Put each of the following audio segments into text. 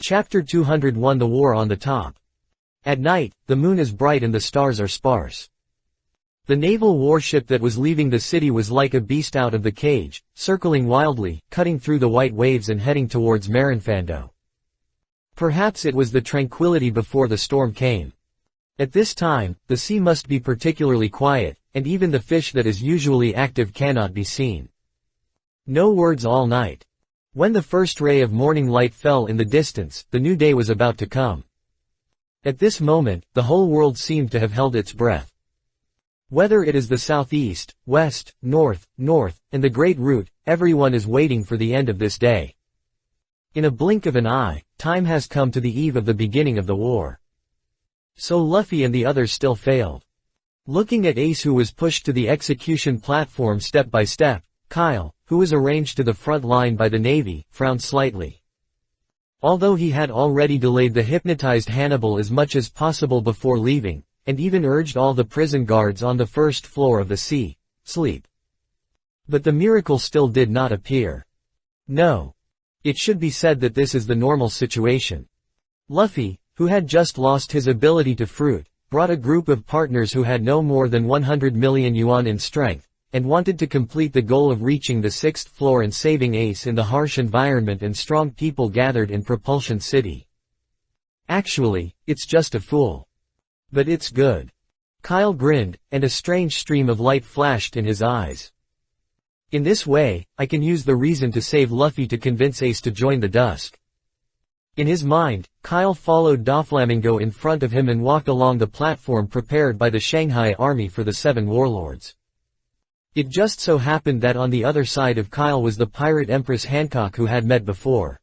Chapter 201 The War on the Top. At night, the moon is bright and the stars are sparse. The naval warship that was leaving the city was like a beast out of the cage, circling wildly, cutting through the white waves and heading towards Marinfando. Perhaps it was the tranquility before the storm came. At this time, the sea must be particularly quiet, and even the fish that is usually active cannot be seen. No words all night. When the first ray of morning light fell in the distance, the new day was about to come. At this moment, the whole world seemed to have held its breath. Whether it is the southeast, west, north, and the great route, everyone is waiting for the end of this day. In a blink of an eye, time has come to the eve of the beginning of the war. So Luffy and the others still failed. Looking at Ace, who was pushed to the execution platform step by step, Kyle, who was arranged to the front line by the Navy, frowned slightly. Although he had already delayed the hypnotized Hannibal as much as possible before leaving, and even urged all the prison guards on the first floor of the sea, sleep. But the miracle still did not appear. No. It should be said that this is the normal situation. Luffy, who had just lost his ability to fruit, brought a group of partners who had no more than 100 million yuan in strength, and wanted to complete the goal of reaching the 6th floor and saving Ace in the harsh environment and strong people gathered in Propulsion City. Actually, it's just a fool. But it's good. Kyle grinned, and a strange stream of light flashed in his eyes. In this way, I can use the reason to save Luffy to convince Ace to join the Dusk. In his mind, Kyle followed Doflamingo in front of him and walked along the platform prepared by the Shanghai army for the 7 warlords. It just so happened that on the other side of Kyle was the pirate Empress Hancock, who had met before.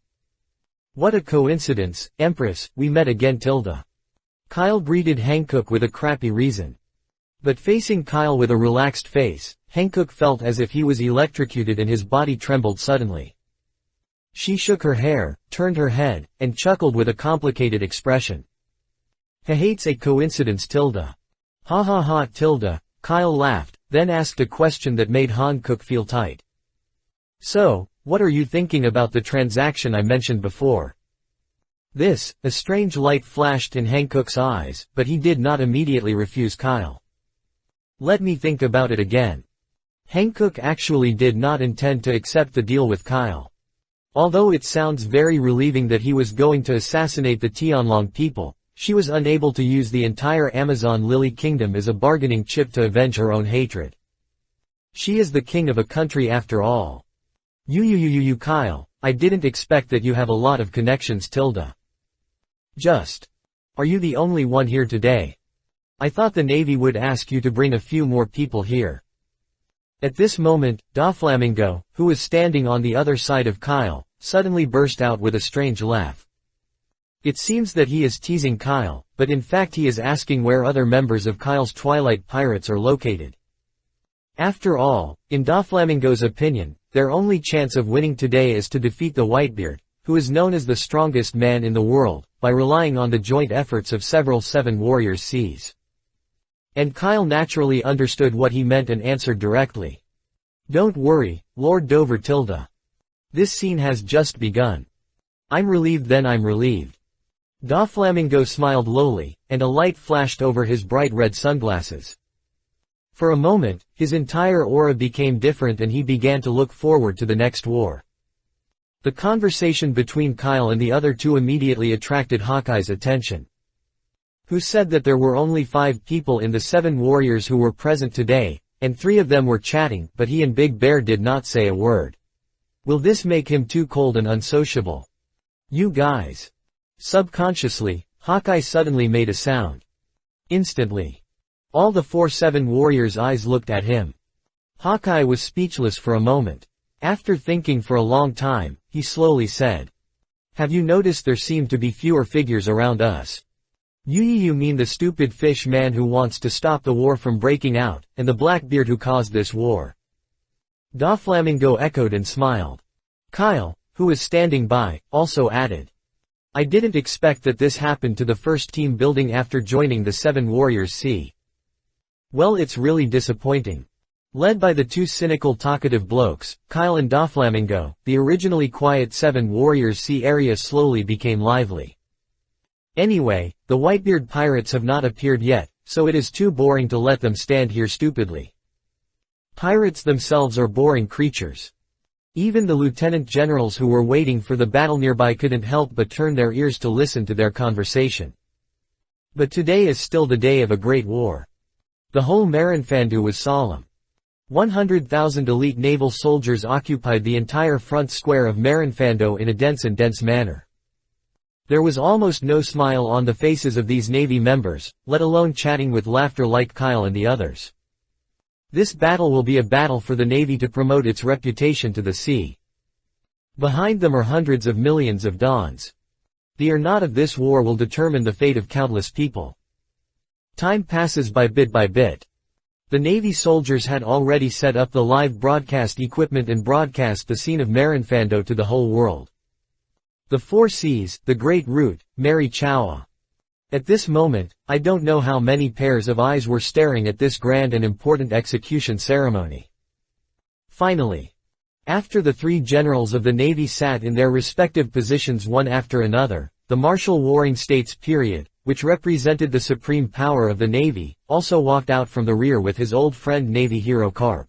What a coincidence, Empress, we met again tilde. Kyle greeted Hancock with a crappy reason. But facing Kyle with a relaxed face, Hancock felt as if he was electrocuted and his body trembled suddenly. She shook her hair, turned her head, and chuckled with a complicated expression. Hates a coincidence tilde. Ha ha ha tilde, Kyle laughed, then asked a question that made Hancock feel tight. So, what are you thinking about the transaction I mentioned before? A strange light flashed in Hancock's eyes, but he did not immediately refuse Kyle. Let me think about it again. Hancock actually did not intend to accept the deal with Kyle. Although it sounds very relieving that he was going to assassinate the Tianlong people, she was unable to use the entire Amazon Lily Kingdom as a bargaining chip to avenge her own hatred. She is the king of a country after all. You Kyle, I didn't expect that you have a lot of connections tilde. Are you the only one here today? I thought the Navy would ask you to bring a few more people here. At this moment, Doflamingo, who was standing on the other side of Kyle, suddenly burst out with a strange laugh. It seems that he is teasing Kyle, but in fact he is asking where other members of Kyle's Twilight Pirates are located. After all, in Doflamingo's opinion, their only chance of winning today is to defeat the Whitebeard, who is known as the strongest man in the world, by relying on the joint efforts of several 7 warriors seas. And Kyle naturally understood what he meant and answered directly. Don't worry, Lord Dover tilde. This scene has just begun. I'm relieved then I'm relieved. Doflamingo smiled lowly, and a light flashed over his bright red sunglasses. For a moment, his entire aura became different and he began to look forward to the next war. The conversation between Kyle and the other 2 immediately attracted Hawkeye's attention. Who said that there were only 5 people in the 7 warriors who were present today, and 3 of them were chatting, but he and Big Bear did not say a word. Will this make him too cold and unsociable? You guys. Subconsciously, Hawkeye suddenly made a sound. Instantly. All the 7 warriors' eyes looked at him. Hawkeye was speechless for a moment. After thinking for a long time, he slowly said. Have you noticed there seem to be fewer figures around us? You mean the stupid fish man who wants to stop the war from breaking out, and the Blackbeard who caused this war? Doflamingo echoed and smiled. Kyle, who was standing by, also added. I didn't expect that this happened to the first team building after joining the 7 warriors sea. Well, it's really disappointing. Led by the two cynical talkative blokes, Kyle and Doflamingo, the originally quiet 7 warriors sea area slowly became lively. Anyway, the Whitebeard pirates have not appeared yet, so it is too boring to let them stand here stupidly. Pirates themselves are boring creatures. Even the lieutenant generals who were waiting for the battle nearby couldn't help but turn their ears to listen to their conversation. But today is still the day of a great war. The whole Marinfandu was solemn. 100,000 elite naval soldiers occupied the entire front square of Marinfandu in a dense manner. There was almost no smile on the faces of these Navy members, let alone chatting with laughter like Kyle and the others. This battle will be a battle for the Navy to promote its reputation to the sea. Behind them are hundreds of millions of Dons. The or not of this war will determine the fate of countless people. Time passes by bit. The Navy soldiers had already set up the live broadcast equipment and broadcast the scene of Marinfandu to the whole world. The 4 seas, the Great Route, Mary Chawa. At this moment, I don't know how many pairs of eyes were staring at this grand and important execution ceremony. Finally, after the 3 generals of the Navy sat in their respective positions one after another, the Martial Warring States period, which represented the supreme power of the Navy, also walked out from the rear with his old friend Navy hero Carp.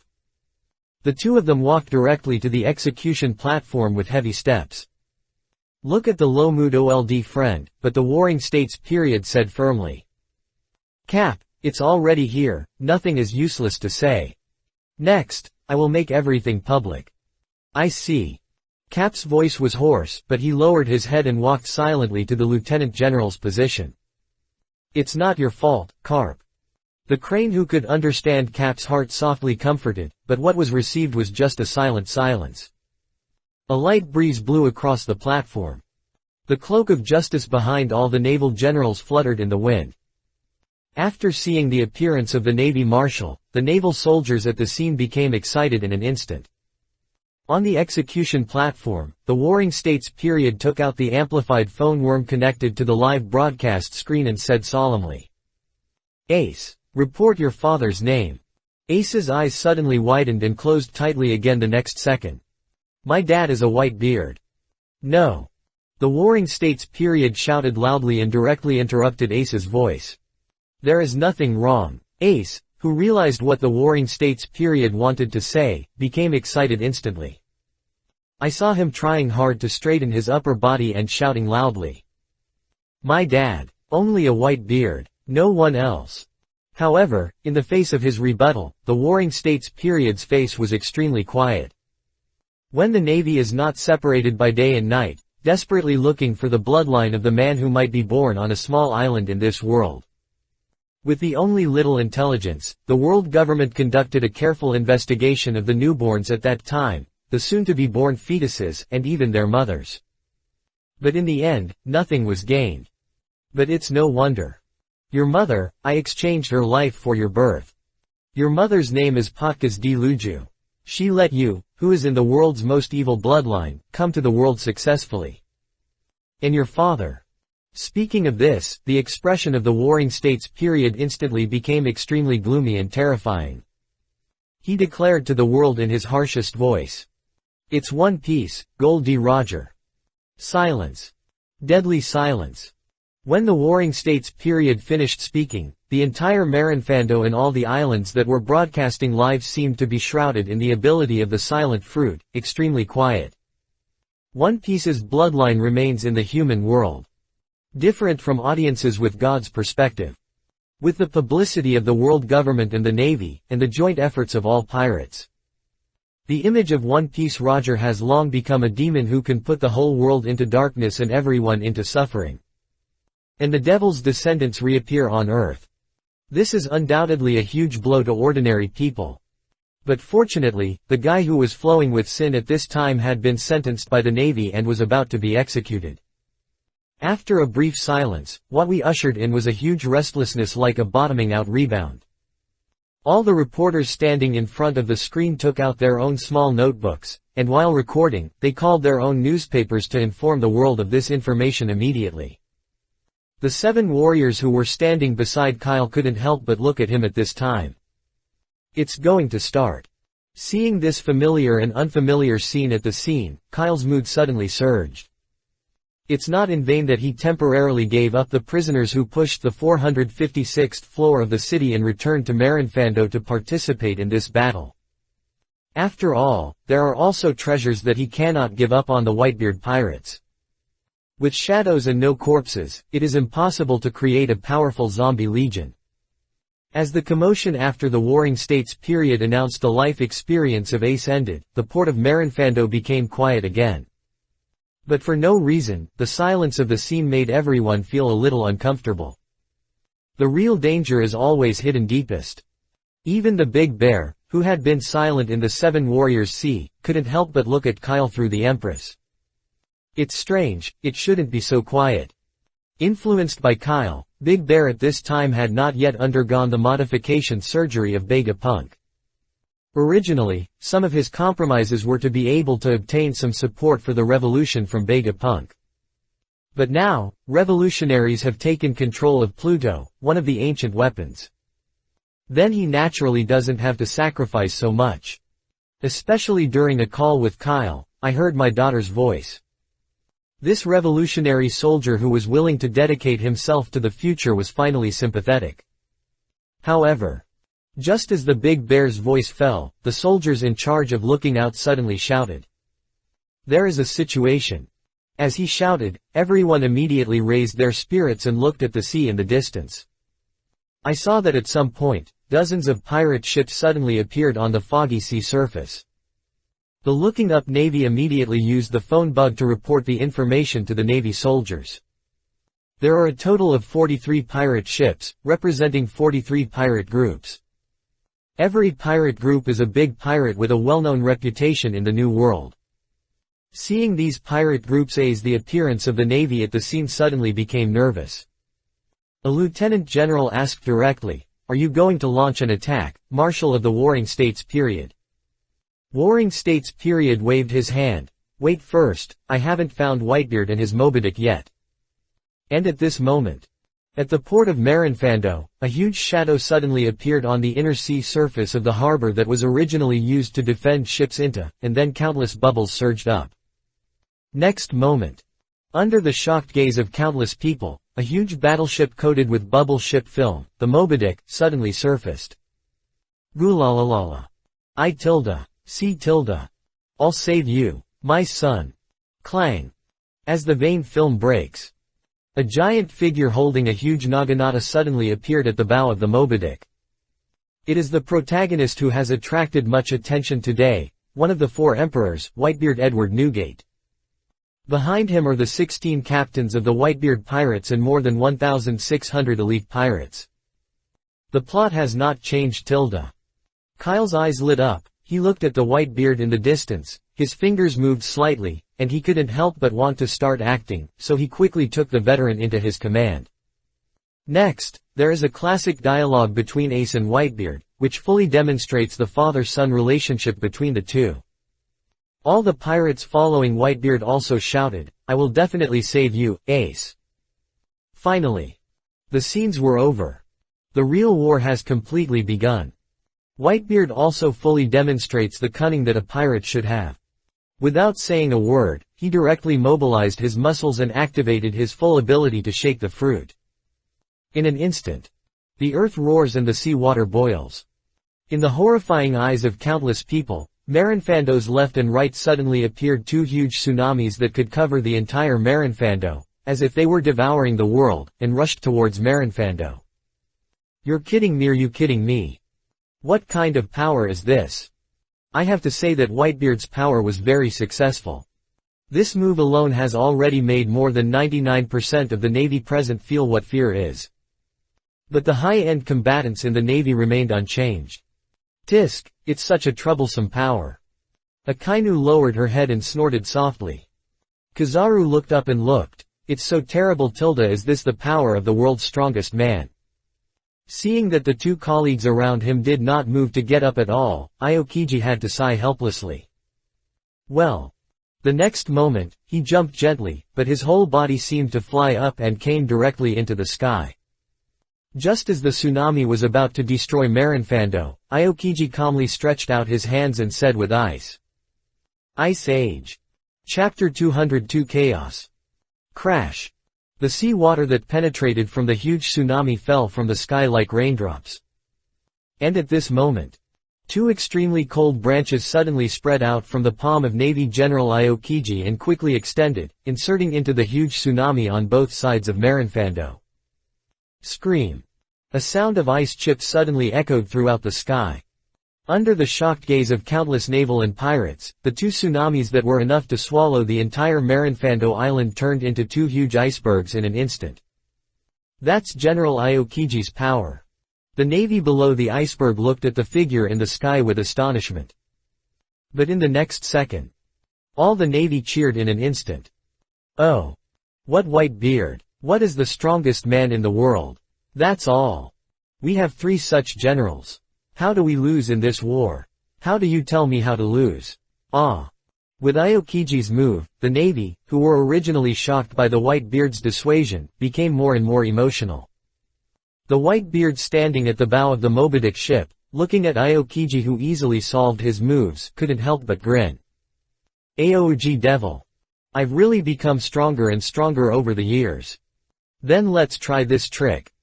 The two of them walked directly to the execution platform with heavy steps. "Look at the low mood old friend," but the Warring States period said firmly. "Cap, it's already here, nothing is useless to say. Next, I will make everything public." "I see." Cap's voice was hoarse, but he lowered his head and walked silently to the lieutenant general's position. "It's not your fault, Carp." The crane who could understand Cap's heart softly comforted, but what was received was just a silent silence. A light breeze blew across the platform. The cloak of justice behind all the naval generals fluttered in the wind. After seeing the appearance of the Navy Marshal, the naval soldiers at the scene became excited in an instant. On the execution platform, the Warring States period took out the amplified phone worm connected to the live broadcast screen and said solemnly, "Ace, report your father's name." Ace's eyes suddenly widened and closed tightly again the next second. "My dad is a Whitebeard." "No." The Warring States period shouted loudly and directly interrupted Ace's voice. "There is nothing wrong." Ace, who realized what the Warring States period wanted to say, became excited instantly. I saw him trying hard to straighten his upper body and shouting loudly, "My dad. Only a Whitebeard. No one else." However, in the face of his rebuttal, the Warring States period's face was extremely quiet. When the Navy is not separated by day and night, desperately looking for the bloodline of the man who might be born on a small island in this world. With the only little intelligence, the world government conducted a careful investigation of the newborns at that time, the soon-to-be-born fetuses, and even their mothers. But in the end, nothing was gained. But it's no wonder. Your mother, I exchanged her life for your birth. Your mother's name is Patkas D. Luju. She let you, who is in the world's most evil bloodline, come to the world successfully. And your father. Speaking of this, the expression of the Warring States period instantly became extremely gloomy and terrifying. He declared to the world in his harshest voice, "It's one piece, Gold D. Roger." Silence. Deadly silence. When the Warring States period finished speaking, the entire Marinfandu and all the islands that were broadcasting live seemed to be shrouded in the ability of the silent fruit, extremely quiet. One Piece's bloodline remains in the human world. Different from audiences with God's perspective. With the publicity of the world government and the Navy, and the joint efforts of all pirates. The image of One Piece Roger has long become a demon who can put the whole world into darkness and everyone into suffering. And the devil's descendants reappear on Earth. This is undoubtedly a huge blow to ordinary people. But fortunately, the guy who was flowing with sin at this time had been sentenced by the Navy and was about to be executed. After a brief silence, what we ushered in was a huge restlessness like a bottoming out rebound. All the reporters standing in front of the screen took out their own small notebooks, and while recording, they called their own newspapers to inform the world of this information immediately. The 7 warriors who were standing beside Kyle couldn't help but look at him at this time. It's going to start. Seeing this familiar and unfamiliar scene at the scene, Kyle's mood suddenly surged. It's not in vain that he temporarily gave up the prisoners who pushed the 456th floor of the city and returned to Marinfando to participate in this battle. After all, there are also treasures that he cannot give up on the Whitebeard pirates. With shadows and no corpses, it is impossible to create a powerful zombie legion. As the commotion after the Warring States period announced the life experience of Ace ended, the port of Marinfando became quiet again. But for no reason, the silence of the scene made everyone feel a little uncomfortable. The real danger is always hidden deepest. Even the Big Bear, who had been silent in the Seven Warriors Sea, couldn't help but look at Kyle through the Empress. It's strange, it shouldn't be so quiet. Influenced by Kyle, Big Bear at this time had not yet undergone the modification surgery of Vegapunk. Originally, some of his compromises were to be able to obtain some support for the revolution from Vegapunk. But now, revolutionaries have taken control of Pluto, one of the ancient weapons. Then he naturally doesn't have to sacrifice so much. Especially during a call with Kyle, I heard my daughter's voice. This revolutionary soldier who was willing to dedicate himself to the future was finally sympathetic. However, just as the Big Bear's voice fell, the soldiers in charge of looking out suddenly shouted, "There is a situation." As he shouted, everyone immediately raised their spirits and looked at the sea in the distance. I saw that at some point, dozens of pirate ships suddenly appeared on the foggy sea surface. The looking up Navy immediately used the phone bug to report the information to the Navy soldiers. There are a total of 43 pirate ships, representing 43 pirate groups. Every pirate group is a big pirate with a well-known reputation in the New World. Seeing these pirate groups ace the appearance of the Navy at the scene suddenly became nervous. A lieutenant general asked directly, "Are you going to launch an attack, Marshal of the Warring States period?" Warring States period waved his hand. "Wait first, I haven't found Whitebeard and his Mobidic yet." And at this moment, at the port of Marinfando, a huge shadow suddenly appeared on the inner sea surface of the harbor that was originally used to defend ships into, and then countless bubbles surged up. Next moment, under the shocked gaze of countless people, a huge battleship coated with bubble ship film, the Mobidic, suddenly surfaced. Goolalala. I tilde. C tilde. I'll save you, my son. Clang. As the vain film breaks, a giant figure holding a huge naginata suddenly appeared at the bow of the Mobidic. It is the protagonist who has attracted much attention today, one of the four emperors, Whitebeard Edward Newgate. Behind him are the 16 captains of the Whitebeard pirates and more than 1,600 elite pirates. The plot has not changed tilde. Kyle's eyes lit up, he looked at the Whitebeard in the distance, his fingers moved slightly, and he couldn't help but want to start acting, so he quickly took the veteran into his command. Next, there is a classic dialogue between Ace and Whitebeard, which fully demonstrates the father-son relationship between the two. All the pirates following Whitebeard also shouted, "I will definitely save you, Ace." Finally, the scenes were over. The real war has completely begun. Whitebeard also fully demonstrates the cunning that a pirate should have. Without saying a word, he directly mobilized his muscles and activated his full ability to shake the fruit. In an instant, the earth roars and the sea water boils. In the horrifying eyes of countless people, Marinfando's left and right suddenly appeared two huge tsunamis that could cover the entire Marinfando, as if they were devouring the world, and rushed towards Marinfando. You're kidding me, are you kidding me? What kind of power is this? I have to say that Whitebeard's power was very successful. This move alone has already made more than 99% of the Navy present feel what fear is. But the high-end combatants in the Navy remained unchanged. Tisk, it's such a troublesome power. Akainu lowered her head and snorted softly. Kizaru looked up and looked, it's so terrible tilde, is this the power of the world's strongest man? Seeing that the two colleagues around him did not move to get up at all, Aokiji had to sigh helplessly. Well. The next moment, he jumped gently, but his whole body seemed to fly up and came directly into the sky. Just as the tsunami was about to destroy Marinfando, Aokiji calmly stretched out his hands and said with Ice Age. Chapter 202 Chaos. Crash. The sea water that penetrated from the huge tsunami fell from the sky like raindrops. And at this moment, two extremely cold branches suddenly spread out from the palm of Navy General Aokiji and quickly extended, inserting into the huge tsunami on both sides of Marinfando. Scream. A sound of ice chips suddenly echoed throughout the sky. Under the shocked gaze of countless naval and pirates, the two tsunamis that were enough to swallow the entire Marinfando island turned into two huge icebergs in an instant. That's General Aokiji's power. The navy below the iceberg looked at the figure in the sky with astonishment. But in the next second, all the navy cheered in an instant. Oh! What white beard! What is the strongest man in the world? That's all. We have 3 such generals. How do we lose in this war? How do you tell me how to lose? Ah! With Aokiji's move, the navy, who were originally shocked by the Whitebeard's dissuasion, became more and more emotional. The Whitebeard standing at the bow of the Moby Dick ship, looking at Aokiji who easily solved his moves, couldn't help but grin. Aouji devil. I've really become stronger and stronger over the years. Then let's try this trick.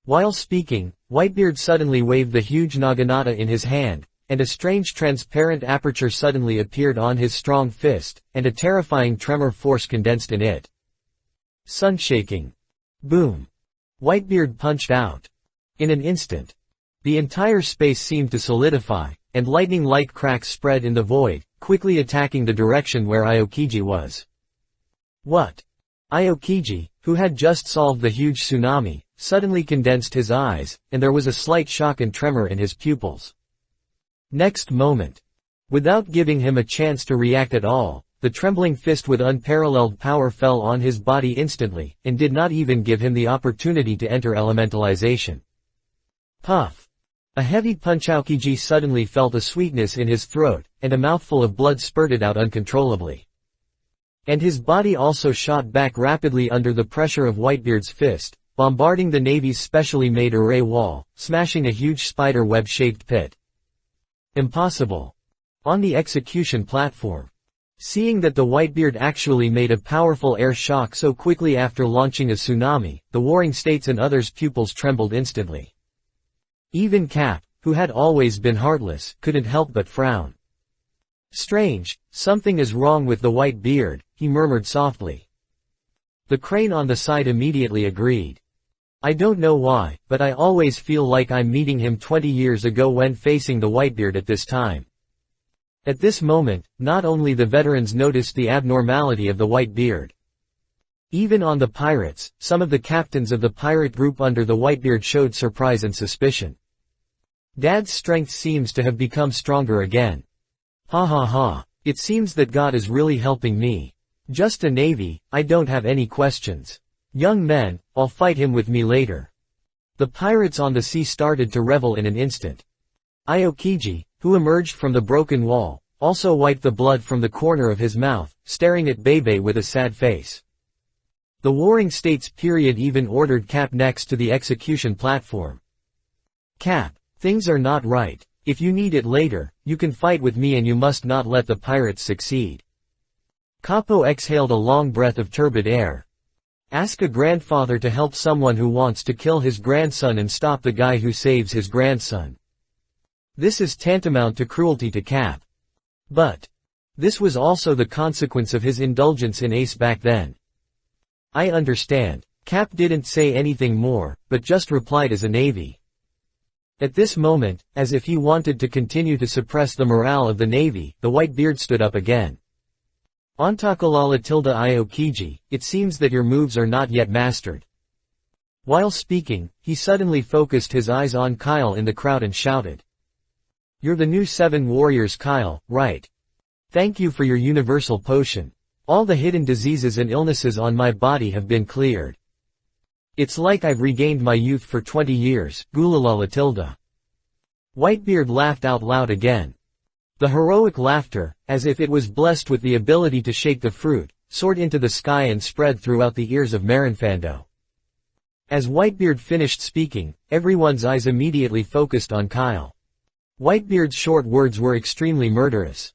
While speaking, Whitebeard suddenly waved the huge naginata in his hand, and a strange transparent aperture suddenly appeared on his strong fist, and a terrifying tremor force condensed in it. Sun shaking. Boom. Whitebeard punched out. In an instant, the entire space seemed to solidify, and lightning-like cracks spread in the void, quickly attacking the direction where Aokiji was. What? Aokiji, who had just solved the huge tsunami, suddenly condensed his eyes, and there was a slight shock and tremor in his pupils. Next moment, without giving him a chance to react at all, the trembling fist with unparalleled power fell on his body instantly, and did not even give him the opportunity to enter elementalization. Puff. A heavy punch. Aokiji suddenly felt a sweetness in his throat, and a mouthful of blood spurted out uncontrollably. And his body also shot back rapidly under the pressure of Whitebeard's fist, bombarding the Navy's specially made array wall, smashing a huge spider web-shaped pit. Impossible. On the execution platform. Seeing that the Whitebeard actually made a powerful air shock so quickly after launching a tsunami, the Warring States and others' pupils trembled instantly. Even Cap, who had always been heartless, couldn't help but frown. Strange, something is wrong with the Whitebeard, he murmured softly. The crane on the side immediately agreed. I don't know why, but I always feel like I'm meeting him 20 years ago when facing the Whitebeard at this time. At this moment, not only the veterans noticed the abnormality of the Whitebeard. Even on the pirates, some of the captains of the pirate group under the Whitebeard showed surprise and suspicion. Dad's strength seems to have become stronger again. Ha ha ha, it seems that God is really helping me. Just a navy, I don't have any questions. Young men, I'll fight him with me later. The pirates on the sea started to revel in an instant. Aokiji, who emerged from the broken wall, also wiped the blood from the corner of his mouth, staring at Bebe with a sad face. The Warring States period even ordered Cap next to the execution platform. Cap, things are not right. If you need it later, you can fight with me and you must not let the pirates succeed. Capo exhaled a long breath of turbid air. Ask a grandfather to help someone who wants to kill his grandson and stop the guy who saves his grandson. This is tantamount to cruelty to Cap. But this was also the consequence of his indulgence in Ace back then. I understand. Cap didn't say anything more, but just replied as a navy. At this moment, as if he wanted to continue to suppress the morale of the navy, the Whitebeard stood up again. Ontakalala tilde Aokiji, it seems that your moves are not yet mastered. While speaking, he suddenly focused his eyes on Kyle in the crowd and shouted. You're the new 7 warriors, Kyle, right? Thank you for your universal potion. All the hidden diseases and illnesses on my body have been cleared. It's like I've regained my youth for 20 years, Gulalala tilde. Whitebeard laughed out loud again. The heroic laughter, as if it was blessed with the ability to shake the fruit, soared into the sky and spread throughout the ears of Marinfando. As Whitebeard finished speaking, everyone's eyes immediately focused on Kyle. Whitebeard's short words were extremely murderous.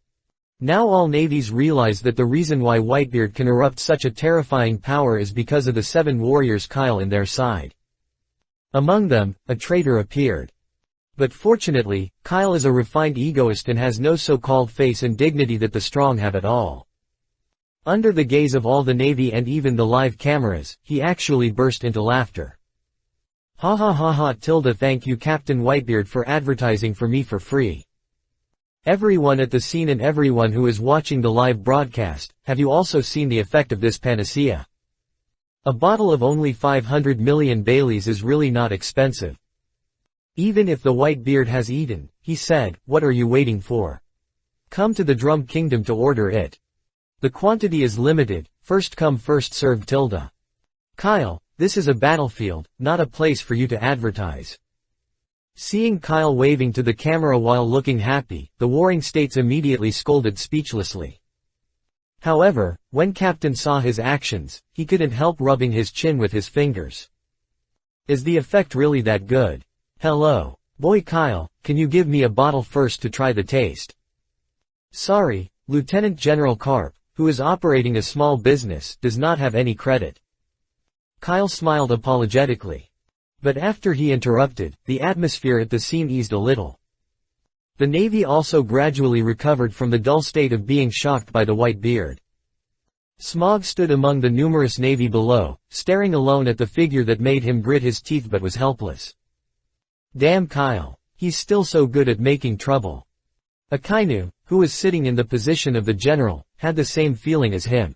Now all navies realize that the reason why Whitebeard can erupt such a terrifying power is because of the 7 warriors Kyle in their side. Among them, a traitor appeared. But fortunately, Kyle is a refined egoist and has no so-called face and dignity that the strong have at all. Under the gaze of all the navy and even the live cameras, he actually burst into laughter. Ha ha ha ha tilde thank you Captain Whitebeard for advertising for me for free. Everyone at the scene and everyone who is watching the live broadcast, have you also seen the effect of this panacea? A bottle of only 500 million Baileys is really not expensive. Even if the Whitebeard has eaten, he said, what are you waiting for? Come to the Drum Kingdom to order it. The quantity is limited, first come first served tilde. Kyle, this is a battlefield, not a place for you to advertise. Seeing Kyle waving to the camera while looking happy, the warring states immediately scolded speechlessly. However, when Captain saw his actions, he couldn't help rubbing his chin with his fingers. Is the effect really that good? Hello. Boy Kyle, can you give me a bottle first to try the taste? Sorry, Lieutenant General Carp, who is operating a small business, does not have any credit. Kyle smiled apologetically. But after he interrupted, the atmosphere at the scene eased a little. The Navy also gradually recovered from the dull state of being shocked by the Whitebeard. Smog stood among the numerous Navy below, staring alone at the figure that made him grit his teeth but was helpless. Damn Kyle. He's still so good at making trouble. Akainu, who was sitting in the position of the general, had the same feeling as him.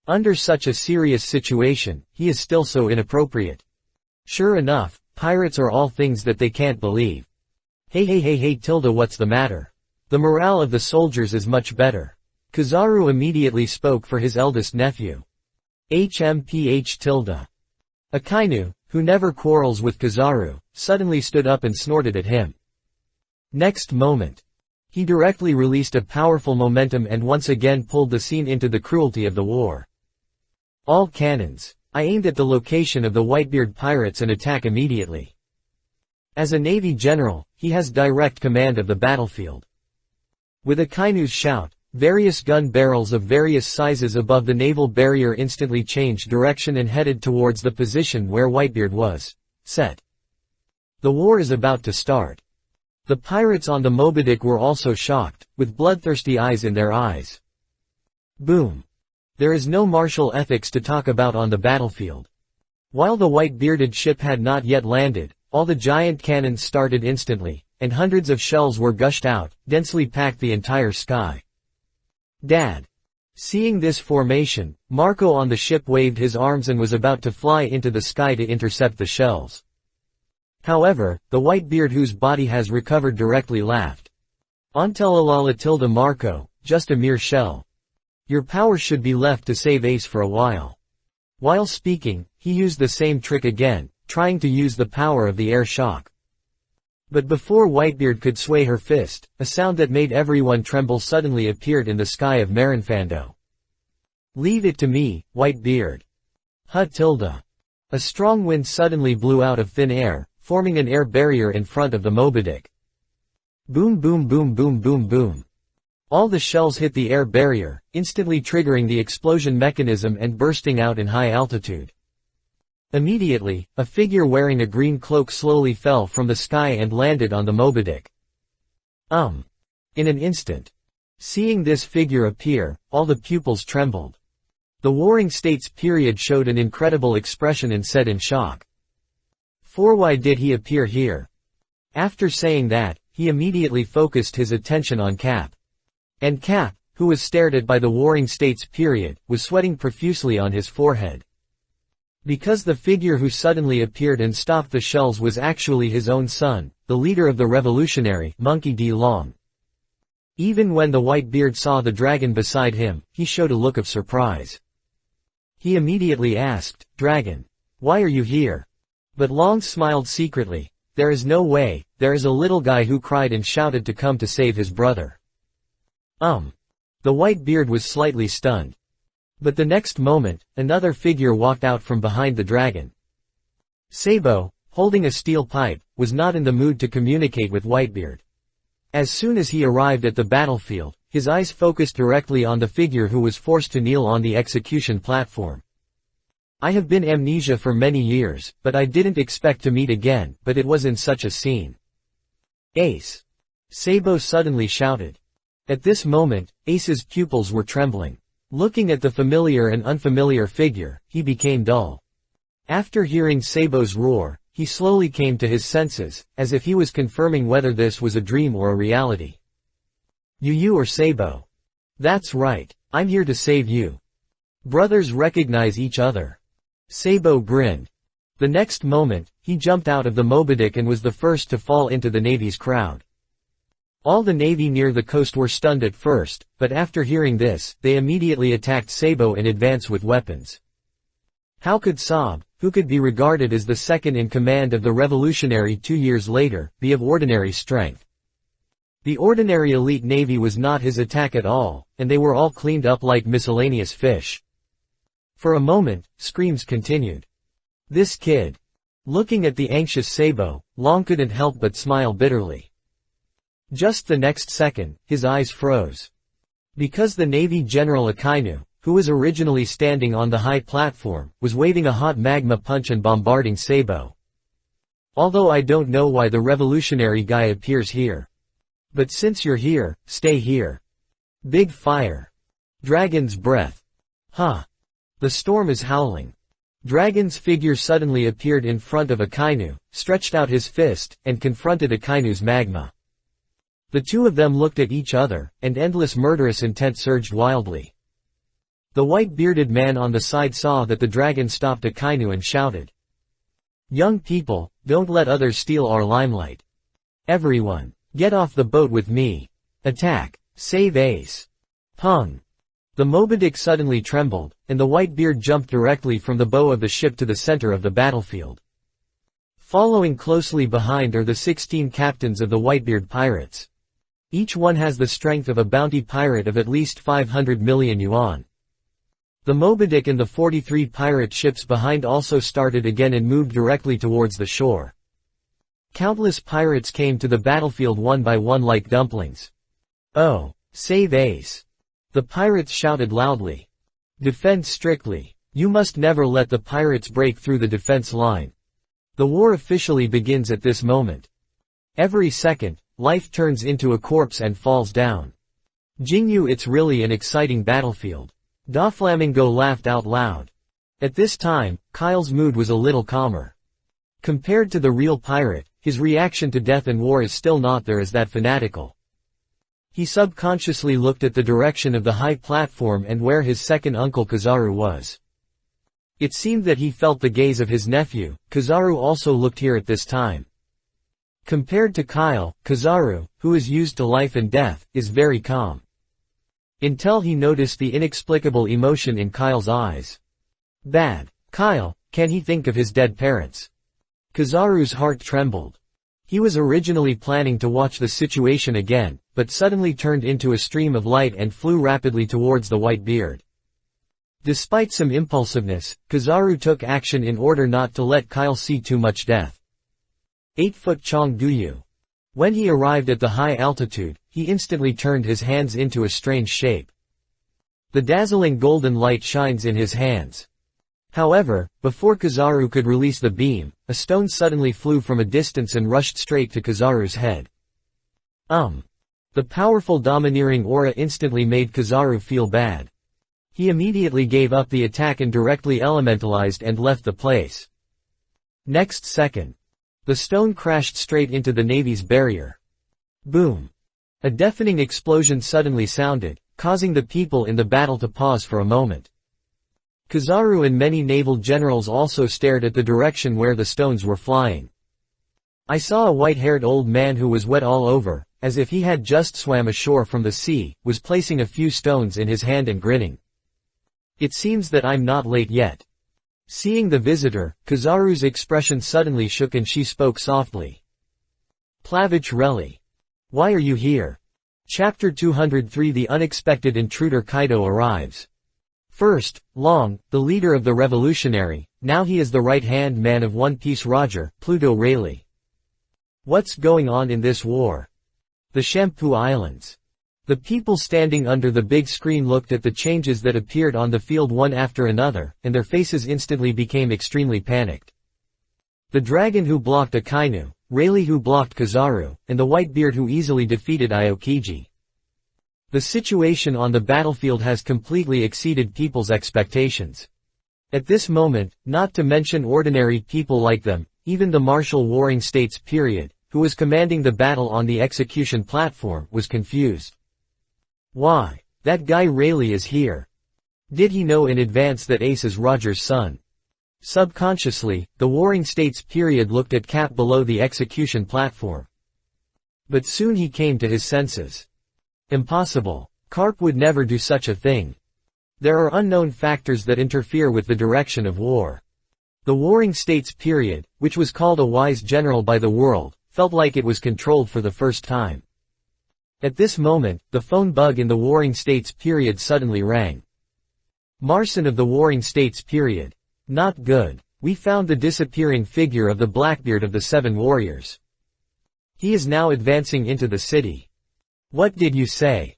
Under such a serious situation, he is still so inappropriate. Sure enough, pirates are all things that they can't believe. Hey tilde what's the matter? The morale of the soldiers is much better. Kizaru immediately spoke for his eldest nephew. HMPH tilde. Akainu, who never quarrels with Kizaru, suddenly stood up and snorted at him. Next moment, he directly released a powerful momentum and once again pulled the scene into the cruelty of the war. All cannons. I aimed at the location of the Whitebeard pirates and attack immediately. As a Navy general, he has direct command of the battlefield. With Akainu's shout, various gun barrels of various sizes above the naval barrier instantly changed direction and headed towards the position where Whitebeard was set. The war is about to start. The pirates on the Moby Dick were also shocked, with bloodthirsty eyes in their eyes. Boom. There is no martial ethics to talk about on the battlefield. While the white-bearded ship had not yet landed, all the giant cannons started instantly, and hundreds of shells were gushed out, densely packed the entire sky. Dad. Seeing this formation, Marco on the ship waved his arms and was about to fly into the sky to intercept the shells. However, the Whitebeard whose body has recovered directly laughed. Ontelalala tilde Marco, just a mere shell. Your power should be left to save Ace for a while. While speaking, he used the same trick again, trying to use the power of the air shock. But before Whitebeard could sway her fist, a sound that made everyone tremble suddenly appeared in the sky of Marinfando. Leave it to me, Whitebeard. Hut tilde. A strong wind suddenly blew out of thin air, forming an air barrier in front of the Moby Dick. Boom boom boom boom boom boom. All the shells hit the air barrier, instantly triggering the explosion mechanism and bursting out in high altitude. Immediately, a figure wearing a green cloak slowly fell from the sky and landed on the Moby Dick. In an instant. Seeing this figure appear, all the pupils trembled. The Warring States period showed an incredible expression and said in shock. For why did he appear here? After saying that, he immediately focused his attention on Cap. And Cap, who was stared at by the Warring States period, was sweating profusely on his forehead. Because the figure who suddenly appeared and stopped the shells was actually his own son, the leader of the revolutionary, Monkey D. Long. Even when the Whitebeard saw the dragon beside him, he showed a look of surprise. He immediately asked, Dragon, why are you here? But Long smiled secretly. There is no way, there is a little guy who cried and shouted to come to save his brother. The Whitebeard was slightly stunned. But the next moment, another figure walked out from behind the dragon. Sabo, holding a steel pipe, was not in the mood to communicate with Whitebeard. As soon as he arrived at the battlefield, his eyes focused directly on the figure who was forced to kneel on the execution platform. I have been amnesia for many years, but I didn't expect to meet again, but it was in such a scene. Ace! Sabo suddenly shouted. At this moment, Ace's pupils were trembling. Looking at the familiar and unfamiliar figure, he became dull. After hearing Sabo's roar, he slowly came to his senses, as if he was confirming whether this was a dream or a reality. You or Sabo? That's right, I'm here to save you. Brothers recognize each other. Sabo grinned. The next moment, he jumped out of the Mobidic and was the first to fall into the Navy's crowd. All the Navy near the coast were stunned at first, but after hearing this, they immediately attacked Sabo in advance with weapons. How could Saab, who could be regarded as the second in command of the revolutionary 2 years later, be of ordinary strength? The ordinary elite Navy was not his attack at all, and they were all cleaned up like miscellaneous fish. For a moment, screams continued. This kid. Looking at the anxious Sabo, Long couldn't help but smile bitterly. Just the next second, his eyes froze. Because the Navy General Akainu, who was originally standing on the high platform, was waving a hot magma punch and bombarding Sabo. Although I don't know why the revolutionary guy appears here. But since you're here, stay here. Big fire. Dragon's breath. Huh. The storm is howling. Dragon's figure suddenly appeared in front of Akainu, stretched out his fist, and confronted Akainu's magma. The two of them looked at each other, and endless murderous intent surged wildly. The white-bearded man on the side saw that the dragon stopped Akainu and shouted. Young people, don't let others steal our limelight. Everyone, get off the boat with me. Attack. Save Ace. Pung. The Mobidic suddenly trembled, and the Whitebeard jumped directly from the bow of the ship to the center of the battlefield. Following closely behind are the 16 captains of the Whitebeard pirates. Each one has the strength of a bounty pirate of at least 500 million yuan. The Mobidic and the 43 pirate ships behind also started again and moved directly towards the shore. Countless pirates came to the battlefield one by one like dumplings. Oh, save Ace! The pirates shouted loudly. Defend strictly. You must never let the pirates break through the defense line. The war officially begins at this moment. Every second, life turns into a corpse and falls down. Jingyu, it's really an exciting battlefield. Doflamingo laughed out loud. At this time, Kyle's mood was a little calmer. Compared to the real pirate, his reaction to death and war is still not there as that fanatical. He subconsciously looked at the direction of the high platform and where his second uncle Kizaru was. It seemed that he felt the gaze of his nephew. Kizaru also looked here at this time. Compared to Kyle, Kizaru, who is used to life and death, is very calm. Until he noticed the inexplicable emotion in Kyle's eyes. Bad. Kyle, can he think of his dead parents? Kizaru's heart trembled. He was originally planning to watch the situation again, but suddenly turned into a stream of light and flew rapidly towards the Whitebeard. Despite some impulsiveness, Kizaru took action in order not to let Kyle see too much death. 8-foot Chong Guyu. When he arrived at the high altitude, he instantly turned his hands into a strange shape. The dazzling golden light shines in his hands. However, before Kizaru could release the beam, a stone suddenly flew from a distance and rushed straight to Kizaru's head. The powerful domineering aura instantly made Kizaru feel bad. He immediately gave up the attack and directly elementalized and left the place. Next second, the stone crashed straight into the Navy's barrier. Boom! A deafening explosion suddenly sounded, causing the people in the battle to pause for a moment. Kizaru and many naval generals also stared at the direction where the stones were flying. I saw a white-haired old man who was wet all over, as if he had just swam ashore from the sea, was placing a few stones in his hand and grinning. It seems that I'm not late yet. Seeing the visitor, Kizaru's expression suddenly shook and she spoke softly. Plavich Reli. Why are you here? Chapter 203 The unexpected intruder Kaido arrives. First, Long, the leader of the revolutionary, Now he is the right-hand man of One Piece Roger, Pluto Rayleigh. What's going on in this war? The Shampoo Islands. The people standing under the big screen looked at the changes that appeared on the field one after another, and their faces instantly became extremely panicked. The dragon who blocked Akainu, Rayleigh who blocked Kizaru, and the Whitebeard who easily defeated Aokiji. The situation on the battlefield has completely exceeded people's expectations. At this moment, not to mention ordinary people like them, even the Martial Warring States period, who was commanding the battle on the execution platform, was confused. Why? That guy Rayleigh is here. Did he know in advance that Ace is Roger's son? Subconsciously, the Warring States period looked at Cap below the execution platform. But soon he came to his senses. Impossible. Carp would never do such a thing. There are unknown factors that interfere with the direction of war. The Warring States period, which was called a wise general by the world, felt like it was controlled for the first time. At this moment, the phone bug in the Warring States period suddenly rang. Marson of the Warring States period. Not good. We found the disappearing figure of the Blackbeard of the Seven Warriors. He is now advancing into the city. What did you say?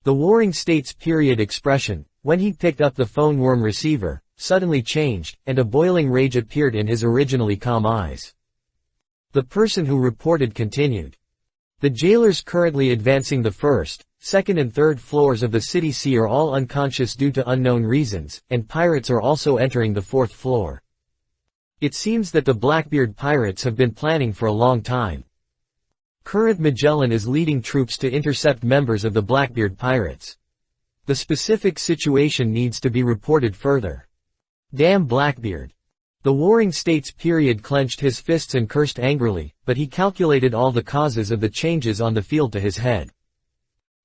The Warring States period expression, when he picked up the phone worm receiver, suddenly changed, and a boiling rage appeared in his originally calm eyes. The person who reported continued. The jailers currently advancing the first, second and third floors of the city C are all unconscious due to unknown reasons, and pirates are also entering the fourth floor. It seems that the Blackbeard pirates have been planning for a long time. Current Magellan is leading troops to intercept members of the Blackbeard pirates. The specific situation needs to be reported further. Damn Blackbeard. The Warring States period clenched his fists and cursed angrily, but he calculated all the causes of the changes on the field to his head.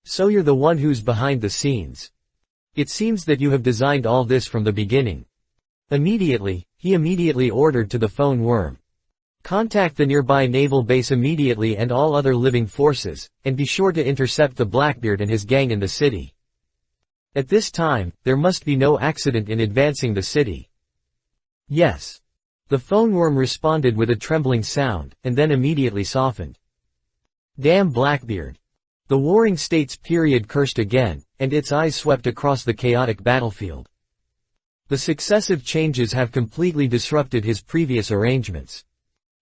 So you're the one who's behind the scenes. It seems that you have designed all this from the beginning. He immediately ordered to the phone worm. Contact the nearby naval base immediately and all other living forces, and be sure to intercept the Blackbeard and his gang in the city. At this time, there must be no accident in advancing the city. Yes. The phone worm responded with a trembling sound, and then immediately softened. Damn Blackbeard. The Warring States period cursed again, and its eyes swept across the chaotic battlefield. The successive changes have completely disrupted his previous arrangements.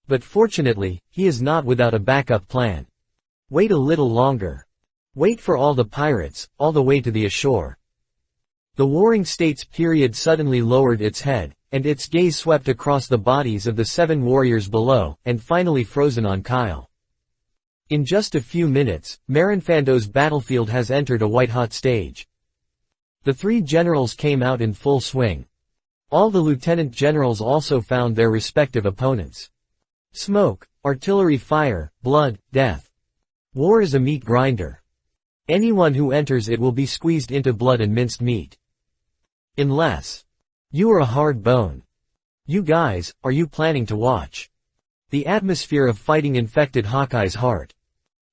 But fortunately, he is not without a backup plan. Wait a little longer. Wait for all the pirates, all the way to the ashore. The Warring States period suddenly lowered its head, and its gaze swept across the bodies of the 7 warriors below, and finally frozen on Kyle. In just a few minutes, Marinfando's battlefield has entered a white-hot stage. The 3 generals came out in full swing. All the lieutenant generals also found their respective opponents. Smoke, artillery fire, blood, death. War is a meat grinder. Anyone who enters it will be squeezed into blood and minced meat. Unless you are a hard bone. You guys, are you planning to watch? The atmosphere of fighting infected Hawkeye's heart.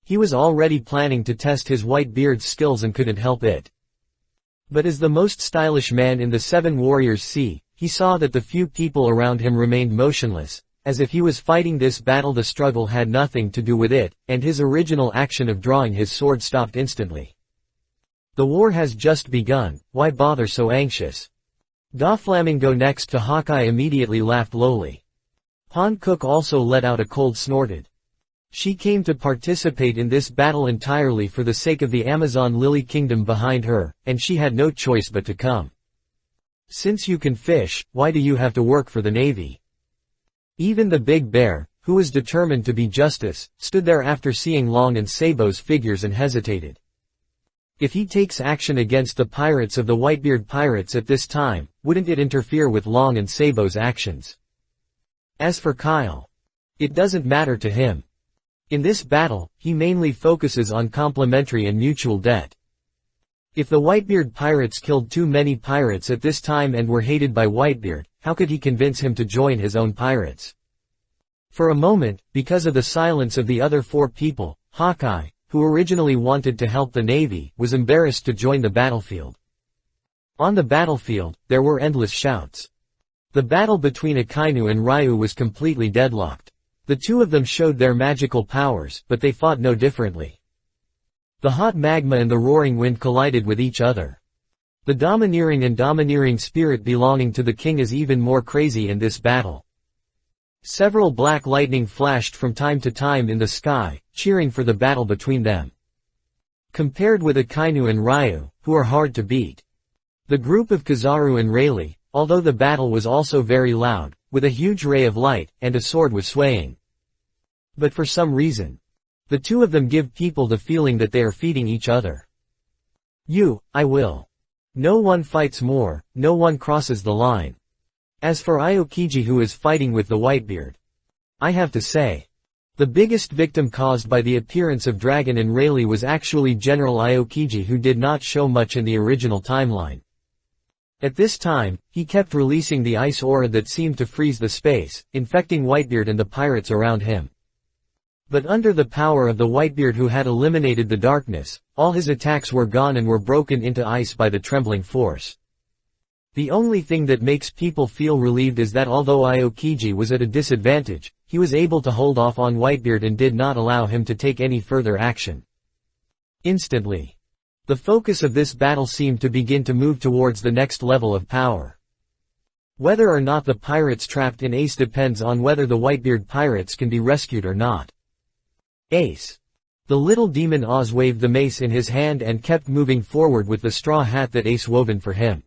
He was already planning to test his Whitebeard's skills and couldn't help it. But as the most stylish man in the 7 Warriors Sea, he saw that the few people around him remained motionless, as if he was fighting this battle. The struggle had nothing to do with it, and his original action of drawing his sword stopped instantly. The war has just begun, why bother so anxious? Doflamingo next to Hawkeye immediately laughed lowly. Han Cook also let out a cold snorted. She came to participate in this battle entirely for the sake of the Amazon Lily Kingdom behind her, and she had no choice but to come. Since you can fish, why do you have to work for the Navy? Even the Big Bear, who was determined to be justice, stood there after seeing Long and Sabo's figures and hesitated. If he takes action against the pirates of the Whitebeard pirates at this time, wouldn't it interfere with Long and Sabo's actions? As for Kyle, it doesn't matter to him. In this battle, he mainly focuses on complementary and mutual debt. If the Whitebeard pirates killed too many pirates at this time and were hated by Whitebeard, how could he convince him to join his own pirates? For a moment, because of the silence of the other 4 people, Hawkeye, who originally wanted to help the Navy, was embarrassed to join the battlefield. On the battlefield, there were endless shouts. The battle between Akainu and Ryu was completely deadlocked. The two of them showed their magical powers, but they fought no differently. The hot magma and the roaring wind collided with each other. The domineering spirit belonging to the king is even more crazy in this battle. Several black lightning flashed from time to time in the sky, cheering for the battle between them. Compared with Akainu and Ryu, who are hard to beat. The group of Kizaru and Rayleigh, although the battle was also very loud, with a huge ray of light, and a sword was swaying. But for some reason, the two of them give people the feeling that they are feeding each other. I will. No one fights more, no one crosses the line. As for Aokiji, who is fighting with the Whitebeard, I have to say, the biggest victim caused by the appearance of Dragon and Rayleigh was actually General Aokiji, who did not show much in the original timeline. At this time, he kept releasing the ice aura that seemed to freeze the space, infecting Whitebeard and the pirates around him. But under the power of the Whitebeard, who had eliminated the darkness, all his attacks were gone and were broken into ice by the trembling force. The only thing that makes people feel relieved is that although Aokiji was at a disadvantage, he was able to hold off on Whitebeard and did not allow him to take any further action. Instantly, the focus of this battle seemed to begin to move towards the next level of power. Whether or not the pirates trapped in Ace depends on whether the Whitebeard pirates can be rescued or not. Ace. The little demon Oz waved the mace in his hand and kept moving forward with the straw hat that Ace woven for him.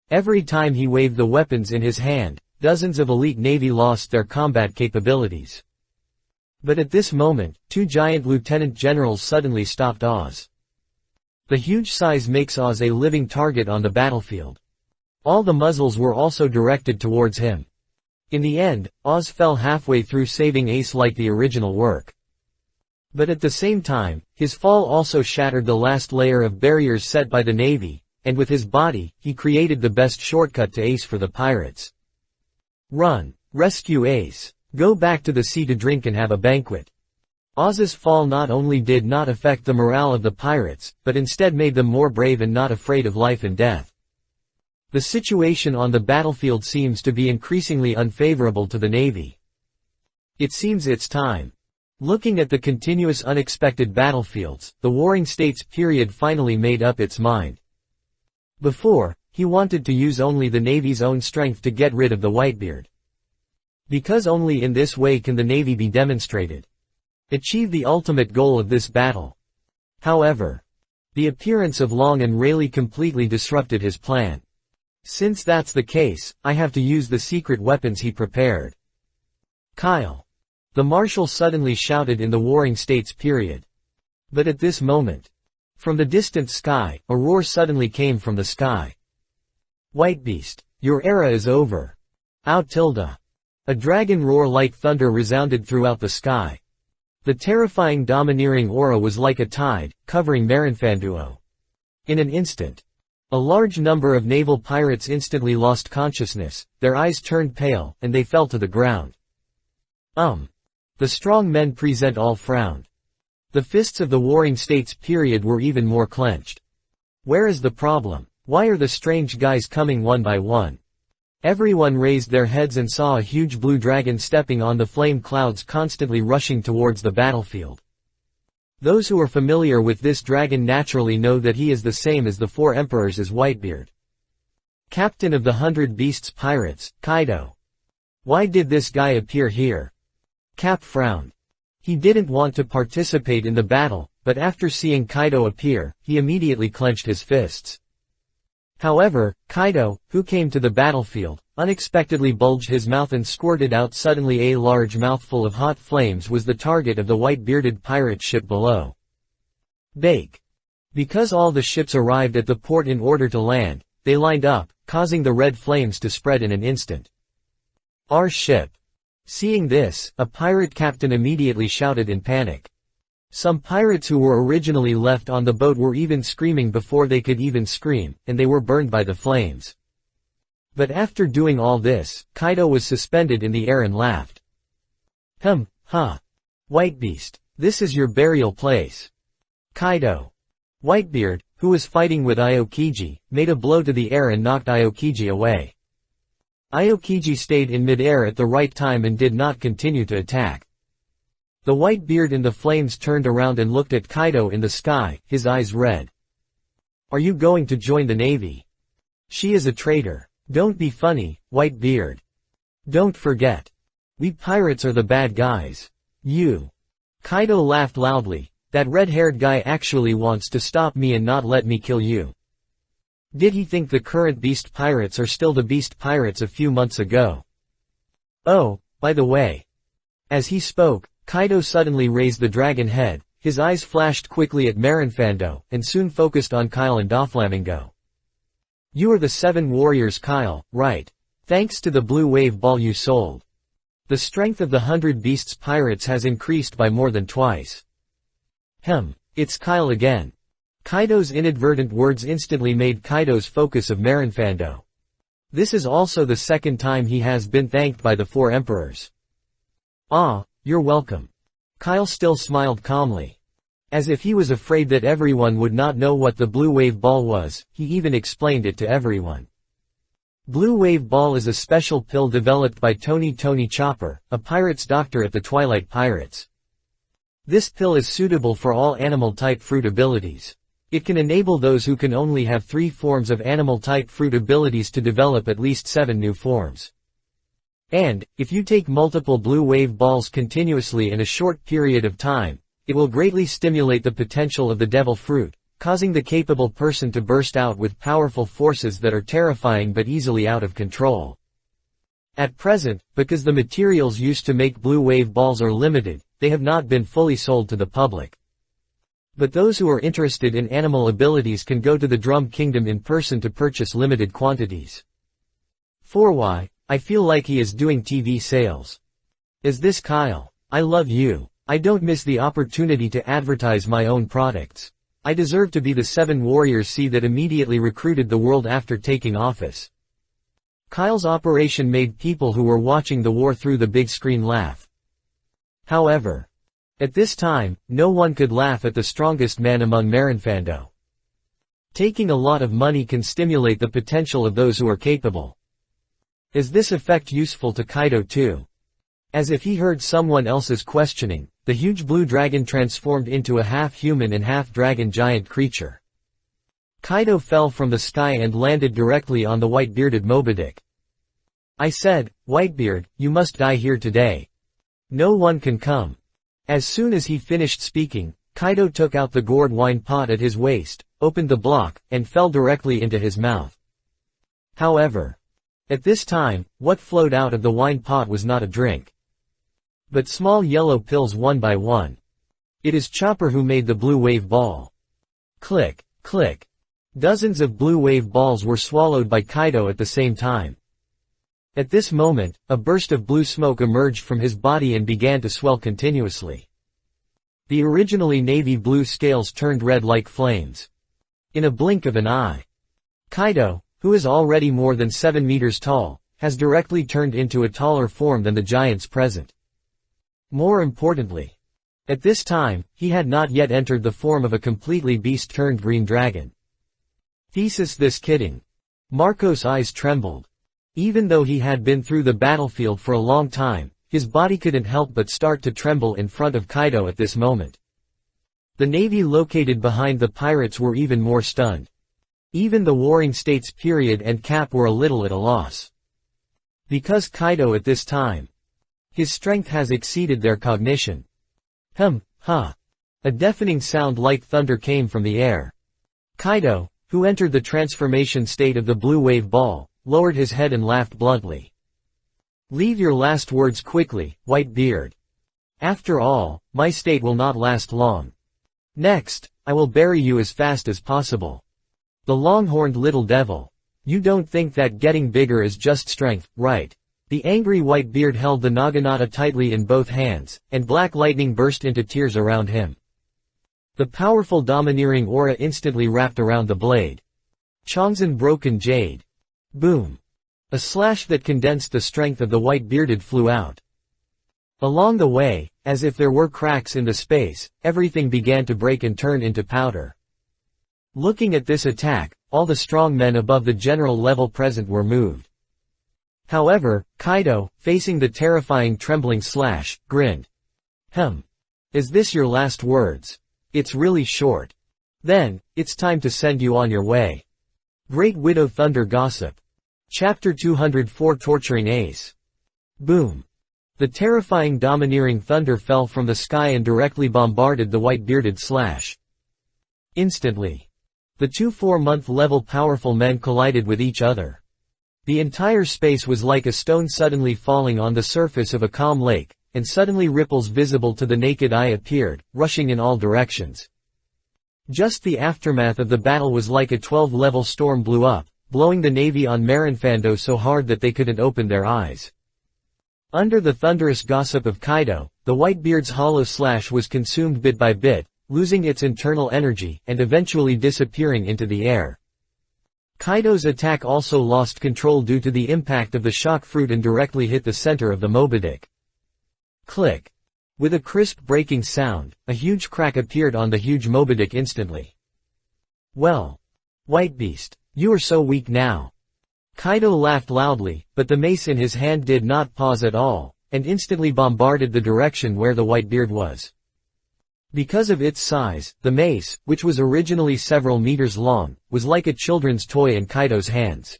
Every time he waved the weapons in his hand, dozens of elite navy lost their combat capabilities. But at this moment, two giant lieutenant generals suddenly stopped Oz. The huge size makes Oz a living target on the battlefield. All the muzzles were also directed towards him. In the end, Oz fell halfway through saving Ace like the original work. But at the same time, his fall also shattered the last layer of barriers set by the Navy, and with his body, he created the best shortcut to Ace for the pirates. Run. Rescue Ace. Go back to the sea to drink and have a banquet. Oz's fall not only did not affect the morale of the pirates, but instead made them more brave and not afraid of life and death. The situation on the battlefield seems to be increasingly unfavorable to the Navy. It seems it's time. Looking at the continuous unexpected battlefields, the Warring States period finally made up its mind. Before, he wanted to use only the Navy's own strength to get rid of the Whitebeard. Because only in this way can the Navy be demonstrated. Achieve the ultimate goal of this battle. However, the appearance of Long and Rayleigh completely disrupted his plan. Since that's the case, I have to use the secret weapons he prepared. Kyle. The Marshal suddenly shouted in the Warring States period. But at this moment, from the distant sky, a roar suddenly came from the sky. Whitebeast, your era is over. Out tilde. A dragon roar like thunder resounded throughout the sky. The terrifying domineering aura was like a tide, covering Marinfanduo. In an instant, a large number of naval pirates instantly lost consciousness, their eyes turned pale, and they fell to the ground. The strong men present all frowned. The fists of the Warring States period were even more clenched. Where is the problem? Why are the strange guys coming one by one? Everyone raised their heads and saw a huge blue dragon stepping on the flame clouds constantly rushing towards the battlefield. Those who are familiar with this dragon naturally know that he is the same as the four emperors as Whitebeard. Captain of the 100 Beasts Pirates, Kaido. Why did this guy appear here? Cap frowned. He didn't want to participate in the battle, but after seeing Kaido appear, he immediately clenched his fists. However, Kaido, who came to the battlefield, unexpectedly bulged his mouth and squirted out suddenly a large mouthful of hot flames was the target of the white-bearded pirate ship below. Bake. Because all the ships arrived at the port in order to land, they lined up, causing the red flames to spread in an instant. Our ship. Seeing this, a pirate captain immediately shouted in panic. Some pirates who were originally left on the boat were even screaming before they could even scream, and they were burned by the flames. But after doing all this, Kaido was suspended in the air and laughed. Whitebeast, this is your burial place. Kaido. Whitebeard, who was fighting with Aokiji, made a blow to the air and knocked Aokiji away. Aokiji stayed in midair at the right time and did not continue to attack. The white beard in the flames turned around and looked at Kaido in the sky, his eyes red. "Are you going to join the navy? She is a traitor. Don't be funny, white beard. Don't forget. We pirates are the bad guys. You." Kaido laughed loudly. "That red-haired guy actually wants to stop me and not let me kill you. Did he think the current beast pirates are still the beast pirates a few months ago? Oh, by the way." As he spoke, Kaido suddenly raised the dragon head, his eyes flashed quickly at Marinfando, and soon focused on Kyle and Doflamingo. "You are the 7 warriors, Kyle, right? Thanks to the blue wave ball you sold. The strength of the 100 beasts pirates has increased by more than twice." It's Kyle again. Kaido's inadvertent words instantly made Kaido's focus of Marinfando. This is also the second time he has been thanked by the 4 emperors. "Ah, you're welcome." Kyle still smiled calmly. As if he was afraid that everyone would not know what the blue wave ball was, he even explained it to everyone. Blue wave ball is a special pill developed by Tony Chopper, a pirate's doctor at the Twilight Pirates. This pill is suitable for all animal-type fruit abilities. It can enable those who can only have 3 forms of animal-type fruit abilities to develop at least 7 new forms. And, if you take multiple blue wave balls continuously in a short period of time, it will greatly stimulate the potential of the devil fruit, causing the capable person to burst out with powerful forces that are terrifying but easily out of control. At present, because the materials used to make blue wave balls are limited, they have not been fully sold to the public. But those who are interested in animal abilities can go to the Drum Kingdom in person to purchase limited quantities. "4Y, I feel like he is doing TV sales. Is this Kyle? I love you. I don't miss the opportunity to advertise my own products. I deserve to be the 7 warriors that immediately recruited the world after taking office." Kyle's operation made people who were watching the war through the big screen laugh. However, at this time, no one could laugh at the strongest man among Marinfando. Taking a lot of money can stimulate the potential of those who are capable. Is this effect useful to Kaido too? As if he heard someone else's questioning, the huge blue dragon transformed into a half-human and half-dragon giant creature. Kaido fell from the sky and landed directly on the white-bearded Mobidic. "I said, Whitebeard, you must die here today. No one can come." As soon as he finished speaking, Kaido took out the gourd wine pot at his waist, opened the block, and fell directly into his mouth. However, at this time, what flowed out of the wine pot was not a drink, but small yellow pills one by one. It is Chopper who made the blue wave ball. Click, click. Dozens of blue wave balls were swallowed by Kaido at the same time. At this moment, a burst of blue smoke emerged from his body and began to swell continuously. The originally navy blue scales turned red like flames. In a blink of an eye, Kaido, who is already more than 7 meters tall, has directly turned into a taller form than the giants present. More importantly, at this time, he had not yet entered the form of a completely beast-turned green dragon. Thesis: this kidding. Marco's eyes trembled. Even though he had been through the battlefield for a long time, his body couldn't help but start to tremble in front of Kaido at this moment. The navy located behind the pirates were even more stunned. Even the Warring States period and Cap were a little at a loss. Because Kaido at this time, his strength has exceeded their cognition. A deafening sound like thunder came from the air. Kaido, who entered the transformation state of the blue wave ball, lowered his head and laughed bluntly. "Leave your last words quickly, Whitebeard. After all, my state will not last long. Next, I will bury you as fast as possible. The long-horned little devil. You don't think that getting bigger is just strength, right?" The angry Whitebeard held the naginata tightly in both hands, and black lightning burst into tears around him. The powerful domineering aura instantly wrapped around the blade. Chongzhen broken jade. Boom. A slash that condensed the strength of the white-bearded flew out. Along the way, as if there were cracks in the space, everything began to break and turn into powder. Looking at this attack, all the strong men above the general level present were moved. However, Kaido, facing the terrifying trembling Slash, grinned. Is this your last words? It's really short. Then, it's time to send you on your way. Great Widow Thunder Gossip. Chapter 204 Torturing Ace. Boom. The terrifying domineering thunder fell from the sky and directly bombarded the white-bearded Slash. Instantly. The two 4-month level powerful men collided with each other. The entire space was like a stone suddenly falling on the surface of a calm lake, and suddenly ripples visible to the naked eye appeared, rushing in all directions. Just the aftermath of the battle was like a 12-level storm blew up, blowing the navy on Marinfando so hard that they couldn't open their eyes. Under the thunderous gossip of Kaido, the Whitebeard's hollow Slash was consumed bit by bit, losing its internal energy, and eventually disappearing into the air. Kaido's attack also lost control due to the impact of the shock fruit and directly hit the center of the Mobidic. Click. With a crisp breaking sound, a huge crack appeared on the huge Mobidic instantly. Well. Whitebeast, you are so weak now. Kaido laughed loudly, but the mace in his hand did not pause at all, and instantly bombarded the direction where the Whitebeard was. Because of its size, the mace, which was originally several meters long, was like a children's toy in Kaido's hands.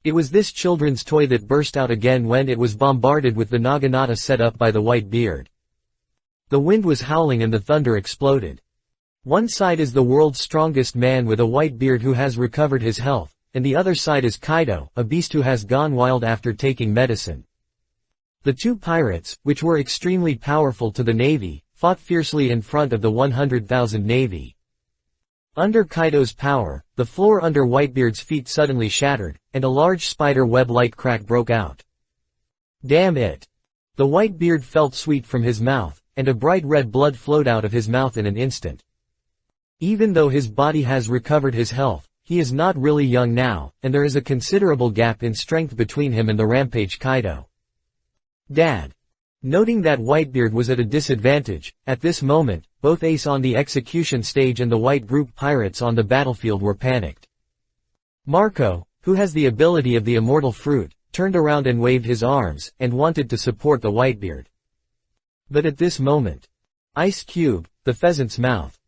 It was this children's toy that burst out again when it was bombarded with the Naginata set up by the Whitebeard. The wind was howling and the thunder exploded. One side is the world's strongest man with a white beard who has recovered his health, and the other side is Kaido, a beast who has gone wild after taking medicine. The two pirates, which were extremely powerful to the navy, fought fiercely in front of the 100,000 navy. Under Kaido's power, the floor under Whitebeard's feet suddenly shattered, and a large spider web-like crack broke out. Damn it! The Whitebeard felt sweet from his mouth, and a bright red blood flowed out of his mouth in an instant. Even though his body has recovered his health, he is not really young now, and there is a considerable gap in strength between him and the rampage Kaido. Dad. Noting that Whitebeard was at a disadvantage, at this moment, both Ace on the execution stage and the white group pirates on the battlefield were panicked. Marco, who has the ability of the immortal fruit, turned around and waved his arms, and wanted to support the Whitebeard. But at this moment, Ice Cube, the pheasant's mouth.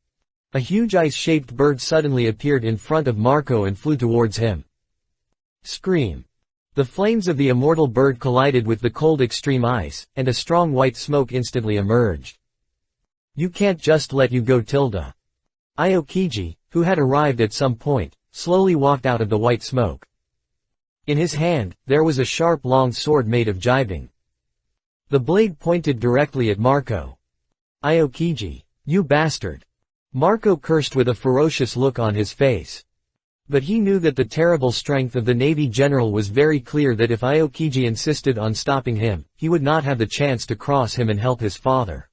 A huge ice-shaped bird suddenly appeared in front of Marco and flew towards him. Scream. The flames of the immortal bird collided with the cold extreme ice, and a strong white smoke instantly emerged. You can't just let you go, Tilda. Aokiji, who had arrived at some point, slowly walked out of the white smoke. In his hand, there was a sharp long sword made of jibing. The blade pointed directly at Marco. Aokiji, you bastard. Marco cursed with a ferocious look on his face. But he knew that the terrible strength of the Navy general was very clear that if Aokiji insisted on stopping him, he would not have the chance to cross him and help his father.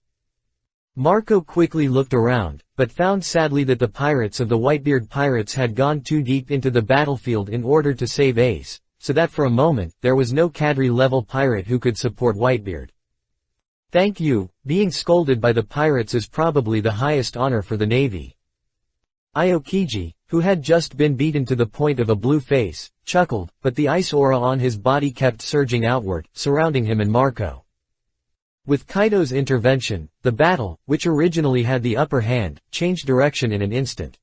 Marco quickly looked around, but found sadly that the pirates of the Whitebeard pirates had gone too deep into the battlefield in order to save Ace, so that for a moment, there was no cadre-level pirate who could support Whitebeard. Thank you, being scolded by the pirates is probably the highest honor for the Navy. Aokiji, who had just been beaten to the point of a blue face, chuckled, but the ice aura on his body kept surging outward, surrounding him and Marco. With Kaido's intervention, the battle, which originally had the upper hand, changed direction in an instant.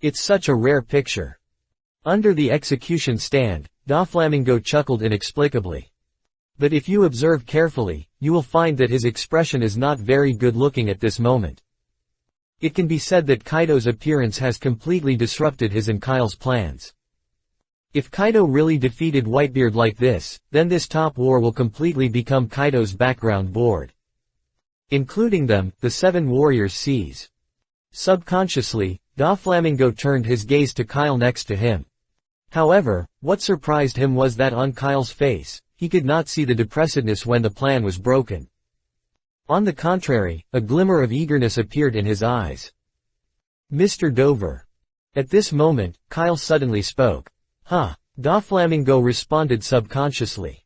It's such a rare picture. Under the execution stand, Doflamingo chuckled inexplicably. But if you observe carefully, you will find that his expression is not very good-looking at this moment. It can be said that Kaido's appearance has completely disrupted his and Kyle's plans. If Kaido really defeated Whitebeard like this, then this top war will completely become Kaido's background board. Including them, the 7 warriors seize. Subconsciously, Doflamingo turned his gaze to Kyle next to him. However, what surprised him was that on Kyle's face, he could not see the depressedness when the plan was broken. On the contrary, a glimmer of eagerness appeared in his eyes. Mr. Dover. At this moment, Kyle suddenly spoke. Huh. Doflamingo responded subconsciously.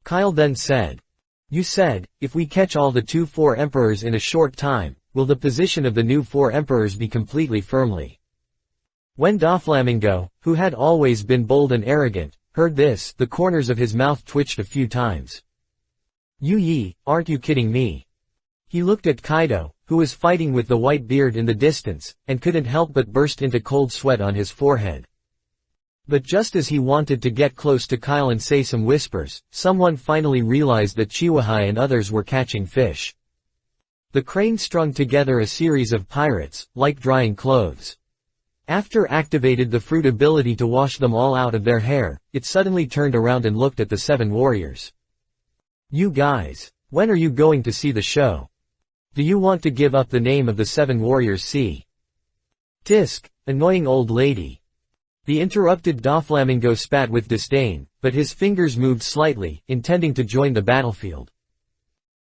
Kyle then said. You said, if we catch all the 4 emperors in a short time, will the position of the new 4 emperors be completely firmly? When Doflamingo, who had always been bold and arrogant, heard this, the corners of his mouth twitched a few times. Yu Yi, aren't you kidding me? He looked at Kaido, who was fighting with the white beard in the distance, and couldn't help but burst into cold sweat on his forehead. But just as he wanted to get close to Kyle and say some whispers, someone finally realized that Chiwahai and others were catching fish. The crane strung together a series of pirates, like drying clothes. After activated the fruit ability to wash them all out of their hair, it suddenly turned around and looked at the 7 warriors. You guys, when are you going to see the show? Do you want to give up the name of the 7 warriors? See? Tisk, annoying old lady. The interrupted Doflamingo spat with disdain, but his fingers moved slightly, intending to join the battlefield.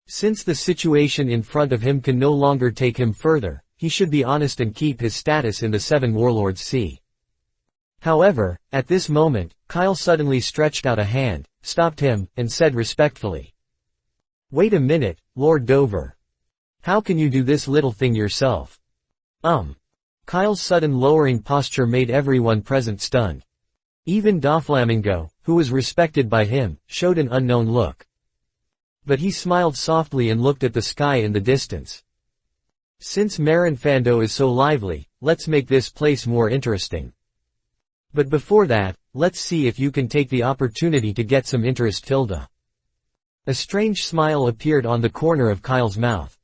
Since the situation in front of him can no longer take him further, he should be honest and keep his status in the 7 warlords see. However, at this moment, Kyle suddenly stretched out a hand, stopped him, and said respectfully. Wait a minute, Lord Dover. How can you do this little thing yourself? Kyle's sudden lowering posture made everyone present stunned. Even Doflamingo, who was respected by him, showed an unknown look. But he smiled softly and looked at the sky in the distance. Since Marinfando is so lively, let's make this place more interesting. But before that, let's see if you can take the opportunity to get some interest. Tilda. A strange smile appeared on the corner of Kyle's mouth.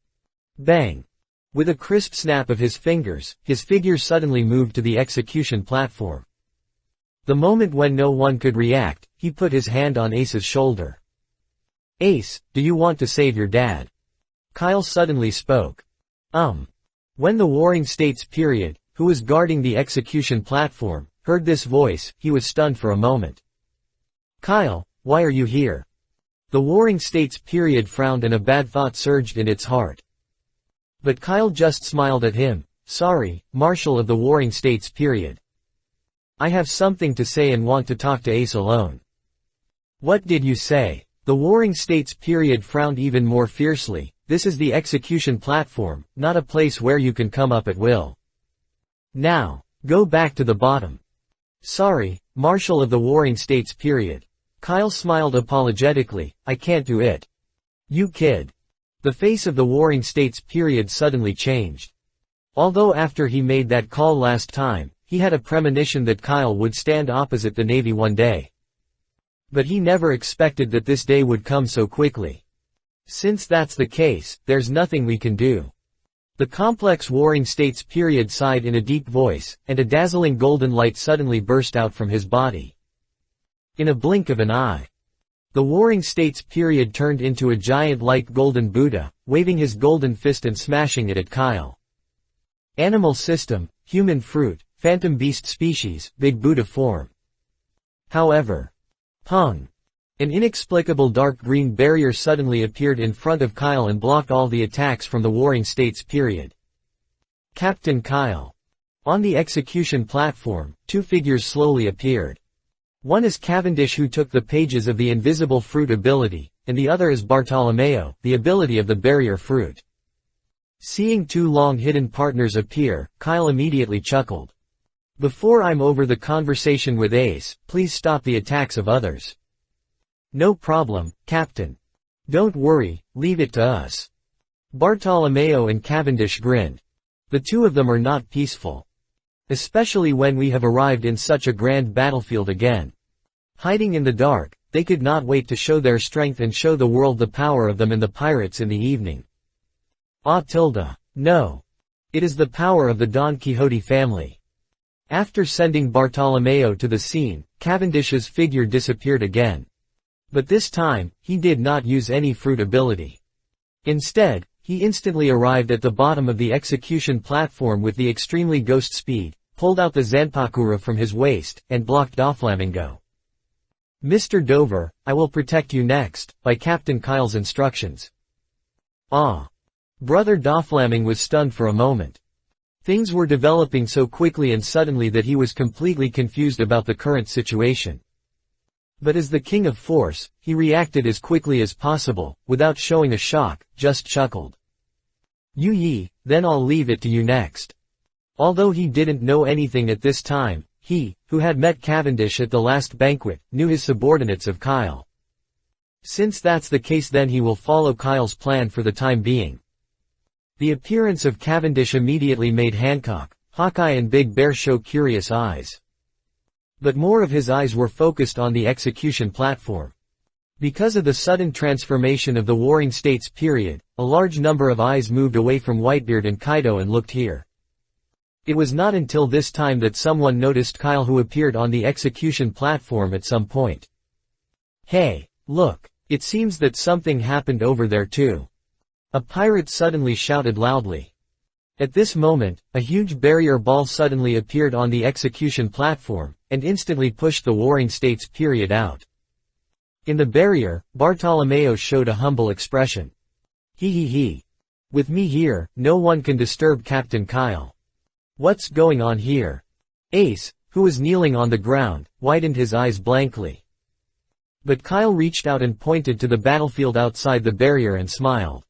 Bang! With a crisp snap of his fingers, his figure suddenly moved to the execution platform. The moment when no one could react, he put his hand on Ace's shoulder. Ace, do you want to save your dad? Kyle suddenly spoke. When the Warring States period, who was guarding the execution platform, heard this voice, he was stunned for a moment. Kyle, why are you here? The Warring States period frowned and a bad thought surged in its heart. But Kyle just smiled at him. Sorry, Marshal of the Warring States period. I have something to say and want to talk to Ace alone. What did you say? The Warring States period frowned even more fiercely. This is the execution platform, not a place where you can come up at will. Now, go back to the bottom. Sorry, Marshal of the Warring States period. Kyle smiled apologetically, I can't do it. You kid. The face of the Warring States period suddenly changed. Although after he made that call last time, he had a premonition that Kyle would stand opposite the Navy one day. But he never expected that this day would come so quickly. Since that's the case, there's nothing we can do. The complex Warring States period sighed in a deep voice, and a dazzling golden light suddenly burst out from his body. In a blink of an eye, the Warring States period turned into a giant light golden Buddha, waving his golden fist and smashing it at Kyle. Animal system, human fruit, phantom beast species, big Buddha form. However, an inexplicable dark green barrier suddenly appeared in front of Kyle and blocked all the attacks from the Warring States period. Captain Kyle. On the execution platform, 2 figures slowly appeared. One is Cavendish, who took the pages of the invisible fruit ability, and the other is Bartolomeo, the ability of the barrier fruit. Seeing 2 long hidden partners appear, Kyle immediately chuckled. Before I'm over the conversation with Ace, please stop the attacks of others. No problem, Captain. Don't worry, leave it to us. Bartolomeo and Cavendish grinned. The 2 of them are not peaceful. Especially when we have arrived in such a grand battlefield again. Hiding in the dark, they could not wait to show their strength and show the world the power of them and the pirates in the evening. No. It is the power of the Don Quixote family. After sending Bartolomeo to the scene, Cavendish's figure disappeared again. But this time, he did not use any fruit ability. Instead, he instantly arrived at the bottom of the execution platform with the extremely ghost speed, pulled out the Zanpakura from his waist, and blocked Doflamingo. Mr. Dover, I will protect you next, by Captain Kyle's instructions. Brother Doflaming was stunned for a moment. Things were developing so quickly and suddenly that he was completely confused about the current situation. But as the King of Force, he reacted as quickly as possible, without showing a shock, just chuckled. Yu Yi, then I'll leave it to you next. Although he didn't know anything at this time, He, who had met Cavendish at the last banquet, knew his subordinates of Kyle. Since that's the case, then he will follow Kyle's plan for the time being. The appearance of Cavendish immediately made Hancock, Hawkeye and Big Bear show curious eyes. But more of his eyes were focused on the execution platform. Because of the sudden transformation of the Warring States period, a large number of eyes moved away from Whitebeard and Kaido and looked here. It was not until this time that someone noticed Kyle, who appeared on the execution platform at some point. "Hey, look, it seems that something happened over there too," a pirate suddenly shouted loudly. At this moment, a huge barrier ball suddenly appeared on the execution platform, and instantly pushed the Warring States period out. In the barrier, Bartolomeo showed a humble expression. He. With me here, no one can disturb Captain Kyle. What's going on here?" Ace, who was kneeling on the ground, widened his eyes blankly. But Kyle reached out and pointed to the battlefield outside the barrier and smiled.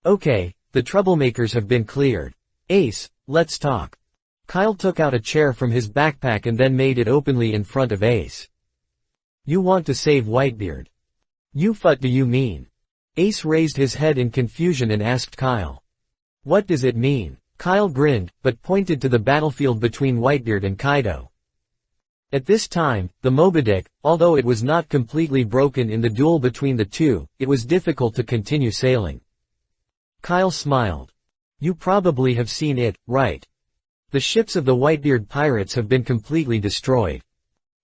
"Okay, the troublemakers have been cleared. Ace, let's talk." Kyle took out a chair from his backpack and then made it openly in front of Ace. "You want to save Whitebeard? What do you mean?" Ace raised his head in confusion and asked Kyle. "What does it mean?" Kyle grinned, but pointed to the battlefield between Whitebeard and Kaido. At this time, the Moby, although it was not completely broken in the duel between the two, it was difficult to continue sailing. Kyle smiled. "You probably have seen it, right? The ships of the Whitebeard pirates have been completely destroyed.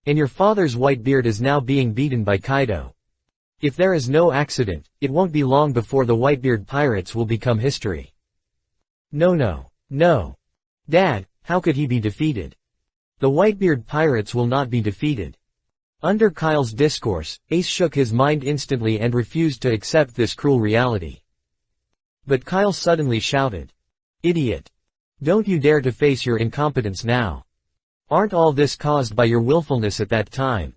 And your father's Whitebeard is now being beaten by Kaido. If there is no accident, it won't be long before the Whitebeard pirates will become history." No. Dad, how could he be defeated? The Whitebeard pirates will not be defeated. Under Kyle's discourse, Ace shook his mind instantly and refused to accept this cruel reality. But Kyle suddenly shouted. "Idiot! Don't you dare to face your incompetence now. Aren't all this caused by your willfulness at that time?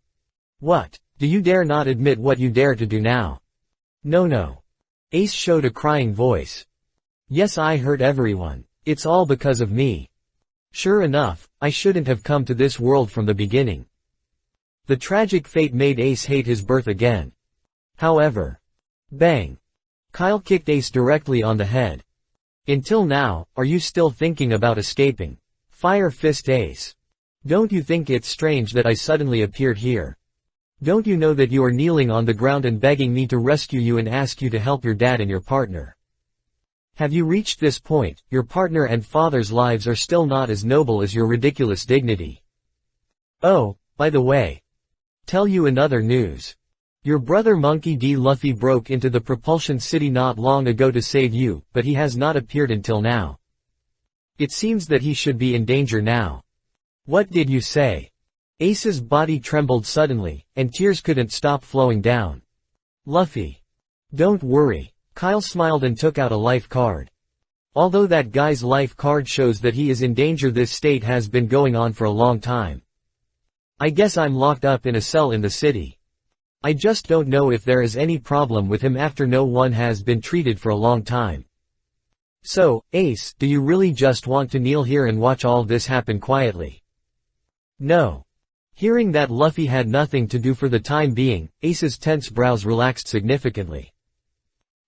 What, do you dare not admit what you dare to do now?" No. Ace showed a crying voice. "Yes, I hurt everyone. It's all because of me. Sure enough, I shouldn't have come to this world from the beginning." The tragic fate made Ace hate his birth again. However, bang! Kyle kicked Ace directly on the head. "Until now, are you still thinking about escaping? Fire Fist Ace. Don't you think it's strange that I suddenly appeared here? Don't you know that you are kneeling on the ground and begging me to rescue you and ask you to help your dad and your partner? Have you reached this point, your partner and father's lives are still not as noble as your ridiculous dignity? Oh, by the way. Tell you another news. Your brother Monkey D. Luffy broke into the Propulsion City not long ago to save you, but he has not appeared until now. It seems that he should be in danger now." "What did you say?" Ace's body trembled suddenly, and tears couldn't stop flowing down. "Luffy. Don't worry." Kyle smiled and took out a life card. "Although that guy's life card shows that he is in danger, this state has been going on for a long time. I guess I'm locked up in a cell in the city. I just don't know if there is any problem with him after no one has been treated for a long time. So, Ace, do you really just want to kneel here and watch all this happen quietly?" "No." Hearing that Luffy had nothing to do for the time being, Ace's tense brows relaxed significantly.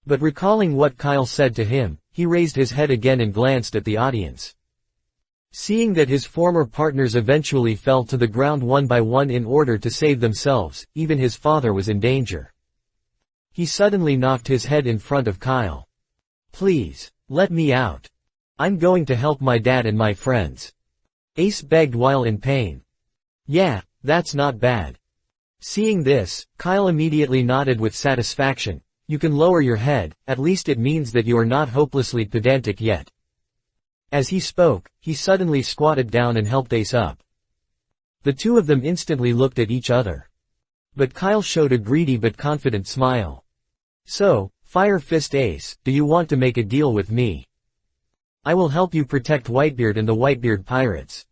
But recalling what Kyle said to him, he raised his head again and glanced at the audience. Seeing that his former partners eventually fell to the ground one by one in order to save themselves, even his father was in danger. He suddenly knocked his head in front of Kyle. "Please, let me out. I'm going to help my dad and my friends." Ace begged while in pain. "Yeah, that's not bad." Seeing this, Kyle immediately nodded with satisfaction. "You can lower your head, at least it means that you are not hopelessly pedantic yet." As he spoke, he suddenly squatted down and helped Ace up. The two of them instantly looked at each other. But Kyle showed a greedy but confident smile. "So, Fire Fist Ace, do you want to make a deal with me? I will help you protect Whitebeard and the Whitebeard pirates.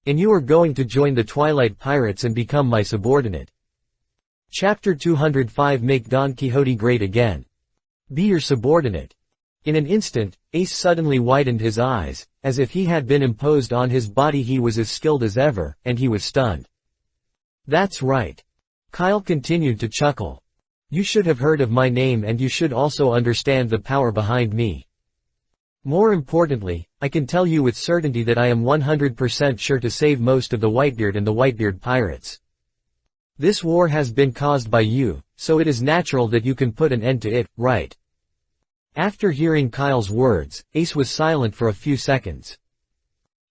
And you are going to join the Twilight Pirates and become my subordinate. Chapter 205 Make Don Quixote Great Again. Be your subordinate. In an instant, Ace suddenly widened his eyes, as if he had been imposed on his body. He was as skilled as ever, and he was stunned. That's right. Kyle continued to chuckle. You should have heard of my name, and you should also understand the power behind me. More importantly, I can tell you with certainty that I am 100% sure to save most of the Whitebeard and the Whitebeard pirates. This war has been caused by you, so it is natural that you can put an end to it, right? After hearing Kyle's words, Ace was silent for a few seconds.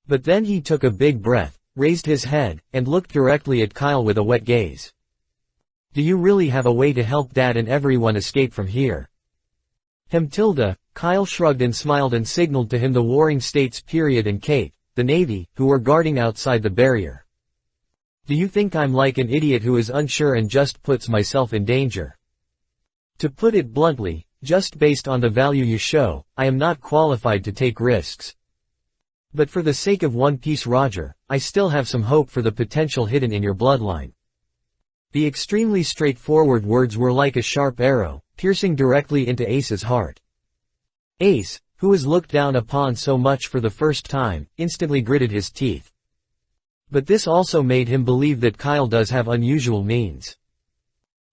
But then he took a big breath, raised his head, and looked directly at Kyle with a wet gaze. Do you really have a way to help Dad and everyone escape from here? Kyle shrugged and smiled and signaled to him the Warring States and Kate, the Navy, who were guarding outside the barrier. Do you think I'm like an idiot who is unsure and just puts myself in danger? To put it bluntly, just based on the value you show, I am not qualified to take risks. But for the sake of One Piece, Roger, I still have some hope for the potential hidden in your bloodline. The extremely straightforward words were like a sharp arrow, piercing directly into Ace's heart. Ace, who was looked down upon so much for the first time, instantly gritted his teeth. But this also made him believe that Kyle does have unusual means.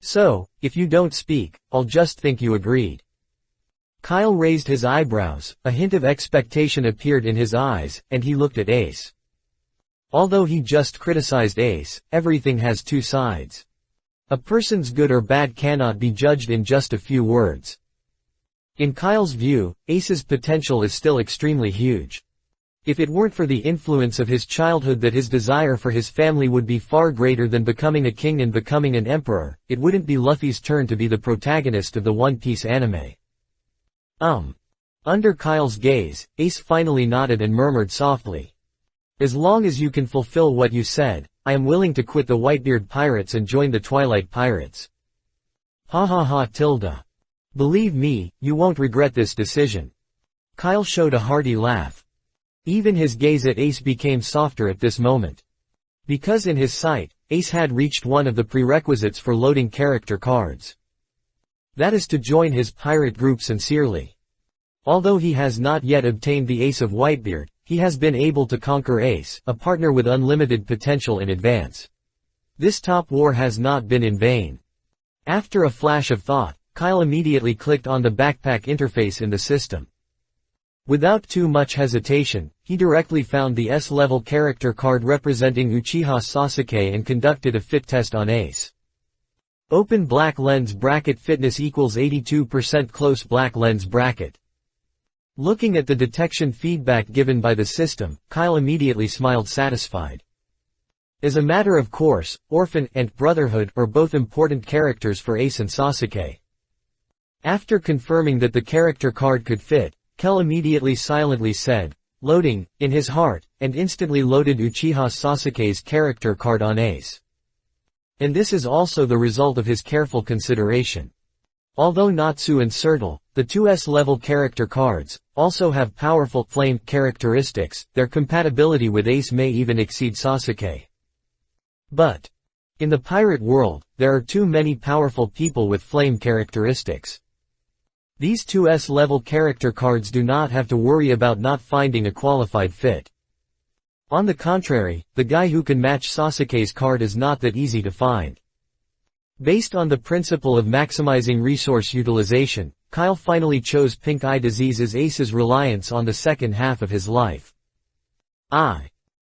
So, if you don't speak, I'll just think you agreed. Kyle raised his eyebrows, a hint of expectation appeared in his eyes, and he looked at Ace. Although he just criticized Ace, everything has two sides. A person's good or bad cannot be judged in just a few words. In Kyle's view, Ace's potential is still extremely huge. If it weren't for the influence of his childhood that his desire for his family would be far greater than becoming a king and becoming an emperor, it wouldn't be Luffy's turn to be the protagonist of the One Piece anime. Under Kyle's gaze, Ace finally nodded and murmured softly. As long as you can fulfill what you said, I am willing to quit the Whitebeard pirates and join the Twilight Pirates. Ha ha ha tilde. Believe me, you won't regret this decision. Kyle showed a hearty laugh. Even his gaze at Ace became softer at this moment. Because in his sight, Ace had reached one of the prerequisites for loading character cards. That is to join his pirate group sincerely. Although he has not yet obtained the Ace of Whitebeard, he has been able to conquer Ace, a partner with unlimited potential in advance. This top war has not been in vain. After a flash of thought, Kyle immediately clicked on the backpack interface in the system. Without too much hesitation, he directly found the S-level character card representing Uchiha Sasuke and conducted a fit test on Ace. Open black lens bracket fitness equals 82% close black lens bracket. Looking at the detection feedback given by the system, Kyle immediately smiled satisfied. As a matter of course, Orphan and Brotherhood are both important characters for Ace and Sasuke. After confirming that the character card could fit, Kel immediately silently said, "Loading," in his heart, and instantly loaded Uchiha Sasuke's character card on Ace. And this is also the result of his careful consideration. Although Natsu and Sertle, the two S-level character cards, also have powerful flame characteristics, their compatibility with Ace may even exceed Sasuke. But in the pirate world, there are too many powerful people with flame characteristics. These two S-level character cards do not have to worry about not finding a qualified fit. On the contrary, the guy who can match Sasuke's card is not that easy to find. Based on the principle of maximizing resource utilization, Kyle finally chose pink eye disease as Ace's reliance on the second half of his life.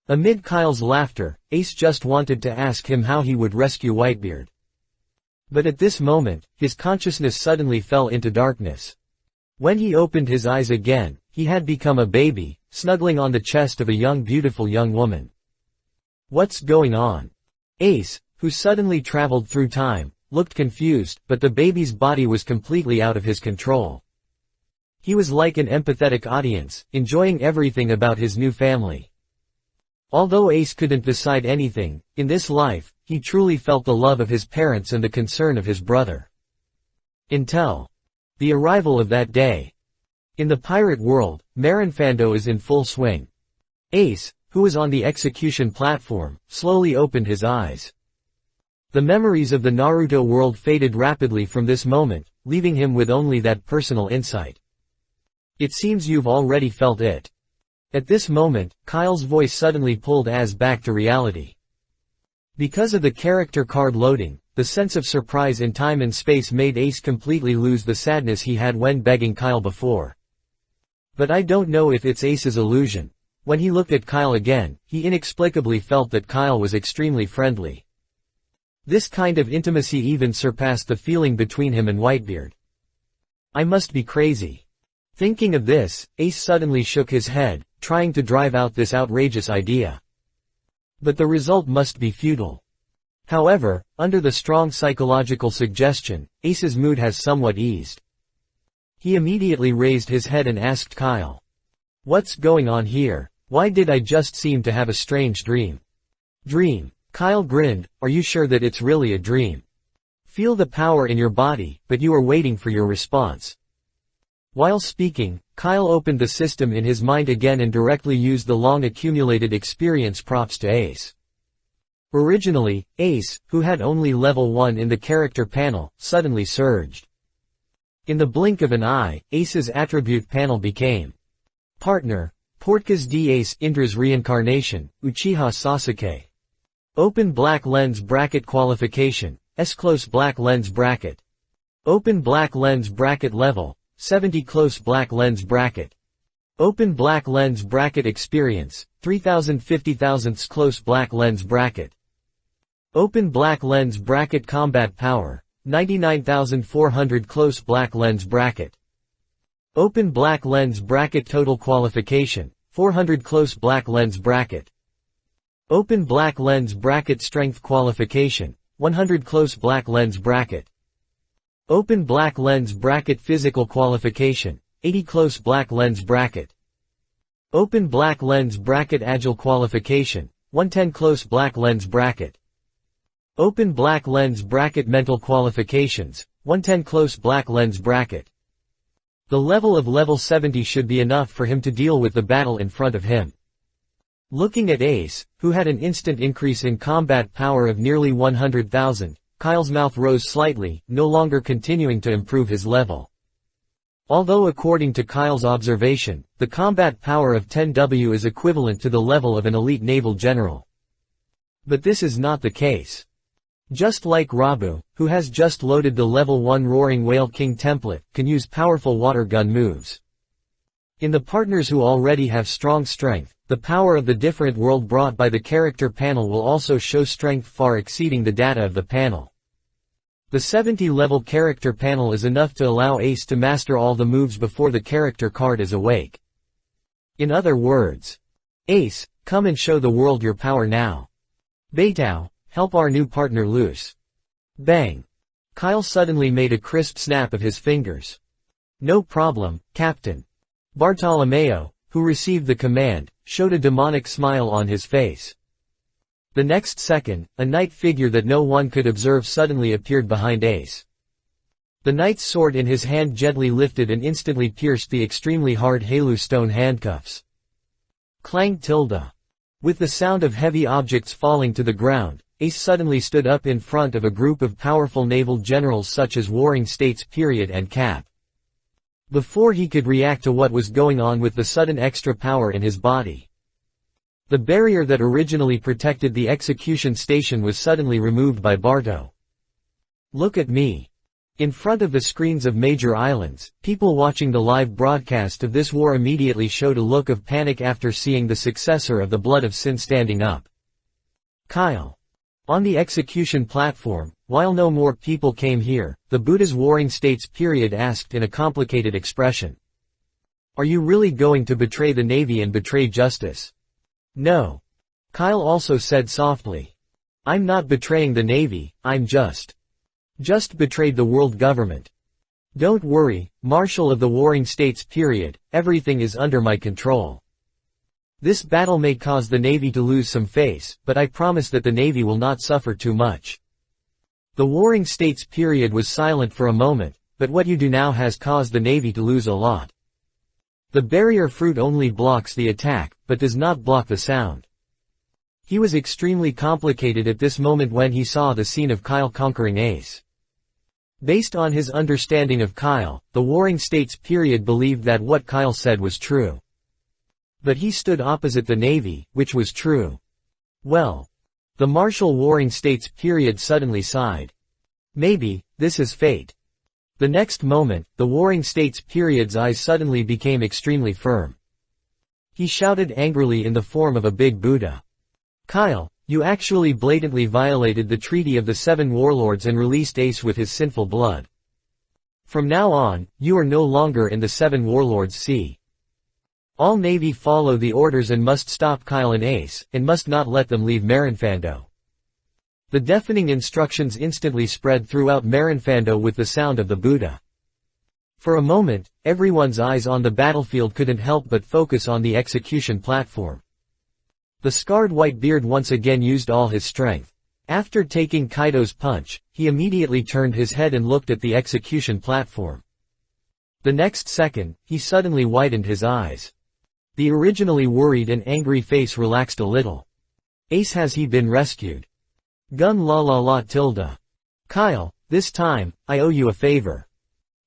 Amid Kyle's laughter, Ace just wanted to ask him how he would rescue Whitebeard. But at this moment, his consciousness suddenly fell into darkness. When he opened his eyes again, he had become a baby, snuggling on the chest of a beautiful young woman. What's going on? Ace, who suddenly traveled through time, looked confused, but the baby's body was completely out of his control. He was like an empathetic audience, enjoying everything about his new family. Although Ace couldn't decide anything, in this life, he truly felt the love of his parents and the concern of his brother. Until the arrival of that day. In the pirate world, Marinfando is in full swing. Ace, who was on the execution platform, slowly opened his eyes. The memories of the Naruto world faded rapidly from this moment, leaving him with only that personal insight. It seems you've already felt it. At this moment, Kyle's voice suddenly pulled Az back to reality. Because of the character card loading, the sense of surprise in time and space made Ace completely lose the sadness he had when begging Kyle before. But I don't know if it's Ace's illusion. When he looked at Kyle again, he inexplicably felt that Kyle was extremely friendly. This kind of intimacy even surpassed the feeling between him and Whitebeard. I must be crazy. Thinking of this, Ace suddenly shook his head, trying to drive out this outrageous idea. But the result must be futile. However, under the strong psychological suggestion, Ace's mood has somewhat eased. He immediately raised his head and asked Kyle. What's going on here? Why did I just seem to have a strange dream? Dream. Kyle grinned, are you sure that it's really a dream? Feel the power in your body, but you are waiting for your response. While speaking, Kyle opened the system in his mind again and directly used the long-accumulated experience props to Ace. Originally, Ace, who had only level 1 in the character panel, suddenly surged. In the blink of an eye, Ace's attribute panel became Partner, Portkas D. Ace Indra's reincarnation, Uchiha Sasuke. Open black lens bracket qualification, S-close black lens bracket. Open black lens bracket level, 70 close black lens bracket. Open black lens bracket experience, 3050 close black lens bracket. Open black lens bracket combat power, 99,400 close black lens bracket. Open black lens bracket total qualification, 400 close black lens bracket. Open black lens bracket strength qualification, 100 close black lens bracket. Open black lens bracket physical qualification, 80 close black lens bracket. Open black lens bracket agile qualification, 110 close black lens bracket. Open black lens bracket mental qualifications, 110 close black lens bracket. The level of level 70 should be enough for him to deal with the battle in front of him. Looking at Ace, who had an instant increase in combat power of nearly 100,000, Kyle's mouth rose slightly, no longer continuing to improve his level. Although according to Kyle's observation, the combat power of 10W is equivalent to the level of an elite naval general. But this is not the case. Just like Rabu, who has just loaded the level 1 Roaring Whale King template, can use powerful water gun moves. In the partners who already have strong strength, the power of the different world brought by the character panel will also show strength far exceeding the data of the panel. The 70-level character panel is enough to allow Ace to master all the moves before the character card is awake. In other words, Ace, come and show the world your power now. Beitao, help our new partner loose. Bang. Kyle suddenly made a crisp snap of his fingers. No problem, Captain. Bartolomeo, who received the command, showed a demonic smile on his face. The next second, a knight figure that no one could observe suddenly appeared behind Ace. The knight's sword in his hand gently lifted and instantly pierced the extremely hard Halu stone handcuffs. Clang tilde. With the sound of heavy objects falling to the ground, Ace suddenly stood up in front of a group of powerful naval generals such as Warring States Period and Cap. Before he could react to what was going on with the sudden extra power in his body, the barrier that originally protected the execution station was suddenly removed by Barto. Look at me. In front of the screens of major islands, people watching the live broadcast of this war immediately showed a look of panic after seeing the successor of the Blood of Sin standing up. Kyle. On the execution platform, while no more people came here, the Buddha's Warring States Period asked in a complicated expression. Are you really going to betray the Navy and betray justice? No. Kyle also said softly. I'm not betraying the Navy, I'm just betrayed the world government. Don't worry, Marshal of the Warring States Period, everything is under my control. This battle may cause the Navy to lose some face, but I promise that the Navy will not suffer too much. The Warring States Period was silent for a moment, but what you do now has caused the Navy to lose a lot. The barrier fruit only blocks the attack, but does not block the sound. He was extremely complicated at this moment when he saw the scene of Kyle conquering Ace. Based on his understanding of Kyle, the Warring States period believed that what Kyle said was true. But he stood opposite the Navy, which was true. Well. The Martial Warring States period suddenly sighed. Maybe, this is fate. The next moment, the Warring States period's eyes suddenly became extremely firm. He shouted angrily in the form of a big Buddha. Kyle, you actually blatantly violated the Treaty of the Seven Warlords and released Ace with his sinful blood. From now on, you are no longer in the Seven Warlords Sea. All Navy follow the orders and must stop Kyle and Ace, and must not let them leave Marinfando. The deafening instructions instantly spread throughout Marinfando with the sound of the Buddha. For a moment, everyone's eyes on the battlefield couldn't help but focus on the execution platform. The scarred Whitebeard once again used all his strength. After taking Kaido's punch, he immediately turned his head and looked at the execution platform. The next second, he suddenly widened his eyes. The originally worried and angry face relaxed a little. Ace, has he been rescued? Gun la la la tilde. Kyle, this time, I owe you a favor.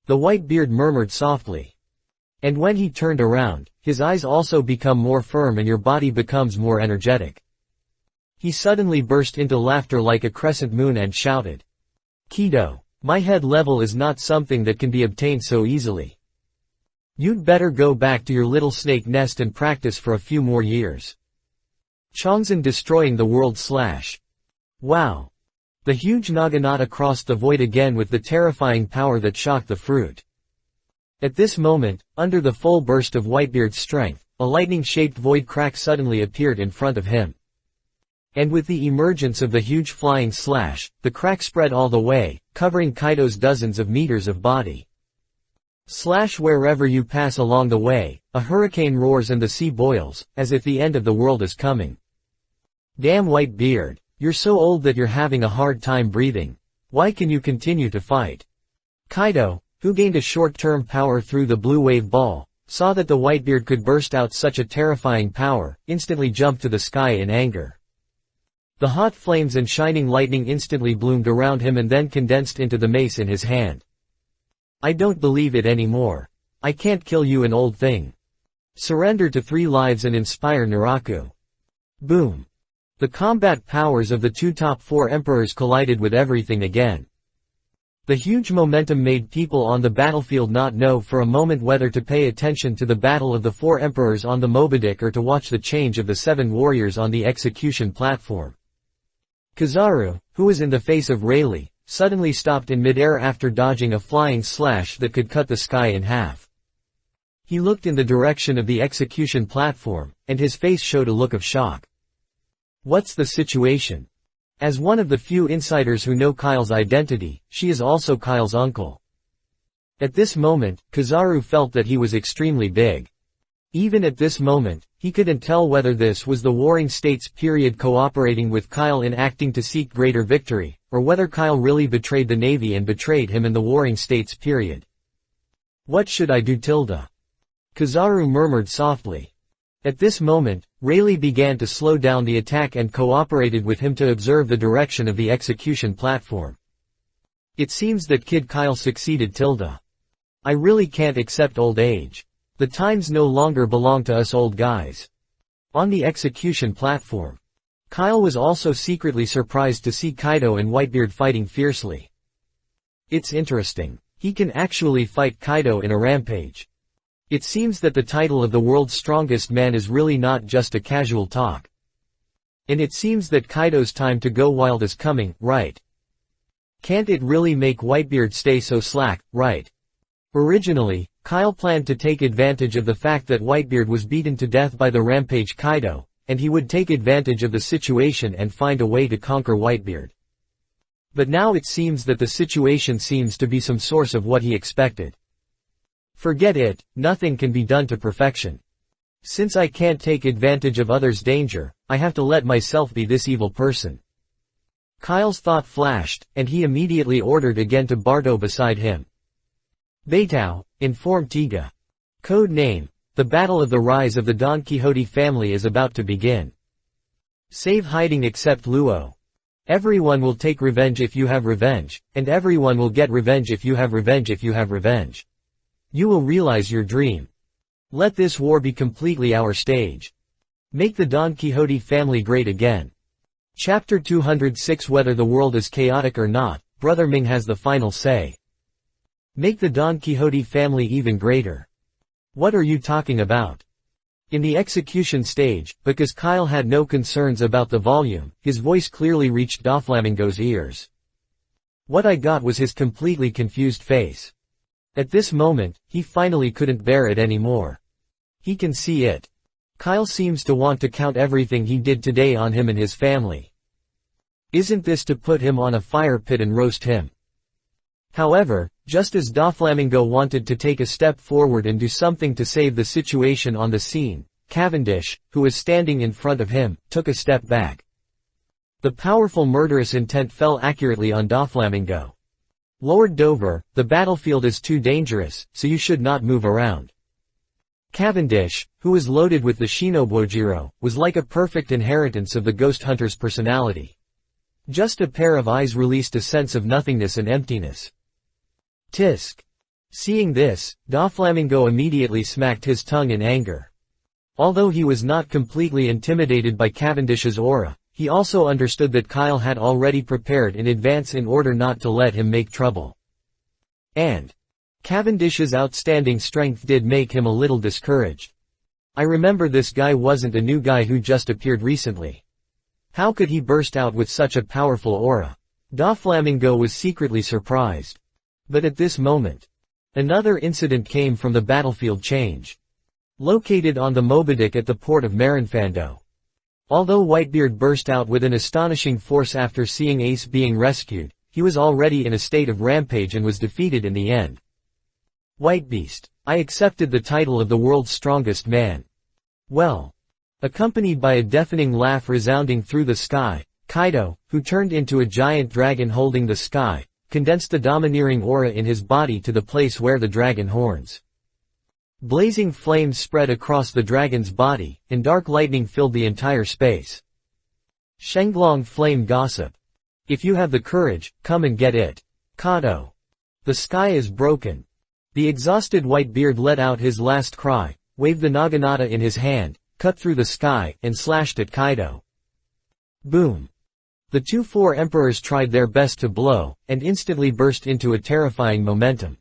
The Whitebeard murmured softly. And when he turned around, his eyes also become more firm and your body becomes more energetic. He suddenly burst into laughter like a crescent moon and shouted. Kido, my head level is not something that can be obtained so easily. You'd better go back to your little snake nest and practice for a few more years. Chongzhen destroying the world / Wow. The huge Naginata crossed the void again with the terrifying power that shocked the fruit. At this moment, under the full burst of Whitebeard's strength, a lightning-shaped void crack suddenly appeared in front of him. And with the emergence of the huge flying slash, the crack spread all the way, covering Kaido's dozens of meters of body. Slash, wherever you pass along the way, a hurricane roars and the sea boils, as if the end of the world is coming. Damn Whitebeard, you're so old that you're having a hard time breathing. Why can you continue to fight? Kaido, who gained a short-term power through the blue wave ball, saw that the Whitebeard could burst out such a terrifying power, instantly jumped to the sky in anger. The hot flames and shining lightning instantly bloomed around him and then condensed into the mace in his hand. I don't believe it anymore. I can't kill you, an old thing. Surrender to 3 lives and inspire Naraku. Boom. The combat powers of the two top 4 emperors collided with everything again. The huge momentum made people on the battlefield not know for a moment whether to pay attention to the battle of the 4 emperors on the Moby-Dick or to watch the change of the 7 warriors on the execution platform. Kizaru, who was in the face of Rayleigh, suddenly stopped in midair after dodging a flying slash that could cut the sky in half. He looked in the direction of the execution platform, and his face showed a look of shock. What's the situation? As one of the few insiders who know Kyle's identity, she is also Kyle's uncle. At this moment, Kizaru felt that he was extremely big. Even at this moment, he couldn't tell whether this was the Warring States period cooperating with Kyle in acting to seek greater victory, or whether Kyle really betrayed the Navy and betrayed him in the Warring States period. What should I do tilde? Kizaru murmured softly. At this moment, Rayleigh began to slow down the attack and cooperated with him to observe the direction of the execution platform. It seems that Kid Kyle succeeded tilde. I really can't accept old age. The times no longer belong to us old guys. On the execution platform, Kyle was also secretly surprised to see Kaido and Whitebeard fighting fiercely. It's interesting. He can actually fight Kaido in a rampage. It seems that the title of the world's strongest man is really not just a casual talk. And it seems that Kaido's time to go wild is coming, right? Can't it really make Whitebeard stay so slack, right? Originally, Kyle planned to take advantage of the fact that Whitebeard was beaten to death by the rampage Kaido, and he would take advantage of the situation and find a way to conquer Whitebeard. But now it seems that the situation seems to be some source of what he expected. Forget it, nothing can be done to perfection. Since I can't take advantage of others' danger, I have to let myself be this evil person. Kyle's thought flashed, and he immediately ordered again to Bardo beside him. Beitao, inform Tiga. Code name, the battle of the rise of the Don Quixote family is about to begin. Save hiding except Luo. Everyone will take revenge if you have revenge, and everyone will get revenge if you have revenge if you have revenge. You will realize your dream. Let this war be completely our stage. Make the Don Quixote family great again. Chapter 206. Whether the world is chaotic or not, Brother Ming has the final say. Make the Don Quixote family even greater. What are you talking about? In the execution stage, because Kyle had no concerns about the volume, his voice clearly reached Doflamingo's ears. What I got was his completely confused face. At this moment, he finally couldn't bear it anymore. He can see it. Kyle seems to want to count everything he did today on him and his family. Isn't this to put him on a fire pit and roast him? However, just as Doflamingo wanted to take a step forward and do something to save the situation on the scene, Cavendish, who was standing in front of him, took a step back. The powerful murderous intent fell accurately on Doflamingo. Lord Dover, the battlefield is too dangerous, so you should not move around. Cavendish, who was loaded with the Shinobojiro, was like a perfect inheritance of the ghost hunter's personality. Just a pair of eyes released a sense of nothingness and emptiness. Tisk. Seeing this, Doflamingo immediately smacked his tongue in anger. Although he was not completely intimidated by Cavendish's aura, he also understood that Kyle had already prepared in advance in order not to let him make trouble. And Cavendish's outstanding strength did make him a little discouraged. I remember this guy wasn't a new guy who just appeared recently. How could he burst out with such a powerful aura? Doflamingo was secretly surprised. But at this moment, another incident came from the battlefield change. Located on the Moby at the port of Marinfando. Although Whitebeard burst out with an astonishing force after seeing Ace being rescued, he was already in a state of rampage and was defeated in the end. Whitebeast, I accepted the title of the world's strongest man. Well. Accompanied by a deafening laugh resounding through the sky, Kaido, who turned into a giant dragon holding the sky, condensed the domineering aura in his body to the place where the dragon horns. Blazing flames spread across the dragon's body, and dark lightning filled the entire space. Shenglong flame gossip. If you have the courage, come and get it. Kato. The sky is broken. The exhausted Whitebeard let out his last cry, waved the naginata in his hand, cut through the sky, and slashed at Kaido. Boom. The 2-4 emperors tried their best to blow, and instantly burst into a terrifying momentum.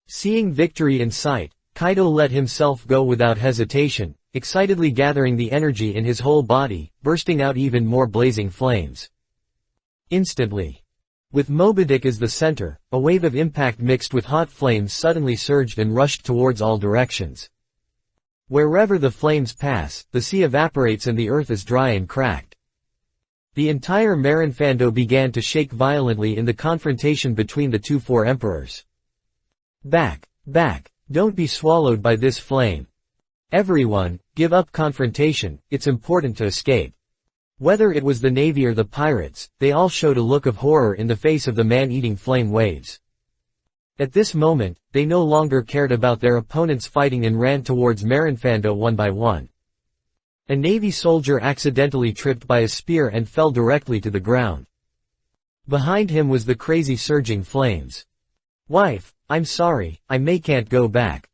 Seeing victory in sight, Kaido let himself go without hesitation, excitedly gathering the energy in his whole body, bursting out even more blazing flames. Instantly. With Moby as the center, a wave of impact mixed with hot flames suddenly surged and rushed towards all directions. Wherever the flames pass, the sea evaporates and the earth is dry and cracked. The entire Marinfando began to shake violently in the confrontation between the 2-4 emperors. Back, back, don't be swallowed by this flame. Everyone, give up confrontation, it's important to escape. Whether it was the navy or the pirates, they all showed a look of horror in the face of the man-eating flame waves. At this moment, they no longer cared about their opponents fighting and ran towards Marinfando one by one. A navy soldier accidentally tripped by a spear and fell directly to the ground. Behind him was the crazy surging flames. Wife, I'm sorry, I can't go back.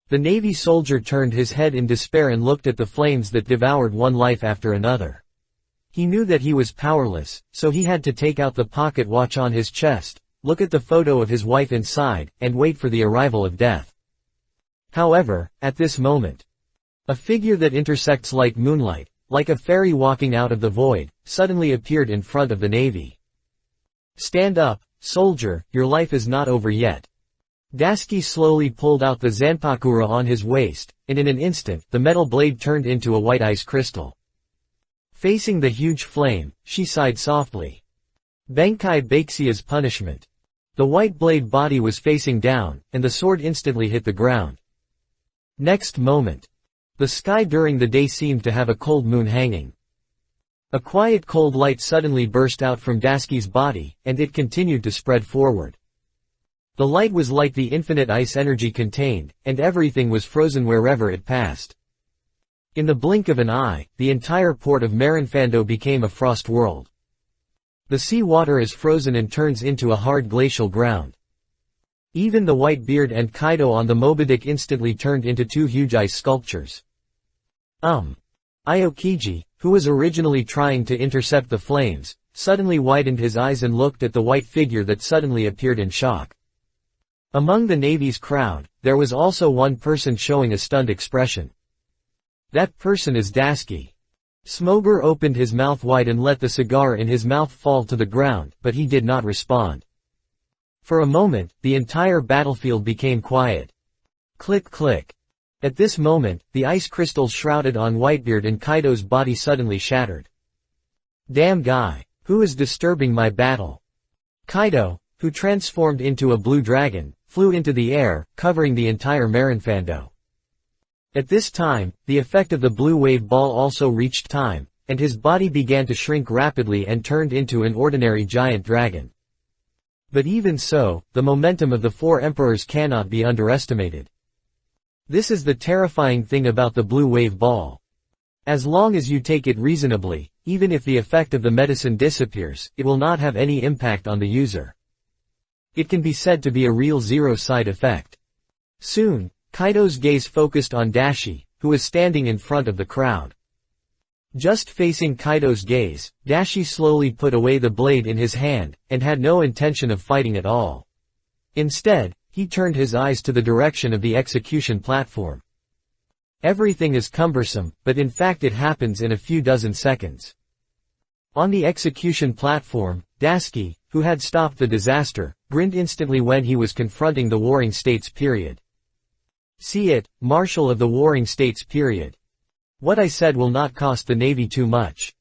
The navy soldier turned his head in despair and looked at the flames that devoured one life after another. He knew that he was powerless, so he had to take out the pocket watch on his chest, look at the photo of his wife inside, and wait for the arrival of death. However, at this moment, a figure that intersects like moonlight, like a fairy walking out of the void, suddenly appeared in front of the navy. Stand up, soldier, your life is not over yet. Dasuke slowly pulled out the Zanpakura on his waist, and in an instant, the metal blade turned into a white ice crystal. Facing the huge flame, she sighed softly. Benkai Bakusia's punishment. The white blade body was facing down, and the sword instantly hit the ground. Next moment. The sky during the day seemed to have a cold moon hanging. A quiet cold light suddenly burst out from Dasuke's body, and it continued to spread forward. The light was like the infinite ice energy contained, and everything was frozen wherever it passed. In the blink of an eye, the entire port of Marinfando became a frost world. The sea water is frozen and turns into a hard glacial ground. Even the Whitebeard and Kaido on the Mobidic instantly turned into two huge ice sculptures. Aokiji, who was originally trying to intercept the flames, suddenly widened his eyes and looked at the white figure that suddenly appeared in shock. Among the Navy's crowd, there was also one person showing a stunned expression. That person is Dasky. Smoger opened his mouth wide and let the cigar in his mouth fall to the ground, but he did not respond. For a moment, the entire battlefield became quiet. Click click. At this moment, the ice crystals shrouded on Whitebeard and Kaido's body suddenly shattered. Damn guy. Who is disturbing my battle? Kaido, who transformed into a blue dragon, flew into the air, covering the entire Marinfando. At this time, the effect of the blue wave ball also reached time, and his body began to shrink rapidly and turned into an ordinary giant dragon. But even so, the momentum of the four emperors cannot be underestimated. This is the terrifying thing about the blue wave ball. As long as you take it reasonably, even if the effect of the medicine disappears, it will not have any impact on the user. It can be said to be a real zero side effect. Soon, Kaido's gaze focused on Dashi, who was standing in front of the crowd. Just facing Kaido's gaze, Dashi slowly put away the blade in his hand, and had no intention of fighting at all. Instead, he turned his eyes to the direction of the execution platform. Everything is cumbersome, but in fact it happens in a few dozen seconds. On the execution platform, Dasky, who had stopped the disaster, grinned instantly when he was confronting the Warring States period. See it, Marshal of the Warring States period. What I said will not cost the Navy too much.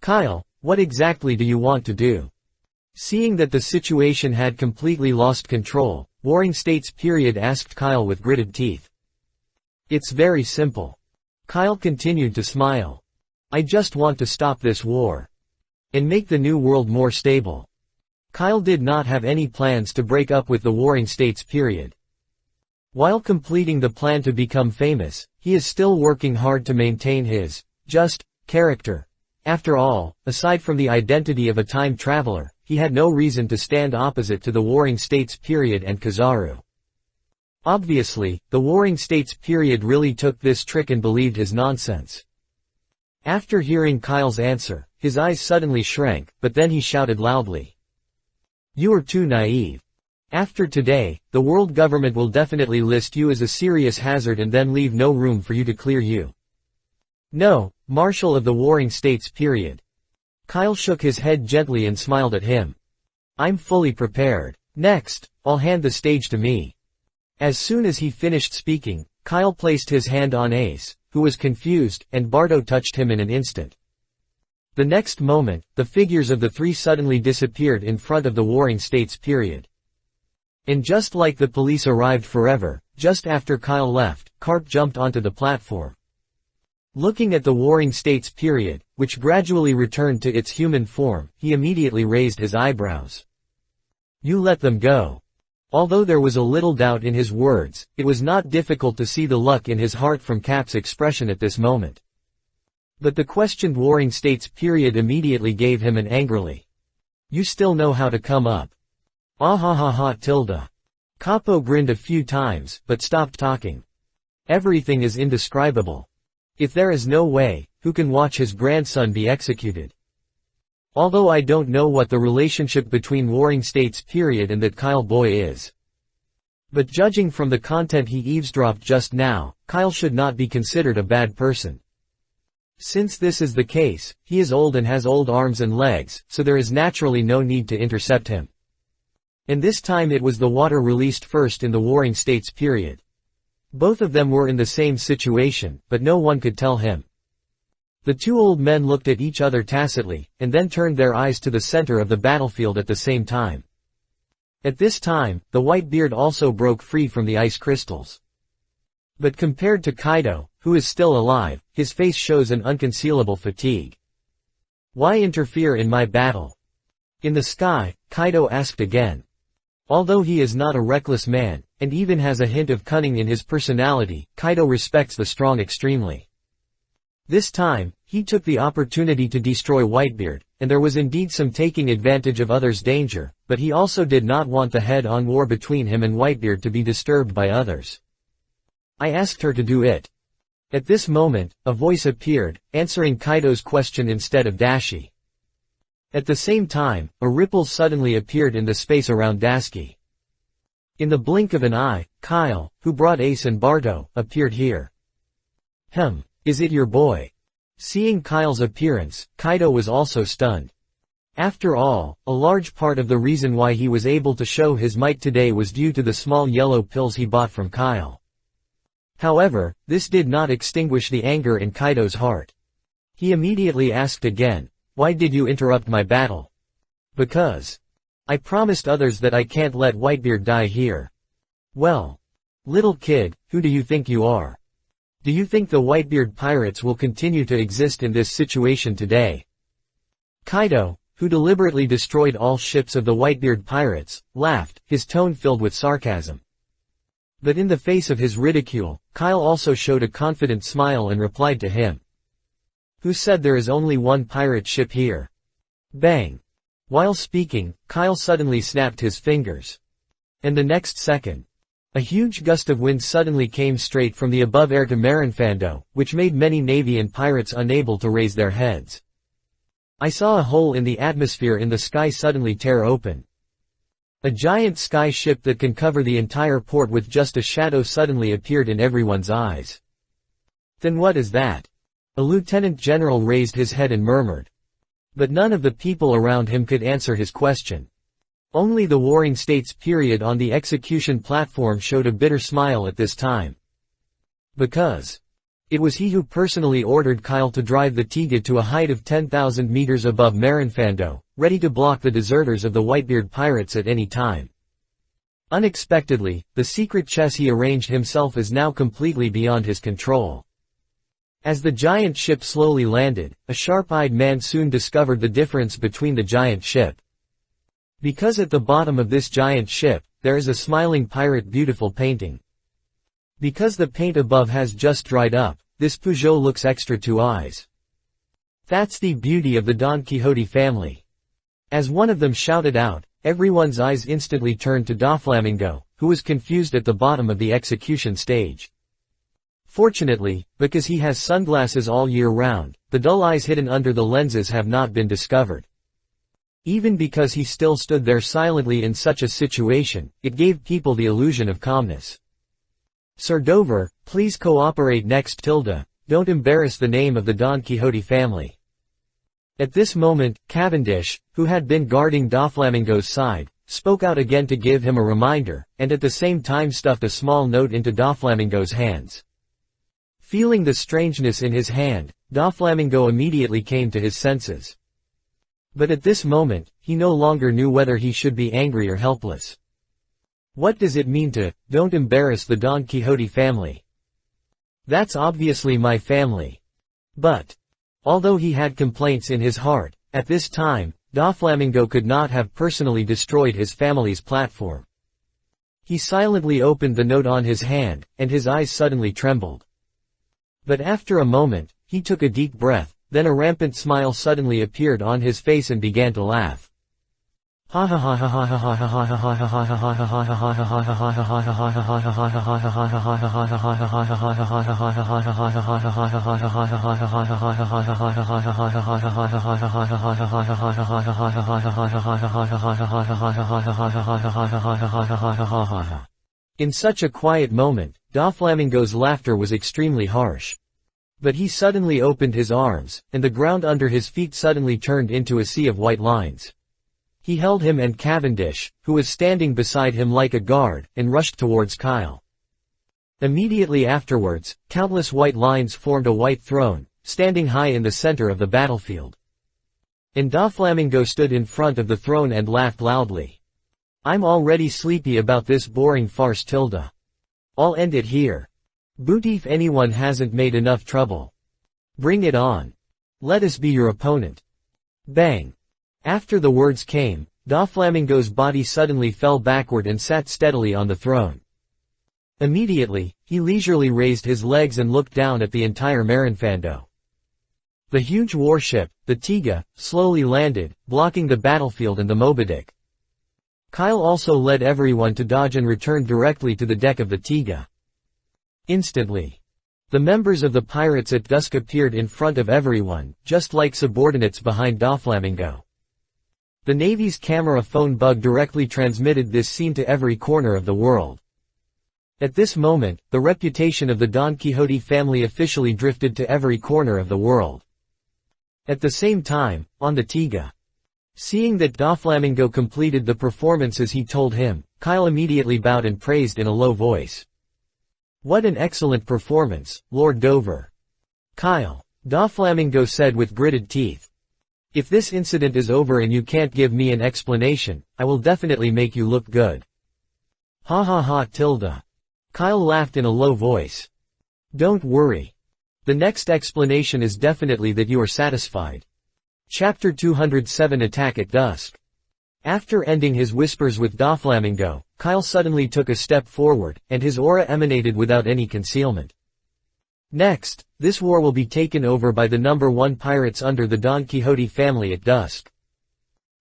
Kyle, what exactly do you want to do? Seeing that the situation had completely lost control, Warring States period asked Kyle with gritted teeth. It's very simple. Kyle continued to smile. I just want to stop this war. And make the new world more stable. Kyle did not have any plans to break up with the Warring States period. While completing the plan to become famous, he is still working hard to maintain his just character. After all, aside from the identity of a time traveler, he had no reason to stand opposite to the Warring States period and Kizaru. Obviously, the Warring States period really took this trick and believed his nonsense. After hearing Kyle's answer, his eyes suddenly shrank, but then he shouted loudly. You are too naive. After today, the world government will definitely list you as a serious hazard and then leave no room for you to clear you. No, Marshal of the Warring States period. Kyle shook his head gently and smiled at him. I'm fully prepared. Next, I'll hand the stage to me. As soon as he finished speaking, Kyle placed his hand on Ace, who was confused, and Bardo touched him in an instant. The next moment, the figures of the three suddenly disappeared in front of the Warring States period. And just like the police arrived forever, just after Kyle left, Carp jumped onto the platform. Looking at the Warring States period, which gradually returned to its human form, he immediately raised his eyebrows. You let them go. Although there was a little doubt in his words, it was not difficult to see the luck in his heart from Cap's expression at this moment. But the questioned Warring States period immediately gave him an angrily. You still know how to come up. Ah ha ha ha tilde. Capo grinned a few times, but stopped talking. Everything is indescribable. If there is no way, who can watch his grandson be executed? Although I don't know what the relationship between Warring States period and that Kyle boy is. But judging from the content he eavesdropped just now, Kyle should not be considered a bad person. Since this is the case, he is old and has old arms and legs, so there is naturally no need to intercept him. And this time it was the water released first in the Warring States period. Both of them were in the same situation, but no one could tell him. The two old men looked at each other tacitly, and then turned their eyes to the center of the battlefield at the same time. At this time, the Whitebeard also broke free from the ice crystals. But compared to Kaido, who is still alive, his face shows an unconcealable fatigue. Why interfere in my battle? In the sky, Kaido asked again. Although he is not a reckless man, and even has a hint of cunning in his personality, Kaido respects the strong extremely. This time, he took the opportunity to destroy Whitebeard, and there was indeed some taking advantage of others' danger, but he also did not want the head-on war between him and Whitebeard to be disturbed by others. I asked her to do it. At this moment, a voice appeared, answering Kaido's question instead of Dashi. At the same time, a ripple suddenly appeared in the space around Daski. In the blink of an eye, Kyle, who brought Ace and Barto, appeared here. Is it your boy? Seeing Kyle's appearance, Kaido was also stunned. After all, a large part of the reason why he was able to show his might today was due to the small yellow pills he bought from Kyle. However, this did not extinguish the anger in Kaido's heart. He immediately asked again, "Why did you interrupt my battle?" "Because I promised others that I can't let Whitebeard die here." "Well, little kid, who do you think you are? Do you think the Whitebeard pirates will continue to exist in this situation today?" Kaido, who deliberately destroyed all ships of the Whitebeard pirates, laughed, his tone filled with sarcasm. But in the face of his ridicule, Kyle also showed a confident smile and replied to him. "Who said there is only one pirate ship here?" Bang! While speaking, Kyle suddenly snapped his fingers. And the next second, a huge gust of wind suddenly came straight from the above air to Marinfando, which made many Navy and pirates unable to raise their heads. I saw a hole in the atmosphere in the sky suddenly tear open. A giant sky ship that can cover the entire port with just a shadow suddenly appeared in everyone's eyes. "Then what is that?" A lieutenant general raised his head and murmured. But none of the people around him could answer his question. Only the Warring States period on the execution platform showed a bitter smile at this time. Because it was he who personally ordered Kyle to drive the Tiga to a height of 10,000 meters above Marinfando, ready to block the deserters of the Whitebeard pirates at any time. Unexpectedly, the secret chess he arranged himself is now completely beyond his control. As the giant ship slowly landed, a sharp-eyed man soon discovered the difference between the giant ship. Because at the bottom of this giant ship, there is a smiling pirate beautiful painting. Because the paint above has just dried up, this Peugeot looks extra two eyes. That's the beauty of the Don Quixote family. As one of them shouted out, everyone's eyes instantly turned to Doflamingo, who was confused at the bottom of the execution stage. Fortunately, because he has sunglasses all year round, the dull eyes hidden under the lenses have not been discovered. Even because he still stood there silently in such a situation, it gave people the illusion of calmness. "Sir Dover, please cooperate next. Don't embarrass the name of the Don Quixote family." At this moment, Cavendish, who had been guarding Doflamingo's side, spoke out again to give him a reminder, and at the same time stuffed a small note into Doflamingo's hands. Feeling the strangeness in his hand, Doflamingo immediately came to his senses. But at this moment, he no longer knew whether he should be angry or helpless. What does it mean to, "Don't embarrass the Don Quixote family"? That's obviously my family. But although he had complaints in his heart, at this time, Doflamingo could not have personally destroyed his family's platform. He silently opened the note on his hand, and his eyes suddenly trembled. But after a moment, he took a deep breath, then a rampant smile suddenly appeared on his face and began to laugh. Ha ha ha ha ha ha ha ha ha ha ha ha ha ha ha ha. In such a quiet moment, Doflamingo's laughter was extremely harsh. But he suddenly opened his arms, and the ground under his feet suddenly turned into a sea of white lines. He held him and Cavendish, who was standing beside him like a guard, and rushed towards Kyle. Immediately afterwards, countless white lines formed a white throne, standing high in the center of the battlefield. And Doflamingo stood in front of the throne and laughed loudly. "I'm already sleepy about this boring farce. I'll end it here. Booty if anyone hasn't made enough trouble. Bring it on. Let us be your opponent." Bang! After the words came, Doflamingo's body suddenly fell backward and sat steadily on the throne. Immediately, he leisurely raised his legs and looked down at the entire Marinfando. The huge warship, the Tiga, slowly landed, blocking the battlefield and the Mobidic. Kyle also led everyone to dodge and returned directly to the deck of the Tiga. Instantly, the members of the Pirates at Dusk appeared in front of everyone, just like subordinates behind Doflamingo. The Navy's camera phone bug directly transmitted this scene to every corner of the world. At this moment, the reputation of the Don Quixote family officially drifted to every corner of the world. At the same time, on the Tiga. Seeing that Doflamingo completed the performance as he told him, Kyle immediately bowed and praised in a low voice. "What an excellent performance, Lord Dover." "Kyle," Doflamingo said with gritted teeth. "If this incident is over and you can't give me an explanation, I will definitely make you look good." "Ha ha ha tilde." Kyle laughed in a low voice. "Don't worry. The next explanation is definitely that you are satisfied." Chapter 207 Attack at Dusk. After ending his whispers with Doflamingo, Kyle suddenly took a step forward, and his aura emanated without any concealment. "Next, this war will be taken over by the number 1 pirates under the Don Quixote family at Dusk.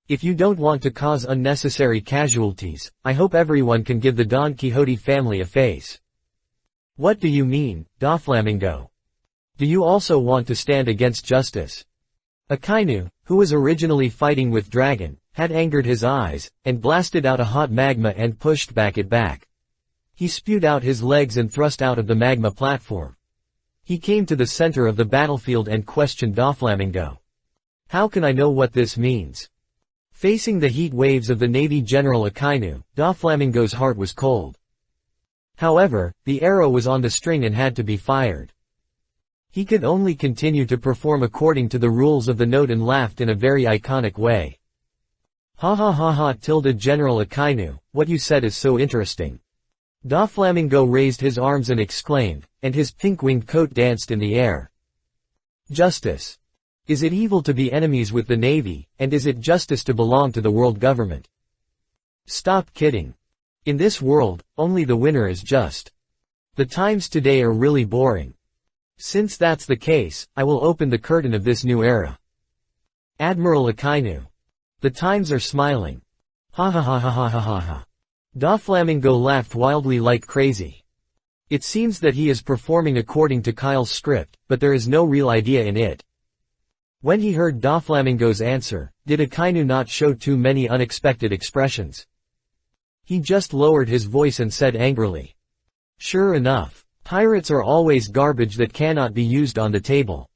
If you don't want to cause unnecessary casualties, I hope everyone can give the Don Quixote family a face." "What do you mean, Doflamingo? Do you also want to stand against justice?" Akainu, who was originally fighting with Dragon, had angered his eyes, and blasted out a hot magma and pushed back it back. He spewed out his legs and thrust out of the magma platform. He came to the center of the battlefield and questioned Doflamingo. "How can I know what this means?" Facing the heat waves of the Navy General Akainu, Doflamingo's heart was cold. However, the arrow was on the string and had to be fired. He could only continue to perform according to the rules of the note and laughed in a very iconic way. "Ha ha ha ha tilde General Akainu, what you said is so interesting." Doflamingo raised his arms and exclaimed, and his pink-winged coat danced in the air. "Justice. Is it evil to be enemies with the Navy, and is it justice to belong to the world government? Stop kidding. In this world, only the winner is just. The times today are really boring. Since that's the case, I will open the curtain of this new era. Admiral Akainu. The times are smiling. Ha ha ha ha ha ha ha ha." Doflamingo laughed wildly like crazy. It seems that he is performing according to Kyle's script, but there is no real idea in it. When he heard Doflamingo's answer, did Akainu not show too many unexpected expressions? He just lowered his voice and said angrily. "Sure enough. Pirates are always garbage that cannot be used on the table.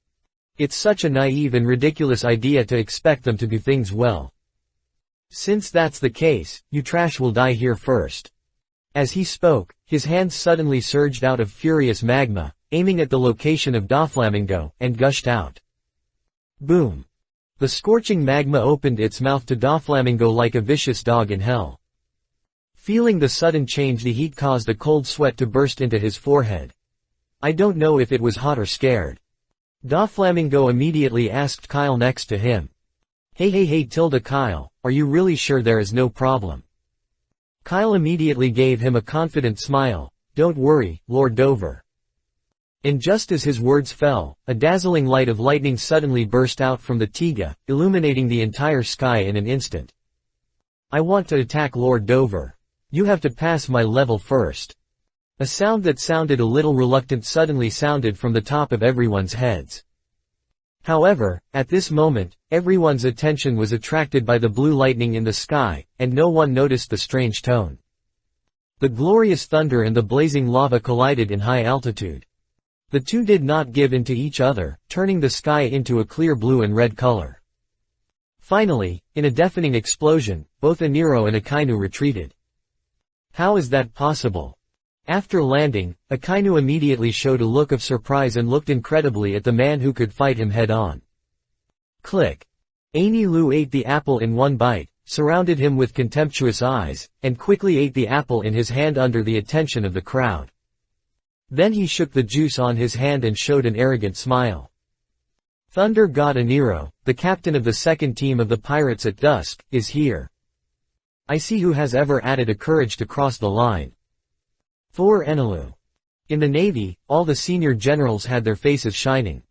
It's such a naive and ridiculous idea to expect them to do things well. Since that's the case, you trash will die here first." As he spoke, his hands suddenly surged out of furious magma, aiming at the location of Doflamingo, and gushed out. Boom! The scorching magma opened its mouth to Doflamingo like a vicious dog in hell. Feeling the sudden change, the heat caused a cold sweat to burst into his forehead. I don't know if it was hot or scared. Doflamingo immediately asked Kyle next to him. Hey tilde Kyle, are you really sure there is no problem?" Kyle immediately gave him a confident smile. "Don't worry, Lord Dover." And just as his words fell, a dazzling light of lightning suddenly burst out from the Tiga, illuminating the entire sky in an instant. "I want to attack Lord Dover. You have to pass my level first." A sound that sounded a little reluctant suddenly sounded from the top of everyone's heads. However, at this moment, everyone's attention was attracted by the blue lightning in the sky, and no one noticed the strange tone. The glorious thunder and the blazing lava collided in high altitude. The two did not give in to each other, turning the sky into a clear blue and red color. Finally, in a deafening explosion, both Aniro and Akainu retreated. How is that possible? After landing, Akainu immediately showed a look of surprise and looked incredibly at the man who could fight him head-on. Click. Aini Lu ate the apple in one bite, surrounded him with contemptuous eyes, and quickly ate the apple in his hand under the attention of the crowd. Then he shook the juice on his hand and showed an arrogant smile. Thunder God Aniro, the captain of the second team of the pirates at Dusk, is here. I see who has ever added a courage to cross the line. Thor Enelu. In the Navy, all the senior generals had their faces shining.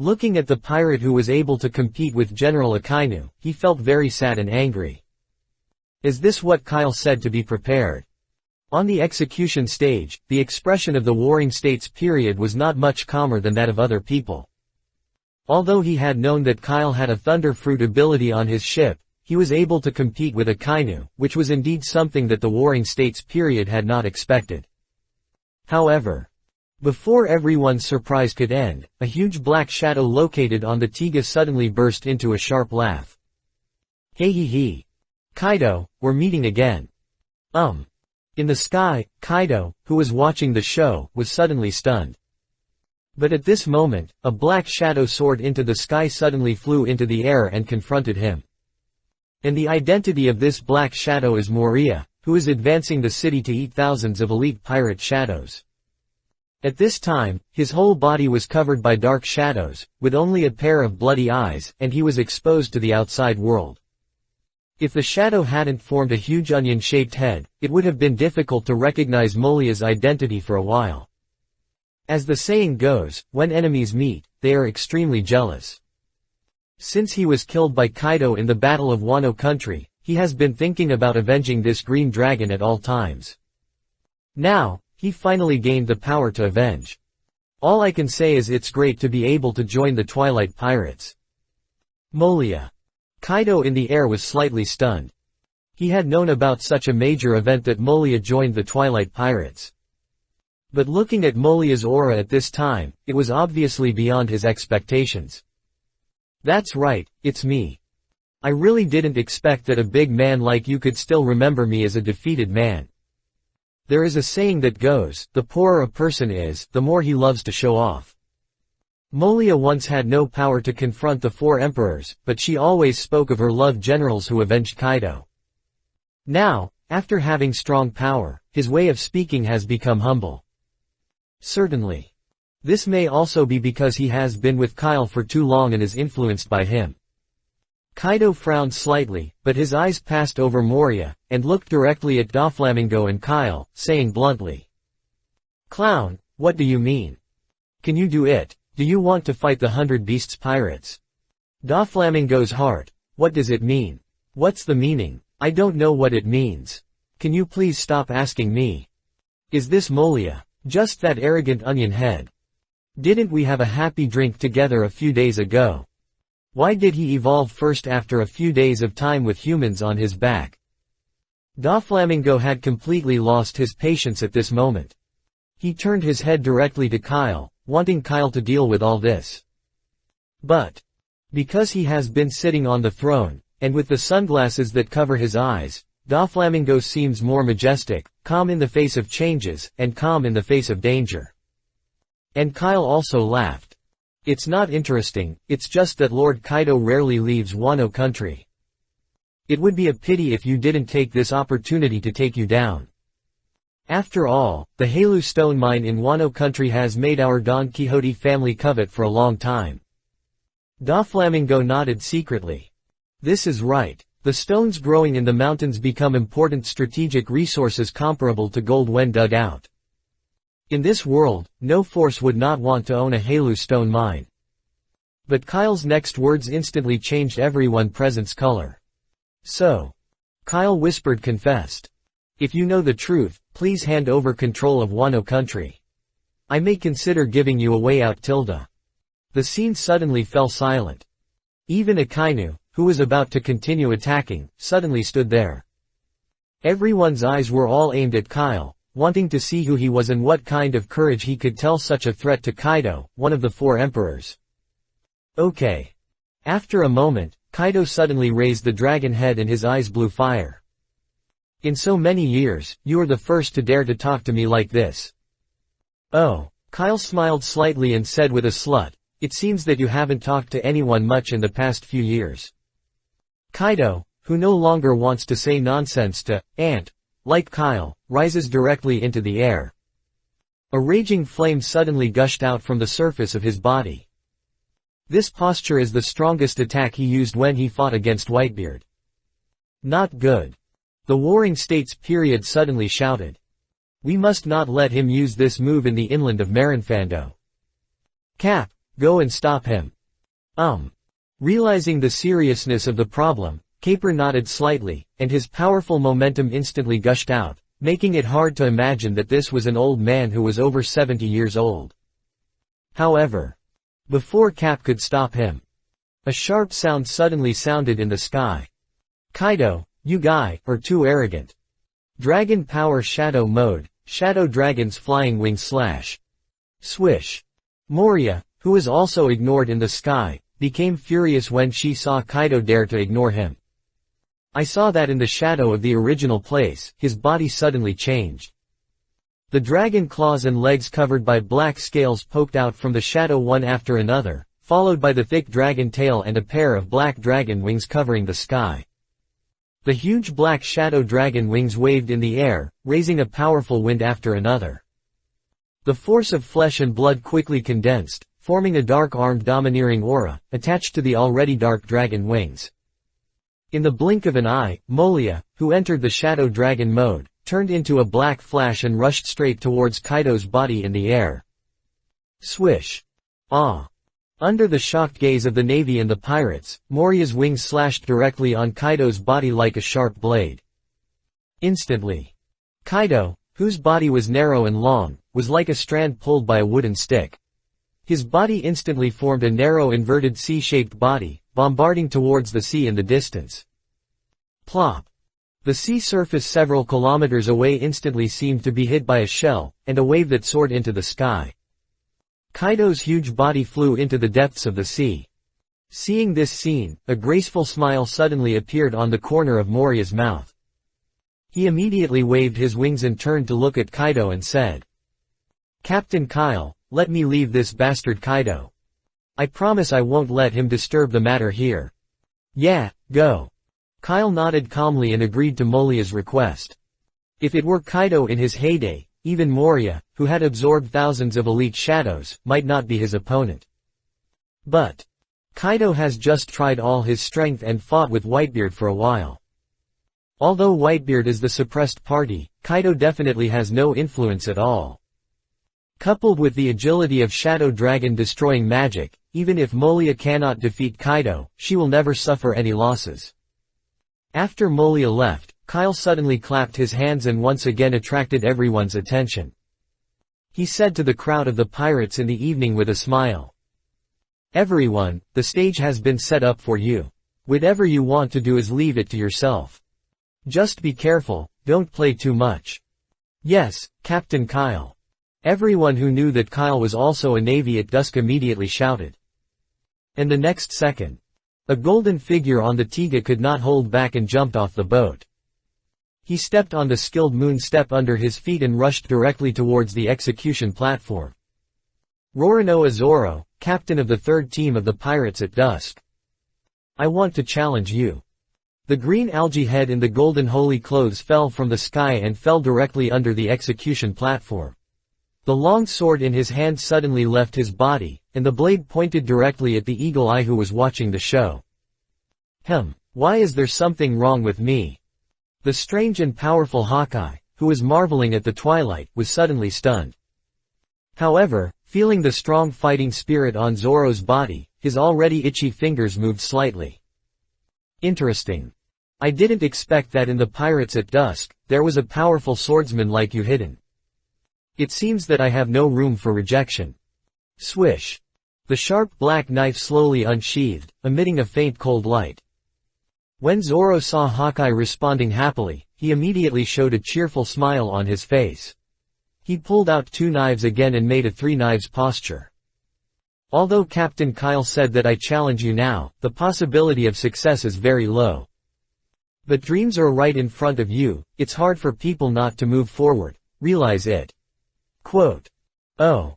Looking at the pirate who was able to compete with General Akainu, he felt very sad and angry. Is this what Kyle said to be prepared? On the execution stage, the expression of the Warring States period was not much calmer than that of other people. Although he had known that Kyle had a Thunderfruit ability on his ship, he was able to compete with Akainu, which was indeed something that the Warring States period had not expected. However, before everyone's surprise could end, a huge black shadow located on the Tiga suddenly burst into a sharp laugh. Hey hee hee. Kaido, we're meeting again. In the sky, Kaido, who was watching the show, was suddenly stunned. But at this moment, a black shadow soared into the sky, suddenly flew into the air and confronted him. And the identity of this black shadow is Moria, who is advancing the city to eat thousands of elite pirate shadows. At this time, his whole body was covered by dark shadows, with only a pair of bloody eyes, and he was exposed to the outside world. If the shadow hadn't formed a huge onion-shaped head, it would have been difficult to recognize Molia's identity for a while. As the saying goes, when enemies meet, they are extremely jealous. Since he was killed by Kaido in the Battle of Wano Country, he has been thinking about avenging this green dragon at all times. Now, he finally gained the power to avenge. All I can say is it's great to be able to join the Twilight Pirates. Molia. Kaido in the air was slightly stunned. He had known about such a major event that Molia joined the Twilight Pirates. But looking at Molia's aura at this time, it was obviously beyond his expectations. That's right, it's me. I really didn't expect that a big man like you could still remember me as a defeated man. There is a saying that goes, the poorer a person is, the more he loves to show off. Molia once had no power to confront the four emperors, but she always spoke of her loved generals who avenged Kaido. Now, after having strong power, his way of speaking has become humble. Certainly. This may also be because he has been with Kyle for too long and is influenced by him. Kaido frowned slightly, but his eyes passed over Moria, and looked directly at Doflamingo and Kyle, saying bluntly. Clown, what do you mean? Can you do it? Do you want to fight the 100 Beasts pirates? Doflamingo's heart. What does it mean? What's the meaning? I don't know what it means. Can you please stop asking me? Is this Molia? Just that arrogant onion head. Didn't we have a happy drink together a few days ago? Why did he evolve first after a few days of time with humans on his back? Doflamingo had completely lost his patience at this moment. He turned his head directly to Kyle, wanting Kyle to deal with all this. But, because he has been sitting on the throne, and with the sunglasses that cover his eyes, Doflamingo seems more majestic, calm in the face of changes, and calm in the face of danger. And Kyle also laughed. It's not interesting, it's just that Lord Kaido rarely leaves Wano Country. It would be a pity if you didn't take this opportunity to take you down. After all, the Halu stone mine in Wano Country has made our Don Quixote family covet for a long time. Doflamingo nodded secretly. This is right. The stones growing in the mountains become important strategic resources comparable to gold when dug out. In this world, no force would not want to own a Halu stone mine. But Kyle's next words instantly changed everyone present's color. So. Kyle whispered confessed. If you know the truth, please hand over control of Wano Country. I may consider giving you a way out. The scene suddenly fell silent. Even Akainu, who was about to continue attacking, suddenly stood there. Everyone's eyes were all aimed at Kyle, wanting to see who he was and what kind of courage he could tell such a threat to Kaido, one of the four emperors. Okay. After a moment, Kaido suddenly raised the dragon head and his eyes blew fire. In so many years, you are the first to dare to talk to me like this. Oh, Kyle smiled slightly and said with a slut, it seems that you haven't talked to anyone much in the past few years. Kaido, who no longer wants to say nonsense to, Ant, like Kyle, rises directly into the air. A raging flame suddenly gushed out from the surface of his body. This posture is the strongest attack he used when he fought against Whitebeard. Not good. The Warring States period suddenly shouted. We must not let him use this move in the inland of Marinfando. Cap, go and stop him. Realizing the seriousness of the problem, Caper nodded slightly, and his powerful momentum instantly gushed out, making it hard to imagine that this was an old man who was over 70 years old. However, before Cap could stop him, a sharp sound suddenly sounded in the sky. "Kaido, you guy, are too arrogant. Dragon Power Shadow Mode, Shadow Dragon's Flying Wing Slash." Swish. Moria, who was also ignored in the sky, became furious when she saw Kaido dare to ignore him. "I saw that in the shadow of the original place," his body suddenly changed. The dragon claws and legs covered by black scales poked out from the shadow one after another, followed by the thick dragon tail and a pair of black dragon wings covering the sky. The huge black shadow dragon wings waved in the air, raising a powerful wind after another. The force of flesh and blood quickly condensed, forming a dark-armed domineering aura, attached to the already dark dragon wings. In the blink of an eye, Molia, who entered the shadow dragon mode, turned into a black flash and rushed straight towards Kaido's body in the air. Swish. Under the shocked gaze of the Navy and the pirates, Moria's wings slashed directly on Kaido's body like a sharp blade. Instantly, Kaido, whose body was narrow and long, was like a strand pulled by a wooden stick. His body instantly formed a narrow inverted C-shaped body, bombarding towards the sea in the distance. Plop. The sea surface several kilometers away instantly seemed to be hit by a shell, and a wave that soared into the sky. Kaido's huge body flew into the depths of the sea. Seeing this scene, a graceful smile suddenly appeared on the corner of Moria's mouth. He immediately waved his wings and turned to look at Kaido and said, "Captain Kyle, let me leave this bastard Kaido. I promise I won't let him disturb the matter here." "Yeah, go." Kyle nodded calmly and agreed to Molia's request. If it were Kaido in his heyday, even Moria, who had absorbed thousands of elite shadows, might not be his opponent. But Kaido has just tried all his strength and fought with Whitebeard for a while. Although Whitebeard is the suppressed party, Kaido definitely has no influence at all. Coupled with the agility of Shadow Dragon destroying magic, even if Molia cannot defeat Kaido, she will never suffer any losses. After Molia left, Kyle suddenly clapped his hands and once again attracted everyone's attention. He said to the crowd of the pirates in the evening with a smile, "Everyone, the stage has been set up for you. Whatever you want to do is leave it to yourself. Just be careful, don't play too much." "Yes, Captain Kyle." Everyone who knew that Kyle was also a Navy at dusk immediately shouted. And the next second, a golden figure on the Tiga could not hold back and jumped off the boat. He stepped on the skilled moon step under his feet and rushed directly towards the execution platform. Roronoa Zoro, captain of the third team of the pirates at dusk. "I want to challenge you." The green algae head in the golden holy clothes fell from the sky and fell directly under the execution platform. The long sword in his hand suddenly left his body, and the blade pointed directly at the eagle eye who was watching the show. Why is there something wrong with me?" The strange and powerful Hawkeye, who was marveling at the twilight, was suddenly stunned. However, feeling the strong fighting spirit on Zoro's body, his already itchy fingers moved slightly. "Interesting. I didn't expect that in the pirates at dusk, there was a powerful swordsman like you hidden. It seems that I have no room for rejection." Swish. The sharp black knife slowly unsheathed, emitting a faint cold light. When Zoro saw Hawkeye responding happily, he immediately showed a cheerful smile on his face. He pulled out two knives again and made a three knives posture. "Although Captain Kyle said that I challenge you now, the possibility of success is very low. But dreams are right in front of you, it's hard for people not to move forward, realize it." Quote. "Oh."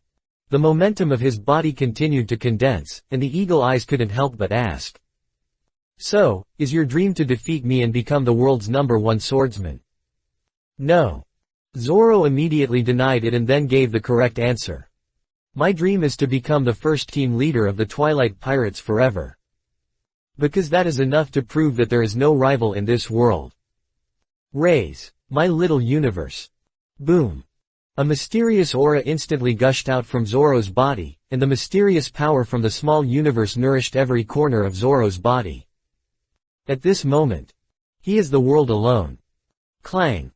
The momentum of his body continued to condense, and the eagle eyes couldn't help but ask. "So, is your dream to defeat me and become the world's #1 swordsman?" "No." Zoro immediately denied it and then gave the correct answer. "My dream is to become the first team leader of the Twilight Pirates forever. Because that is enough to prove that there is no rival in this world. Raise my little universe." Boom. A mysterious aura instantly gushed out from Zoro's body, and the mysterious power from the small universe nourished every corner of Zoro's body. At this moment, he is the world alone. Clang.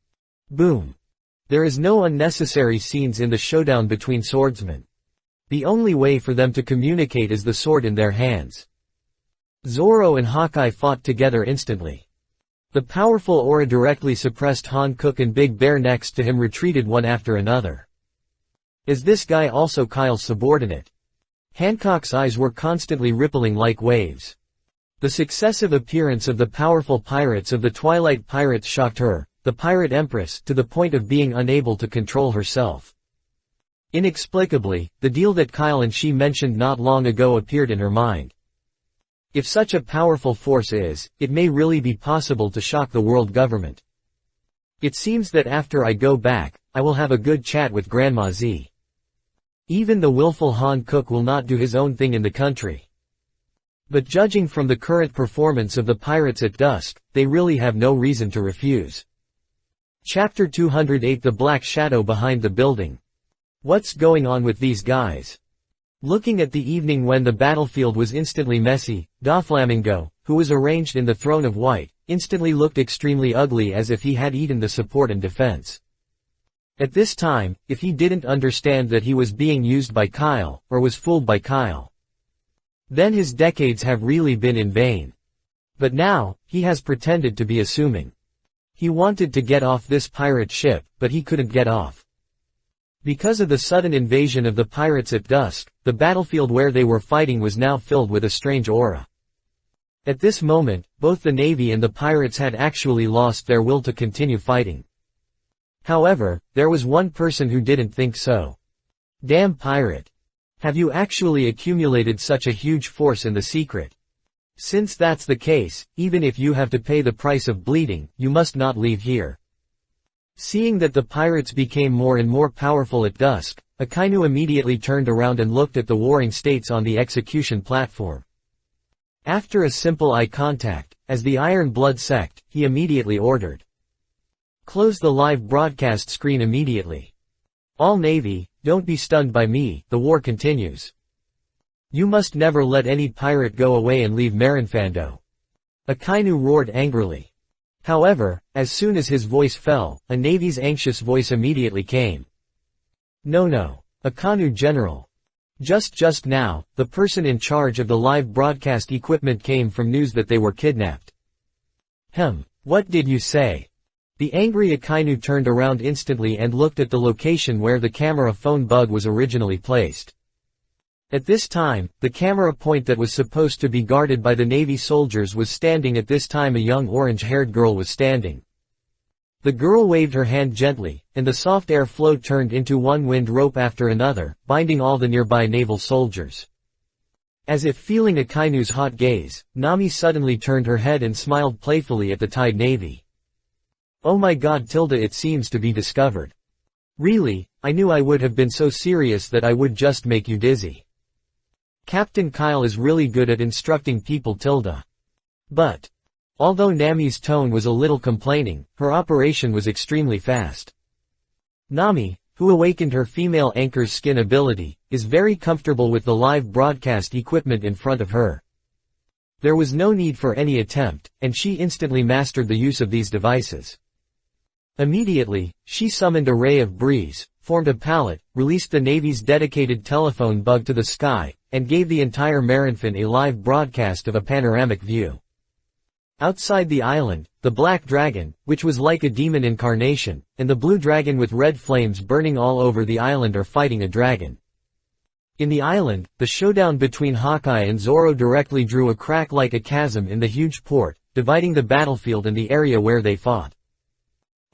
Boom. There is no unnecessary scenes in the showdown between swordsmen. The only way for them to communicate is the sword in their hands. Zoro and Hawkeye fought together instantly. The powerful aura directly suppressed Hancock, and Big Bear next to him retreated one after another. Is this guy also Kyle's subordinate? Hancock's eyes were constantly rippling like waves. The successive appearance of the powerful pirates of the Twilight Pirates shocked her, the Pirate Empress, to the point of being unable to control herself. Inexplicably, the deal that Kyle and she mentioned not long ago appeared in her mind. If such a powerful force is, it may really be possible to shock the world government. It seems that after I go back, I will have a good chat with Grandma Z. Even the willful Han Cook will not do his own thing in the country. But judging from the current performance of the pirates at dusk, they really have no reason to refuse. Chapter 208 The Black Shadow Behind the Building. What's going on with these guys? Looking at the evening when the battlefield was instantly messy, Doflamingo, who was arranged in the throne of white, instantly looked extremely ugly, as if he had eaten the support and defense. At this time, if he didn't understand that he was being used by Kyle, or was fooled by Kyle, then his decades have really been in vain. But now, he has pretended to be assuming. He wanted to get off this pirate ship, but he couldn't get off. Because of the sudden invasion of the pirates at dusk, the battlefield where they were fighting was now filled with a strange aura. At this moment, both the Navy and the pirates had actually lost their will to continue fighting. However, there was one person who didn't think so. Damn pirate. Have you actually accumulated such a huge force in the secret? Since that's the case, even if you have to pay the price of bleeding, you must not leave here. Seeing that the pirates became more and more powerful at dusk, Akainu immediately turned around and looked at the warring states on the execution platform. After a simple eye contact, as the Iron Blood sect, he immediately ordered. Close the live broadcast screen immediately. All Navy, don't be stunned by me, the war continues. You must never let any pirate go away and leave Marinfando. Akainu roared angrily. However, as soon as his voice fell, a Navy's anxious voice immediately came. No. Akainu General. Just now, the person in charge of the live broadcast equipment came from news that they were kidnapped. What did you say? The angry Akainu turned around instantly and looked at the location where the camera phone bug was originally placed. At this time, the camera point that was supposed to be guarded by the Navy soldiers was standing. At this time a young orange-haired girl was standing. The girl waved her hand gently, and the soft air flow turned into one wind rope after another, binding all the nearby naval soldiers. As if feeling Akainu's hot gaze, Nami suddenly turned her head and smiled playfully at the Tide Navy. Oh my god, it seems to be discovered. Really, I knew I would have been so serious that I would just make you dizzy. Captain Kyle is really good at instructing people. But, although Nami's tone was a little complaining, her operation was extremely fast. Nami, who awakened her female anchor's skin ability, is very comfortable with the live broadcast equipment in front of her. There was no need for any attempt, and she instantly mastered the use of these devices. Immediately, she summoned a ray of breeze, formed a pallet, released the Navy's dedicated telephone bug to the sky, and gave the entire Marinfin a live broadcast of a panoramic view. Outside the island, the Black Dragon, which was like a demon incarnation, and the Blue Dragon with red flames burning all over the island are fighting a dragon. In the island, the showdown between Hawkeye and Zoro directly drew a crack like a chasm in the huge port, dividing the battlefield and the area where they fought.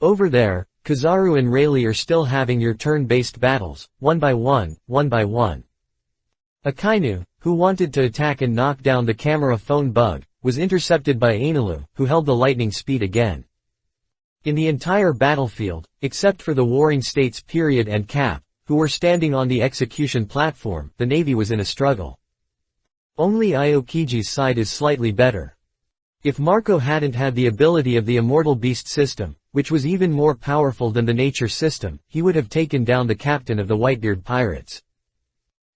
Over there, Kizaru and Rayleigh are still having your turn-based battles, one by one. Akainu, who wanted to attack and knock down the camera phone bug, was intercepted by Ainalu, who held the lightning speed again. In the entire battlefield, except for the warring states period and Cap, who were standing on the execution platform, the Navy was in a struggle. Only Aokiji's side is slightly better. If Marco hadn't had the ability of the Immortal Beast system, which was even more powerful than the nature system, he would have taken down the captain of the Whitebeard pirates.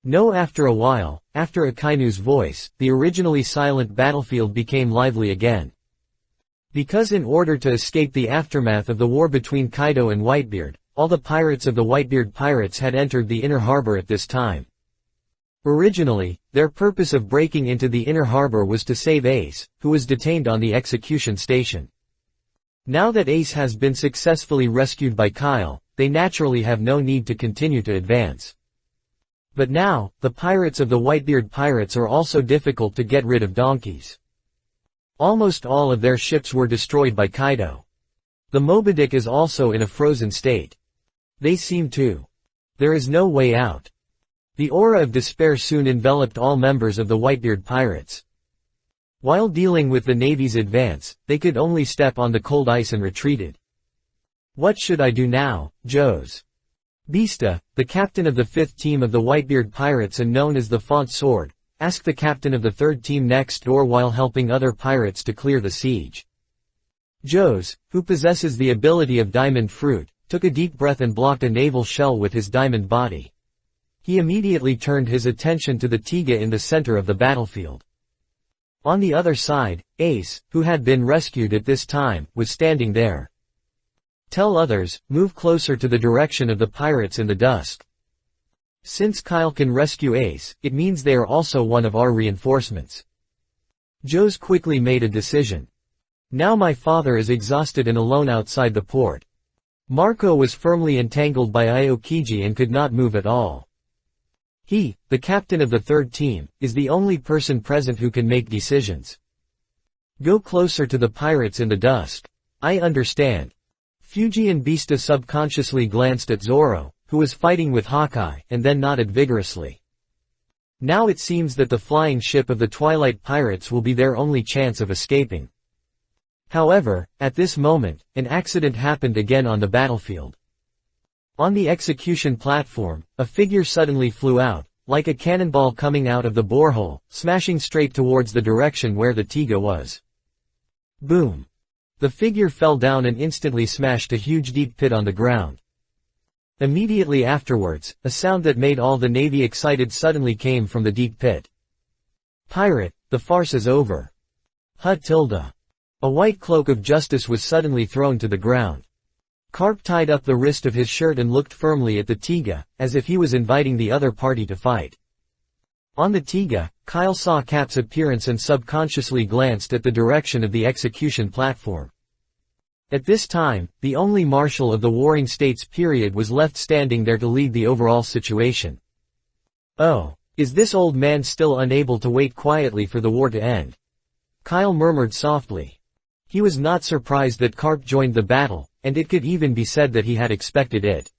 No, after a while, after Akainu's voice, the originally silent battlefield became lively again. Because in order to escape the aftermath of the war between Kaido and Whitebeard, all the pirates of the Whitebeard pirates had entered the inner harbor at this time. Originally, their purpose of breaking into the inner harbor was to save Ace, who was detained on the execution station. Now that Ace has been successfully rescued by Kyle, they naturally have no need to continue to advance. But now, the pirates of the Whitebeard pirates are also difficult to get rid of donkeys. Almost all of their ships were destroyed by Kaido. The Moby Dick is also in a frozen state. They seem to. There is no way out. The aura of despair soon enveloped all members of the Whitebeard pirates. While dealing with the Navy's advance, they could only step on the cold ice and retreated. What should I do now, Jose? Bista, the captain of the 5th team of the Whitebeard pirates and known as the Font Sword, asked the captain of the 3rd team next door while helping other pirates to clear the siege. Jose, who possesses the ability of Diamond Fruit, took a deep breath and blocked a naval shell with his diamond body. He immediately turned his attention to the Tiga in the center of the battlefield. On the other side, Ace, who had been rescued at this time, was standing there. Tell others, move closer to the direction of the pirates in the dusk. Since Kyle can rescue Ace, it means they are also one of our reinforcements. Jose quickly made a decision. Now my father is exhausted and alone outside the port. Marco was firmly entangled by Aokiji and could not move at all. He, the captain of the 3rd team, is the only person present who can make decisions. Go closer to the pirates in the dusk. I understand. Fuji and Bista subconsciously glanced at Zoro, who was fighting with Hawkeye, and then nodded vigorously. Now it seems that the flying ship of the Twilight Pirates will be their only chance of escaping. However, at this moment, an accident happened again on the battlefield. On the execution platform, a figure suddenly flew out, like a cannonball coming out of the borehole, smashing straight towards the direction where the Tiga was. Boom! The figure fell down and instantly smashed a huge deep pit on the ground. Immediately afterwards, a sound that made all the Navy excited suddenly came from the deep pit. Pirate, the farce is over. Tilda. A white cloak of justice was suddenly thrown to the ground. Carp tied up the wrist of his shirt and looked firmly at the Tiga, as if he was inviting the other party to fight. On the Tiga, Kyle saw Cap's appearance and subconsciously glanced at the direction of the execution platform. At this time, the only marshal of the Warring States period was left standing there to lead the overall situation. Oh, is this old man still unable to wait quietly for the war to end? Kyle murmured softly. He was not surprised that Carp joined the battle, and it could even be said that he had expected it.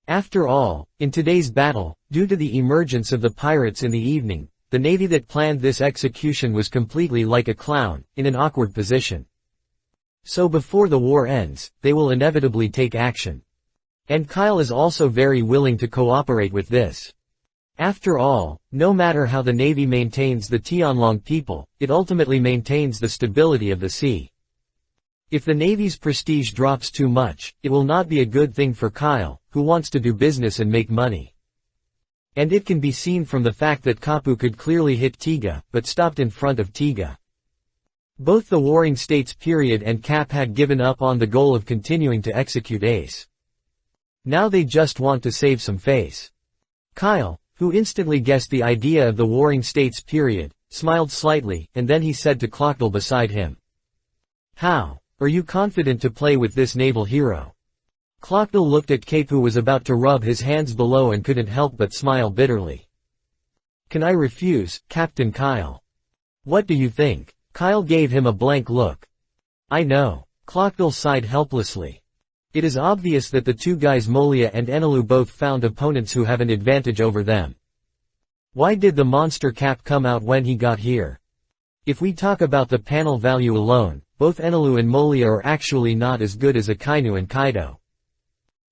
After all, in today's battle, due to the emergence of the pirates in the evening, the Navy that planned this execution was completely like a clown, in an awkward position. So before the war ends, they will inevitably take action. And Kyle is also very willing to cooperate with this. After all, no matter how the Navy maintains the Tianlong people, it ultimately maintains the stability of the sea. If the Navy's prestige drops too much, it will not be a good thing for Kyle, who wants to do business and make money. And it can be seen from the fact that Kapu could clearly hit Tiga, but stopped in front of Tiga. Both the Warring States period and Cap had given up on the goal of continuing to execute Ace. Now they just want to save some face. Kyle, who instantly guessed the idea of the Warring States period, smiled slightly, and then he said to Clockdale beside him. How? Are you confident to play with this naval hero? Clockdale looked at Cape, who was about to rub his hands below and couldn't help but smile bitterly. Can I refuse, Captain Kyle? What do you think? Kyle gave him a blank look. I know. Clockdale sighed helplessly. It is obvious that the two guys Molia and Enelu both found opponents who have an advantage over them. Why did the monster Cap come out when he got here? If we talk about the panel value alone, both Enelu and Molia are actually not as good as Akainu and Kaido.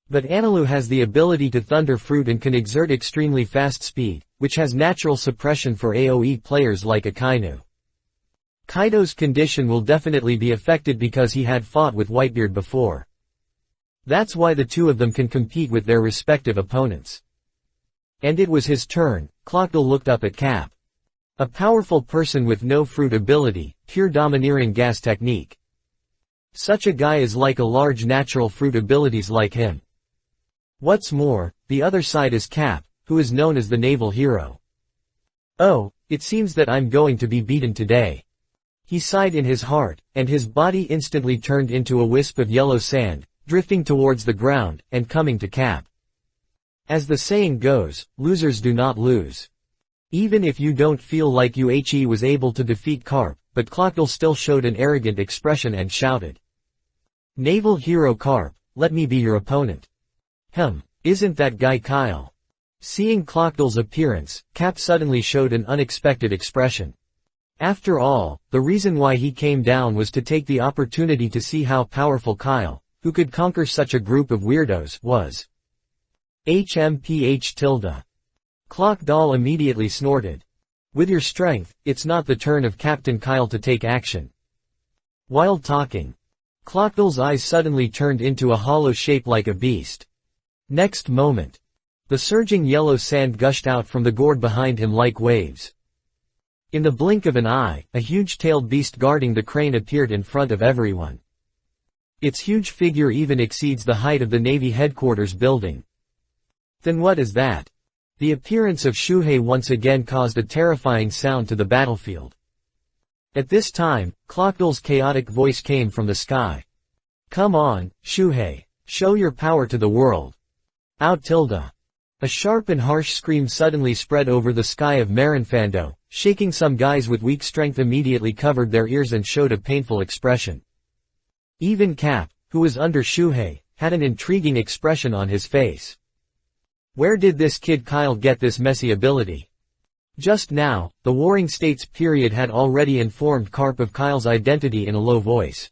But Enelu has the ability to Thunder Fruit and can exert extremely fast speed, which has natural suppression for AoE players like Akainu. Kaido's condition will definitely be affected because he had fought with Whitebeard before. That's why the two of them can compete with their respective opponents. And it was his turn. Clockdale looked up at Cap. A powerful person with no fruit ability, pure domineering gas technique. Such a guy is like a large natural fruit abilities like him. What's more, the other side is Cap, who is known as the naval hero. Oh, it seems that I'm going to be beaten today. He sighed in his heart, and his body instantly turned into a wisp of yellow sand, drifting towards the ground, and coming to Cap. As the saying goes, losers do not lose. Even if you don't feel like he was able to defeat Carp, but Clockdale still showed an arrogant expression and shouted. Naval hero Carp, let me be your opponent. Isn't that guy Kyle? Seeing Clockdale's appearance, Cap suddenly showed an unexpected expression. After all, the reason why he came down was to take the opportunity to see how powerful Kyle, who could conquer such a group of weirdos, was. HMPH. Clockdale immediately snorted. With your strength, it's not the turn of Captain Kyle to take action. While talking, Clockdale's eyes suddenly turned into a hollow shape like a beast. Next moment, the surging yellow sand gushed out from the gourd behind him like waves. In the blink of an eye, a huge-tailed beast guarding the crane appeared in front of everyone. Its huge figure even exceeds the height of the Navy headquarters building. Then what is that? The appearance of Shuhei once again caused a terrifying sound to the battlefield. At this time, Clockdale's chaotic voice came from the sky. Come on, Shuhei. Show your power to the world. Out tilde. A sharp and harsh scream suddenly spread over the sky of Marinfando, shaking some guys with weak strength immediately covered their ears and showed a painful expression. Even Cap, who was under Shuhei, had an intriguing expression on his face. Where did this kid Kyle get this messy ability? Just now, the Warring States period had already informed Carp of Kyle's identity in a low voice.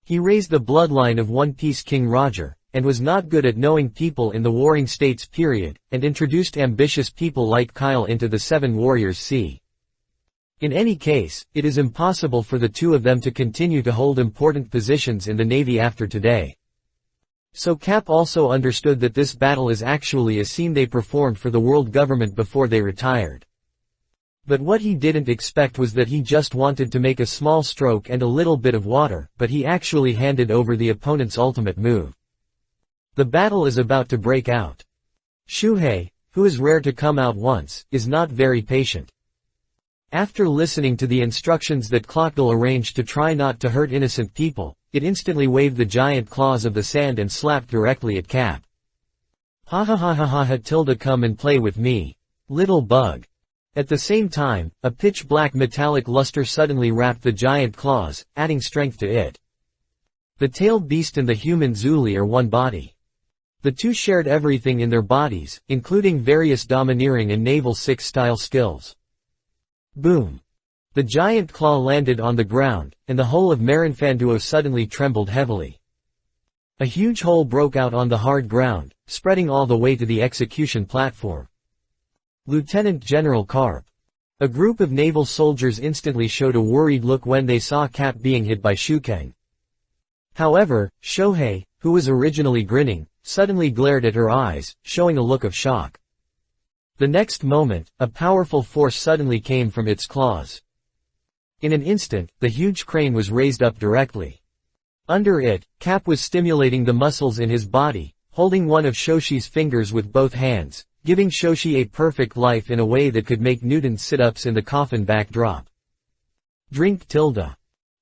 He raised the bloodline of One Piece King Roger, and was not good at knowing people in the Warring States period, and introduced ambitious people like Kyle into the Seven Warriors Sea. In any case, it is impossible for the two of them to continue to hold important positions in the Navy after today. So Cap also understood that this battle is actually a scene they performed for the world government before they retired. But what he didn't expect was that he just wanted to make a small stroke and a little bit of water, but he actually handed over the opponent's ultimate move. The battle is about to break out. Shuhei, who is rare to come out once, is not very patient. After listening to the instructions that Clockdale arranged to try not to hurt innocent people, it instantly waved the giant claws of the sand and slapped directly at Cap. Ha ha ha ha ha ha tilde come and play with me, little bug. At the same time, a pitch-black metallic luster suddenly wrapped the giant claws, adding strength to it. The tailed beast and the human Zuli are one body. The two shared everything in their bodies, including various domineering and naval six-style skills. Boom! The giant claw landed on the ground, and the whole of Marinfanduo suddenly trembled heavily. A huge hole broke out on the hard ground, spreading all the way to the execution platform. Lieutenant General Carp. A group of naval soldiers instantly showed a worried look when they saw Cap being hit by Shukeng. However, Shohei, who was originally grinning, suddenly glared at her eyes, showing a look of shock. The next moment, a powerful force suddenly came from its claws. In an instant, the huge crane was raised up directly. Under it, Cap was stimulating the muscles in his body, holding one of Shoshi's fingers with both hands, giving Shoshi a perfect life in a way that could make Newton's sit-ups in the coffin backdrop. Drink tilde.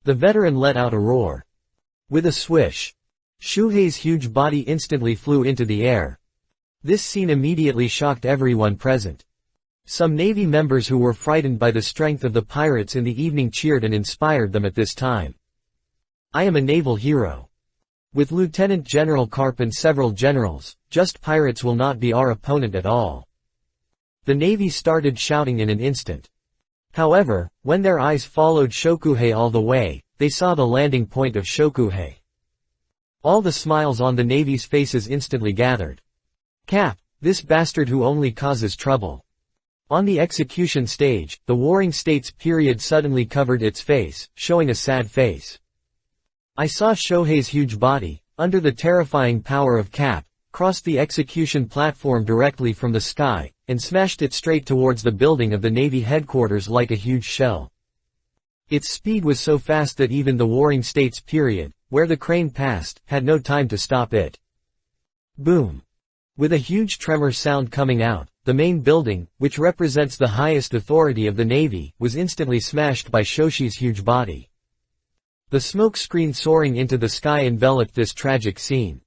The veteran let out a roar. With a swish, Shuhei's huge body instantly flew into the air. This scene immediately shocked everyone present. Some Navy members who were frightened by the strength of the pirates in the evening cheered and inspired them at this time. I am a naval hero. With Lieutenant General Carp and several generals, just pirates will not be our opponent at all. The Navy started shouting in an instant. However, when their eyes followed Shokuhei all the way, they saw the landing point of Shokuhei. All the smiles on the Navy's faces instantly gathered. Cap, this bastard who only causes trouble. On the execution stage, the Warring States period suddenly covered its face, showing a sad face. I saw Shohei's huge body, under the terrifying power of Cap, cross the execution platform directly from the sky, and smashed it straight towards the building of the Navy headquarters like a huge shell. Its speed was so fast that even the Warring States period, where the crane passed, had no time to stop it. Boom! With a huge tremor sound coming out, the main building, which represents the highest authority of the Navy, was instantly smashed by Shoshi's huge body. The smoke screen soaring into the sky enveloped this tragic scene.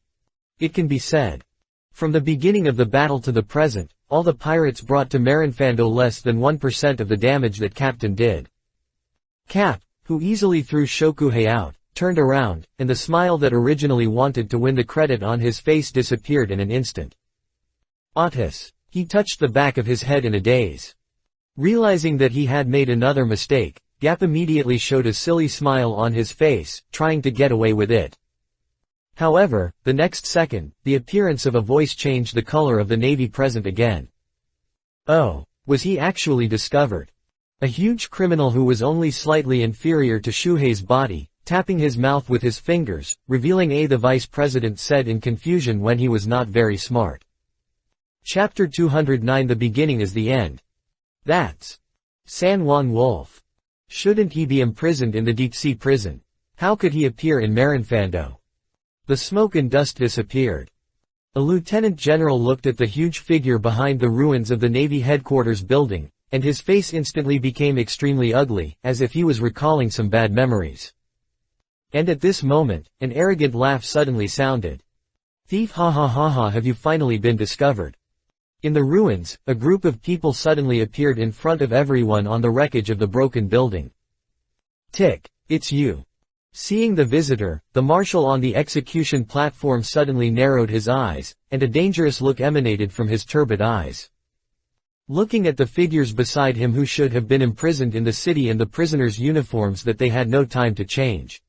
It can be said. From the beginning of the battle to the present, all the pirates brought to Marinfando less than 1% of the damage that Captain did. Cap, who easily threw Shokuhei out, turned around, and the smile that originally wanted to win the credit on his face disappeared in an instant. Otis. He touched the back of his head in a daze. Realizing that he had made another mistake, Gap immediately showed a silly smile on his face, trying to get away with it. However, the next second, the appearance of a voice changed the color of the Navy present again. Oh, was he actually discovered? A huge criminal who was only slightly inferior to Shuhei's body, tapping his mouth with his fingers, revealing the vice president said in confusion when he was not very smart. Chapter 209. The beginning is the end. That's San Juan Wolf. Shouldn't he be imprisoned in the deep-sea prison? How could he appear in Marinfando? The smoke and dust disappeared. A lieutenant general looked at the huge figure behind the ruins of the Navy headquarters building, and his face instantly became extremely ugly, as if he was recalling some bad memories. And at this moment, an arrogant laugh suddenly sounded. Thief, ha ha ha ha, have you finally been discovered? In the ruins, a group of people suddenly appeared in front of everyone on the wreckage of the broken building. Tick, it's you. Seeing the visitor, the marshal on the execution platform suddenly narrowed his eyes, and a dangerous look emanated from his turbid eyes. Looking at the figures beside him who should have been imprisoned in the city and the prisoners' uniforms that they had no time to change.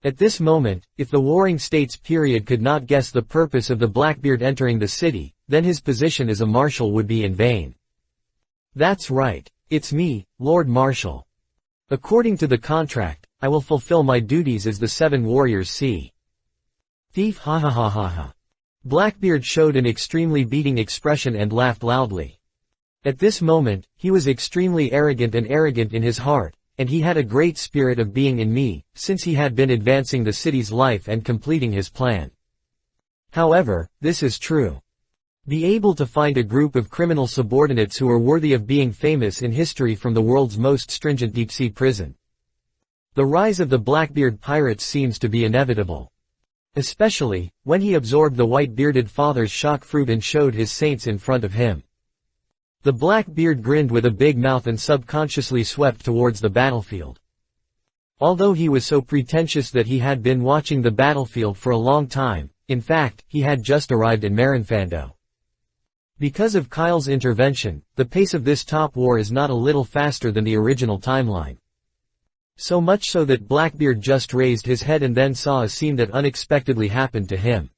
At this moment, if the Warring States period could not guess the purpose of the Blackbeard entering the city, then his position as a marshal would be in vain. That's right, it's me, Lord Marshal. According to the contract, I will fulfill my duties as the Seven Warriors see. Thief, ha ha ha ha ha. Blackbeard showed an extremely beating expression and laughed loudly. At this moment, he was extremely arrogant in his heart, and he had a great spirit of being in me, since he had been advancing the city's life and completing his plan. However, this is true. Be able to find a group of criminal subordinates who are worthy of being famous in history from the world's most stringent deep-sea prison. The rise of the Blackbeard pirates seems to be inevitable. Especially, when he absorbed the white-bearded father's shock fruit and showed his saints in front of him. The Blackbeard grinned with a big mouth and subconsciously swept towards the battlefield. Although he was so pretentious that he had been watching the battlefield for a long time, in fact, he had just arrived in Marinfando. Because of Kyle's intervention, the pace of this top war is not a little faster than the original timeline. So much so that Blackbeard just raised his head and then saw a scene that unexpectedly happened to him.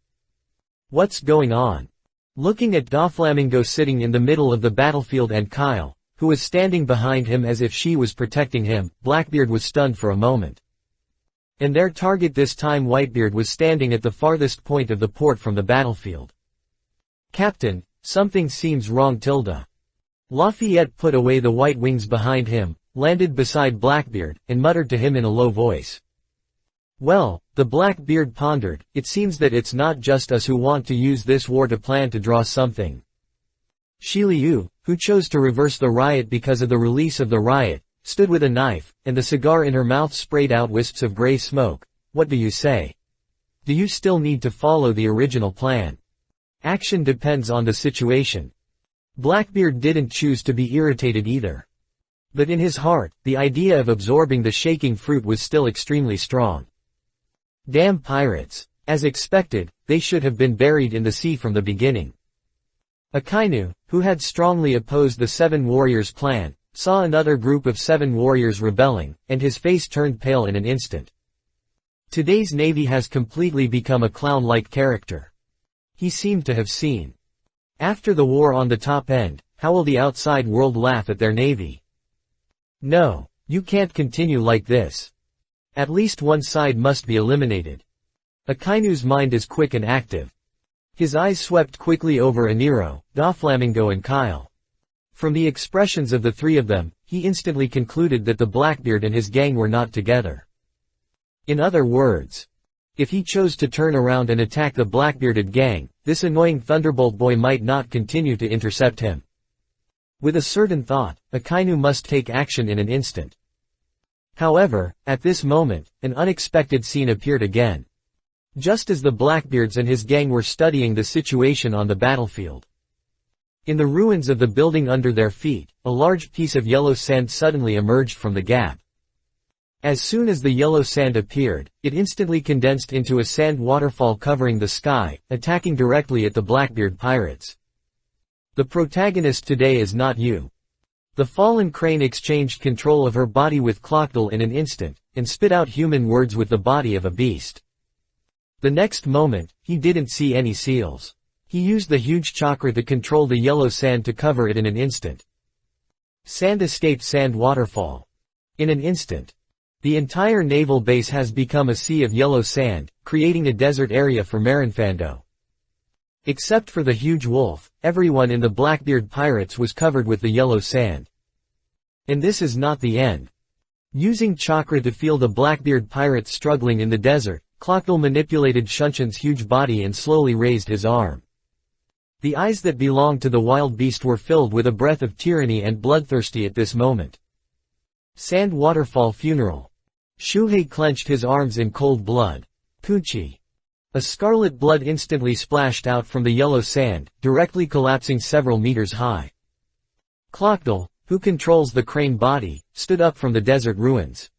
What's going on? Looking at Doflamingo sitting in the middle of the battlefield and Kyle, who was standing behind him as if she was protecting him, Blackbeard was stunned for a moment. And their target this time, Whitebeard, was standing at the farthest point of the port from the battlefield. Captain, something seems wrong. Lafayette put away the white wings behind him, landed beside Blackbeard, and muttered to him in a low voice. Well, the Blackbeard pondered, it seems that it's not just us who want to use this war to plan to draw something. Shiliu, who chose to reverse the riot because of the release of the riot, stood with a knife, and the cigar in her mouth sprayed out wisps of gray smoke. What do you say? Do you still need to follow the original plan? Action depends on the situation. Blackbeard didn't choose to be irritated either. But in his heart, the idea of absorbing the shaking fruit was still extremely strong. Damn pirates. As expected, they should have been buried in the sea from the beginning. Akainu, who had strongly opposed the Seven Warriors plan, saw another group of 7 warriors rebelling, and his face turned pale in an instant. Today's Navy has completely become a clown-like character. He seemed to have seen. After the war on the top end, how will the outside world laugh at their navy? No, you can't continue like this. At least one side must be eliminated. Akainu's mind is quick and active. His eyes swept quickly over Aniro, Doflamingo and Kyle. From the expressions of the three of them, he instantly concluded that the Blackbeard and his gang were not together. In other words, if he chose to turn around and attack the Blackbearded gang, this annoying Thunderbolt boy might not continue to intercept him. With a certain thought, Akainu must take action in an instant. However, at this moment, an unexpected scene appeared again. Just as the Blackbeards and his gang were studying the situation on the battlefield. In the ruins of the building under their feet, a large piece of yellow sand suddenly emerged from the gap. As soon as the yellow sand appeared, it instantly condensed into a sand waterfall covering the sky, attacking directly at the Blackbeard pirates. The protagonist today is not you. The fallen crane exchanged control of her body with Clockdle in an instant, and spit out human words with the body of a beast. The next moment, he didn't see any seals. He used the huge chakra to control the yellow sand to cover it in an instant. Sand escaped sand waterfall. In an instant, the entire naval base has become a sea of yellow sand, creating a desert area for Marinfando. Except for the huge wolf, everyone in the Blackbeard pirates was covered with the yellow sand. And this is not the end. Using chakra to feel the Blackbeard pirates struggling in the desert, Clockdle manipulated Shunshan's huge body and slowly raised his arm. The eyes that belonged to the wild beast were filled with a breath of tyranny and bloodthirsty at this moment. Sand waterfall funeral. Shuhei clenched his arms in cold blood. Pucci. A scarlet blood instantly splashed out from the yellow sand, directly collapsing several meters high. Clockdle, who controls the crane body, stood up from the desert ruins.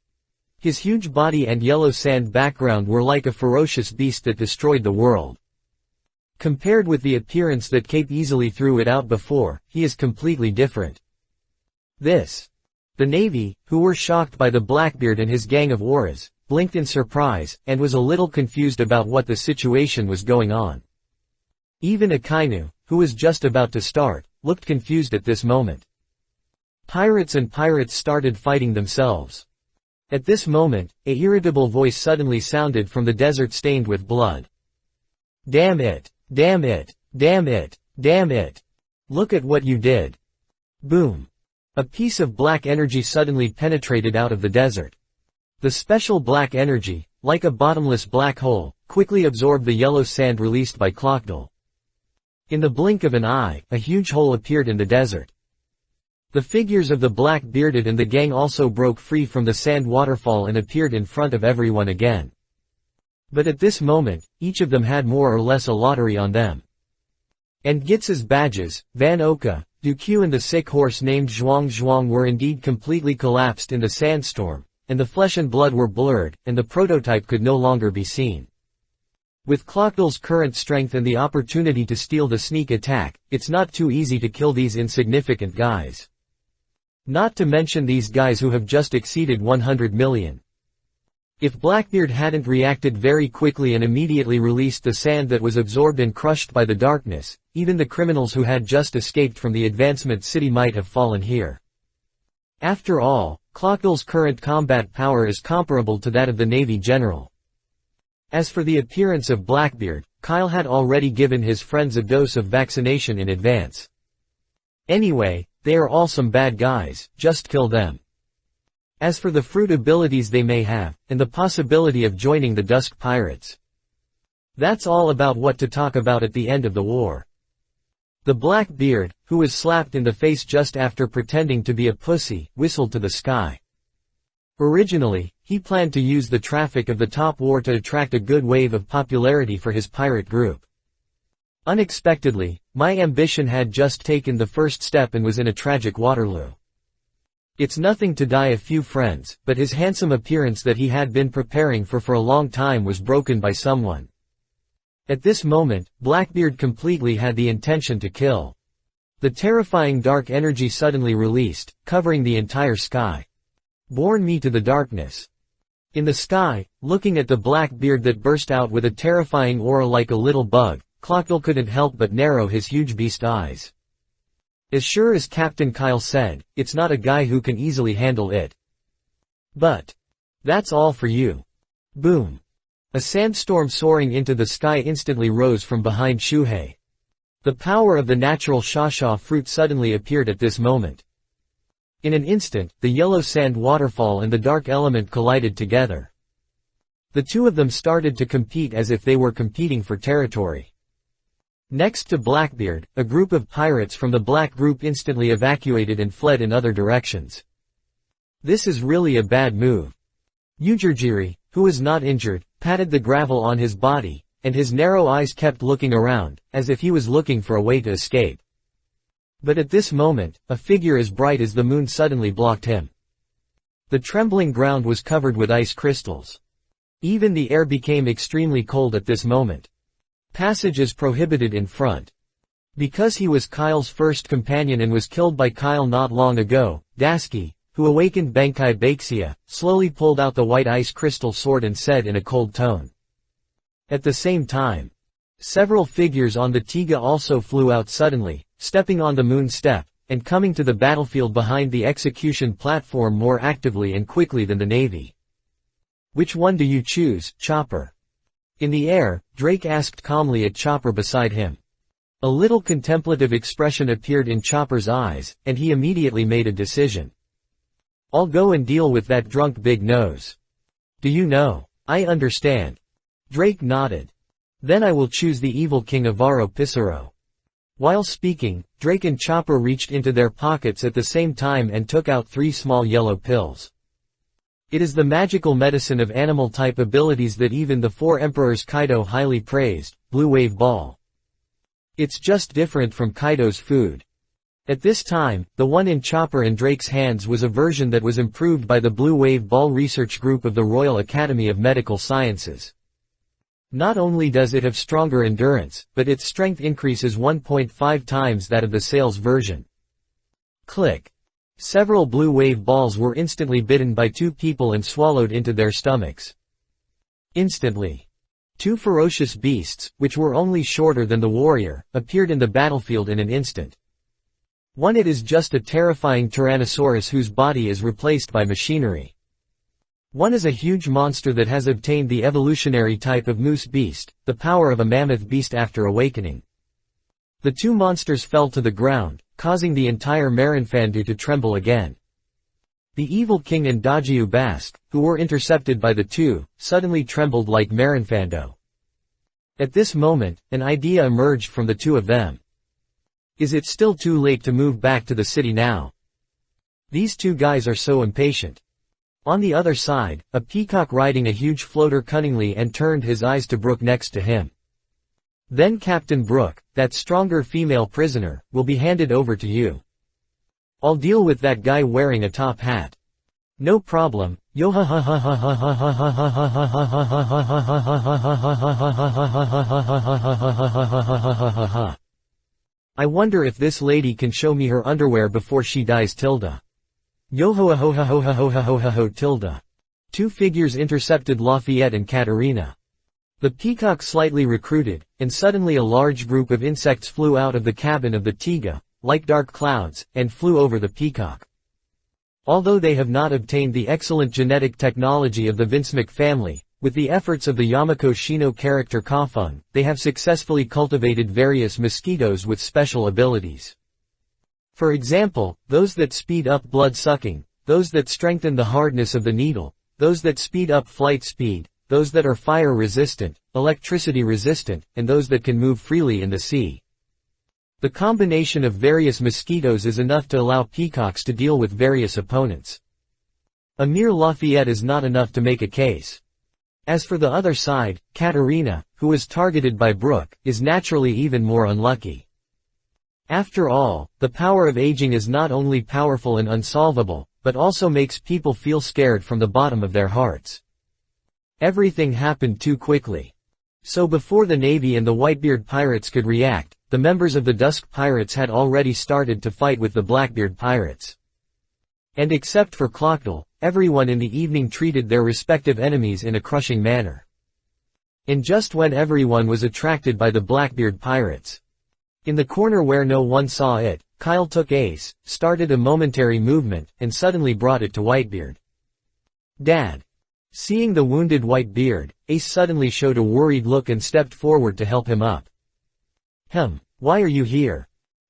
His huge body and yellow sand background were like a ferocious beast that destroyed the world. Compared with the appearance that Cape easily threw it out before, he is completely different. This. The Navy, who were shocked by the Blackbeard and his gang of auras, blinked in surprise, and was a little confused about what the situation was going on. Even Akainu, who was just about to start, looked confused at this moment. Pirates and pirates started fighting themselves. At this moment, an irritable voice suddenly sounded from the desert stained with blood. Damn it! Damn it! Damn it! Damn it! Look at what you did! Boom! A piece of black energy suddenly penetrated out of the desert. The special black energy, like a bottomless black hole, quickly absorbed the yellow sand released by Clockdle. In the blink of an eye, a huge hole appeared in the desert. The figures of the Black-Bearded and the gang also broke free from the sand waterfall and appeared in front of everyone again. But at this moment, each of them had more or less a lottery on them. And Gitz's badges, Van Oka, Duque and the sick horse named Zhuang Zhuang were indeed completely collapsed in the sandstorm, and the flesh and blood were blurred, and the prototype could no longer be seen. With Clockdle's current strength and the opportunity to steal the sneak attack, it's not too easy to kill these insignificant guys. Not to mention these guys who have just exceeded 100 million. If Blackbeard hadn't reacted very quickly and immediately released the sand that was absorbed and crushed by the darkness, even the criminals who had just escaped from the advancement city might have fallen here. After all, Clockdle's current combat power is comparable to that of the Navy General. As for the appearance of Blackbeard, Kyle had already given his friends a dose of vaccination in advance. Anyway, they are all some bad guys, just kill them. As for the fruit abilities they may have, and the possibility of joining the Dusk Pirates. That's all about what to talk about at the end of the war. The Blackbeard, who was slapped in the face just after pretending to be a pussy, whistled to the sky. Originally, he planned to use the traffic of the top war to attract a good wave of popularity for his pirate group. Unexpectedly, my ambition had just taken the first step and was in a tragic Waterloo. It's nothing to die a few friends, but his handsome appearance that he had been preparing for a long time was broken by someone. At this moment, Blackbeard completely had the intention to kill. The terrifying dark energy suddenly released, covering the entire sky. Borne me to the darkness. In the sky, looking at the Blackbeard that burst out with a terrifying aura like a little bug, Clockdle couldn't help but narrow his huge beast eyes. As sure as Captain Kyle said, it's not a guy who can easily handle it. But that's all for you. Boom. A sandstorm soaring into the sky instantly rose from behind Shuhei. The power of the natural shasha fruit suddenly appeared at this moment. In an instant, the yellow sand waterfall and the dark element collided together. The two of them started to compete as if they were competing for territory. Next to Blackbeard, a group of pirates from the Black Group instantly evacuated and fled in other directions. This is really a bad move. Ujirjiri, who was not injured, patted the gravel on his body, and his narrow eyes kept looking around, as if he was looking for a way to escape. But at this moment, a figure as bright as the moon suddenly blocked him. The trembling ground was covered with ice crystals. Even the air became extremely cold at this moment. Passage is prohibited in front. Because he was Kyle's first companion and was killed by Kyle not long ago, Daisuke, who awakened Benkai Baixia, slowly pulled out the white ice crystal sword and said in a cold tone. At the same time, several figures on the Tiga also flew out suddenly, stepping on the moon step, and coming to the battlefield behind the execution platform more actively and quickly than the navy. Which one do you choose, Chopper? In the air, Drake asked calmly at Chopper beside him. A little contemplative expression appeared in Chopper's eyes, and he immediately made a decision. I'll go and deal with that drunk big nose. Do you know? I understand. Drake nodded. Then I will choose the evil king Avaro Pissarro. While speaking, Drake and Chopper reached into their pockets at the same time and took out 3 small yellow pills. It is the magical medicine of animal-type abilities that even the 4 emperors Kaido highly praised, Blue Wave Ball. It's just different from Kaido's food. At this time, the one in Chopper and Drake's hands was a version that was improved by the Blue Wave Ball Research Group of the Royal Academy of Medical Sciences. Not only does it have stronger endurance, but its strength increases 1.5 times that of the sales version. Click. Several blue wave balls were instantly bitten by 2 people and swallowed into their stomachs. Instantly. 2 ferocious beasts, which were only shorter than the warrior, appeared in the battlefield in an instant. One it is just a terrifying Tyrannosaurus whose body is replaced by machinery. One is a huge monster that has obtained the evolutionary type of moose beast, the power of a mammoth beast after awakening. The 2 monsters fell to the ground, causing the entire Marinfandu to tremble again. The evil king and Dajiu Basque, who were intercepted by the 2, suddenly trembled like Marinfando. At this moment, an idea emerged from the 2 of them. Is it still too late to move back to the city now? These 2 guys are so impatient. On the other side, a peacock riding a huge floater cunningly and turned his eyes to Brook next to him. Then Captain Brook, that stronger female prisoner, will be handed over to you. I'll deal with that guy wearing a top hat. No problem, yo ha ha ha ha ha ha ha ha ha ha ha ha ha. I wonder if this lady can show me her underwear before she dies tilde. Yo ho ho ho ho ho ho ho ho ho tilde. 2 figures intercepted Lafayette and Katarina. The peacock slightly recruited, and suddenly a large group of insects flew out of the cabin of the Tiga, like dark clouds, and flew over the peacock. Although they have not obtained the excellent genetic technology of the Vinsmic family, with the efforts of the Yamako Shino character Kafung, they have successfully cultivated various mosquitoes with special abilities. For example, those that speed up blood sucking, those that strengthen the hardness of the needle, those that speed up flight speed, those that are fire resistant, electricity resistant, and those that can move freely in the sea. The combination of various mosquitoes is enough to allow peacocks to deal with various opponents. A mere Lafayette is not enough to make a case. As for the other side, Katarina, who was targeted by Brook, is naturally even more unlucky. After all, the power of aging is not only powerful and unsolvable, but also makes people feel scared from the bottom of their hearts. Everything happened too quickly. So before the Navy and the Whitebeard pirates could react, the members of the Dusk Pirates had already started to fight with the Blackbeard pirates. And except for Clockdale, everyone in the evening treated their respective enemies in a crushing manner. And just when everyone was attracted by the Blackbeard pirates, In the corner where no one saw it, Kyle took Ace, started a momentary movement, and suddenly brought it to Whitebeard. "Dad." Seeing the wounded Whitebeard, Ace suddenly showed a worried look and stepped forward to help him up. Why are you here?"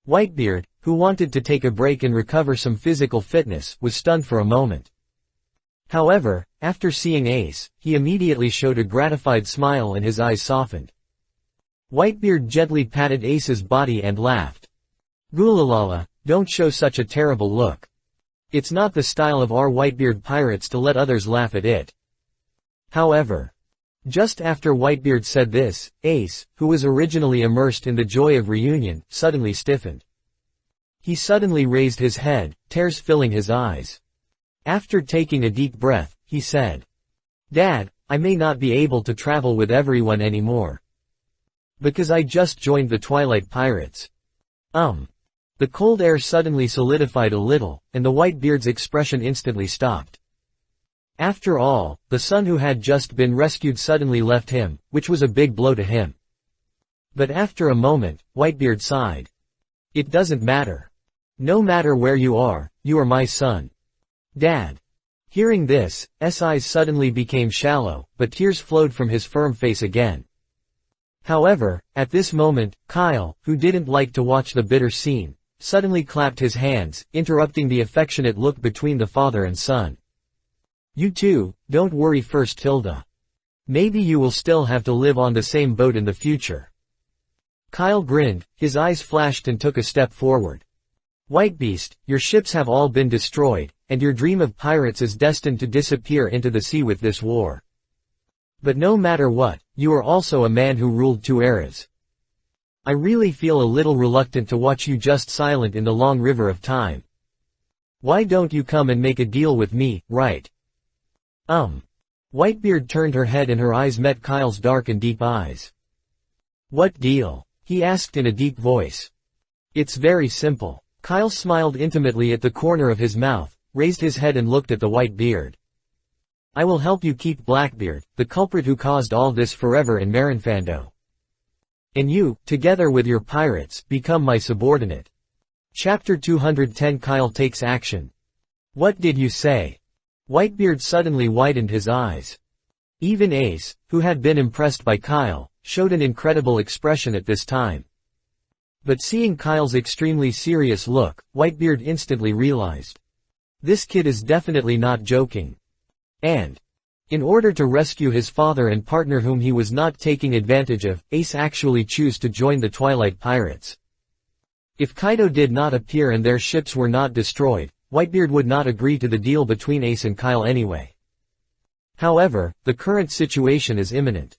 Whitebeard, who wanted to take a break and recover some physical fitness, was stunned for a moment. However, after seeing Ace, he immediately showed a gratified smile and his eyes softened. Whitebeard gently patted Ace's body and laughed. "Goolalala, don't show such a terrible look. It's not the style of our Whitebeard pirates to let others laugh at it." However, just after Whitebeard said this, Ace, who was originally immersed in the joy of reunion, suddenly stiffened. He suddenly raised his head, tears filling his eyes. After taking a deep breath, he said, "Dad, I may not be able to travel with everyone anymore. Because I just joined the Twilight Pirates." The cold air suddenly solidified a little, and the Whitebeard's expression instantly stopped. After all, the son who had just been rescued suddenly left him, which was a big blow to him. But after a moment, Whitebeard sighed. "It doesn't matter. No matter where you are my son. Dad." Hearing this, S eyes suddenly became shallow, but tears flowed from his firm face again. However, at this moment, Kyle, who didn't like to watch the bitter scene, suddenly clapped his hands, interrupting the affectionate look between the father and son. "You two, don't worry first, Tilda. Maybe you will still have to live on the same boat in the future." Kyle grinned, his eyes flashed and took a step forward. "Whitebeast, your ships have all been destroyed, and your dream of pirates is destined to disappear into the sea with this war. But no matter what, you are also a man who ruled 2 eras. I really feel a little reluctant to watch you just silent in the long river of time. Why don't you come and make a deal with me, right?" Whitebeard turned her head and her eyes met Kyle's dark and deep eyes. "What deal?" he asked in a deep voice. "It's very simple." Kyle smiled intimately at the corner of his mouth, raised his head and looked at the Whitebeard. "I will help you keep Blackbeard, the culprit who caused all this forever in Marinfando. And you, together with your pirates, become my subordinate." Chapter 210 Kyle takes action. "What did you say?" Whitebeard suddenly widened his eyes. Even Ace, who had been impressed by Kyle, showed an incredible expression at this time. But seeing Kyle's extremely serious look, Whitebeard instantly realized. This kid is definitely not joking. And, in order to rescue his father and partner whom he was not taking advantage of, Ace actually chose to join the Twilight Pirates. If Kaido did not appear and their ships were not destroyed, Whitebeard would not agree to the deal between Ace and Kyle anyway. However, the current situation is imminent.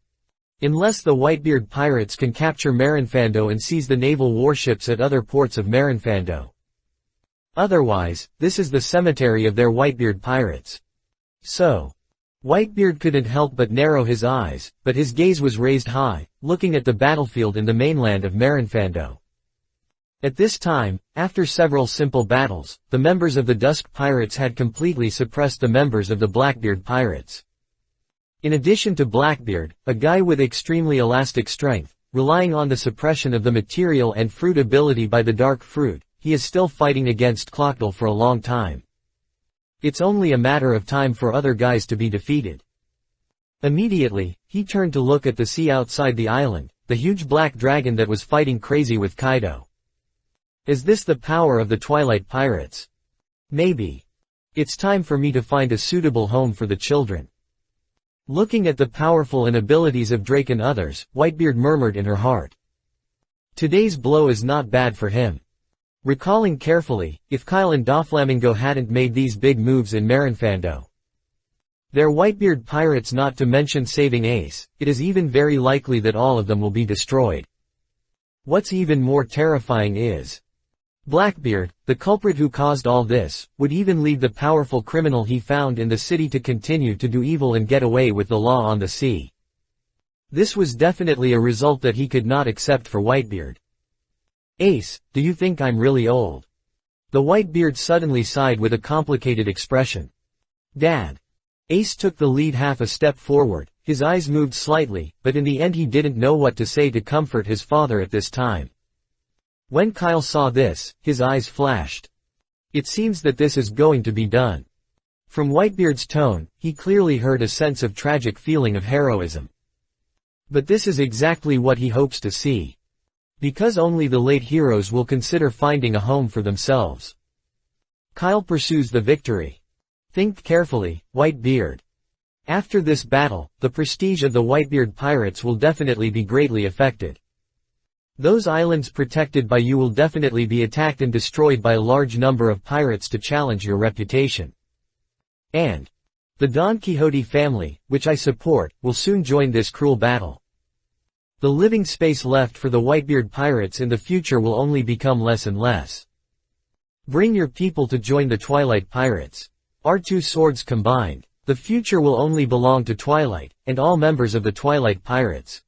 Unless the Whitebeard pirates can capture Marinfando and seize the naval warships at other ports of Marinfando. Otherwise, this is the cemetery of their Whitebeard pirates. So, Whitebeard couldn't help but narrow his eyes, but his gaze was raised high, looking at the battlefield in the mainland of Marinfando. At this time, after several simple battles, the members of the Dusk Pirates had completely suppressed the members of the Blackbeard Pirates. In addition to Blackbeard, a guy with extremely elastic strength, relying on the suppression of the material and fruit ability by the Dark Fruit, he is still fighting against Clockdale for a long time. It's only a matter of time for other guys to be defeated. Immediately, he turned to look at the sea outside the island, the huge black dragon that was fighting crazy with Kaido. Is this the power of the Twilight Pirates? Maybe. It's time for me to find a suitable home for the children. Looking at the powerful and abilities of Drake and others, Whitebeard murmured in her heart. Today's blow is not bad for him. Recalling carefully, if Kyle and Doflamingo hadn't made these big moves in Marinfando, their Whitebeard pirates, not to mention saving Ace, it is even very likely that all of them will be destroyed. What's even more terrifying is Blackbeard, the culprit who caused all this, would even leave the powerful criminal he found in the city to continue to do evil and get away with the law on the sea. This was definitely a result that he could not accept for Whitebeard. Ace, do you think I'm really old? The Whitebeard suddenly sighed with a complicated expression. Dad. Ace took the lead half a step forward, his eyes moved slightly, but in the end he didn't know what to say to comfort his father at this time. When Kyle saw this, his eyes flashed. It seems that this is going to be done. From Whitebeard's tone, he clearly heard a sense of tragic feeling of heroism. But this is exactly what he hopes to see. Because only the late heroes will consider finding a home for themselves. Kyle pursues the victory. Think carefully, Whitebeard. After this battle, the prestige of the Whitebeard pirates will definitely be greatly affected. Those islands protected by you will definitely be attacked and destroyed by a large number of pirates to challenge your reputation. And the Don Quixote family, which I support, will soon join this cruel battle. The living space left for the Whitebeard pirates in the future will only become less and less. Bring your people to join the Twilight Pirates. Our two swords combined, the future will only belong to Twilight, and all members of the Twilight Pirates.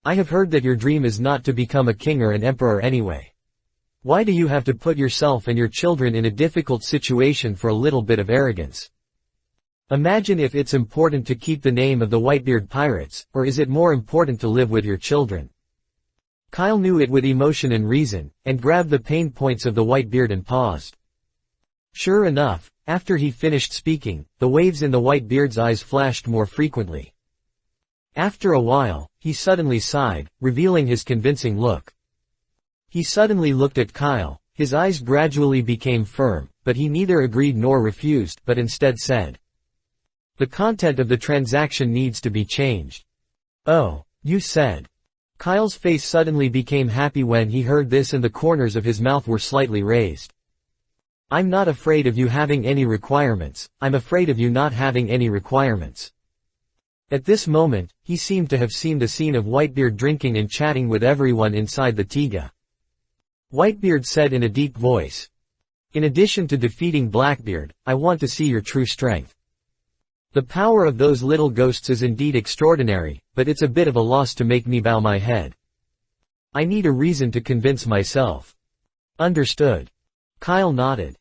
I have heard that your dream is not to become a king or an emperor anyway. Why do you have to put yourself and your children in a difficult situation for a little bit of arrogance? Imagine if it's important to keep the name of the Whitebeard pirates, or is it more important to live with your children? Kyle knew it with emotion and reason, and grabbed the pain points of the Whitebeard and paused. Sure enough, after he finished speaking, the waves in the Whitebeard's eyes flashed more frequently. After a while, he suddenly sighed, revealing his convincing look. He suddenly looked at Kyle, his eyes gradually became firm, but he neither agreed nor refused, but instead said, "The content of the transaction needs to be changed." "Oh, you said." Kyle's face suddenly became happy when he heard this and the corners of his mouth were slightly raised. "I'm not afraid of you having any requirements, I'm afraid of you not having any requirements." At this moment, he seemed to have seen the scene of Whitebeard drinking and chatting with everyone inside the Tiga. Whitebeard said in a deep voice, "In addition to defeating Blackbeard, I want to see your true strength. The power of those little ghosts is indeed extraordinary, but it's a bit of a loss to make me bow my head. I need a reason to convince myself." "Understood." Kyle nodded.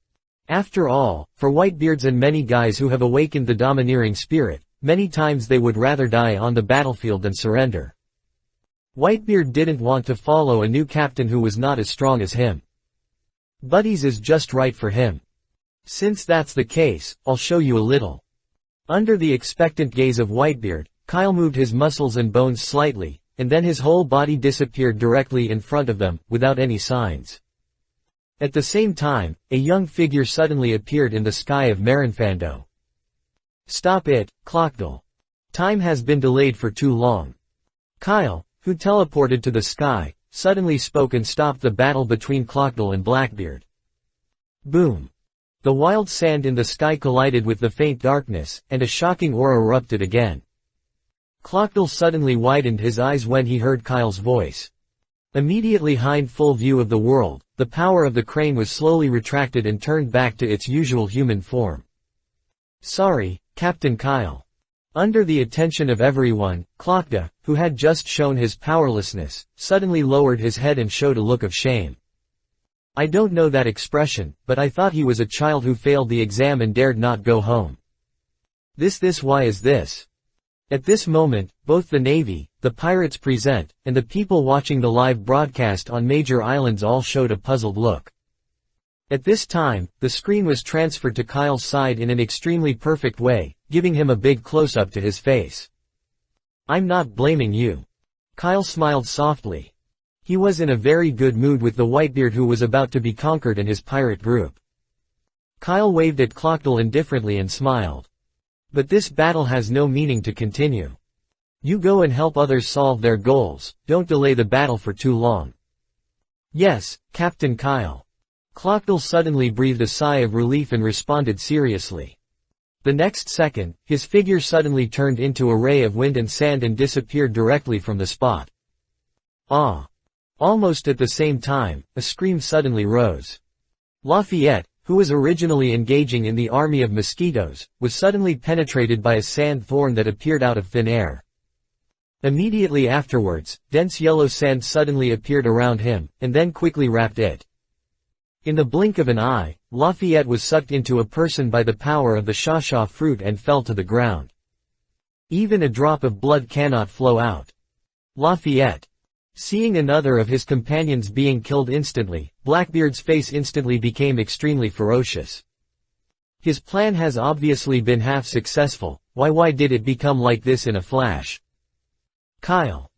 After all, for Whitebeards and many guys who have awakened the domineering spirit, many times they would rather die on the battlefield than surrender. Whitebeard didn't want to follow a new captain who was not as strong as him. Buddies is just right for him. Since that's the case, I'll show you a little. Under the expectant gaze of Whitebeard, Kyle moved his muscles and bones slightly, and then his whole body disappeared directly in front of them, without any signs. At the same time, a young figure suddenly appeared in the sky of Marinfando. "Stop it, Clockdale. Time has been delayed for too long." Kyle, who teleported to the sky, suddenly spoke and stopped the battle between Clockdale and Blackbeard. Boom! The wild sand in the sky collided with the faint darkness, and a shocking aura erupted again. Clockdale suddenly widened his eyes when he heard Kyle's voice. Immediately behind full view of the world, the power of the crane was slowly retracted and turned back to its usual human form. "Sorry, Captain Kyle." Under the attention of everyone, Clockda, who had just shown his powerlessness, suddenly lowered his head and showed a look of shame. "I don't know that expression, but I thought he was a child who failed the exam and dared not go home. Why is this?" At this moment, both the Navy, the pirates present, and the people watching the live broadcast on major islands all showed a puzzled look. At this time, the screen was transferred to Kyle's side in an extremely perfect way, giving him a big close-up to his face. "I'm not blaming you." Kyle smiled softly. He was in a very good mood with the Whitebeard who was about to be conquered and his pirate group. Kyle waved at Clockdale indifferently and smiled. "But this battle has no meaning to continue. You go and help others solve their goals, don't delay the battle for too long." "Yes, Captain Kyle." Clockdale suddenly breathed a sigh of relief and responded seriously. The next second, his figure suddenly turned into a ray of wind and sand and disappeared directly from the spot. Ah! Almost at the same time, a scream suddenly rose. Lafayette, who was originally engaging in the army of mosquitoes, was suddenly penetrated by a sand thorn that appeared out of thin air. Immediately afterwards, dense yellow sand suddenly appeared around him, and then quickly wrapped it. In the blink of an eye, Lafayette was sucked into a person by the power of the shasha fruit and fell to the ground. Even a drop of blood cannot flow out. Lafayette. Seeing another of his companions being killed instantly, Blackbeard's face instantly became extremely ferocious. His plan has obviously been half successful, why did it become like this in a flash? Kyle.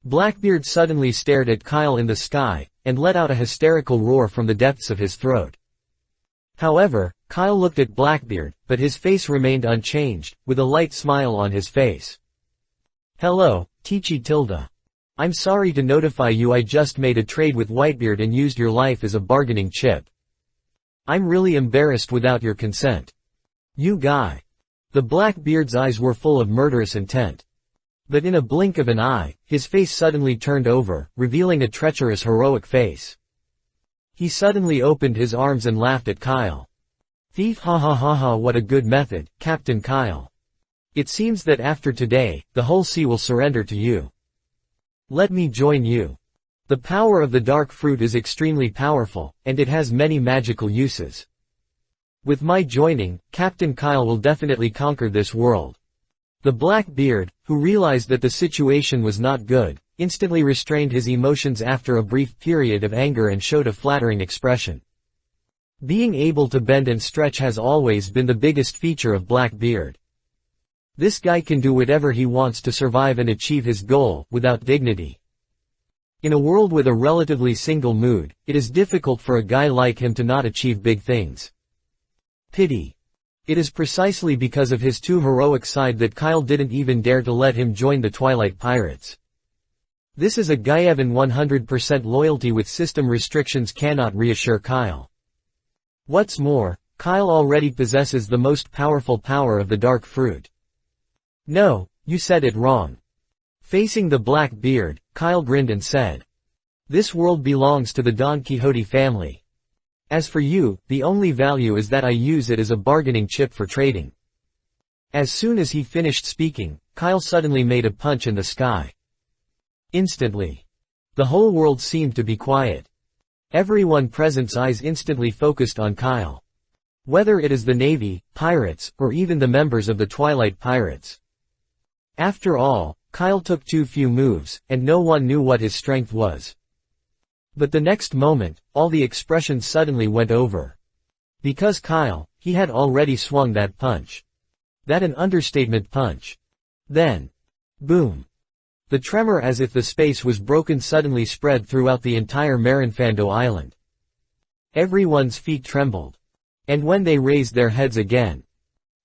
Blackbeard suddenly stared at Kyle in the sky, and let out a hysterical roar from the depths of his throat. However, Kyle looked at Blackbeard, but his face remained unchanged, with a light smile on his face. Hello, Teachy Tilda. I'm sorry to notify you I just made a trade with Whitebeard and used your life as a bargaining chip. I'm really embarrassed without your consent. You guy. The Blackbeard's eyes were full of murderous intent. But in a blink of an eye, his face suddenly turned over, revealing a treacherous heroic face. He suddenly opened his arms and laughed at Kyle. Thief, ha ha ha ha, what a good method, Captain Kyle. It seems that after today, the whole sea will surrender to you. Let me join you. The power of the dark fruit is extremely powerful, and it has many magical uses. With my joining, Captain Kyle will definitely conquer this world. The Blackbeard, who realized that the situation was not good, instantly restrained his emotions after a brief period of anger and showed a flattering expression. Being able to bend and stretch has always been the biggest feature of Blackbeard. This guy can do whatever he wants to survive and achieve his goal, without dignity. In a world with a relatively single mood, it is difficult for a guy like him to not achieve big things. Pity. It is precisely because of his too heroic side that Kyle didn't even dare to let him join the Twilight Pirates. This is a Gaievan 100% loyalty with system restrictions cannot reassure Kyle. What's more, Kyle already possesses the most powerful power of the dark fruit. No, you said it wrong. Facing the Blackbeard, Kyle grinned and said. This world belongs to the Don Quixote family. As for you, the only value is that I use it as a bargaining chip for trading. As soon as he finished speaking, Kyle suddenly made a punch in the sky. Instantly. The whole world seemed to be quiet. Everyone present's eyes instantly focused on Kyle. Whether it is the Navy, pirates, or even the members of the Twilight Pirates. After all, Kyle took too few moves, and no one knew what his strength was. But the next moment, all the expressions suddenly went over. Because Kyle, he had already swung that punch. That an understatement punch. Then. Boom. The tremor as if the space was broken suddenly spread throughout the entire Marinfando island. Everyone's feet trembled. And when they raised their heads again.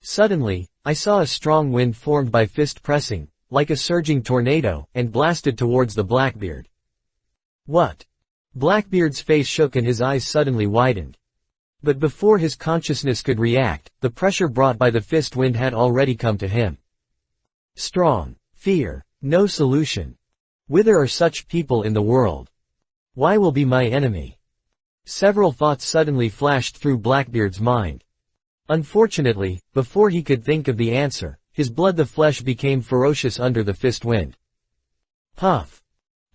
Suddenly, I saw a strong wind formed by fist pressing, like a surging tornado, and blasted towards the Blackbeard. What? Blackbeard's face shook and his eyes suddenly widened. But before his consciousness could react, the pressure brought by the fist wind had already come to him. Strong. Fear. No solution. Whither are such people in the world? Why will be my enemy? Several thoughts suddenly flashed through Blackbeard's mind. Unfortunately, before he could think of the answer, his blood the flesh became ferocious under the fist wind. Puff.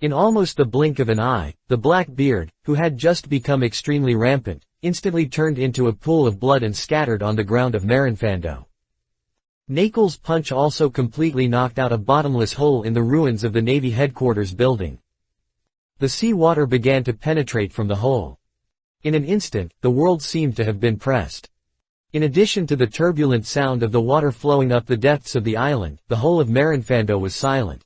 In almost the blink of an eye, the Blackbeard, who had just become extremely rampant, instantly turned into a pool of blood and scattered on the ground of Marinfando. Nakel's punch also completely knocked out a bottomless hole in the ruins of the Navy headquarters building. The sea water began to penetrate from the hole. In an instant, the world seemed to have been pressed. In addition to the turbulent sound of the water flowing up the depths of the island, the whole of Marinfando was silent.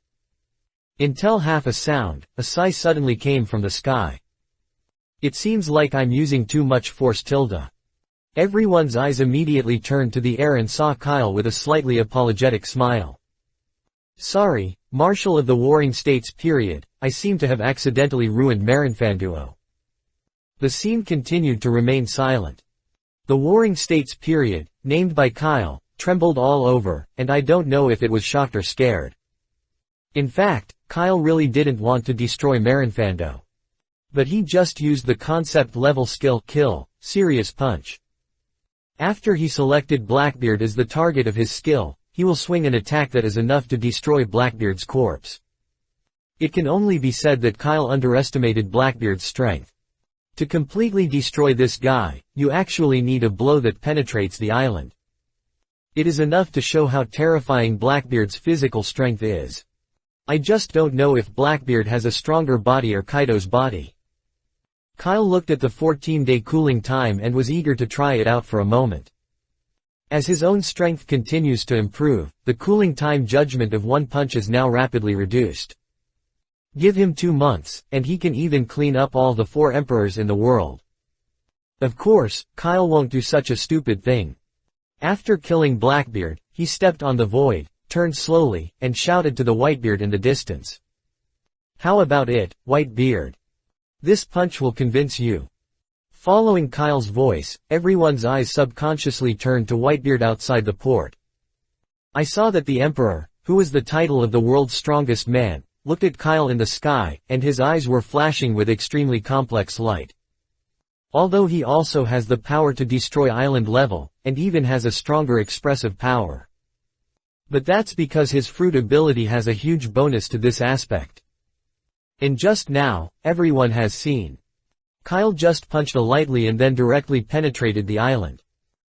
Until half a sound, a sigh suddenly came from the sky. It seems like I'm using too much force tilde. Everyone's eyes immediately turned to the air and saw Kyle with a slightly apologetic smile. Sorry, Marshal of the Warring States period, I seem to have accidentally ruined Marinfando. The scene continued to remain silent. The Warring States period, named by Kyle, trembled all over, and I don't know if it was shocked or scared. In fact, Kyle really didn't want to destroy Marinfando. But he just used the concept-level skill kill, serious punch. After he selected Blackbeard as the target of his skill, he will swing an attack that is enough to destroy Blackbeard's corpse. It can only be said that Kyle underestimated Blackbeard's strength. To completely destroy this guy, you actually need a blow that penetrates the island. It is enough to show how terrifying Blackbeard's physical strength is. I just don't know if Blackbeard has a stronger body or Kaido's body. Kyle looked at the 14-day cooling time and was eager to try it out for a moment. As his own strength continues to improve, the cooling time judgment of 1 punch is now rapidly reduced. Give him 2 months, and he can even clean up all the 4 emperors in the world. Of course, Kyle won't do such a stupid thing. After killing Blackbeard, he stepped on the void, turned slowly, and shouted to the Whitebeard in the distance. How about it, Whitebeard? This punch will convince you. Following Kyle's voice, everyone's eyes subconsciously turned to Whitebeard outside the port. I saw that the Emperor, who was the title of the world's strongest man, looked at Kyle in the sky, and his eyes were flashing with extremely complex light. Although he also has the power to destroy island level, and even has a stronger expressive power. But that's because his fruit ability has a huge bonus to this aspect. And just now, everyone has seen. Kyle just punched lightly and then directly penetrated the island.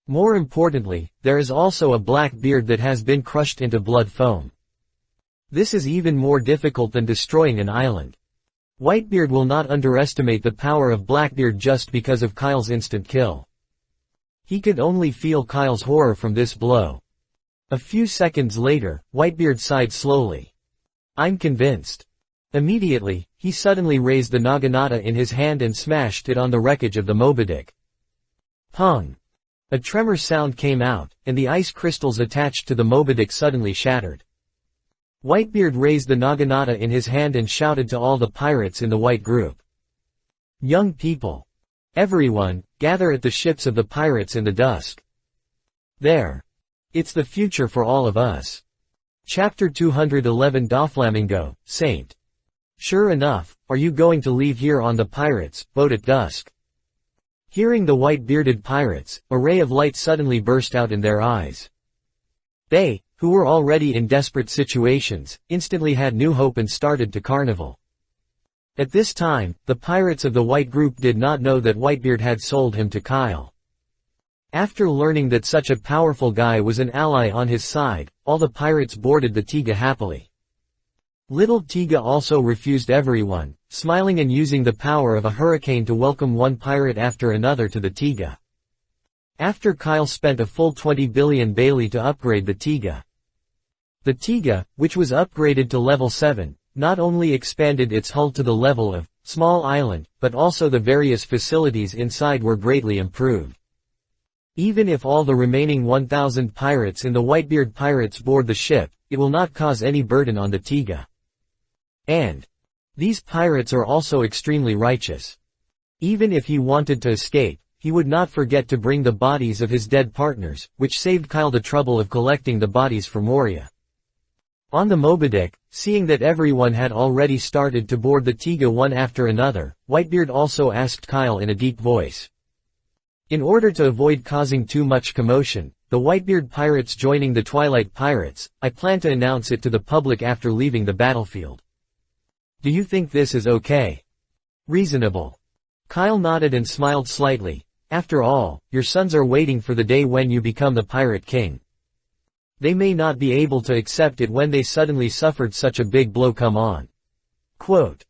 More importantly, there is also a black beard that has been crushed into blood foam. This is even more difficult than destroying an island. Whitebeard will not underestimate the power of Blackbeard just because of Kyle's instant kill. He could only feel Kyle's horror from this blow. A few seconds later, Whitebeard sighed slowly. I'm convinced. Immediately, he suddenly raised the naginata in his hand and smashed it on the wreckage of the Moby. Pong! A tremor sound came out, and the ice crystals attached to the Moby suddenly shattered. Whitebeard raised the naginata in his hand and shouted to all the pirates in the white group. Young people! Everyone, gather at the ships of the pirates in the dusk. There. It's the future for all of us. Chapter 211 Doflamingo, Saint. Sure enough, are you going to leave here on the pirates' boat at dusk? Hearing the white-bearded pirates, a ray of light suddenly burst out in their eyes. They, who were already in desperate situations, instantly had new hope and started to carnival. At this time, the pirates of the white group did not know that Whitebeard had sold him to Kyle. After learning that such a powerful guy was an ally on his side, all the pirates boarded the Tiga happily. Little Tiga also refused everyone, smiling and using the power of a hurricane to welcome one pirate after another to the Tiga. After Kyle spent a full 20 billion Bailey to upgrade the Tiga. The Tiga, which was upgraded to level 7, not only expanded its hull to the level of small island, but also the various facilities inside were greatly improved. Even if all the remaining 1,000 pirates in the Whitebeard pirates board the ship, it will not cause any burden on the Tiga. And these pirates are also extremely righteous. Even if he wanted to escape, he would not forget to bring the bodies of his dead partners, which saved Kyle the trouble of collecting the bodies for Moria. On the Moby, seeing that everyone had already started to board the Tiga one after another, Whitebeard also asked Kyle in a deep voice. In order to avoid causing too much commotion, the Whitebeard pirates joining the Twilight Pirates, I plan to announce it to the public after leaving the battlefield. Do you think this is okay? Reasonable. Kyle nodded and smiled slightly. After all, your sons are waiting for the day when you become the Pirate King. They may not be able to accept it when they suddenly suffered such a big blow. Come on. Quote.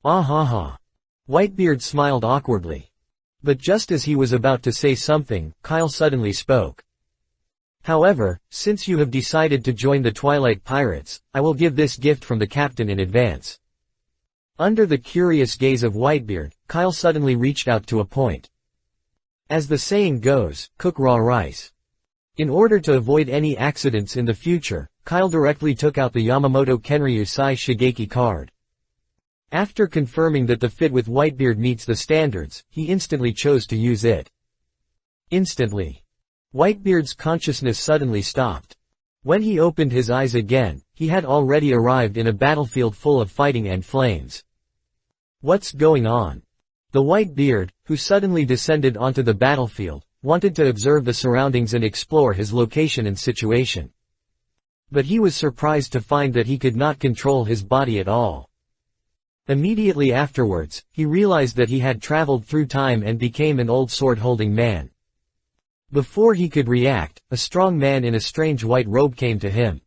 Ah ha ha. Whitebeard smiled awkwardly. But just as he was about to say something, Kyle suddenly spoke. However, since you have decided to join the Twilight Pirates, I will give this gift from the captain in advance. Under the curious gaze of Whitebeard, Kyle suddenly reached out to a point. As the saying goes, cook raw rice. In order to avoid any accidents in the future, Kyle directly took out the Yamamoto Kenryu Sai Shigeki card. After confirming that the fit with Whitebeard meets the standards, he instantly chose to use it. Instantly. Whitebeard's consciousness suddenly stopped. When he opened his eyes again, he had already arrived in a battlefield full of fighting and flames. What's going on? The Whitebeard, who suddenly descended onto the battlefield, wanted to observe the surroundings and explore his location and situation. But he was surprised to find that he could not control his body at all. Immediately afterwards, he realized that he had traveled through time and became an old sword-holding man. Before he could react, a strong man in a strange white robe came to him.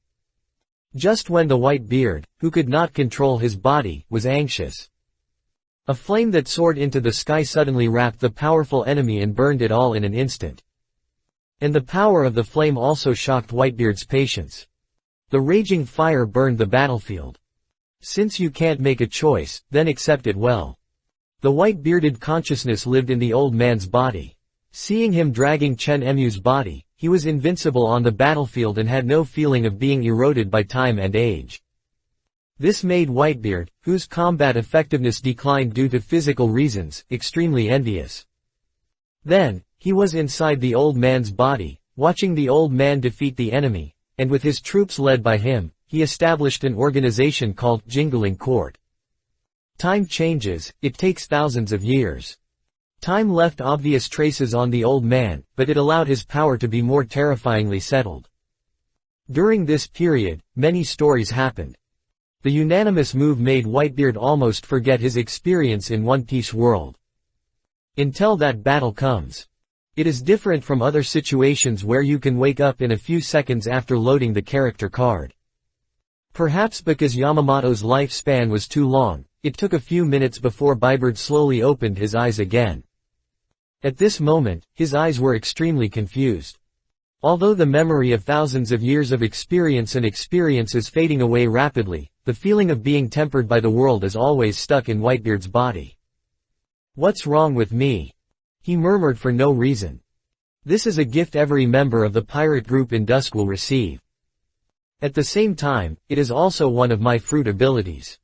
Just when the white beard, who could not control his body, was anxious. A flame that soared into the sky suddenly wrapped the powerful enemy and burned it all in an instant. And the power of the flame also shocked Whitebeard's patience. The raging fire burned the battlefield. Since you can't make a choice, then accept it well. The white-bearded consciousness lived in the old man's body. Seeing him dragging Chen Emu's body, he was invincible on the battlefield and had no feeling of being eroded by time and age. This made Whitebeard, whose combat effectiveness declined due to physical reasons, extremely envious. Then, he was inside the old man's body, watching the old man defeat the enemy, and with his troops led by him, he established an organization called Jingling Court. Time changes, it takes thousands of years. Time left obvious traces on the old man, but it allowed his power to be more terrifyingly settled. During this period, many stories happened. The unanimous move made Whitebeard almost forget his experience in One Piece world. Until that battle comes. It is different from other situations where you can wake up in a few seconds after loading the character card. Perhaps because Yamamoto's lifespan was too long, it took a few minutes before Bybird slowly opened his eyes again. At this moment, his eyes were extremely confused. Although the memory of thousands of years of experience is fading away rapidly, the feeling of being tempered by the world is always stuck in Whitebeard's body. "What's wrong with me?" he murmured for no reason. "This is a gift every member of the pirate group in Dusk will receive. At the same time, it is also one of my fruit abilities."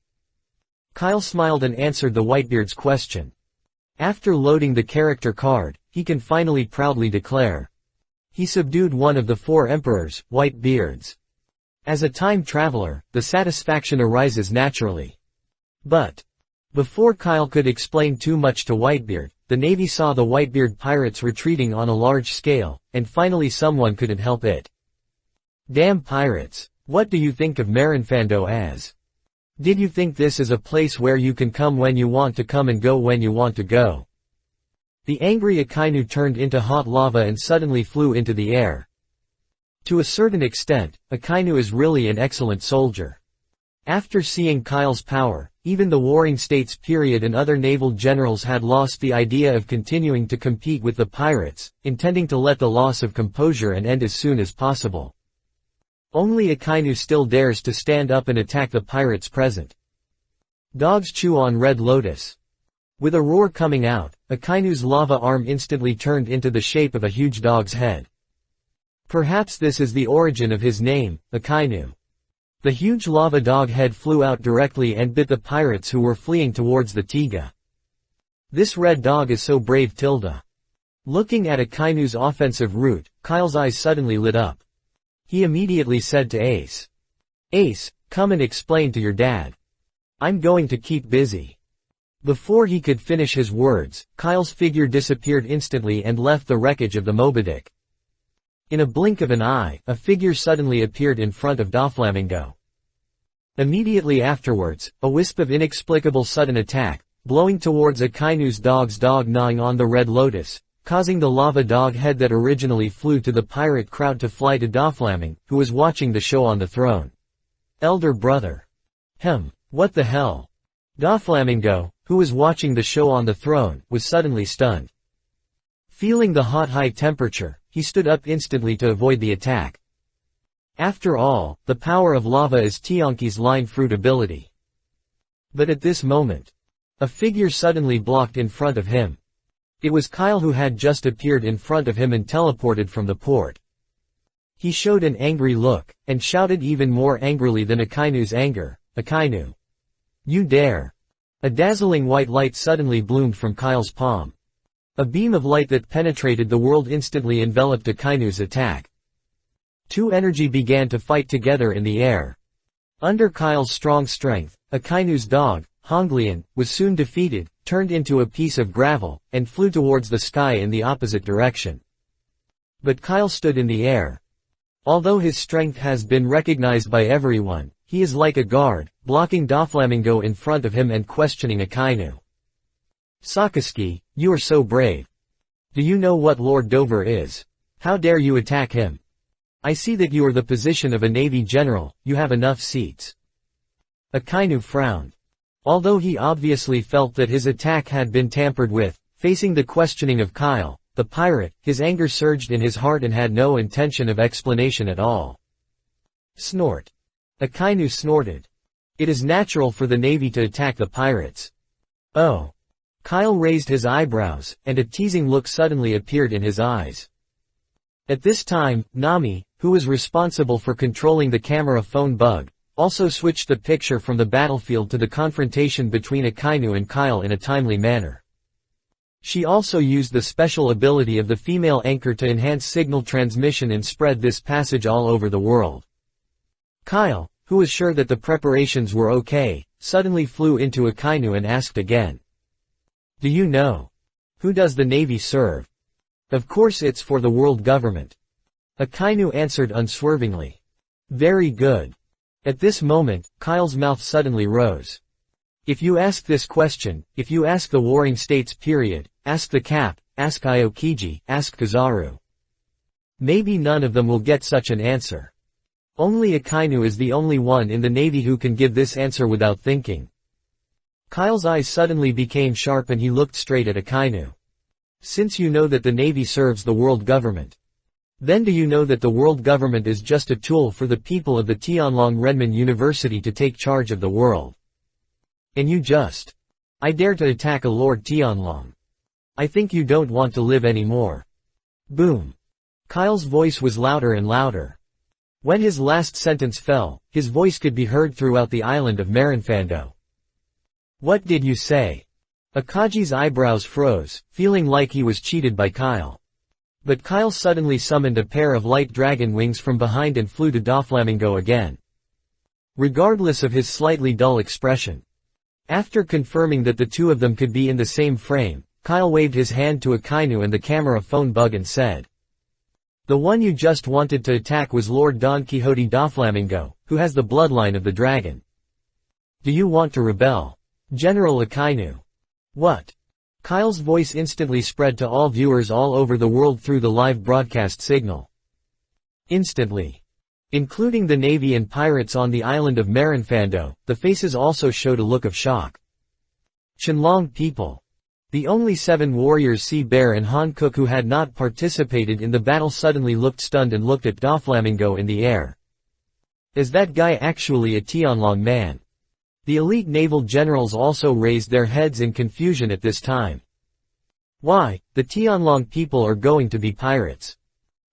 Kyle smiled and answered the Whitebeard's question. After loading the character card, he can finally proudly declare. He subdued one of the 4 emperors, Whitebeards. As a time traveler, the satisfaction arises naturally. But before Kyle could explain too much to Whitebeard, the Navy saw the Whitebeard pirates retreating on a large scale, and finally someone couldn't help it. "Damn pirates, what do you think of Marinfando as? Did you think this is a place where you can come when you want to come and go when you want to go?" The angry Akainu turned into hot lava and suddenly flew into the air. To a certain extent, Akainu is really an excellent soldier. After seeing Kyle's power, even the Warring States period and other naval generals had lost the idea of continuing to compete with the pirates, intending to let the loss of composure and end as soon as possible. Only Akainu still dares to stand up and attack the pirates present. Dogs chew on Red Lotus. With a roar coming out, Akainu's lava arm instantly turned into the shape of a huge dog's head. Perhaps this is the origin of his name, Akainu. The huge lava dog head flew out directly and bit the pirates who were fleeing towards the Tiga. "This red dog is so brave." Looking at Akainu's offensive route, Kyle's eyes suddenly lit up. He immediately said to Ace. "Ace, come and explain to your dad. I'm going to keep busy." Before he could finish his words, Kyle's figure disappeared instantly and left the wreckage of the Moby-Dick. In a blink of an eye, a figure suddenly appeared in front of Doflamingo. Immediately afterwards, a wisp of inexplicable sudden attack, blowing towards Akainu's dog's dog gnawing on the Red Lotus, causing the lava dog head that originally flew to the pirate crowd to fly to Doflamingo, who was watching the show on the throne. "Elder brother. What the hell?" Doflamingo, who was watching the show on the throne, was suddenly stunned. Feeling the hot high temperature, he stood up instantly to avoid the attack. After all, the power of lava is Tianqi's line fruit ability. But at this moment, a figure suddenly blocked in front of him. It was Kyle, who had just appeared in front of him and teleported from the port. He showed an angry look, and shouted even more angrily than Akainu's anger, "Akainu! You dare!" A dazzling white light suddenly bloomed from Kyle's palm. A beam of light that penetrated the world instantly enveloped Akainu's attack. 2 energy began to fight together in the air. Under Kyle's strong strength, Akainu's dog, Honglian, was soon defeated, turned into a piece of gravel, and flew towards the sky in the opposite direction. But Kyle stood in the air. Although his strength has been recognized by everyone, he is like a guard, blocking Doflamingo in front of him and questioning Akainu. "Sakazuki, you are so brave. Do you know what Lord Dover is? How dare you attack him?" I see that you are the position of a Navy general, you have enough seats. Akainu frowned. Although he obviously felt that his attack had been tampered with, facing the questioning of Kyle, the pirate, his anger surged in his heart and had no intention of explanation at all. Snort. Akainu snorted. It is natural for the Navy to attack the pirates. Oh. Kyle raised his eyebrows, and a teasing look suddenly appeared in his eyes. At this time, Nami, who was responsible for controlling the camera phone bug, also switched the picture from the battlefield to the confrontation between Akainu and Kyle in a timely manner. She also used the special ability of the female anchor to enhance signal transmission and spread this passage all over the world. Kyle, who was sure that the preparations were okay, suddenly flew into Akainu and asked again. Do you know? Who does the Navy serve? Of course it's for the world government. Akainu answered unswervingly. Very good. At this moment, Kyle's mouth suddenly rose. If you ask this question, if you ask the warring states period, ask the Cap, ask Aokiji, ask Kizaru. Maybe none of them will get such an answer. Only Akainu is the only one in the Navy who can give this answer without thinking. Kyle's eyes suddenly became sharp and he looked straight at Akainu. Since you know that the Navy serves the world government, then do you know that the world government is just a tool for the people of the Tianlong Renmin University to take charge of the world? And you just... I dare to attack a Lord Tianlong. I think you don't want to live anymore. Boom. Kyle's voice was louder and louder. When his last sentence fell, his voice could be heard throughout the island of Marinfando. What did you say? Akaji's eyebrows froze, feeling like he was cheated by Kyle. But Kyle suddenly summoned a pair of light dragon wings from behind and flew to Doflamingo again. Regardless of his slightly dull expression. After confirming that the two of them could be in the same frame, Kyle waved his hand to Akainu and the camera phone bug and said. The one you just wanted to attack was Lord Don Quixote Doflamingo, who has the bloodline of the dragon. Do you want to rebel? General Akainu. What? Kyle's voice instantly spread to all viewers all over the world through the live broadcast signal. Instantly. Including the Navy and pirates on the island of Marinfando, the faces also showed a look of shock. Qianlong people. The only 7 warriors Sea Bear and Hankook who had not participated in the battle suddenly looked stunned and looked at Doflamingo in the air. Is that guy actually a Tianlong man? The elite naval generals also raised their heads in confusion at this time. Why, the Tianlong people are going to be pirates.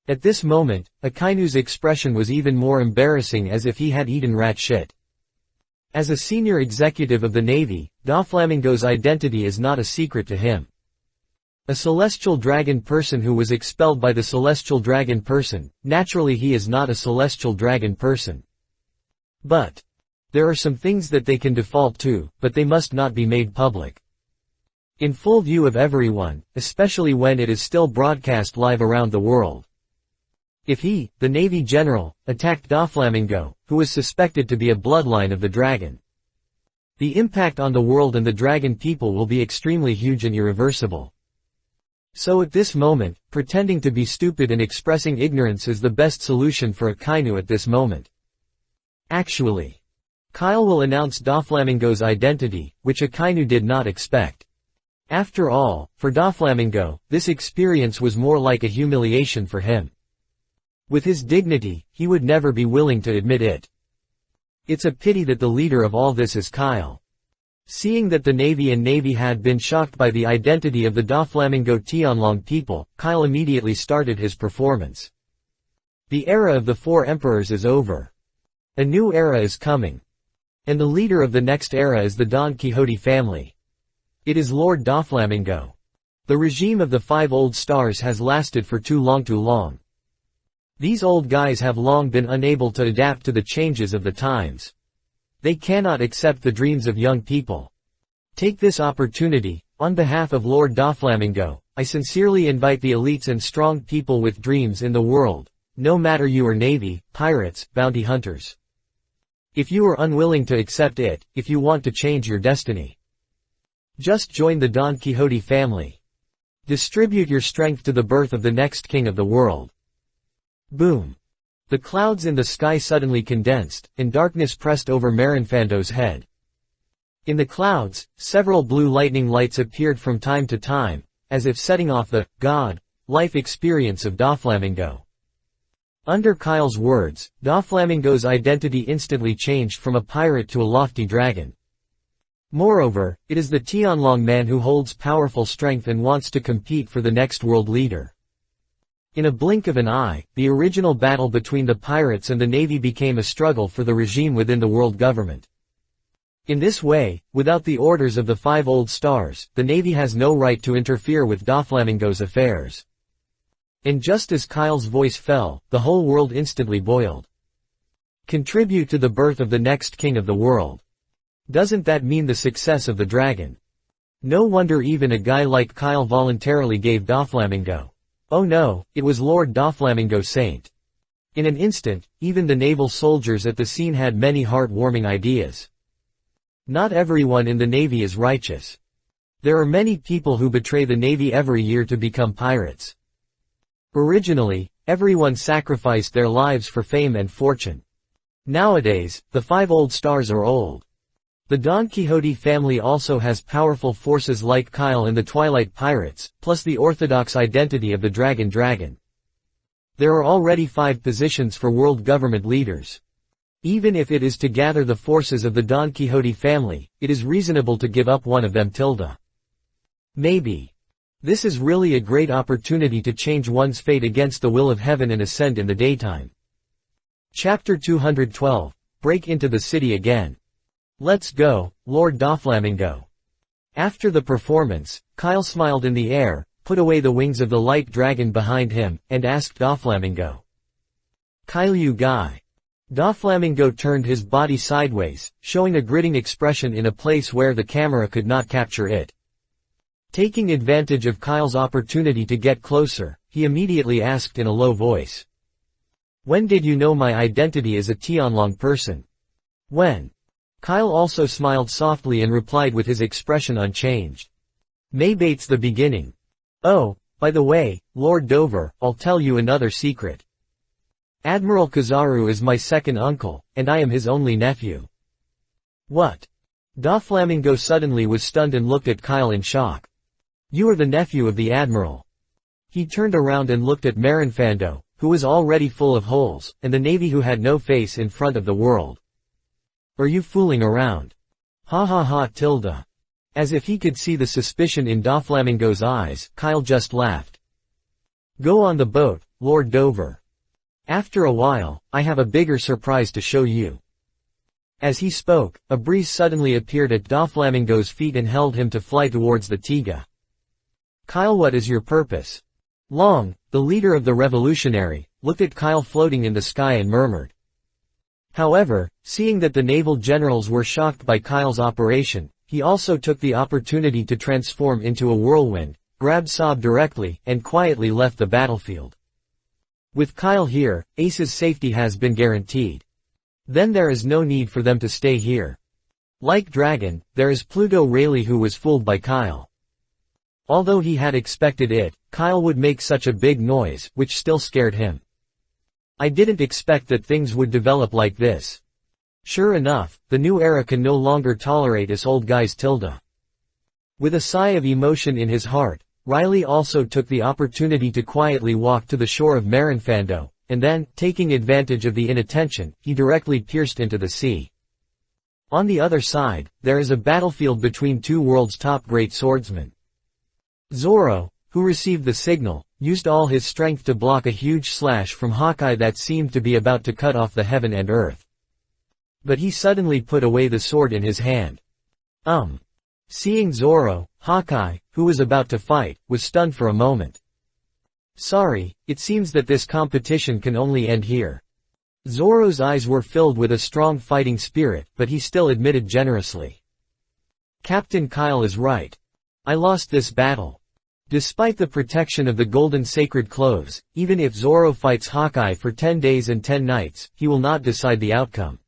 At this moment, Akainu's expression was even more embarrassing, as if he had eaten rat shit. As a senior executive of the Navy, Doflamingo's identity is not a secret to him. A celestial dragon person who was expelled by the celestial dragon person, naturally he is not a celestial dragon person. But there are some things that they can default to, but they must not be made public. In full view of everyone, especially when it is still broadcast live around the world. If he, the Navy general, attacked Doflamingo, who was suspected to be a bloodline of the dragon, the impact on the world and the dragon people will be extremely huge and irreversible. So at this moment, pretending to be stupid and expressing ignorance is the best solution for Akainu at this moment. Actually, Kyle will announce Doflamingo's identity, which Akainu did not expect. After all, for Doflamingo, this experience was more like a humiliation for him. With his dignity, he would never be willing to admit it. It's a pity that the leader of all this is Kyle. Seeing that the Navy had been shocked by the identity of the Doflamingo Tianlong people, Kyle immediately started his performance. The era of the 4 emperors is over. A new era is coming. And the leader of the next era is the Don Quixote family. It is Lord Doflamingo. The regime of the 5 old stars has lasted for too long. These old guys have long been unable to adapt to the changes of the times. They cannot accept the dreams of young people. Take this opportunity, on behalf of Lord Doflamingo, I sincerely invite the elites and strong people with dreams in the world, no matter you are Navy, pirates, bounty hunters. If you are unwilling to accept it, if you want to change your destiny, just join the Don Quixote family. Distribute your strength to the birth of the next king of the world. Boom. The clouds in the sky suddenly condensed, and darkness pressed over Marinfando's head. In the clouds, several blue lightning lights appeared from time to time, as if setting off the life experience of Doflamingo. Under Kyle's words, Doflamingo's identity instantly changed from a pirate to a lofty dragon. Moreover, it is the Tianlong man who holds powerful strength and wants to compete for the next world leader. In a blink of an eye, the original battle between the pirates and the navy became a struggle for the regime within the world government. In this way, without the orders of the 5 old stars, the navy has no right to interfere with Doflamingo's affairs. And just as Kyle's voice fell, the whole world instantly boiled. Contribute to the birth of the next king of the world. Doesn't that mean the success of the dragon? No wonder even a guy like Kyle voluntarily gave Doflamingo. Oh no, it was Lord Doflamingo Saint. In an instant, even the naval soldiers at the scene had many heart-warming ideas. Not everyone in the navy is righteous. There are many people who betray the navy every year to become pirates. Originally, everyone sacrificed their lives for fame and fortune. Nowadays, the 5 old stars are old. The Don Quixote family also has powerful forces like Kyle and the Twilight Pirates, plus the orthodox identity of the Dragon. There are already 5 positions for world government leaders. Even if it is to gather the forces of the Don Quixote family, it is reasonable to give up one of them. Maybe. This is really a great opportunity to change one's fate against the will of heaven and ascend in the daytime. Chapter 212, Break into the City Again. Let's go, Lord Doflamingo. After the performance, Kyle smiled in the air, put away the wings of the light dragon behind him, and asked Doflamingo. Kyle, you guy. Doflamingo turned his body sideways, showing a gritting expression in a place where the camera could not capture it. Taking advantage of Kyle's opportunity to get closer, he immediately asked in a low voice. When did you know my identity as a Tianlong person? When? Kyle also smiled softly and replied with his expression unchanged. Maybate's the beginning. Oh, by the way, Lord Dover, I'll tell you another secret. Admiral Kizaru is my second uncle, and I am his only nephew. What? Doflamingo suddenly was stunned and looked at Kyle in shock. You are the nephew of the Admiral. He turned around and looked at Marinfando, who was already full of holes, and the navy who had no face in front of the world. Are you fooling around? Ha ha ha tilde. As if he could see the suspicion in Doflamingo's eyes, Kyle just laughed. Go on the boat, Lord Dover. After a while, I have a bigger surprise to show you. As he spoke, a breeze suddenly appeared at Doflamingo's feet and held him to fly towards the Tiga. Kyle, what is your purpose? Long, the leader of the revolutionary, looked at Kyle floating in the sky and murmured. However, seeing that the naval generals were shocked by Kyle's operation, he also took the opportunity to transform into a whirlwind, grabbed Saab directly, and quietly left the battlefield. With Kyle here, Ace's safety has been guaranteed. Then there is no need for them to stay here. Like Dragon, there is Pluto Rayleigh who was fooled by Kyle. Although he had expected it, Kyle would make such a big noise, which still scared him. I didn't expect that things would develop like this. Sure enough, the new era can no longer tolerate us old guys tilde. With a sigh of emotion in his heart, Riley also took the opportunity to quietly walk to the shore of Marinfando, and then, taking advantage of the inattention, he directly pierced into the sea. On the other side, there is a battlefield between 2 world's top great swordsmen. Zoro, who received the signal, used all his strength to block a huge slash from Hawkeye that seemed to be about to cut off the heaven and earth. But he suddenly put away the sword in his hand. Seeing Zoro, Hawkeye, who was about to fight, was stunned for a moment. Sorry, it seems that this competition can only end here. Zoro's eyes were filled with a strong fighting spirit, but he still admitted generously. Captain Kyle is right. I lost this battle. Despite the protection of the golden sacred cloves, even if Zoro fights Hawkeye for 10 days and 10 nights, he will not decide the outcome.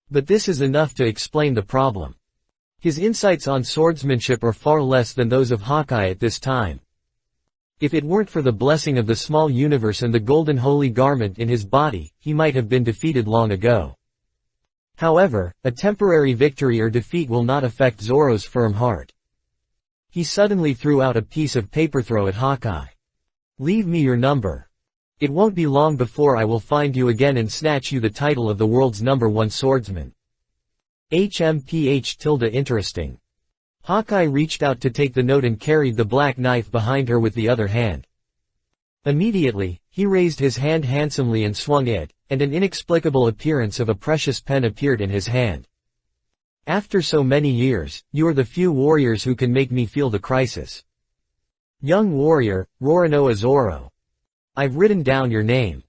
But this is enough to explain the problem. His insights on swordsmanship are far less than those of Hawkeye at this time. If it weren't for the blessing of the small universe and the golden holy garment in his body, he might have been defeated long ago. However, a temporary victory or defeat will not affect Zoro's firm heart. He suddenly threw out a piece of paper throw at Hawkeye. "Leave me your number. It won't be long before I will find you again and snatch you the title of the world's #1 swordsman." Interesting. Hawkeye reached out to take the note and carried the black knife behind her with the other hand. Immediately, he raised his hand handsomely and swung it, and an inexplicable appearance of a precious pen appeared in his hand. "After so many years, you are the few warriors who can make me feel the crisis. Young warrior, Roranoa Zoro. I've written down your name."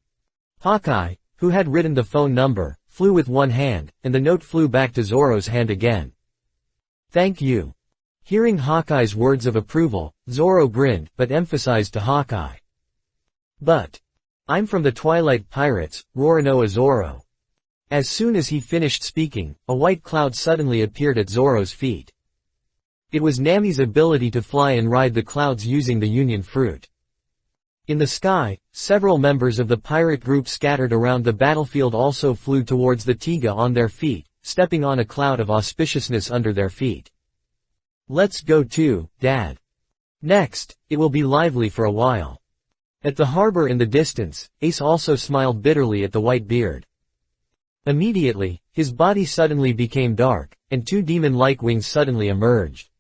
Hawkeye, who had written the phone number, flew with one hand, and the note flew back to Zoro's hand again. "Thank you." Hearing Hawkeye's words of approval, Zoro grinned, but emphasized to Hawkeye. "But I'm from the Twilight Pirates, Roranoa Zoro." As soon as he finished speaking, a white cloud suddenly appeared at Zoro's feet. It was Nami's ability to fly and ride the clouds using the Union Fruit. In the sky, several members of the pirate group scattered around the battlefield also flew towards the Tiga on their feet, stepping on a cloud of auspiciousness under their feet. "Let's go too, Dad. Next, it will be lively for a while." At the harbor in the distance, Ace also smiled bitterly at the white beard. Immediately, his body suddenly became dark, and two demon-like wings suddenly emerged.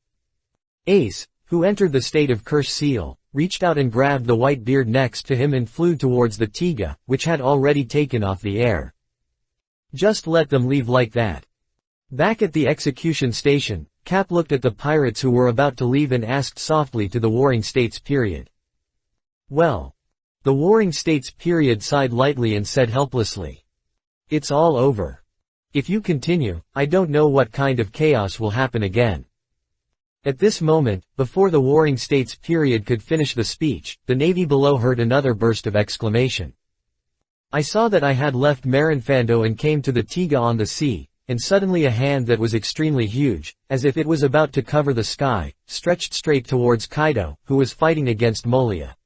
Ace, who entered the state of Curse Seal, reached out and grabbed the white beard next to him and flew towards the Tiga, which had already taken off the air. "Just let them leave like that." Back at the execution station, Cap looked at the pirates who were about to leave and asked softly to the Warring States period. "Well." The Warring States period sighed lightly and said helplessly. "It's all over. If you continue, I don't know what kind of chaos will happen again." At this moment, before the Warring States period could finish the speech, the Navy below heard another burst of exclamation. "I saw that I had left Marinfando and came to the Tiga on the sea, and suddenly a hand that was extremely huge, as if it was about to cover the sky, stretched straight towards Kaido, who was fighting against Molia.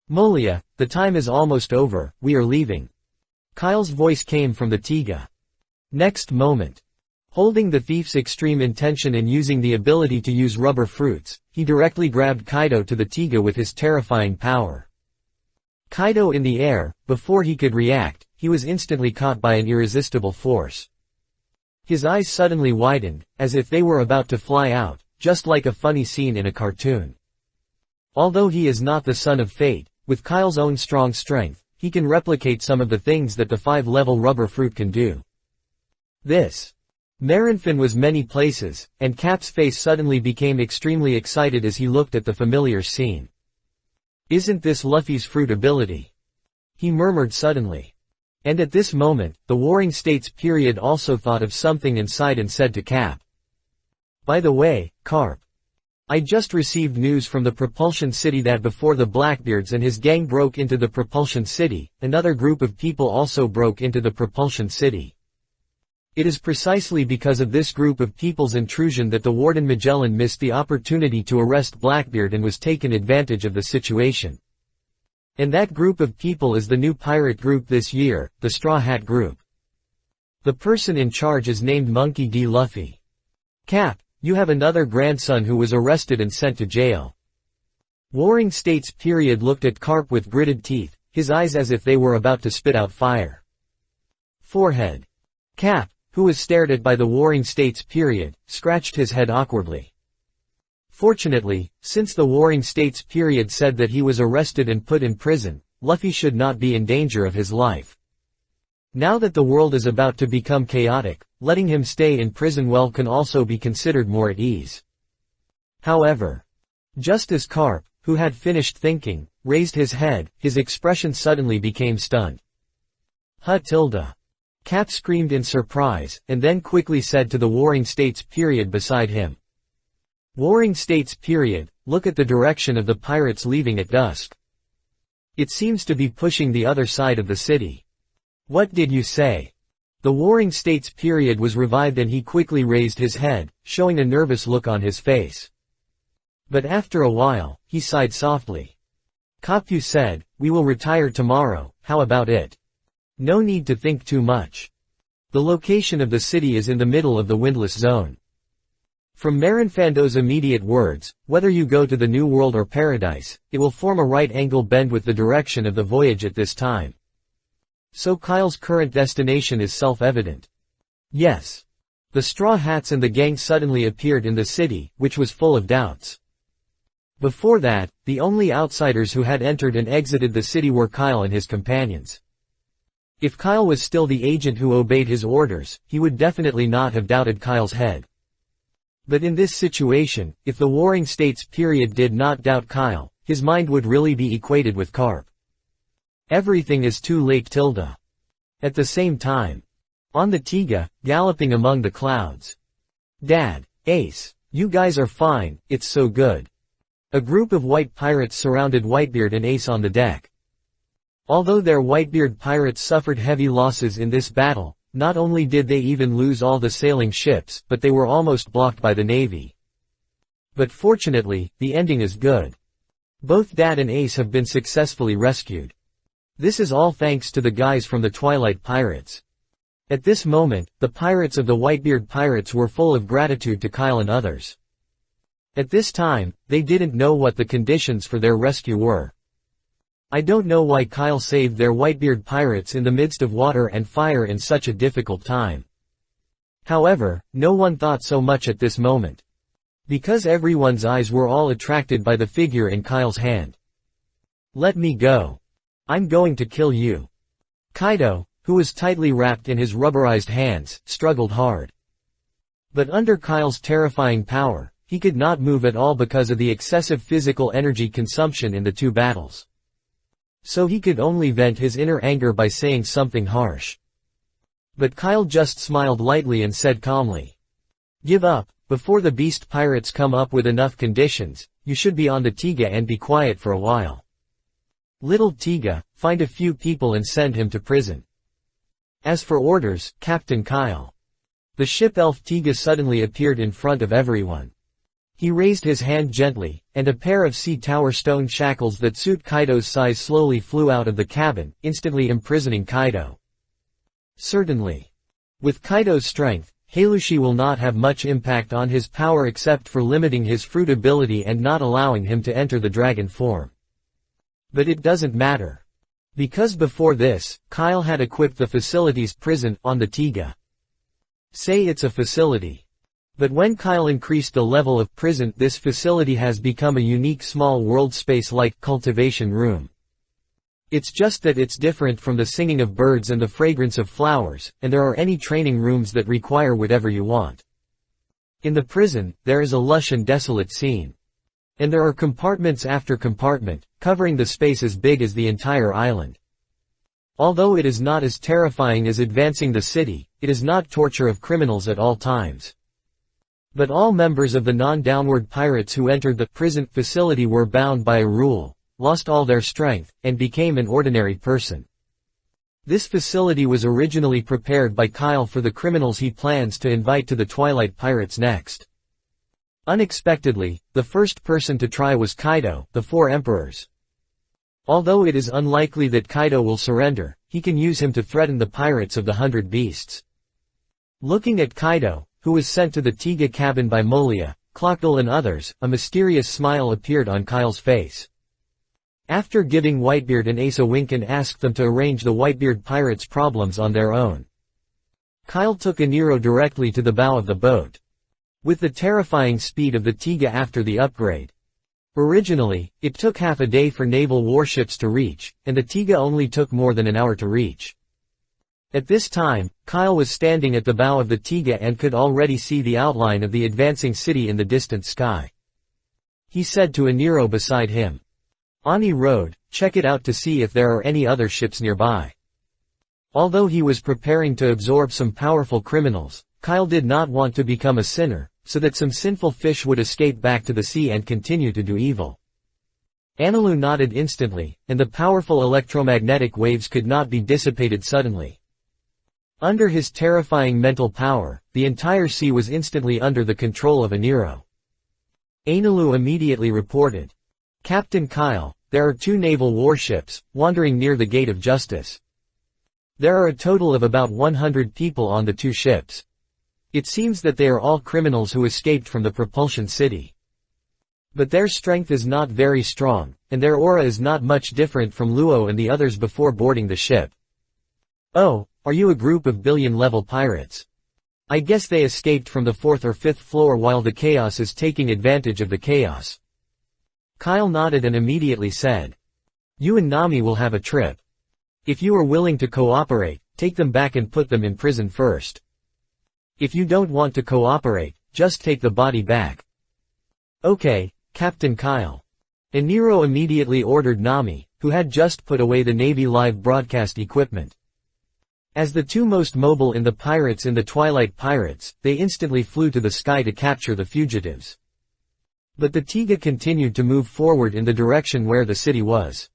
Molia, the time is almost over, we are leaving." Kyle's voice came from the Tiga. Next moment, holding the thief's extreme intention and using the ability to use rubber fruits, he directly grabbed Kaido to the Tiga with his terrifying power. Kaido in the air, before he could react, he was instantly caught by an irresistible force. His eyes suddenly widened, as if they were about to fly out, just like a funny scene in a cartoon. Although he is not the son of fate, with Kyle's own strong strength, he can replicate some of the things that the 5-level rubber fruit can do. This Marinfin was many places, and Cap's face suddenly became extremely excited as he looked at the familiar scene. "Isn't this Luffy's fruit ability?" he murmured suddenly. And at this moment, the Warring States period also thought of something and sighed and said to Cap. "By the way, Carp. I just received news from the Propulsion City that before the Blackbeards and his gang broke into the Propulsion City, another group of people also broke into the Propulsion City. It is precisely because of this group of people's intrusion that the Warden Magellan missed the opportunity to arrest Blackbeard and was taken advantage of the situation. And that group of people is the new pirate group this year, the Straw Hat Group. The person in charge is named Monkey D. Luffy. Cap, you have another grandson who was arrested and sent to jail." Warring States period looked at Carp with gritted teeth, his eyes as if they were about to spit out fire. Forehead. Cap, who was stared at by the Warring States period, scratched his head awkwardly. Fortunately, since the Warring States period said that he was arrested and put in prison, Luffy should not be in danger of his life. Now that the world is about to become chaotic, letting him stay in prison well can also be considered more at ease. However, just as Carp, who had finished thinking, raised his head, his expression suddenly became stunned. Tilda. Cap screamed in surprise, and then quickly said to the Warring States period beside him. Warring States period, look at the direction of the pirates leaving at dusk. It seems to be pushing the other side of the city. What did you say? The Warring States period was revived and he quickly raised his head, showing a nervous look on his face. But after a while, he sighed softly. Kapu said, "We will retire tomorrow, how about it? No need to think too much. The location of the city is in the middle of the windless zone." From Marinfando's immediate words, whether you go to the New World or Paradise, it will form a right-angle bend with the direction of the voyage at this time. So Kyle's current destination is self-evident. Yes. The Straw Hats and the gang suddenly appeared in the city, which was full of doubts. Before that, the only outsiders who had entered and exited the city were Kyle and his companions. If Kyle was still the agent who obeyed his orders, he would definitely not have doubted Kyle's head. But in this situation, if the Warring States period did not doubt Kyle, his mind would really be equated with Carp. Everything is too late tilde. At the same time. On the Tiga, galloping among the clouds. "Dad, Ace, you guys are fine, it's so good." A group of white pirates surrounded Whitebeard and Ace on the deck. Although their Whitebeard pirates suffered heavy losses in this battle, not only did they even lose all the sailing ships, but they were almost blocked by the navy. But fortunately, the ending is good. Both Dad and Ace have been successfully rescued. This is all thanks to the guys from the Twilight Pirates. At this moment, the pirates of the Whitebeard Pirates were full of gratitude to Kyle and others. At this time, they didn't know what the conditions for their rescue were. I don't know why Kyle saved their Whitebeard pirates in the midst of water and fire in such a difficult time. However, no one thought so much at this moment. Because everyone's eyes were all attracted by the figure in Kyle's hand. "Let me go. I'm going to kill you." Kaido, who was tightly wrapped in his rubberized hands, struggled hard. But under Kyle's terrifying power, he could not move at all because of the excessive physical energy consumption in the two battles. So he could only vent his inner anger by saying something harsh. But Kyle just smiled lightly and said calmly, "Give up, before the beast pirates come up with enough conditions, you should be on the Tiga and be quiet for a while. Little Tiga, find a few people and send him to prison." As for orders, Captain Kyle. The ship elf Tiga suddenly appeared in front of everyone. He raised his hand gently, and a pair of sea tower stone shackles that suit Kaido's size slowly flew out of the cabin, instantly imprisoning Kaido. Certainly. With Kaido's strength, Halushi will not have much impact on his power except for limiting his fruit ability and not allowing him to enter the dragon form. But it doesn't matter. Because before this, Kyle had equipped the facility's prison on the Tiga. Say it's a facility. But when Kyle increased the level of prison, this facility has become a unique small world space-like cultivation room. It's just that it's different from the singing of birds and the fragrance of flowers, and there are any training rooms that require whatever you want. In the prison, there is a lush and desolate scene. And there are compartments after compartment, covering the space as big as the entire island. Although it is not as terrifying as advancing the city, it is not torture of criminals at all times. But all members of the non-downward pirates who entered the prison facility were bound by a rule, lost all their strength, and became an ordinary person. This facility was originally prepared by Kyle for the criminals he plans to invite to the Twilight Pirates next. Unexpectedly, the first person to try was Kaido, the Four Emperors. Although it is unlikely that Kaido will surrender, he can use him to threaten the pirates of the 100 Beasts. Looking at Kaido, who was sent to the Tiga cabin by Molia, Clockdale and others, a mysterious smile appeared on Kyle's face. After giving Whitebeard and Ace a wink and asked them to arrange the Whitebeard pirates' problems on their own, Kyle took Aniro directly to the bow of the boat. With the terrifying speed of the Tiga after the upgrade. Originally, it took half a day for naval warships to reach, and the Tiga only took more than an hour to reach. At this time, Kyle was standing at the bow of the Tiga and could already see the outline of the advancing city in the distant sky. He said to Aniro beside him, "Ani Road, check it out to see if there are any other ships nearby." Although he was preparing to absorb some powerful criminals, Kyle did not want to become a sinner, so that some sinful fish would escape back to the sea and continue to do evil. Anilu nodded instantly, and the powerful electromagnetic waves could not be dissipated suddenly. Under his terrifying mental power, the entire sea was instantly under the control of Aniro. Anilu immediately reported, "Captain Kyle, there are 2 naval warships, wandering near the Gate of Justice. There are a total of about 100 people on the 2 ships. It seems that they are all criminals who escaped from the propulsion city. But their strength is not very strong, and their aura is not much different from Luo and the others before boarding the ship. Oh, are you a group of billion-level pirates? I guess they escaped from the 4th or 5th floor while the chaos is taking advantage of the chaos. Kyle nodded and immediately said, "You and Nami will have a trip. If you are willing to cooperate, take them back and put them in prison first. If you don't want to cooperate, just take the body back." "Okay, Captain Kyle." And Nero immediately ordered Nami, who had just put away the Navy live broadcast equipment. As the 2 most mobile in the pirates in the Twilight Pirates, they instantly flew to the sky to capture the fugitives. But the Tiga continued to move forward in the direction where the city was.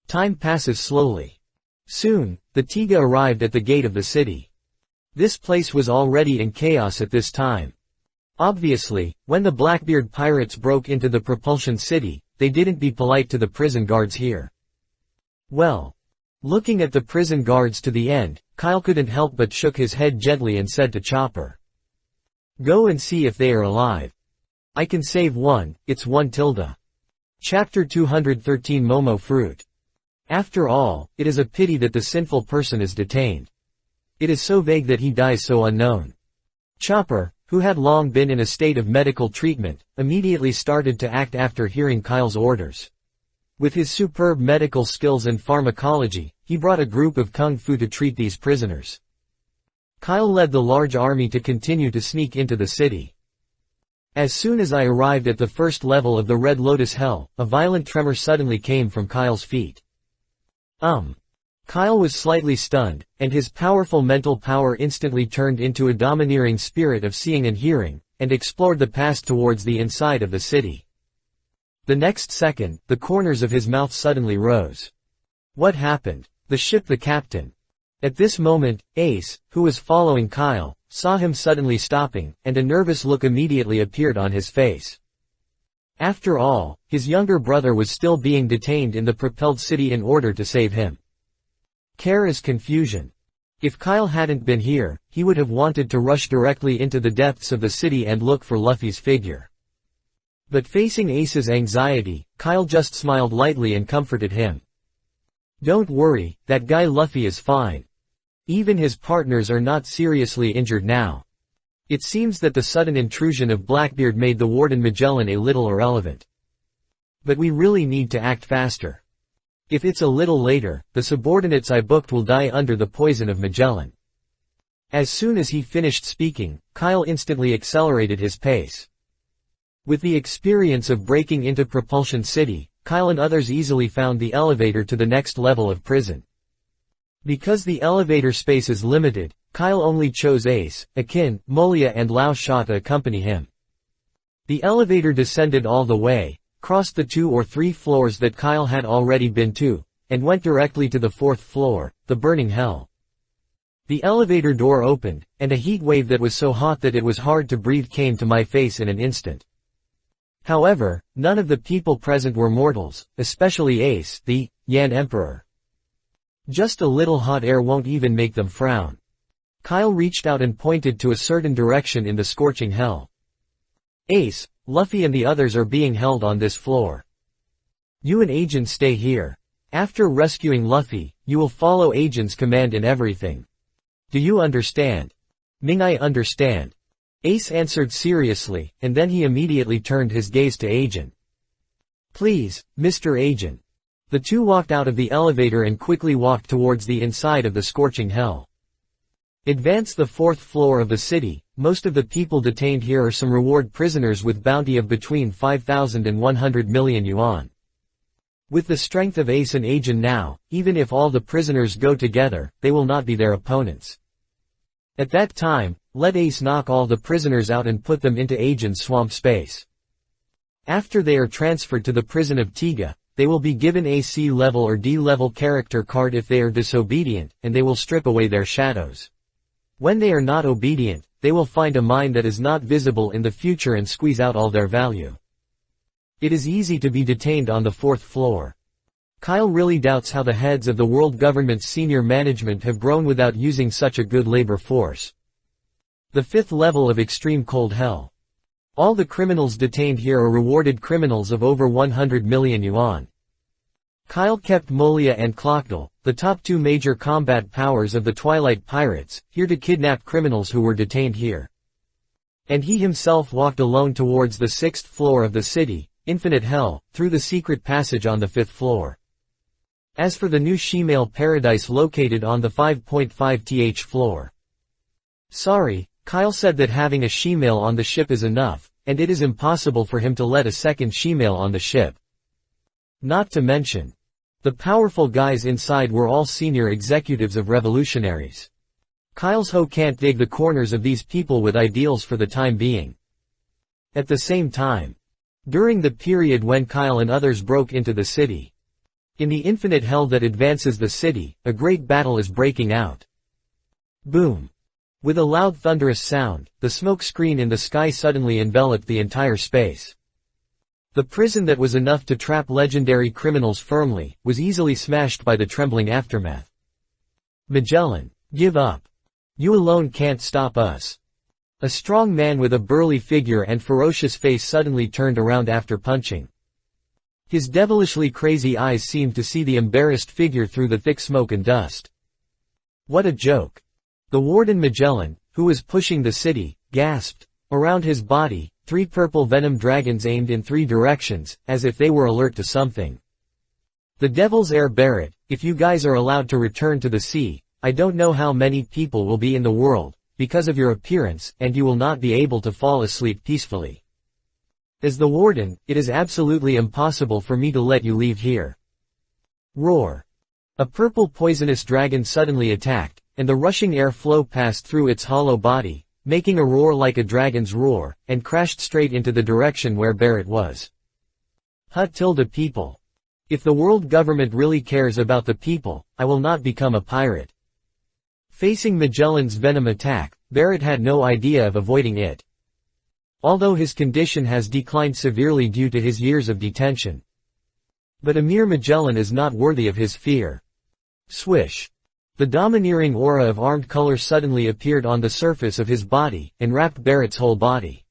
Time passes slowly. Soon, the Tiga arrived at the gate of the city. This place was already in chaos at this time. Obviously, when the Blackbeard pirates broke into the propulsion city, they didn't be polite to the prison guards here. Well, looking at the prison guards to the end, Kyle couldn't help but shook his head gently and said to Chopper, "Go and see if they are alive. I can save one, it's 1 Chapter 213 Momo Fruit. After all, it is a pity that the sinful person is detained. It is so vague that he dies so unknown." Chopper, who had long been in a state of medical treatment, immediately started to act after hearing Kyle's orders. With his superb medical skills and pharmacology, he brought a group of kung fu to treat these prisoners. Kyle led the large army to continue to sneak into the city. As soon as I arrived at the first level of the Red Lotus Hell, a violent tremor suddenly came from Kyle's feet. Kyle was slightly stunned, and his powerful mental power instantly turned into a domineering spirit of seeing and hearing, and explored the past towards the inside of the city. The next second, the corners of his mouth suddenly rose. What happened? The ship, the captain. At this moment, Ace, who was following Kyle, saw him suddenly stopping, and a nervous look immediately appeared on his face. After all, his younger brother was still being detained in the propelled city in order to save him. Care is confusion. If Kyle hadn't been here, he would have wanted to rush directly into the depths of the city and look for Luffy's figure. But facing Ace's anxiety, Kyle just smiled lightly and comforted him. "Don't worry, that guy Luffy is fine. Even his partners are not seriously injured now." It seems that the sudden intrusion of Blackbeard made the Warden Magellan a little irrelevant. But we really need to act faster. If it's a little later, the subordinates I booked will die under the poison of Magellan. As soon as he finished speaking, Kyle instantly accelerated his pace. With the experience of breaking into Propulsion City, Kyle and others easily found the elevator to the next level of prison. Because the elevator space is limited, Kyle only chose Ace, Akin, Molia and Lao Sha to accompany him. The elevator descended all the way, crossed the 2 or 3 floors that Kyle had already been to, and went directly to the 4th floor, the burning hell. The elevator door opened, and a heat wave that was so hot that it was hard to breathe came to my face in an instant. However, none of the people present were mortals, especially Ace, the Yan Emperor. Just a little hot air won't even make them frown. Kyle reached out and pointed to a certain direction in the scorching hell. "Ace, Luffy and the others are being held on this floor. You and Agent stay here. After rescuing Luffy, you will follow Agent's command in everything. Do you understand?" "Ming, I understand." Ace answered seriously, and then he immediately turned his gaze to Agent. "Please, Mr. Agent." The two walked out of the elevator and quickly walked towards the inside of the scorching hell. Advance the 4th floor of the city. Most of the people detained here are some reward prisoners with bounty of between 5,000 and 100 million yuan. With the strength of Ace and Agent now, even if all the prisoners go together, they will not be their opponents. At that time, let Ace knock all the prisoners out and put them into Agent's swamp space. After they are transferred to the prison of Tiga, they will be given a C level or D level character card if they are disobedient, and they will strip away their shadows. When they are not obedient, they will find a mine that is not visible in the future and squeeze out all their value. It is easy to be detained on the 4th floor. Kyle really doubts how the heads of the world government's senior management have grown without using such a good labor force. The 5th level of extreme cold hell. All the criminals detained here are rewarded criminals of over 100 million yuan. Kyle kept Molia and Clockdal, the top 2 major combat powers of the Twilight Pirates, here to kidnap criminals who were detained here. And he himself walked alone towards the 6th floor of the city, Infinite Hell, through the secret passage on the 5th floor. As for the new Shemale Paradise located on the 5.5th floor. Sorry, Kyle said that having a Shemale on the ship is enough, and it is impossible for him to let a second Shemale on the ship. Not to mention, the powerful guys inside were all senior executives of revolutionaries. Kyle's hoe can't dig the corners of these people with ideals for the time being. At the same time, during the period when Kyle and others broke into the city, in the infinite hell that advances the city, a great battle is breaking out. Boom! With a loud thunderous sound, the smoke screen in the sky suddenly enveloped the entire space. The prison that was enough to trap legendary criminals firmly, was easily smashed by the trembling aftermath. Magellan, give up. You alone can't stop us. A strong man with a burly figure and ferocious face suddenly turned around after punching. His devilishly crazy eyes seemed to see the embarrassed figure through the thick smoke and dust. What a joke. The warden Magellan, who was pushing the city, gasped. Around his body, 3 purple venom dragons aimed in 3 directions, as if they were alert to something. The Devil's Heir Barrett, if you guys are allowed to return to the sea, I don't know how many people will be in the world, because of your appearance, and you will not be able to fall asleep peacefully. As the warden, it is absolutely impossible for me to let you leave here. Roar. A purple poisonous dragon suddenly attacked, and the rushing air flow passed through its hollow body, making a roar like a dragon's roar, and crashed straight into the direction where Barrett was. People. If the world government really cares about the people, I will not become a pirate. Facing Magellan's venom attack, Barrett had no idea of avoiding it. Although his condition has declined severely due to his years of detention. But Amir Magellan is not worthy of his fear. Swish. The domineering aura of armed color suddenly appeared on the surface of his body, and wrapped Barrett's whole body.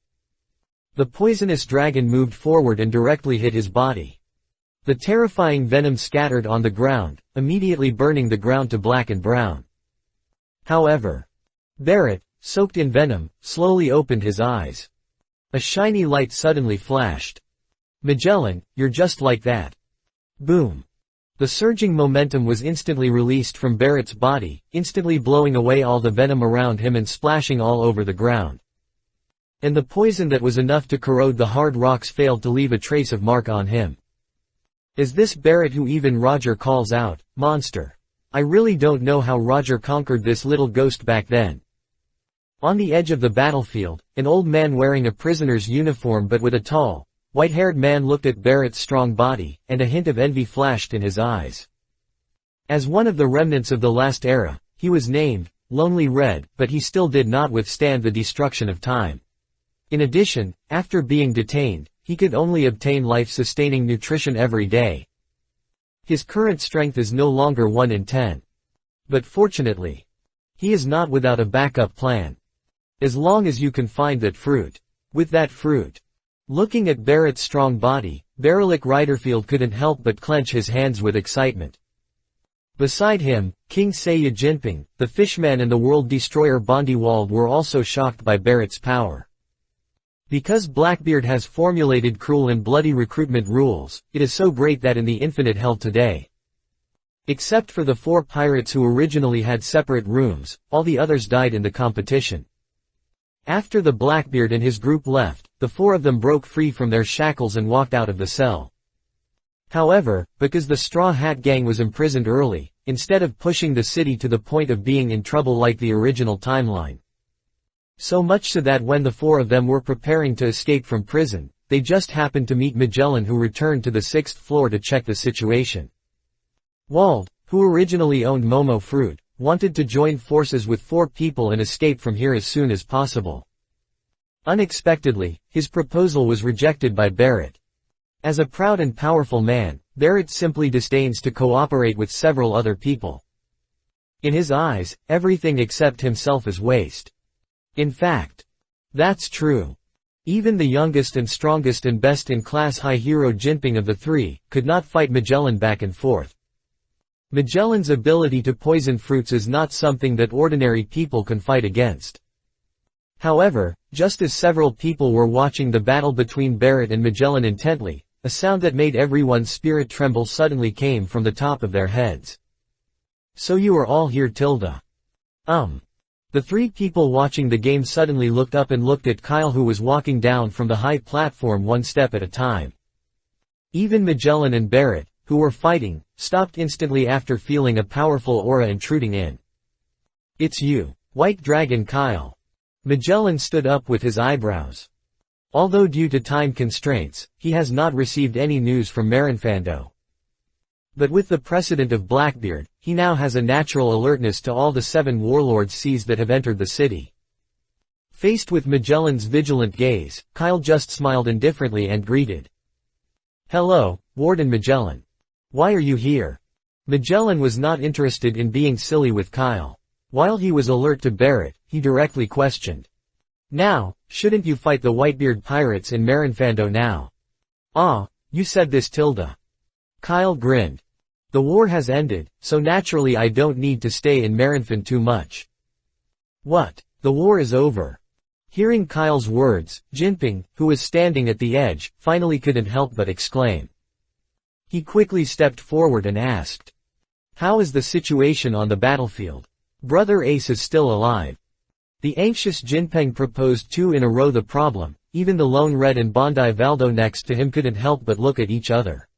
The poisonous dragon moved forward and directly hit his body. The terrifying venom scattered on the ground, immediately burning the ground to black and brown. However, Barrett, soaked in venom, slowly opened his eyes. A shiny light suddenly flashed. Magellan, you're just like that. Boom. The surging momentum was instantly released from Barrett's body, instantly blowing away all the venom around him and splashing all over the ground. And the poison that was enough to corrode the hard rocks failed to leave a trace of mark on him. Is this Barrett who even Roger calls out, monster? I really don't know how Roger conquered this little ghost back then. On the edge of the battlefield, an old man wearing a prisoner's uniform but with a tall, white-haired man looked at Barrett's strong body, and a hint of envy flashed in his eyes. As one of the remnants of the last era, he was named Lonely Red, but he still did not withstand the destruction of time. In addition, after being detained, he could only obtain life-sustaining nutrition every day. His current strength is no longer 1 in 10. But fortunately, he is not without a backup plan. As long as you can find that fruit. With that fruit. Looking at Barrett's strong body, Barolik Riderfield couldn't help but clench his hands with excitement. Beside him, King Seiya Jinping, the Fishman and the World Destroyer Bondiwald were also shocked by Barrett's power. Because Blackbeard has formulated cruel and bloody recruitment rules, it is so great that in the infinite hell today, except for the 4 pirates who originally had separate rooms, all the others died in the competition. After the Blackbeard and his group left, the 4 of them broke free from their shackles and walked out of the cell. However, because the Straw Hat Gang was imprisoned early, instead of pushing the city to the point of being in trouble like the original timeline. So much so that when the 4 of them were preparing to escape from prison, they just happened to meet Magellan, who returned to the 6th floor to check the situation. Wald, who originally owned Momo Fruit, wanted to join forces with 4 people and escape from here as soon as possible. Unexpectedly, his proposal was rejected by Barrett. As a proud and powerful man, Barrett simply disdains to cooperate with several other people. In his eyes, everything except himself is waste. In fact, that's true. Even the youngest and strongest and best-in-class high hero Jinping of the three, could not fight Magellan back and forth. Magellan's ability to poison fruits is not something that ordinary people can fight against. However, just as several people were watching the battle between Barrett and Magellan intently, a sound that made everyone's spirit tremble suddenly came from the top of their heads. "So you are all here, Tilda." The three people watching the game suddenly looked up and looked at Kyle, who was walking down from the high platform one step at a time. Even Magellan and Barrett, who were fighting, stopped instantly after feeling a powerful aura intruding in. "It's you, White Dragon Kyle." Magellan stood up with his eyebrows. Although due to time constraints, he has not received any news from Marinfando. But with the precedent of Blackbeard, he now has a natural alertness to all the 7 warlords seas that have entered the city. Faced with Magellan's vigilant gaze, Kyle just smiled indifferently and greeted. "Hello, Warden Magellan. Why are you here?" Magellan was not interested in being silly with Kyle. While he was alert to Barrett, he directly questioned. "Now, shouldn't you fight the Whitebeard pirates in Marinfando now?" "Ah, you said this, Tilda." Kyle grinned. "The war has ended, so naturally I don't need to stay in Marinfan too much." "What? The war is over?" Hearing Kyle's words, Jinping, who was standing at the edge, finally couldn't help but exclaim. He quickly stepped forward and asked. "How is the situation on the battlefield? Brother Ace is still alive?" The anxious Jinping proposed 2 in a row. The problem, even the Lone Red and Bondi Valdo next to him couldn't help but look at each other.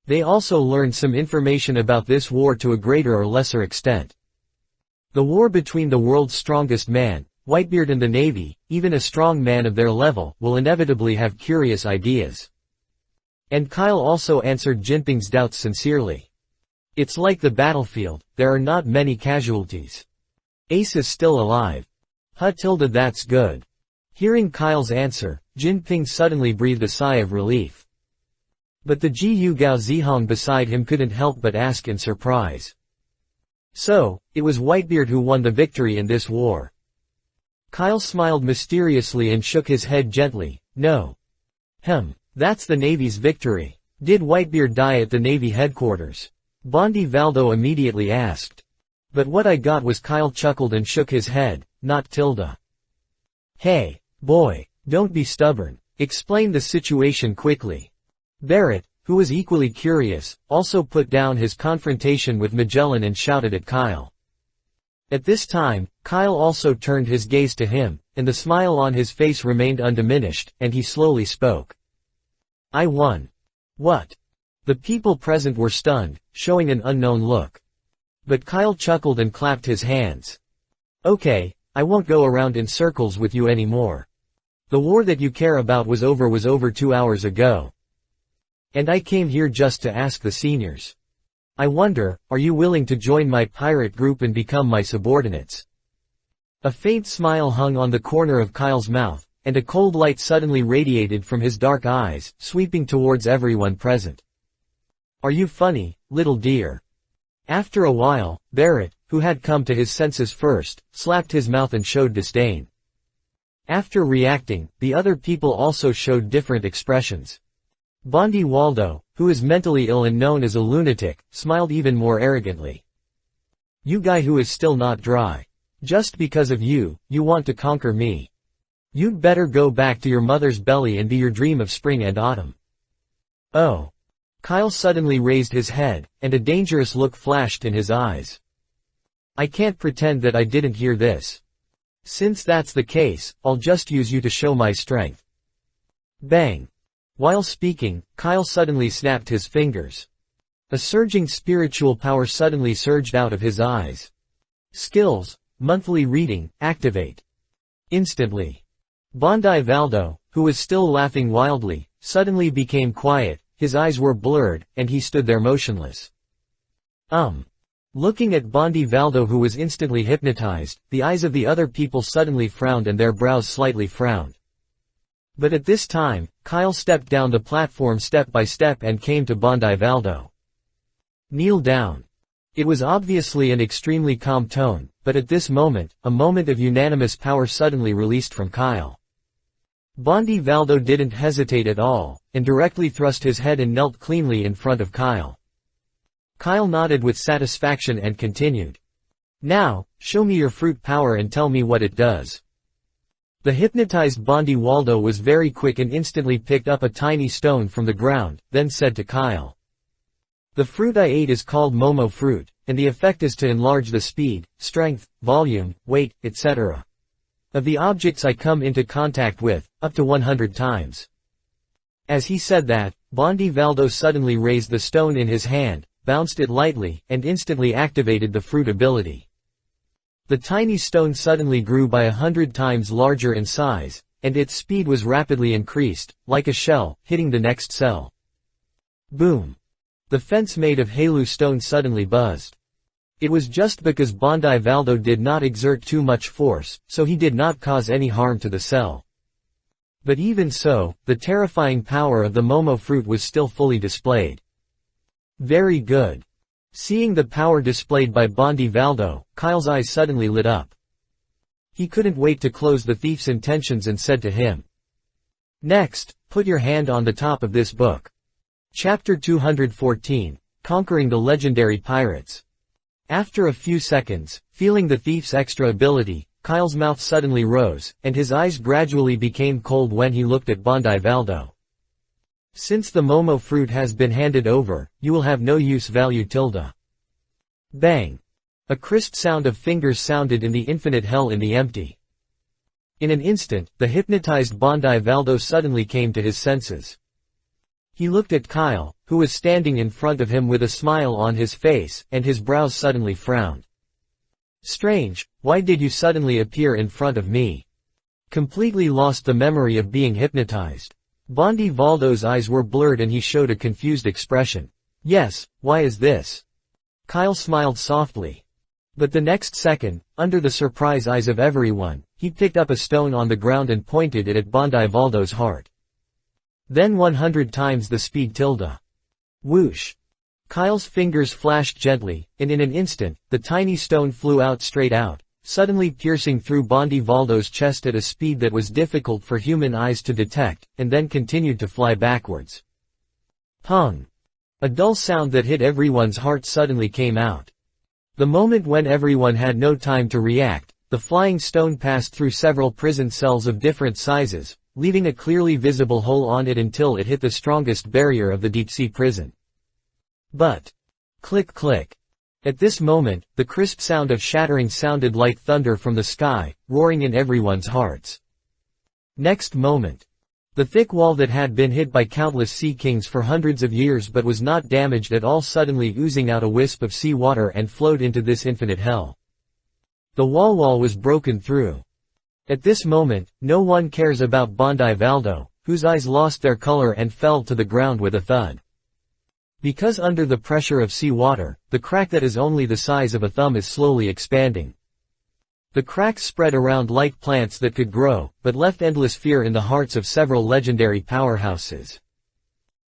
They also learned some information about this war to a greater or lesser extent. The war between the world's strongest man, Whitebeard, and the Navy, even a strong man of their level, will inevitably have curious ideas. And Kyle also answered Jinping's doubts sincerely. "It's like the battlefield, there are not many casualties. Ace is still alive." Tilda, that's good." Hearing Kyle's answer, Jinping suddenly breathed a sigh of relief. But the Jiu Gao Zihong beside him couldn't help but ask in surprise. "So, it was Whitebeard who won the victory in this war?" Kyle smiled mysteriously and shook his head gently. "No. That's the Navy's victory." "Did Whitebeard die at the Navy headquarters?" Bondi Valdo immediately asked. "But what I got was," Kyle chuckled and shook his head, "not Tilda." "Hey, boy, don't be stubborn. Explain the situation quickly." Barrett, who was equally curious, also put down his confrontation with Magellan and shouted at Kyle. At this time, Kyle also turned his gaze to him, and the smile on his face remained undiminished, and he slowly spoke. "I won." "What?" The people present were stunned, showing an unknown look. But Kyle chuckled and clapped his hands. "Okay, I won't go around in circles with you anymore. The war that you care about was over 2 hours ago. And I came here just to ask the seniors. I wonder, are you willing to join my pirate group and become my subordinates?" A faint smile hung on the corner of Kyle's mouth, and a cold light suddenly radiated from his dark eyes, sweeping towards everyone present. "Are you funny, little dear?" After a while, Barrett, who had come to his senses first, slapped his mouth and showed disdain. After reacting, the other people also showed different expressions. Bondi Waldo, who is mentally ill and known as a lunatic, smiled even more arrogantly. "You guy who is still not dry. Just because of you, you want to conquer me. You'd better go back to your mother's belly and be your dream of spring and autumn." "Oh." Kyle suddenly raised his head, and a dangerous look flashed in his eyes. "I can't pretend that I didn't hear this. Since that's the case, I'll just use you to show my strength." Bang! While speaking, Kyle suddenly snapped his fingers. A surging spiritual power suddenly surged out of his eyes. Skills, monthly reading, activate. Instantly. Bondi Valdo, who was still laughing wildly, suddenly became quiet, his eyes were blurred, and he stood there motionless. Looking at Bondi Valdo, who was instantly hypnotized, the eyes of the other people suddenly frowned and their brows slightly frowned. But at this time, Kyle stepped down the platform step by step and came to Bondi Valdo. "Kneel down." It was obviously an extremely calm tone, but at this moment, a moment of unanimous power suddenly released from Kyle. Bondi Valdo didn't hesitate at all, and directly thrust his head and knelt cleanly in front of Kyle. Kyle nodded with satisfaction and continued. "Now, show me your fruit power and tell me what it does." The hypnotized Bondi Valdo was very quick and instantly picked up a tiny stone from the ground, then said to Kyle. "The fruit I ate is called Momo fruit, and the effect is to enlarge the speed, strength, volume, weight, etc. of the objects I come into contact with, up to 100 times. As he said that, Bondi Valdo suddenly raised the stone in his hand, bounced it lightly, and instantly activated the fruit ability. The tiny stone suddenly grew by 100 times larger in size, and its speed was rapidly increased, like a shell, hitting the next cell. Boom! The fence made of Halu stone suddenly buzzed. It was just because Bondi Valdo did not exert too much force, so he did not cause any harm to the cell. But even so, the terrifying power of the Momo fruit was still fully displayed. Very good. Seeing the power displayed by Bondi Valdo, Kyle's eyes suddenly lit up. He couldn't wait to close the thief's intentions and said to him. "Next, put your hand on the top of this book." Chapter 214, Conquering the Legendary Pirates. After a few seconds, feeling the thief's extra ability, Kyle's mouth suddenly rose, and his eyes gradually became cold when he looked at Bondi Valdo. "Since the Momo fruit has been handed over, you will have no use value tilde." Bang! A crisp sound of fingers sounded in the infinite hell in the empty. In an instant, the hypnotized Bondi Valdo suddenly came to his senses. He looked at Kyle, who was standing in front of him with a smile on his face, and his brows suddenly frowned. "Strange, why did you suddenly appear in front of me?" Completely lost the memory of being hypnotized. Bondi Valdo's eyes were blurred and he showed a confused expression. "Yes, why is this?" Kyle smiled softly. But the next second, under the surprised eyes of everyone, he picked up a stone on the ground and pointed it at Bondi Valdo's heart. Then 100 times the speed tilde. Whoosh! Kyle's fingers flashed gently, and in an instant, the tiny stone flew out straight out, suddenly piercing through Bondi Valdo's chest at a speed that was difficult for human eyes to detect, and then continued to fly backwards. Pung! A dull sound that hit everyone's heart suddenly came out. The moment when everyone had no time to react, the flying stone passed through several prison cells of different sizes, leaving a clearly visible hole on it until it hit the strongest barrier of the deep-sea prison. But, click click. At this moment, the crisp sound of shattering sounded like thunder from the sky, roaring in everyone's hearts. Next moment. The thick wall that had been hit by countless sea kings for hundreds of years but was not damaged at all suddenly oozing out a wisp of sea water and flowed into this infinite hell. The wall was broken through. At this moment, no one cares about Bondi Valdo, whose eyes lost their color and fell to the ground with a thud. Because under the pressure of sea water, the crack that is only the size of a thumb is slowly expanding. The cracks spread around like plants that could grow, but left endless fear in the hearts of several legendary powerhouses.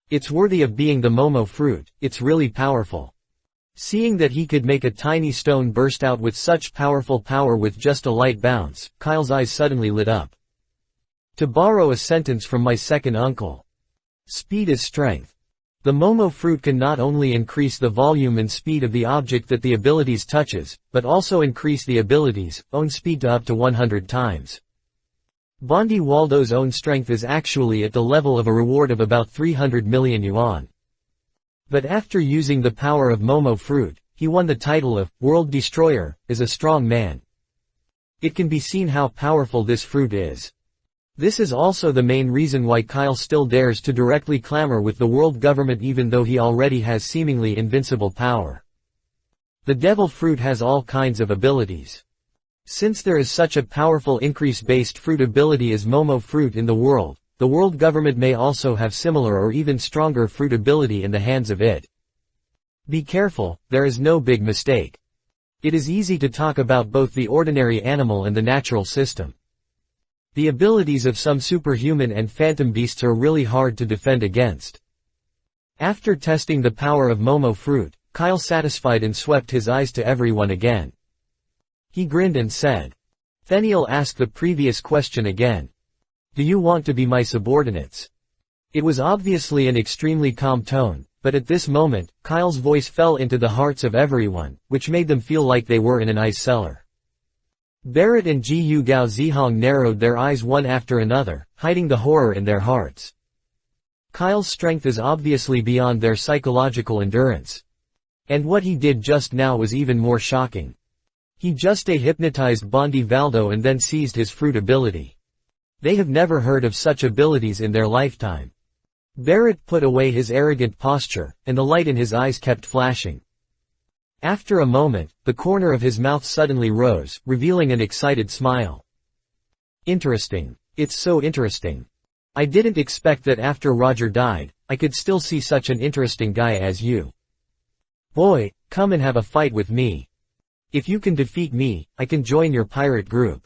It's worthy of being the Momo fruit, it's really powerful. Seeing that he could make a tiny stone burst out with such powerful power with just a light bounce, Kyle's eyes suddenly lit up. To borrow a sentence from my second uncle. Speed is strength. The Momo fruit can not only increase the volume and speed of the object that the abilities touches, but also increase the abilities' own speed to up to 100 times. Bondi Valdo's own strength is actually at the level of a reward of about 300 million yuan. But after using the power of Momo fruit, he won the title of World Destroyer, as a strong man. It can be seen how powerful this fruit is. This is also the main reason why Kyle still dares to directly clamor with the world government even though he already has seemingly invincible power. The devil fruit has all kinds of abilities. Since there is such a powerful increase-based fruit ability as Momo fruit in the world government may also have similar or even stronger fruit ability in the hands of it. Be careful, there is no big mistake. It is easy to talk about both the ordinary animal and the natural system. The abilities of some superhuman and phantom beasts are really hard to defend against. After testing the power of Momo fruit, Kyle satisfied and swept his eyes to everyone again. He grinned and said. Theniel asked the previous question again. Do you want to be my subordinates? It was obviously an extremely calm tone, but at this moment, Kyle's voice fell into the hearts of everyone, which made them feel like they were in an ice cellar. Barrett and Ji Gao Zihong narrowed their eyes one after another, hiding the horror in their hearts. Kyle's strength is obviously beyond their psychological endurance. And what he did just now was even more shocking. He just hypnotized Bondi Valdo and then seized his fruit ability. They have never heard of such abilities in their lifetime. Barrett put away his arrogant posture, and the light in his eyes kept flashing. After a moment, the corner of his mouth suddenly rose, revealing an excited smile. Interesting. It's so interesting. I didn't expect that after Roger died, I could still see such an interesting guy as you. Boy, come and have a fight with me. If you can defeat me, I can join your pirate group.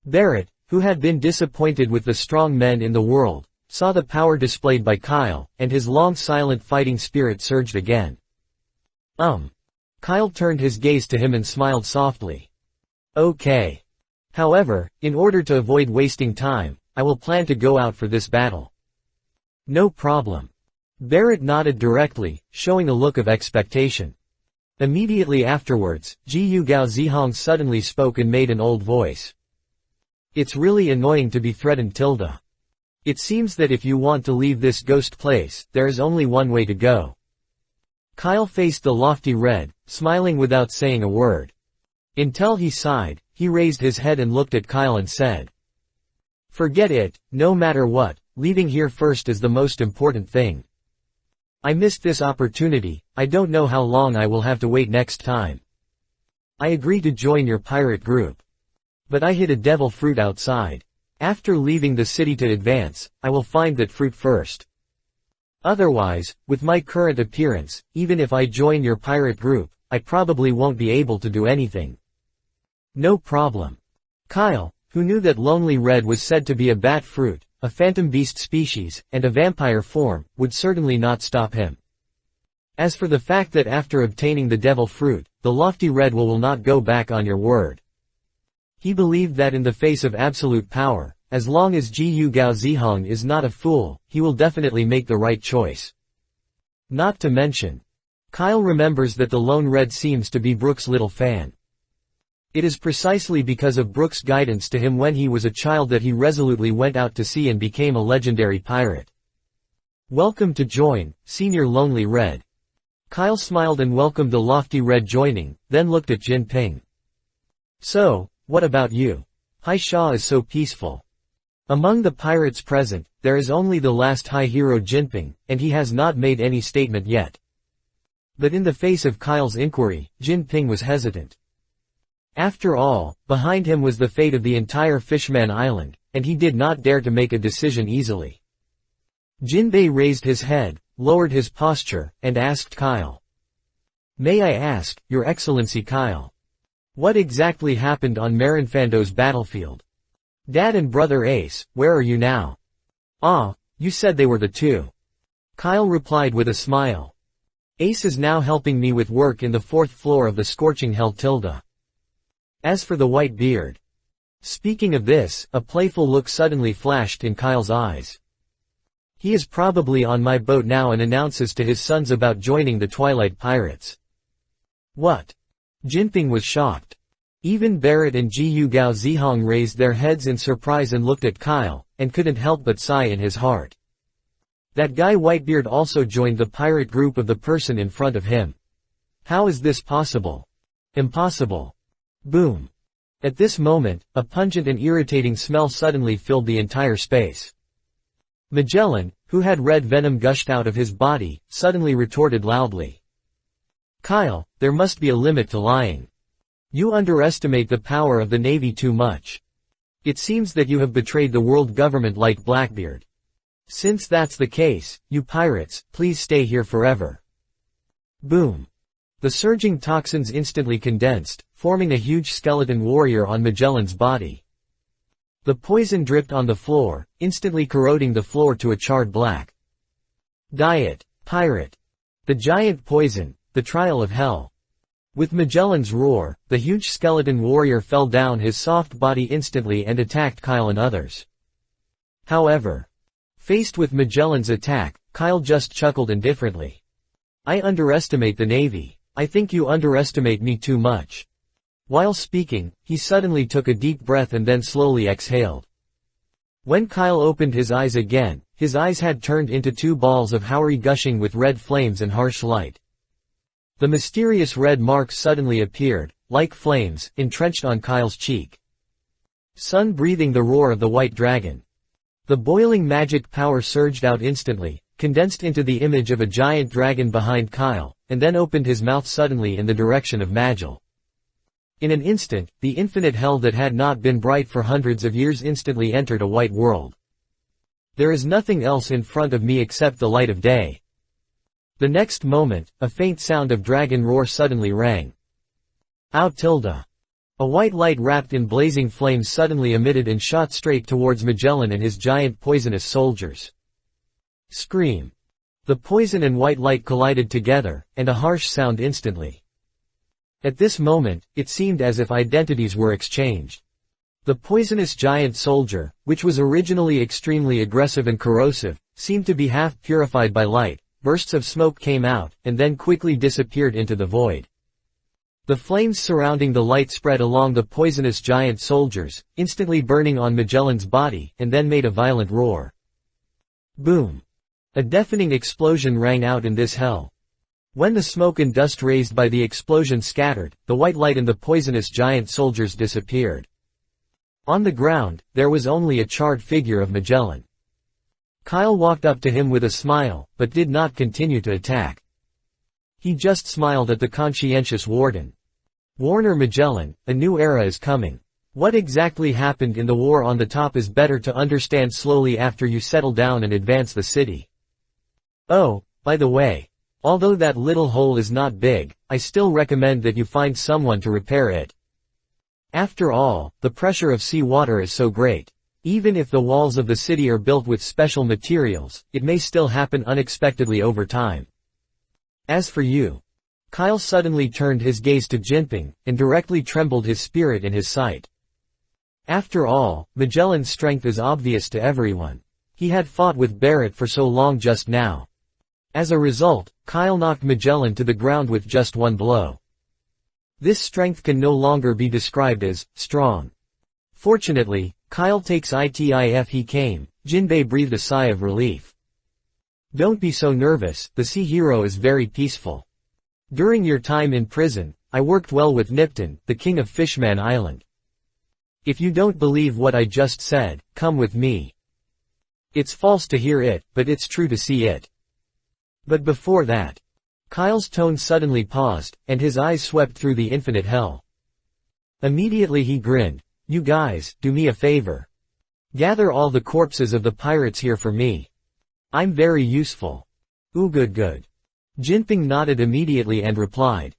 Barrett, who had been disappointed with the strong men in the world, saw the power displayed by Kyle, and his long silent fighting spirit surged again. Kyle turned his gaze to him and smiled softly. Okay. However, in order to avoid wasting time, I will plan to go out for this battle. No problem. Barrett nodded directly, showing a look of expectation. Immediately afterwards, Ji Gao Zihong suddenly spoke and made an old voice. It's really annoying to be threatened, Tilda. It seems that if you want to leave this ghost place, there is only one way to go. Kyle faced the lofty red, smiling without saying a word. Until he sighed, he raised his head and looked at Kyle and said. Forget it, no matter what, leaving here first is the most important thing. I missed this opportunity, I don't know how long I will have to wait next time. I agree to join your pirate group. But I hid a devil fruit outside. After leaving the city to advance, I will find that fruit first. Otherwise, with my current appearance, even if I join your pirate group, I probably won't be able to do anything. No problem. Kyle, who knew that Lonely Red was said to be a bat fruit, a phantom beast species, and a vampire form, would certainly not stop him. As for the fact that after obtaining the devil fruit, the lofty red will not go back on your word. He believed that in the face of absolute power, as long as Ji Gao Zihong is not a fool, he will definitely make the right choice. Not to mention, Kyle remembers that the Lone Red seems to be Brooke's little fan. It is precisely because of Brooke's guidance to him when he was a child that he resolutely went out to sea and became a legendary pirate. Welcome to join, Senior Lonely Red. Kyle smiled and welcomed the lofty red joining, then looked at Jin Ping. So, what about you? Hai Sha is so peaceful. Among the pirates present, there is only the last high hero Jinping, and he has not made any statement yet. But in the face of Kyle's inquiry, Jinping was hesitant. After all, behind him was the fate of the entire Fishman Island, and he did not dare to make a decision easily. Jinbei raised his head, lowered his posture, and asked Kyle. May I ask, Your Excellency Kyle? What exactly happened on Marinfando's battlefield? Dad and brother Ace, where are you now? Ah, you said they were the two. Kyle replied with a smile. Ace is now helping me with work in the 4th floor of the Scorching Hell Tilda. As for the white beard. Speaking of this, a playful look suddenly flashed in Kyle's eyes. He is probably on my boat now and announces to his sons about joining the Twilight Pirates. What? Jinping was shocked. Even Barrett and Ji Gao Zihong raised their heads in surprise and looked at Kyle, and couldn't help but sigh in his heart. That guy Whitebeard also joined the pirate group of the person in front of him. How is this possible? Impossible. Boom. At this moment, a pungent and irritating smell suddenly filled the entire space. Magellan, who had red venom gushed out of his body, suddenly retorted loudly. Kyle, there must be a limit to lying. You underestimate the power of the Navy too much. It seems that you have betrayed the world government like Blackbeard. Since that's the case, you pirates, please stay here forever. Boom. The surging toxins instantly condensed, forming a huge skeleton warrior on Magellan's body. The poison dripped on the floor, instantly corroding the floor to a charred black. Diet. Pirate. The giant poison, the trial of hell. With Magellan's roar, the huge skeleton warrior fell down his soft body instantly and attacked Kyle and others. However, faced with Magellan's attack, Kyle just chuckled indifferently. I underestimate the Navy. I think you underestimate me too much. While speaking, he suddenly took a deep breath and then slowly exhaled. When Kyle opened his eyes again, his eyes had turned into two balls of houri gushing with red flames and harsh light. The mysterious red marks suddenly appeared, like flames, entrenched on Kyle's cheek. Sun breathing the roar of the white dragon. The boiling magic power surged out instantly, condensed into the image of a giant dragon behind Kyle, and then opened his mouth suddenly in the direction of Magel. In an instant, the infinite hell that had not been bright for hundreds of years instantly entered a white world. There is nothing else in front of me except the light of day. The next moment, a faint sound of dragon roar suddenly rang. Out tilde. A white light wrapped in blazing flames suddenly emitted and shot straight towards Magellan and his giant poisonous soldiers. Scream. The poison and white light collided together, and a harsh sound instantly. At this moment, it seemed as if identities were exchanged. The poisonous giant soldier, which was originally extremely aggressive and corrosive, seemed to be half purified by light. Bursts of smoke came out, and then quickly disappeared into the void. The flames surrounding the light spread along the poisonous giant soldiers, instantly burning on Magellan's body, and then made a violent roar. Boom! A deafening explosion rang out in this hell. When the smoke and dust raised by the explosion scattered, the white light and the poisonous giant soldiers disappeared. On the ground, there was only a charred figure of Magellan. Kyle walked up to him with a smile, but did not continue to attack. He just smiled at the conscientious warden. Warner Magellan, a new era is coming. What exactly happened in the war on the top is better to understand slowly after you settle down and advance the city. Oh, by the way. Although that little hole is not big, I still recommend that you find someone to repair it. After all, the pressure of sea water is so great. Even if the walls of the city are built with special materials, it may still happen unexpectedly over time. As for you. Kyle suddenly turned his gaze to Jinping, and directly trembled his spirit in his sight. After all, Magellan's strength is obvious to everyone. He had fought with Barrett for so long just now. As a result, Kyle knocked Magellan to the ground with just one blow. This strength can no longer be described as strong. Fortunately, Kyle takes it if he came. Jinbei breathed a sigh of relief. Don't be so nervous, the sea hero is very peaceful. During your time in prison, I worked well with Nipton, the king of Fishman Island. If you don't believe what I just said, come with me. It's false to hear it, but it's true to see it. But before that, Kyle's tone suddenly paused, and his eyes swept through the infinite hell. Immediately he grinned. You guys, do me a favor. Gather all the corpses of the pirates here for me. I'm very useful. Ooh good. Jinping nodded immediately and replied.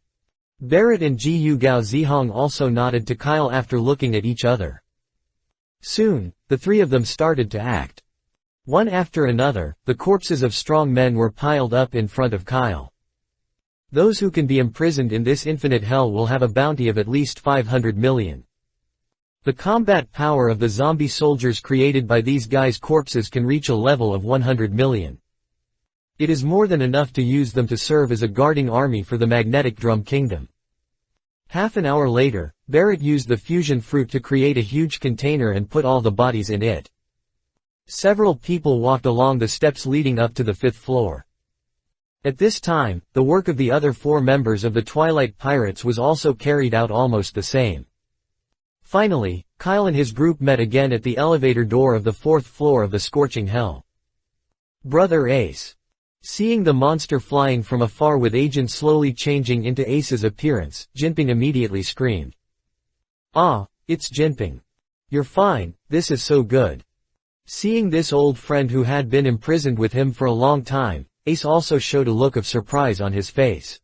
Barrett and Ji Gao Zihong also nodded to Kyle after looking at each other. Soon, the three of them started to act. One after another, the corpses of strong men were piled up in front of Kyle. Those who can be imprisoned in this infinite hell will have a bounty of at least 500 million. The combat power of the zombie soldiers created by these guys' corpses can reach a level of 100 million. It is more than enough to use them to serve as a guarding army for the magnetic drum kingdom. Half an hour later, Barrett used the fusion fruit to create a huge container and put all the bodies in it. Several people walked along the steps leading up to the 5th floor. At this time, the work of the other 4 members of the Twilight Pirates was also carried out almost the same. Finally, Kyle and his group met again at the elevator door of the 4th floor of the scorching hell. Brother Ace. Seeing the monster flying from afar with agent slowly changing into Ace's appearance, Jinping immediately screamed. Ah, it's Jinping. You're fine, this is so good. Seeing this old friend who had been imprisoned with him for a long time, Ace also showed a look of surprise on his face.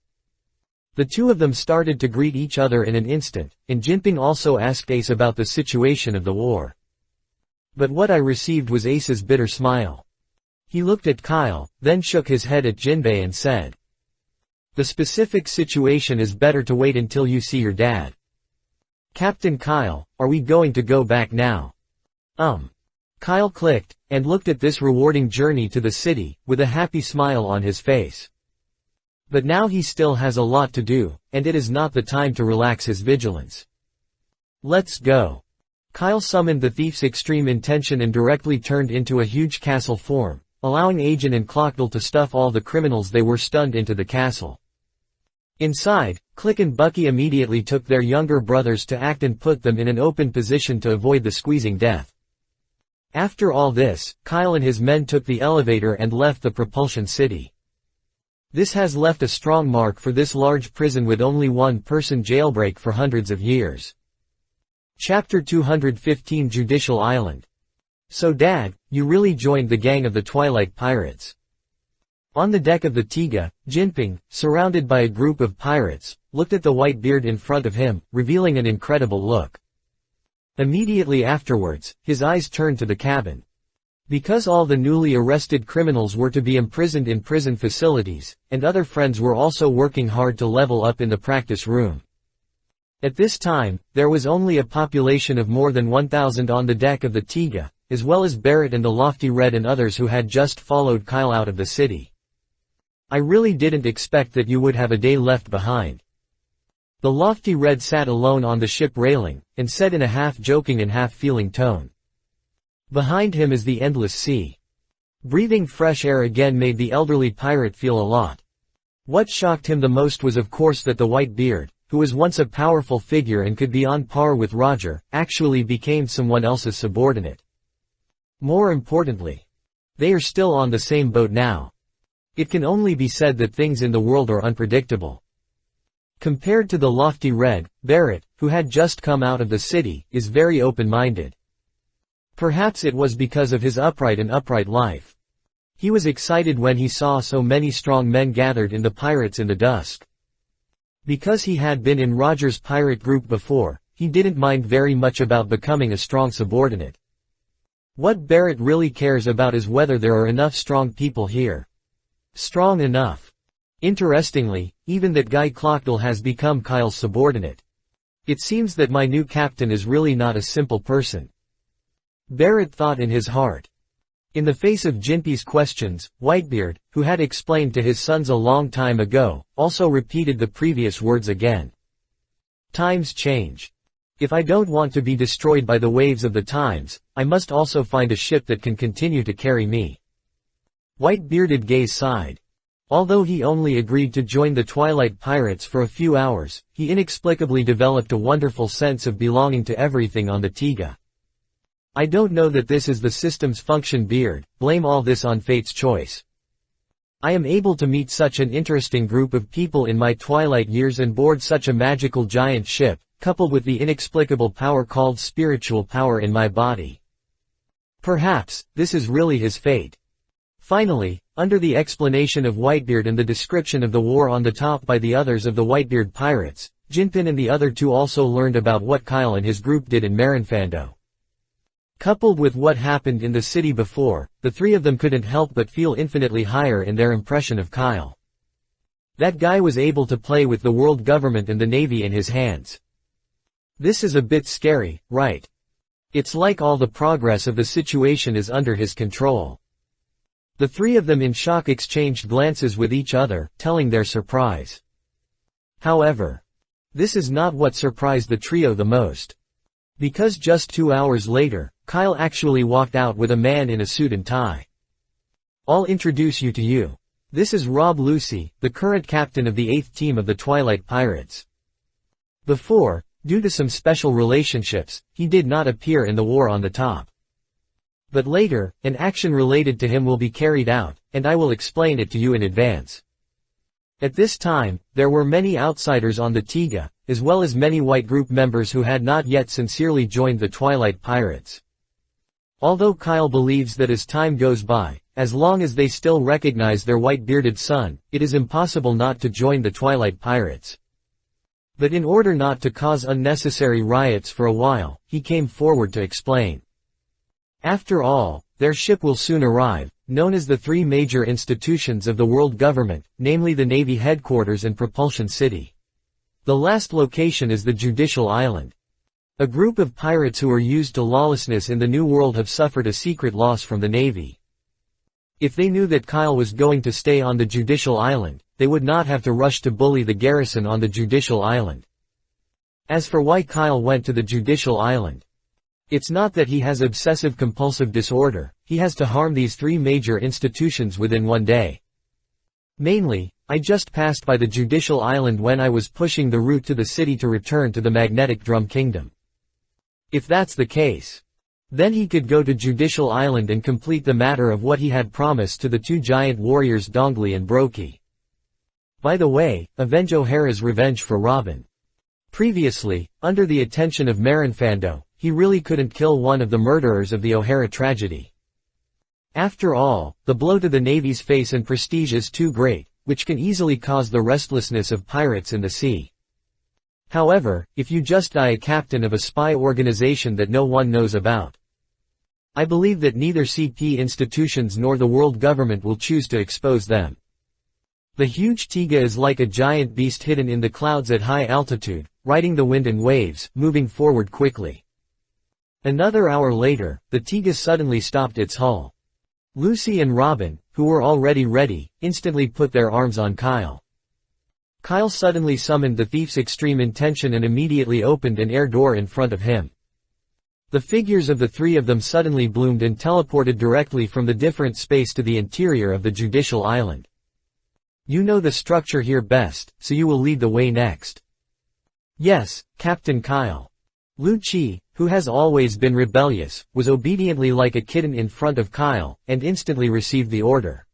The two of them started to greet each other in an instant, and Jinping also asked Ace about the situation of the war. But what I received was Ace's bitter smile. He looked at Kyle, then shook his head at Jinbei and said, "The specific situation is better to wait until you see your dad." "Captain Kyle, are we going to go back now?" Kyle clicked, and looked at this rewarding journey to the city, with a happy smile on his face. But now he still has a lot to do, and it is not the time to relax his vigilance. "Let's go." Kyle summoned the thief's extreme intention and directly turned into a huge castle form, allowing Agent and Clockdale to stuff all the criminals they were stunned into the castle. Inside, Click and Bucky immediately took their younger brothers to act and put them in an open position to avoid the squeezing death. After all this, Kyle and his men took the elevator and left the propulsion city. This has left a strong mark for this large prison with only one-person jailbreak for hundreds of years. Chapter 215 Judicial Island. "So Dad, you really joined the gang of the Twilight Pirates." On the deck of the Tiga, Jinping, surrounded by a group of pirates, looked at the white beard in front of him, revealing an incredible look. Immediately afterwards, his eyes turned to the cabin. Because all the newly arrested criminals were to be imprisoned in prison facilities, and other friends were also working hard to level up in the practice room. At this time, there was only a population of more than 1,000 on the deck of the Tiga, as well as Barrett and the Lofty Red and others who had just followed Kyle out of the city. "I really didn't expect that you would have a day left behind." The Lofty Red sat alone on the ship railing, and said in a half-joking and half-feeling tone. "Behind him is the endless sea." Breathing fresh air again made the elderly pirate feel a lot. What shocked him the most was of course that the white beard, who was once a powerful figure and could be on par with Roger, actually became someone else's subordinate. More importantly, they are still on the same boat now. It can only be said that things in the world are unpredictable. Compared to the Lofty Red, Barrett, who had just come out of the city, is very open-minded. Perhaps it was because of his upright life. He was excited when he saw so many strong men gathered in the pirates in the dusk. Because he had been in Roger's pirate group before, he didn't mind very much about becoming a strong subordinate. What Barrett really cares about is whether there are enough strong people here. Strong enough. Interestingly, even that guy Clockdale has become Kyle's subordinate. It seems that my new captain is really not a simple person. Barrett thought in his heart. In the face of Jinpei's questions, Whitebeard, who had explained to his sons a long time ago, also repeated the previous words again. Times change. If I don't want to be destroyed by the waves of the times, I must also find a ship that can continue to carry me. White-bearded Gaze sighed. Although he only agreed to join the Twilight Pirates for a few hours, he inexplicably developed a wonderful sense of belonging to everything on the Tiga. I don't know that this is the system's function, Beard, blame all this on fate's choice. I am able to meet such an interesting group of people in my twilight years and board such a magical giant ship, coupled with the inexplicable power called spiritual power in my body. Perhaps, this is really his fate. Finally, under the explanation of Whitebeard and the description of the war on the top by the others of the Whitebeard pirates, Jinpin and the other two also learned about what Kyle and his group did in Marinfando. Coupled with what happened in the city before, the three of them couldn't help but feel infinitely higher in their impression of Kyle. That guy was able to play with the world government and the navy in his hands. This is a bit scary, right? It's like all the progress of the situation is under his control. The three of them in shock exchanged glances with each other, telling their surprise. However, this is not what surprised the trio the most. Because just 2 hours later, Kyle actually walked out with a man in a suit and tie. I'll introduce you to you. This is Rob Lucy, the current captain of the 8th team of the Twilight Pirates. Before, due to some special relationships, he did not appear in the war on the top. But later, an action related to him will be carried out, and I will explain it to you in advance. At this time, there were many outsiders on the Tiga, as well as many white group members who had not yet sincerely joined the Twilight Pirates. Although Kyle believes that as time goes by, as long as they still recognize their white-bearded son, it is impossible not to join the Twilight Pirates. But in order not to cause unnecessary riots for a while, he came forward to explain. After all, their ship will soon arrive, known as the three major institutions of the world government, namely the Navy headquarters and Propulsion City. The last location is the Judicial Island. A group of pirates who are used to lawlessness in the New World have suffered a secret loss from the Navy. If they knew that Kyle was going to stay on the Judicial Island, they would not have to rush to bully the garrison on the Judicial Island. As for why Kyle went to the Judicial Island, it's not that he has obsessive-compulsive disorder, he has to harm these three major institutions within one day. Mainly, I just passed by the Judicial Island when I was pushing the route to the city to return to the Magnetic Drum Kingdom. If that's the case, then he could go to Judicial Island and complete the matter of what he had promised to the two giant warriors Dongli and Brokey. By the way, avenge O'Hara's revenge for Robin. Previously, under the attention of Marinfando, he really couldn't kill one of the murderers of the O'Hara tragedy. After all, the blow to the Navy's face and prestige is too great, which can easily cause the restlessness of pirates in the sea. However, if you just die a captain of a spy organization that no one knows about, I believe that neither CP institutions nor the world government will choose to expose them. The huge Tiga is like a giant beast hidden in the clouds at high altitude, riding the wind and waves, moving forward quickly. Another hour later, the Tiga suddenly stopped its hull. Lucy and Robin, who were already ready, instantly put their arms on Kyle. Kyle suddenly summoned the thief's extreme intention and immediately opened an air door in front of him. The figures of the three of them suddenly bloomed and teleported directly from the different space to the interior of the Judicial Island. You know the structure here best, so you will lead the way next. Yes, Captain Kyle. Lu Chi, who has always been rebellious, was obediently like a kitten in front of Kyle, and instantly received the order.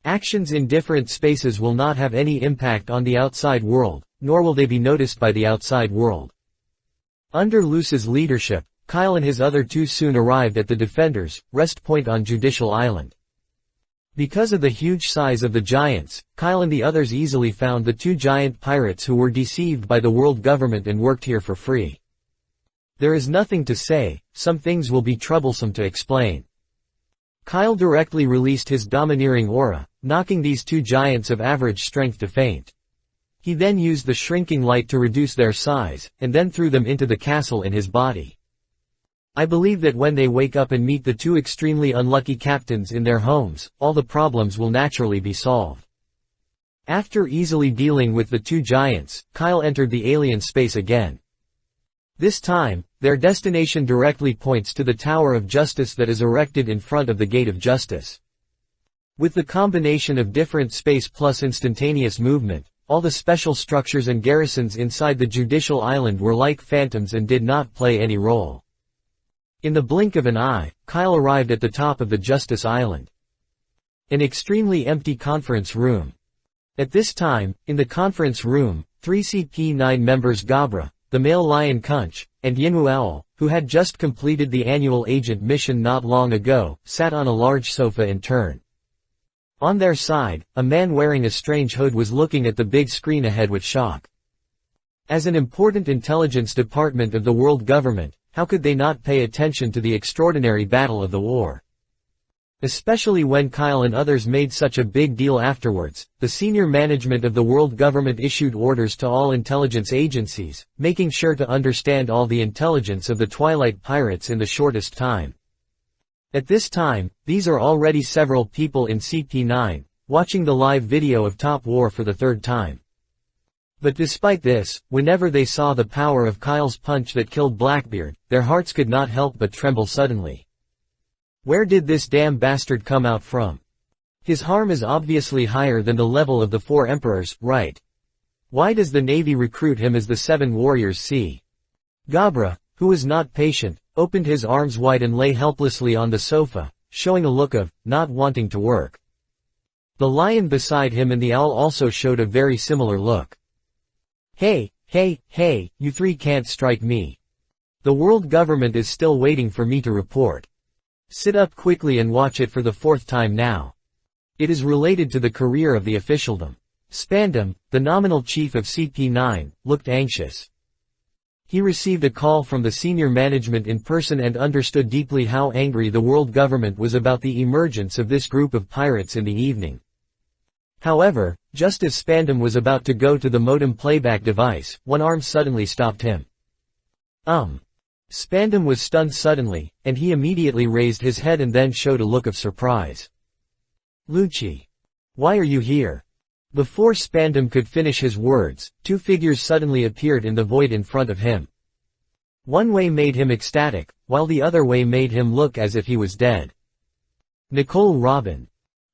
Actions in different spaces will not have any impact on the outside world, nor will they be noticed by the outside world. Under Luce's leadership, Kyle and his other two soon arrived at the Defenders' rest point on Judicial Island. Because of the huge size of the giants, Kyle and the others easily found the two giant pirates who were deceived by the world government and worked here for free. There is nothing to say, some things will be troublesome to explain. Kyle directly released his domineering aura, knocking these two giants of average strength to faint. He then used the shrinking light to reduce their size, and then threw them into the castle in his body. I believe that when they wake up and meet the two extremely unlucky captains in their homes, all the problems will naturally be solved. After easily dealing with the two giants, Kyle entered the alien space again. This time, their destination directly points to the Tower of Justice that is erected in front of the Gate of Justice. With the combination of different space plus instantaneous movement, all the special structures and garrisons inside the Judicial Island were like phantoms and did not play any role. In the blink of an eye, Kyle arrived at the top of the Justice Island. An extremely empty conference room. At this time, in the conference room, 3 CP9 members Gabra, the male lion Kunch, and Yinwu Owl, who had just completed the annual agent mission not long ago, sat on a large sofa in turn. On their side, a man wearing a strange hood was looking at the big screen ahead with shock. As an important intelligence department of the world government, how could they not pay attention to the extraordinary battle of the war? Especially when Kyle and others made such a big deal afterwards, the senior management of the world government issued orders to all intelligence agencies, making sure to understand all the intelligence of the Twilight Pirates in the shortest time. At this time, these are already several people in CP9, watching the live video of Top War for the third time. But despite this, whenever they saw the power of Kyle's punch that killed Blackbeard, their hearts could not help but tremble suddenly. Where did this damn bastard come out from? His harm is obviously higher than the level of the 4 emperors, right? Why does the Navy recruit him as the 7 warriors see? Gabra, who was not patient, opened his arms wide and lay helplessly on the sofa, showing a look of, not wanting to work. The lion beside him and the owl also showed a very similar look. Hey, you three can't strike me. The world government is still waiting for me to report. Sit up quickly and watch it for the 4th time now. It is related to the career of the officialdom. Spandam, the nominal chief of CP9, looked anxious. He received a call from the senior management in person and understood deeply how angry the world government was about the emergence of this group of pirates in the evening. However, just as Spandam was about to go to the modem playback device, one arm suddenly stopped him. Spandam was stunned suddenly, and he immediately raised his head and then showed a look of surprise. Lucci. Why are you here? Before Spandam could finish his words, two figures suddenly appeared in the void in front of him. One way made him ecstatic, while the other way made him look as if he was dead. Nicole Robin.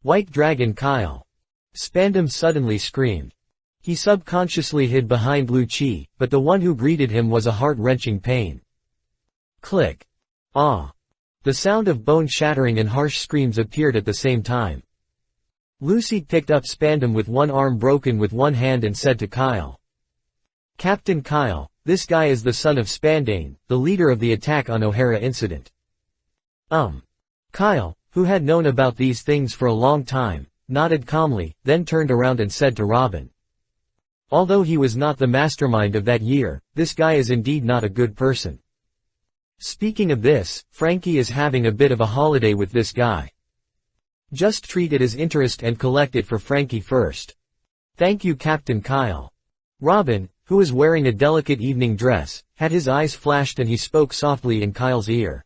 White Dragon Kyle. Spandam suddenly screamed. He subconsciously hid behind Lucci, but the one who greeted him was a heart-wrenching pain. Click. Ah. The sound of bone-shattering and harsh screams appeared at the same time. Lucy picked up Spandam with one arm broken with one hand and said to Kyle. Captain Kyle, this guy is the son of Spandane, the leader of the attack on O'Hara incident. Kyle, who had known about these things for a long time, nodded calmly, then turned around and said to Robin. Although he was not the mastermind of that year, this guy is indeed not a good person. Speaking of this, Frankie is having a bit of a holiday with this guy. Just treat it as interest and collect it for Frankie first. Thank you, Captain Kyle. Robin, who was wearing a delicate evening dress, had his eyes flashed and he spoke softly in Kyle's ear.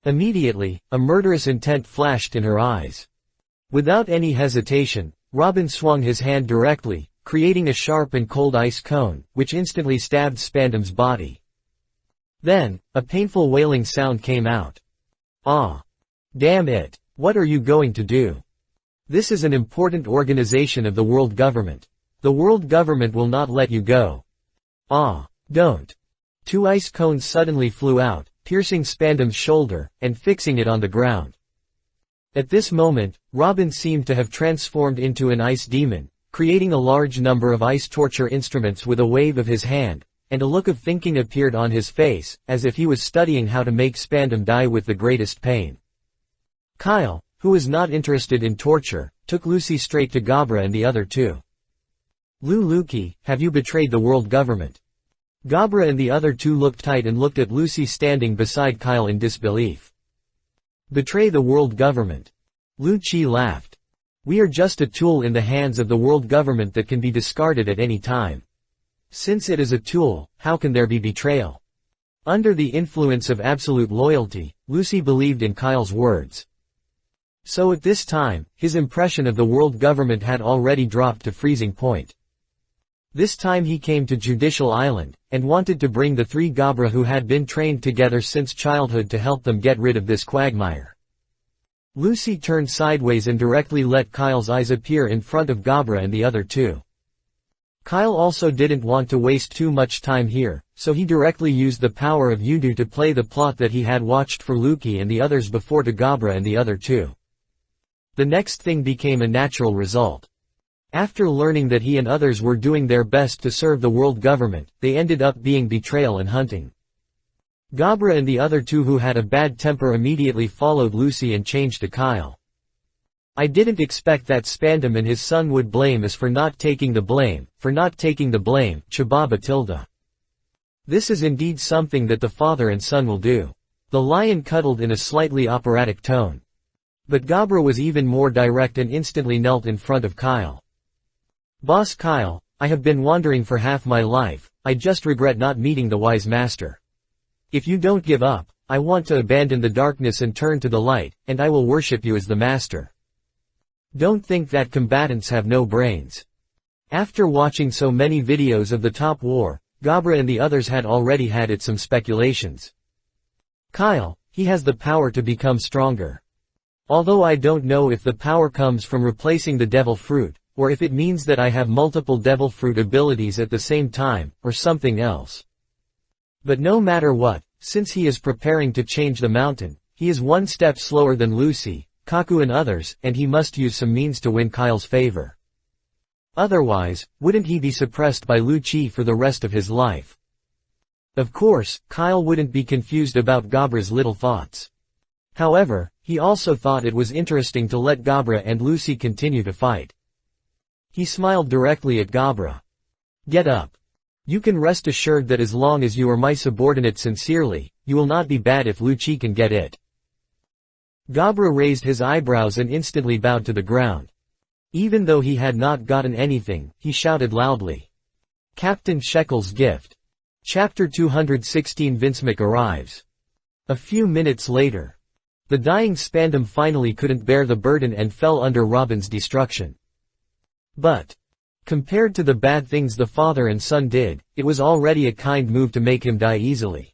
Immediately, a murderous intent flashed in her eyes. Without any hesitation, Robin swung his hand directly, creating a sharp and cold ice cone, which instantly stabbed Spandam's body. Then, a painful wailing sound came out. Ah! Damn it! What are you going to do? This is an important organization of the world government. The world government will not let you go. Ah! Don't! Two ice cones suddenly flew out, piercing Spandam's shoulder, and fixing it on the ground. At this moment, Robin seemed to have transformed into an ice demon, creating a large number of ice torture instruments with a wave of his hand, and a look of thinking appeared on his face, as if he was studying how to make Spandam die with the greatest pain. Kyle, who was not interested in torture, took Lucy straight to Gabra and the other two. Luki, have you betrayed the world government? Gabra and the other two looked tight and looked at Lucy standing beside Kyle in disbelief. Betray the world government. Lucci laughed. We are just a tool in the hands of the world government that can be discarded at any time. Since it is a tool, how can there be betrayal? Under the influence of absolute loyalty, Lucy believed in Kyle's words. So at this time, his impression of the world government had already dropped to freezing point. This time he came to Judicial Island, and wanted to bring the three Gabra who had been trained together since childhood to help them get rid of this quagmire. Lucy turned sideways and directly let Kyle's eyes appear in front of Gabra and the other two. Kyle also didn't want to waste too much time here, so he directly used the power of Yudu to play the plot that he had watched for Luki and the others before to Gabra and the other two. The next thing became a natural result. After learning that he and others were doing their best to serve the world government, they ended up being betrayal and hunting. Gabra and the other two who had a bad temper immediately followed Lucy and changed to Kyle. I didn't expect that Spandam and his son would blame us for not taking the blame, Chibaba Tilda. This is indeed something that the father and son will do. The lion cuddled in a slightly operatic tone. But Gabra was even more direct and instantly knelt in front of Kyle. Boss Kyle, I have been wandering for half my life, I just regret not meeting the wise master. If you don't give up, I want to abandon the darkness and turn to the light, and I will worship you as the master. Don't think that combatants have no brains. After watching so many videos of the top war, Gabra and the others had already had it some speculations. Kyle, he has the power to become stronger. Although I don't know if the power comes from replacing the devil fruit, or if it means that I have multiple devil fruit abilities at the same time, or something else. But no matter what, since he is preparing to change the mountain, he is one step slower than Lucy, Kaku and others, and he must use some means to win Kyle's favor. Otherwise, wouldn't he be suppressed by Lucci for the rest of his life? Of course, Kyle wouldn't be confused about Gabra's little thoughts. However, he also thought it was interesting to let Gabra and Lucy continue to fight. He smiled directly at Gabra. Get up. You can rest assured that as long as you are my subordinate sincerely, you will not be bad if Lu Qi can get it." Gabra raised his eyebrows and instantly bowed to the ground. Even though he had not gotten anything, he shouted loudly, "Captain Shekel's gift." Chapter 216 Vinsmik arrives. A few minutes later, the dying Spandam finally couldn't bear the burden and fell under Robin's destruction. But, compared to the bad things the father and son did, it was already a kind move to make him die easily.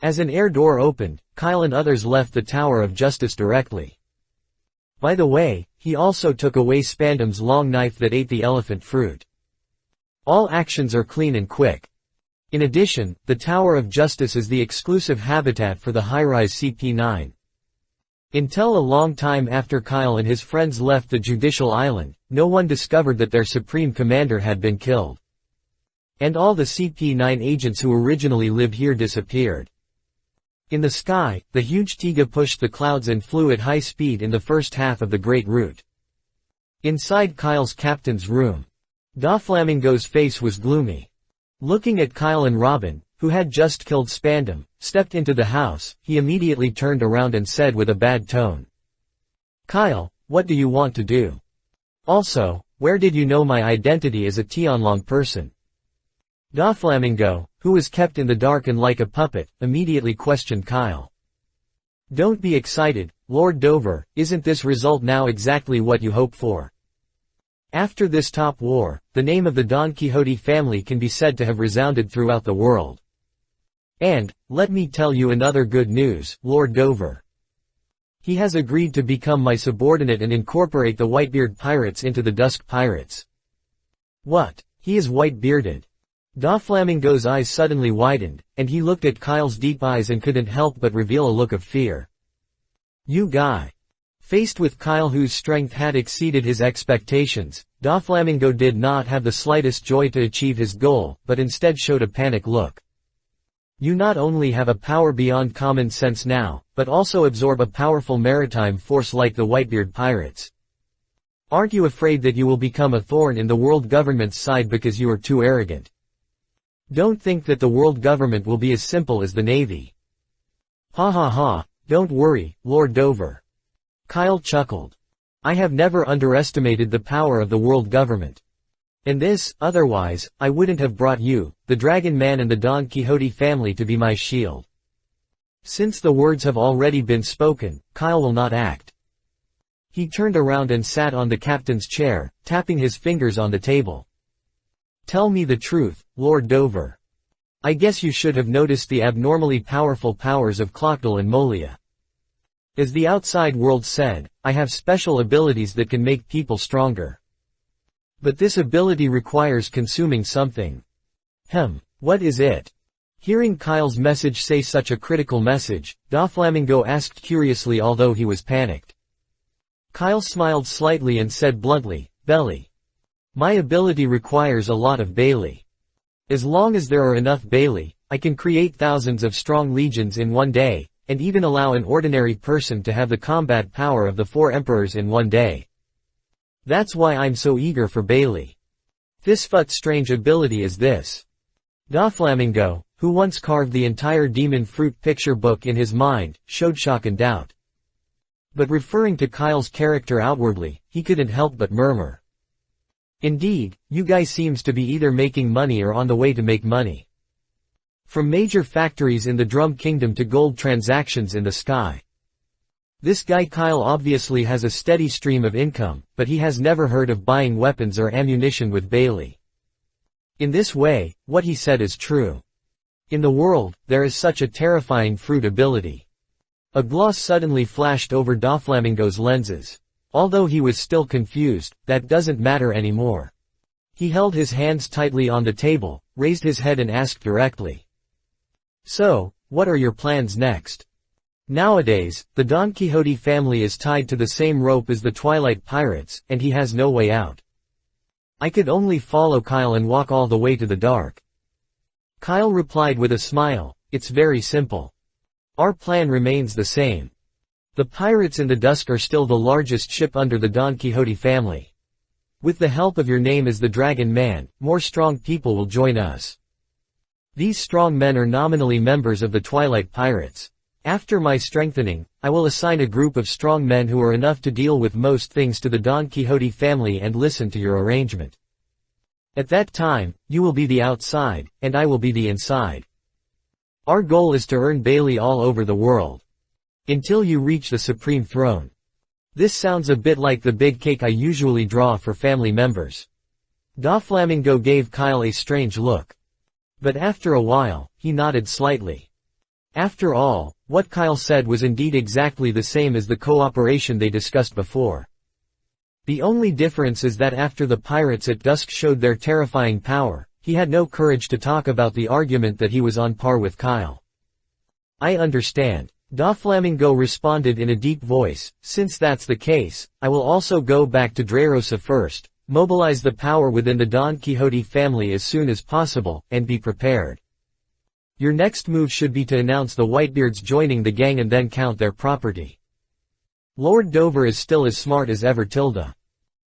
As an air door opened, Kyle and others left the Tower of Justice directly. By the way, he also took away Spandam's long knife that ate the elephant fruit. All actions are clean and quick. In addition, the Tower of Justice is the exclusive habitat for the high-rise CP9. Until a long time after Kyle and his friends left the Judicial Island, no one discovered that their supreme commander had been killed. And all the CP9 agents who originally lived here disappeared. In the sky, the huge Tiga pushed the clouds and flew at high speed in the first half of the Great Route. Inside Kyle's captain's room, Doflamingo's face was gloomy. Looking at Kyle and Robin, who had just killed Spandam, stepped into the house, he immediately turned around and said with a bad tone, "Kyle, what do you want to do? Also, where did you know my identity as a Tianlong person?" Doflamingo, who was kept in the dark and like a puppet, immediately questioned Kyle. "Don't be excited, Lord Dover, isn't this result now exactly what you hoped for? After this top war, the name of the Don Quixote family can be said to have resounded throughout the world. And, let me tell you another good news, Lord Dover. He has agreed to become my subordinate and incorporate the Whitebeard pirates into the Dusk Pirates." "What? He is white-bearded?" Doflamingo's eyes suddenly widened, and he looked at Kyle's deep eyes and couldn't help but reveal a look of fear. "You guy." Faced with Kyle whose strength had exceeded his expectations, Doflamingo did not have the slightest joy to achieve his goal, but instead showed a panicked look. "You not only have a power beyond common sense now, but also absorb a powerful maritime force like the Whitebeard pirates. Aren't you afraid that you will become a thorn in the world government's side because you are too arrogant? Don't think that the world government will be as simple as the Navy." "Ha ha ha, don't worry, Lord Dover." Kyle chuckled. "I have never underestimated the power of the world government. And this, otherwise, I wouldn't have brought you, the Dragon Man and the Don Quixote family to be my shield." Since the words have already been spoken, Kyle will not act. He turned around and sat on the captain's chair, tapping his fingers on the table. "Tell me the truth, Lord Dover. I guess you should have noticed the abnormally powerful powers of Clockdale and Molia. As the outside world said, I have special abilities that can make people stronger. But this ability requires consuming something. What is it?" Hearing Kyle's message say such a critical message, Doflamingo asked curiously although he was panicked. Kyle smiled slightly and said bluntly, "Belly. My ability requires a lot of Bailey. As long as there are enough Bailey, I can create thousands of strong legions in one day, and even allow an ordinary person to have the combat power of the 4 emperors in one day. That's why I'm so eager for Bailey. This what strange ability is this?" Doflamingo, who once carved the entire demon fruit picture book in his mind, showed shock and doubt. But referring to Kyle's character outwardly, he couldn't help but murmur. "Indeed, you guys seems to be either making money or on the way to make money. From major factories in the Drum Kingdom to gold transactions in the sky. This guy Kyle obviously has a steady stream of income, but he has never heard of buying weapons or ammunition with Bailey. In this way, what he said is true. In the world, there is such a terrifying fruit ability." A gloss suddenly flashed over Doflamingo's lenses. Although he was still confused, that doesn't matter anymore. He held his hands tightly on the table, raised his head and asked directly. "So, what are your plans next? Nowadays, the Don Quixote family is tied to the same rope as the Twilight Pirates, and he has no way out. I could only follow Kyle and walk all the way to the dark." Kyle replied with a smile, "It's very simple. Our plan remains the same. The pirates in the dusk are still the largest ship under the Don Quixote family. With the help of your name as the Dragon Man, more strong people will join us. These strong men are nominally members of the Twilight Pirates. After my strengthening, I will assign a group of strong men who are enough to deal with most things to the Don Quixote family and listen to your arrangement. At that time, you will be the outside, and I will be the inside. Our goal is to earn Bailey all over the world. Until you reach the supreme throne. This sounds a bit like the big cake I usually draw for family members. Doflamingo gave Kyle a strange look. But after a while, he nodded slightly. After all, what Kyle said was indeed exactly the same as the cooperation they discussed before. The only difference is that after the pirates at dusk showed their terrifying power, he had no courage to talk about the argument that he was on par with Kyle. I understand. Doflamingo responded in a deep voice, since that's the case, I will also go back to Dreyrosa first, mobilize the power within the Don Quixote family as soon as possible, and be prepared. Your next move should be to announce the Whitebeards joining the gang and then count their property. Lord Dover is still as smart as ever tilde.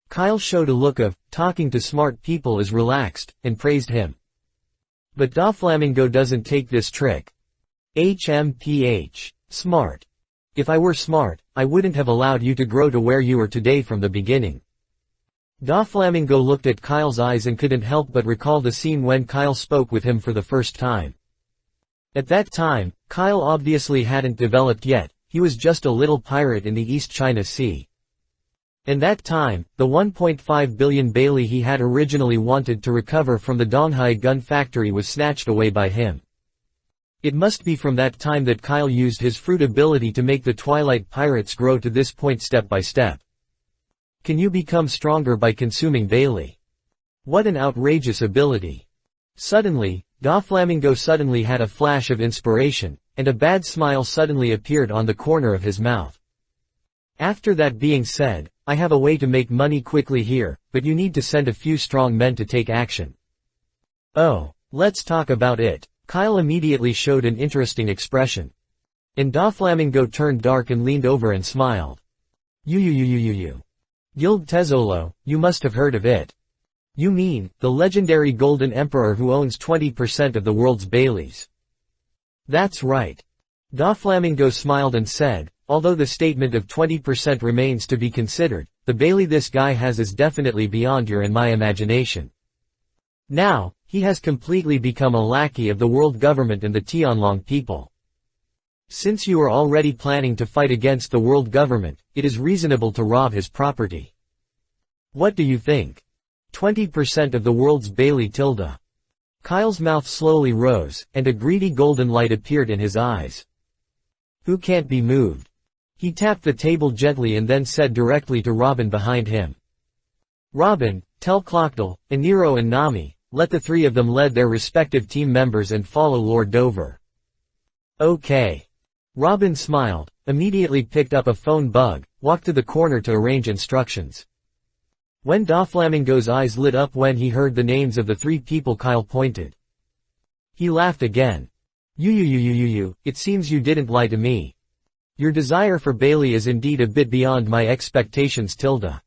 Kyle showed a look of, talking to smart people is relaxed, and praised him. But Doflamingo doesn't take this trick. HMPH. Smart. If I were smart, I wouldn't have allowed you to grow to where you are today from the beginning. Doflamingo looked at Kyle's eyes and couldn't help but recall the scene when Kyle spoke with him for the first time. At that time, Kyle obviously hadn't developed yet, he was just a little pirate in the East China Sea. In that time, the 1.5 billion Bailey he had originally wanted to recover from the Donghai gun factory was snatched away by him. It must be from that time that Kyle used his fruit ability to make the Twilight Pirates grow to this point step by step. Can you become stronger by consuming Bailey? What an outrageous ability. Suddenly, Doflamingo suddenly had a flash of inspiration, and a bad smile suddenly appeared on the corner of his mouth. After that being said, I have a way to make money quickly here, but you need to send a few strong men to take action. Oh, let's talk about it. Kyle immediately showed an interesting expression. And Doflamingo turned dark and leaned over and smiled. You. Guild Tezzolo, you must have heard of it. You mean, the legendary Golden Emperor who owns 20% of the world's Baileys. That's right. Doflamingo smiled and said, although the statement of 20% remains to be considered, the Bailey this guy has is definitely beyond your and my imagination. Now, he has completely become a lackey of the world government and the Tianlong people. Since you are already planning to fight against the world government, it is reasonable to rob his property. What do you think? 20% of the world's Bailey tilde. Kyle's mouth slowly rose, and a greedy golden light appeared in his eyes. Who can't be moved? He tapped the table gently and then said directly to Robin behind him. Robin, tell Clockdale, Eniro and Nami, let the three of them lead their respective team members and follow Lord Dover. Okay. Robin smiled, immediately picked up a phone bug, walked to the corner to arrange instructions. When Doflamingo's eyes lit up when he heard the names of the three people Kyle pointed. He laughed again. You, it seems you didn't lie to me. Your desire for Bailey is indeed a bit beyond my expectations tilde.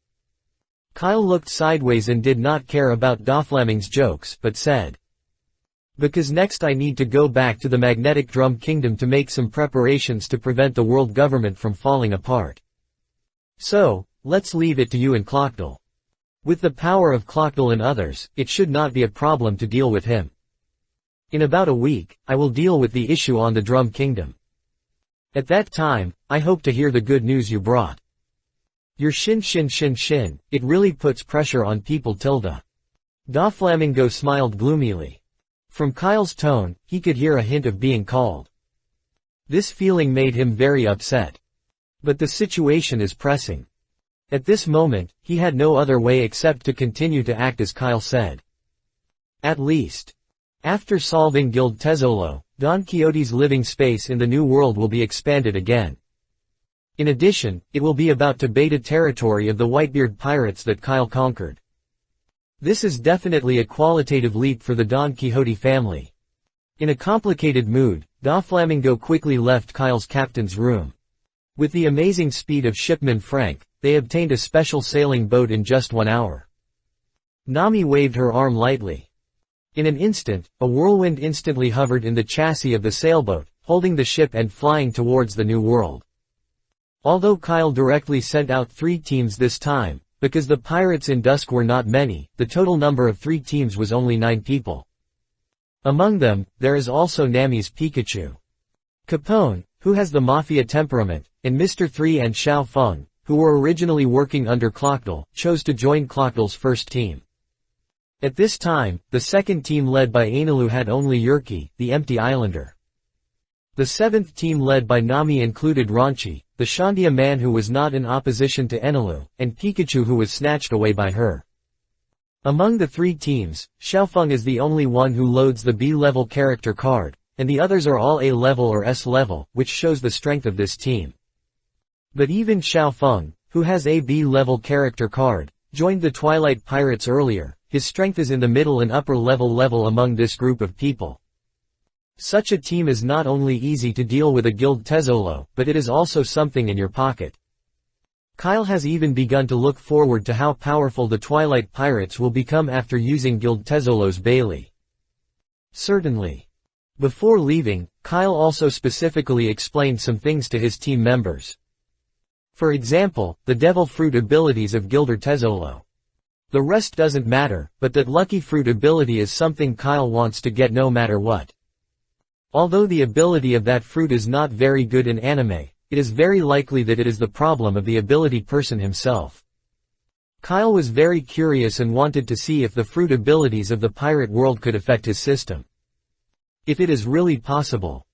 Kyle looked sideways and did not care about Doflamingo's jokes but said. Because next I need to go back to the Magnetic Drum Kingdom to make some preparations to prevent the world government from falling apart. So, let's leave it to you and Clockdale. With the power of Clockdale and others, it should not be a problem to deal with him. In about a week, I will deal with the issue on the Drum Kingdom. At that time, I hope to hear the good news you brought. Your shin, it really puts pressure on people tilde. Doflamingo smiled gloomily. From Kyle's tone, he could hear a hint of being called. This feeling made him very upset. But the situation is pressing. At this moment, he had no other way except to continue to act as Kyle said. At least. After solving Guild Tezzolo, Don Quixote's living space in the New World will be expanded again. In addition, it will be about to beta territory of the Whitebeard pirates that Kyle conquered. This is definitely a qualitative leap for the Don Quixote family. In a complicated mood, Doflamingo quickly left Kyle's captain's room. With the amazing speed of shipman Frank, they obtained a special sailing boat in just 1 hour. Nami waved her arm lightly. In an instant, a whirlwind instantly hovered in the chassis of the sailboat, holding the ship and flying towards the new world. Although Kyle directly sent out 3 teams this time, because the pirates in Dusk were not many, the total number of 3 teams was only 9 people. Among them, there is also Nami's Pikachu. Capone, who has the mafia temperament, and Mr. 3 and Xiao Feng, who were originally working under Clockdale, chose to join Clockdale's first team. At this time, the second team led by Ainalu had only Yurki, the empty islander. The 7th team led by Nami included Ranchi, the Shandia man who was not in opposition to Enalu, and Pikachu who was snatched away by her. Among the 3 teams, Xiaofeng is the only one who loads the B-level character card, and the others are all A-level or S-level, which shows the strength of this team. But even Xiaofeng, who has a B-level character card, joined the Twilight Pirates earlier. His strength is in the middle and upper level among this group of people. Such a team is not only easy to deal with a guild Tezzolo, but it is also something in your pocket. Kyle has even begun to look forward to how powerful the Twilight Pirates will become after using Guild Tezzolo's Bailey. Certainly. Before leaving, Kyle also specifically explained some things to his team members. For example, the Devil Fruit abilities of Gilder Tezzolo. The rest doesn't matter, but that Lucky Fruit ability is something Kyle wants to get no matter what. Although the ability of that fruit is not very good in anime, it is very likely that it is the problem of the ability person himself. Kyle was very curious and wanted to see if the fruit abilities of the pirate world could affect his system. If it is really possible.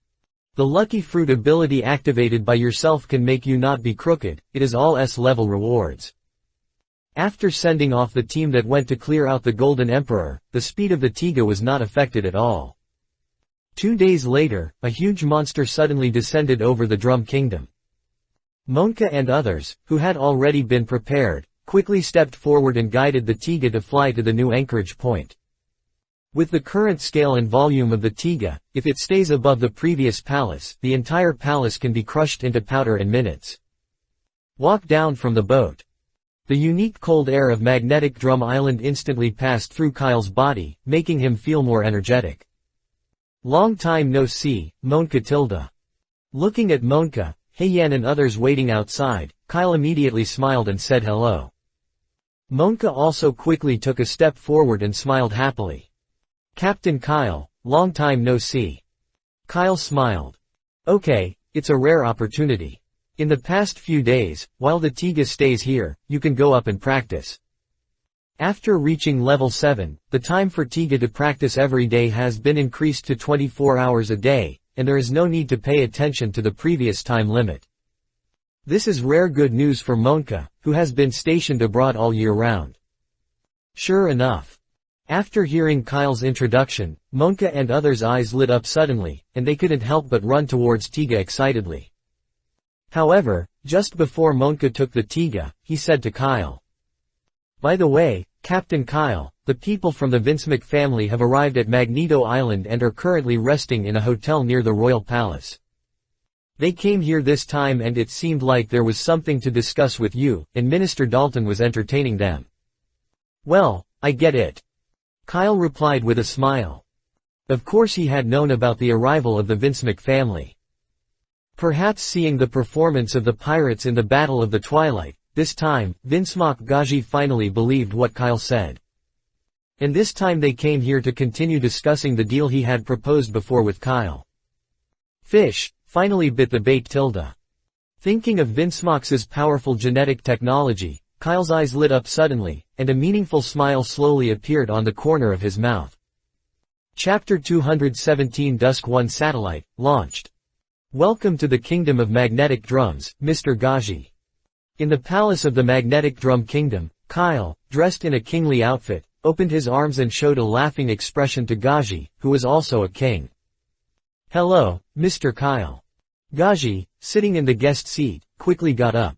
The Lucky Fruit ability activated by yourself can make you not be crooked, it is all S-level rewards. After sending off the team that went to clear out the Golden Emperor, the speed of the Tiga was not affected at all. 2 days later, a huge monster suddenly descended over the Drum Kingdom. Monka and others, who had already been prepared, quickly stepped forward and guided the Tiga to fly to the new anchorage point. With the current scale and volume of the Tiga, if it stays above the previous palace, the entire palace can be crushed into powder in minutes. Walk down from the boat. The unique cold air of Magnetic Drum Island instantly passed through Kyle's body, making him feel more energetic. Long time no see, Monka Tilda. Looking at Monka, Heian and others waiting outside, Kyle immediately smiled and said hello. Monka also quickly took a step forward and smiled happily. Captain Kyle, long time no see. Kyle smiled. Okay, it's a rare opportunity. In the past few days, while the Tiga stays here, you can go up and practice. After reaching level 7, the time for Tiga to practice every day has been increased to 24 hours a day, and there is no need to pay attention to the previous time limit. This is rare good news for Monka, who has been stationed abroad all year round. Sure enough. After hearing Kyle's introduction, Monka and others' eyes lit up suddenly, and they couldn't help but run towards Tiga excitedly. However, just before Monka took the Tiga, he said to Kyle. By the way, Captain Kyle, the people from the Vinsmic family have arrived at Magneto Island and are currently resting in a hotel near the Royal Palace. They came here this time and it seemed like there was something to discuss with you, and Minister Dalton was entertaining them. Well, I get it. Kyle replied with a smile. Of course he had known about the arrival of the Vinsmic family. Perhaps seeing the performance of the pirates in the Battle of the Twilight, this time, Vinsmock Gaji finally believed what Kyle said. And this time they came here to continue discussing the deal he had proposed before with Kyle. Fish, finally bit the bait tilde. Thinking of Vinsmock's powerful genetic technology, Kyle's eyes lit up suddenly, and a meaningful smile slowly appeared on the corner of his mouth. Chapter 217 Dusk 1 Satellite, launched. Welcome to the Kingdom of Magnetic Drums, Mr. Gaji. In the palace of the Magnetic Drum Kingdom, Kyle, dressed in a kingly outfit, opened his arms and showed a laughing expression to Gaji, who was also a king. Hello, Mr. Kyle. Gaji, sitting in the guest seat, quickly got up.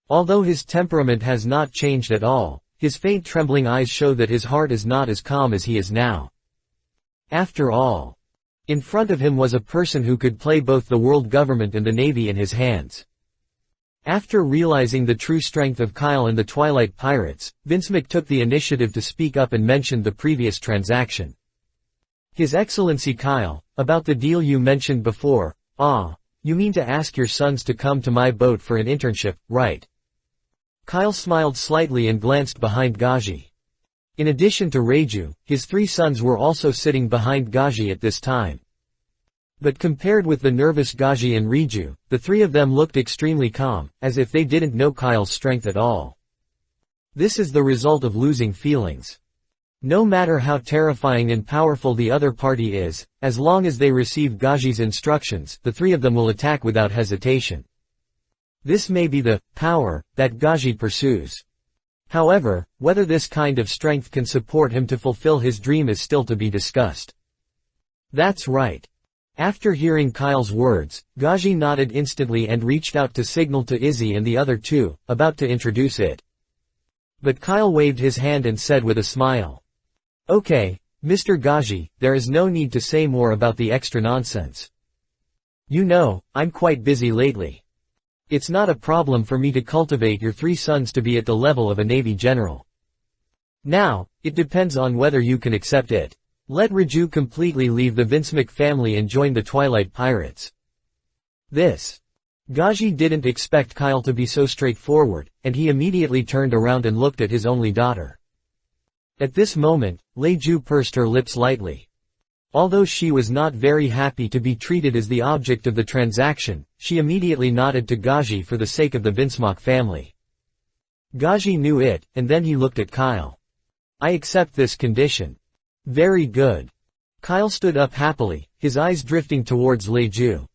Although his temperament has not changed at all, his faint trembling eyes show that his heart is not as calm as he is now. After all, in front of him was a person who could play both the world government and the navy in his hands. After realizing the true strength of Kyle and the Twilight Pirates, FANFIC took the initiative to speak up and mentioned the previous transaction. His Excellency Kyle, about the deal you mentioned before, you mean to ask your sons to come to my boat for an internship, right? Kyle smiled slightly and glanced behind Gaji. In addition to Reiju, his 3 sons were also sitting behind Gaji at this time. But compared with the nervous Gaji and Reiju, the 3 of them looked extremely calm, as if they didn't know Kyle's strength at all. This is the result of losing feelings. No matter how terrifying and powerful the other party is, as long as they receive Gaji's instructions, the 3 of them will attack without hesitation. This may be the power that Gaji pursues. However, whether this kind of strength can support him to fulfill his dream is still to be discussed. That's right. After hearing Kyle's words, Gaji nodded instantly and reached out to signal to Izzy and the other 2, about to introduce it. But Kyle waved his hand and said with a smile, "Okay, Mr. Gaji, there is no need to say more about the extra nonsense. You know, I'm quite busy lately. It's not a problem for me to cultivate your 3 sons to be at the level of a Navy general. Now, it depends on whether you can accept it. Let Reiju completely leave the FANFIC family and join the Twilight Pirates." Gaji didn't expect Kyle to be so straightforward, and he immediately turned around and looked at his only daughter. At this moment, Reiju pursed her lips lightly. Although she was not very happy to be treated as the object of the transaction, she immediately nodded to Gaji for the sake of the FANFIC family. Gaji knew it, and then he looked at Kyle. "I accept this condition." "Very good." Kyle stood up happily, his eyes drifting towards Reiju.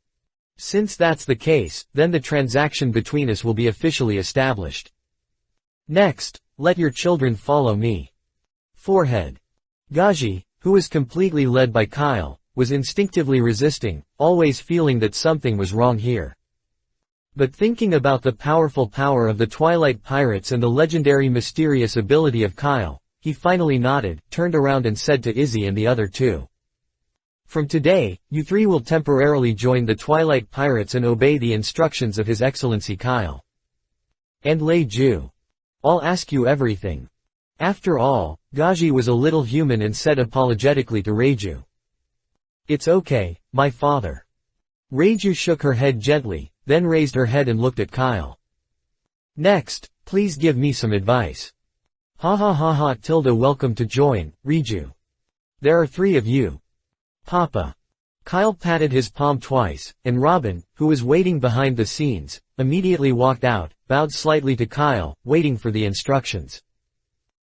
"Since that's the case, then the transaction between us will be officially established. Next, let your children follow me." Forehead. Gaji, who was completely led by Kyle, was instinctively resisting, always feeling that something was wrong here. But thinking about the powerful power of the Twilight Pirates and the legendary mysterious ability of Kyle, he finally nodded, turned around and said to Izzy and the other 2. "From today, you 3 will temporarily join the Twilight Pirates and obey the instructions of His Excellency Kyle. And Reiju. I'll ask you everything." After all, Gaji was a little human and said apologetically to Reiju, "It's okay, my father." Reiju shook her head gently, then raised her head and looked at Kyle. "Next, please give me some advice." "Ha ha ha ha tilde welcome to join, Reiju. There are 3 of you. Papa." Kyle patted his palm twice, and Robin, who was waiting behind the scenes, immediately walked out, bowed slightly to Kyle, waiting for the instructions.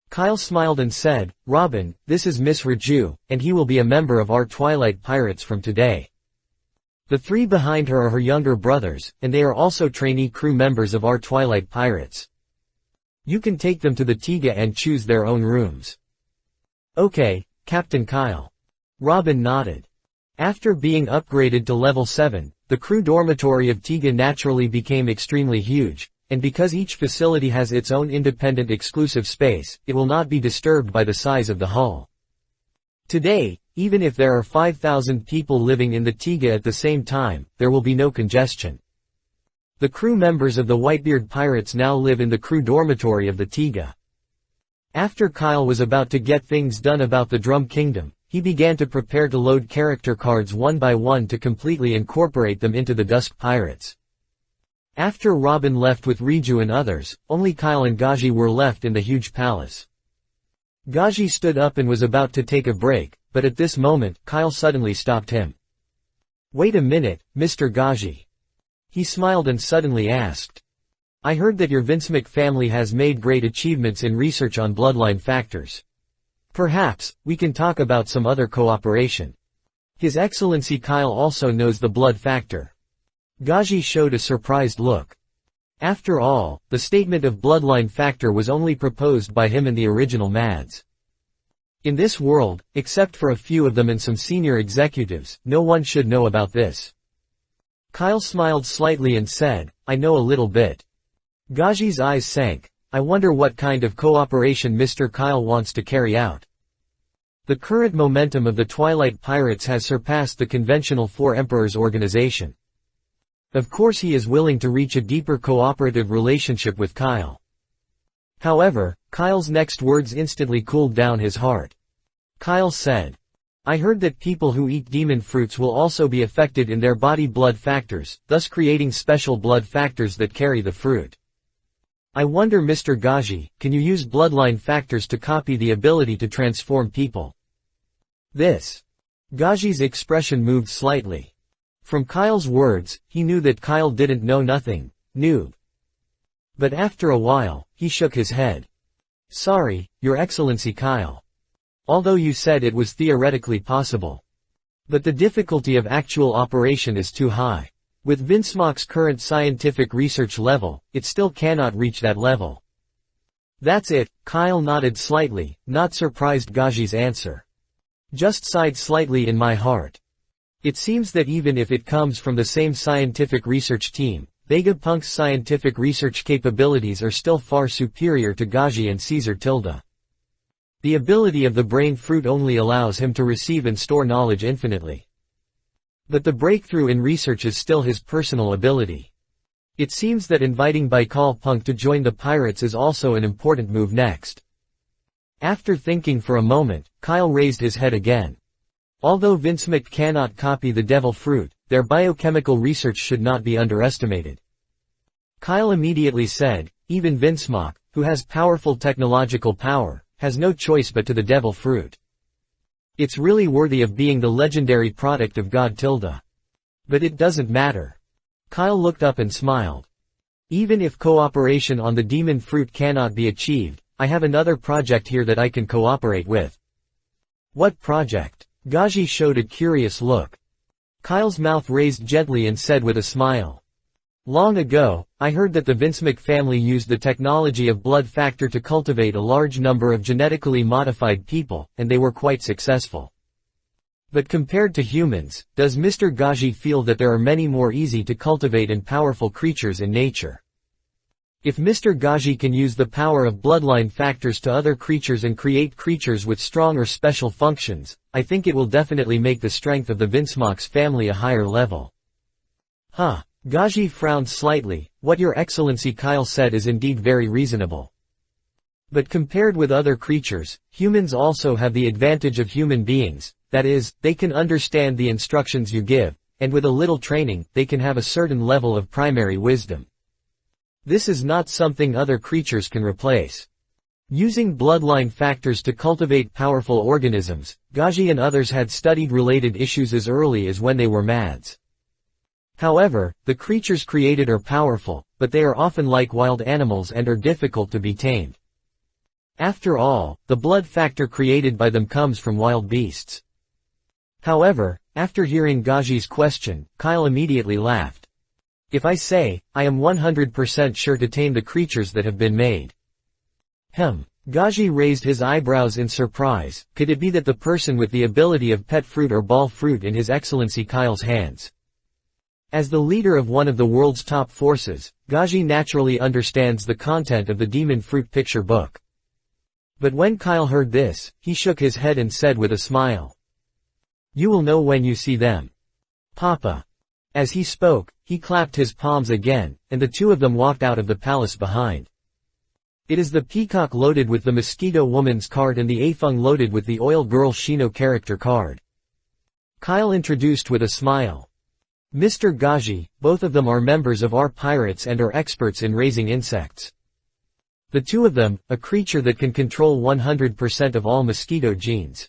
Kyle smiled and said, "Robin, this is Miss Reiju, and he will be a member of our Twilight Pirates from today. The 3 behind her are her younger brothers, and they are also trainee crew members of our Twilight Pirates. You can take them to the Tiga and choose their own rooms." "Okay, Captain Kyle." Robin nodded. After being upgraded to level 7, the crew dormitory of Tiga naturally became extremely huge. And because each facility has its own independent exclusive space, it will not be disturbed by the size of the hull. Today, even if there are 5,000 people living in the Tiga at the same time, there will be no congestion. The crew members of the Whitebeard Pirates now live in the crew dormitory of the Tiga. After Kyle was about to get things done about the Drum Kingdom, he began to prepare to load character cards one by one to completely incorporate them into the Dusk Pirates. After Robin left with Reiju and others, only Kyle and Gaji were left in the huge palace. Gaji stood up and was about to take a break, but at this moment, Kyle suddenly stopped him. "Wait a minute, Mr. Gaji." He smiled and suddenly asked, "I heard that your FANFIC family has made great achievements in research on bloodline factors. Perhaps, we can talk about some other cooperation. His Excellency Kyle also knows the blood factor." Gaji showed a surprised look. After all, the statement of bloodline factor was only proposed by him and the original Mads. In this world, except for a few of them and some senior executives, no one should know about this. Kyle smiled slightly and said, "I know a little bit." Gaji's eyes sank. "I wonder what kind of cooperation Mr. Kyle wants to carry out." The current momentum of the Twilight Pirates has surpassed the conventional Four Emperors organization. Of course he is willing to reach a deeper cooperative relationship with Kyle. However, Kyle's next words instantly cooled down his heart. Kyle said, "I heard that people who eat demon fruits will also be affected in their body blood factors, thus creating special blood factors that carry the fruit. I wonder, Mr. Gaji, can you use bloodline factors to copy the ability to transform people?" This. Gaji's expression moved slightly. From Kyle's words, he knew that Kyle didn't know nothing, noob. But after a while, he shook his head. "Sorry, Your Excellency Kyle. Although you said it was theoretically possible. But the difficulty of actual operation is too high. With Vinsmock's current scientific research level, it still cannot reach that level." "That's it," Kyle nodded slightly, not surprised Gaji's answer. "Just sighed slightly in my heart. It seems that even if it comes from the same scientific research team, Vegapunk's scientific research capabilities are still far superior to Gaji and Caesar Tilda. The ability of the brain fruit only allows him to receive and store knowledge infinitely. But the breakthrough in research is still his personal ability. It seems that inviting Baikal Punk to join the pirates is also an important move next." After thinking for a moment, Kyle raised his head again. Although Vinsmock cannot copy the devil fruit, their biochemical research should not be underestimated. Kyle immediately said, "Even Vinsmock, who has powerful technological power, has no choice but to the devil fruit. It's really worthy of being the legendary product of God Tilda. But it doesn't matter." Kyle looked up and smiled. "Even if cooperation on the demon fruit cannot be achieved, I have another project here that I can cooperate with." "What project?" Gaji showed a curious look. Kyle's mouth raised gently and said with a smile. "Long ago, I heard that the Vinsmock family used the technology of blood factor to cultivate a large number of genetically modified people, and they were quite successful. But compared to humans, does Mr. Gaji feel that there are many more easy to cultivate and powerful creatures in nature? If Mr. Gaji can use the power of bloodline factors to other creatures and create creatures with strong or special functions, I think it will definitely make the strength of the Vinsmock's family a higher level." "Huh." Gaji frowned slightly. "What Your Excellency Kyle said is indeed very reasonable. But compared with other creatures, humans also have the advantage of human beings, that is, they can understand the instructions you give, and with a little training, they can have a certain level of primary wisdom. This is not something other creatures can replace. Using bloodline factors to cultivate powerful organisms, Gaji and others had studied related issues as early as when they were mads. However, the creatures created are powerful, but they are often like wild animals and are difficult to be tamed. After all, the blood factor created by them comes from wild beasts." However, after hearing Gaji's question, Kyle immediately laughed. "If I say, I am 100% sure to tame the creatures that have been made." Gaji raised his eyebrows in surprise. Could it be that the person with the ability of pet fruit or ball fruit in His Excellency Kyle's hands? As the leader of one of the world's top forces, Gaji naturally understands the content of the demon fruit picture book. But when Kyle heard this, he shook his head and said with a smile, "You will know when you see them. Papa." As he spoke, he clapped his palms again, and the two of them walked out of the palace behind. It is the peacock loaded with the mosquito woman's card and the Afeng loaded with the oil girl Shino character card. Kyle introduced with a smile. "Mr. Gaji, both of them are members of our pirates and are experts in raising insects. The two of them, a creature that can control 100% of all mosquito genes.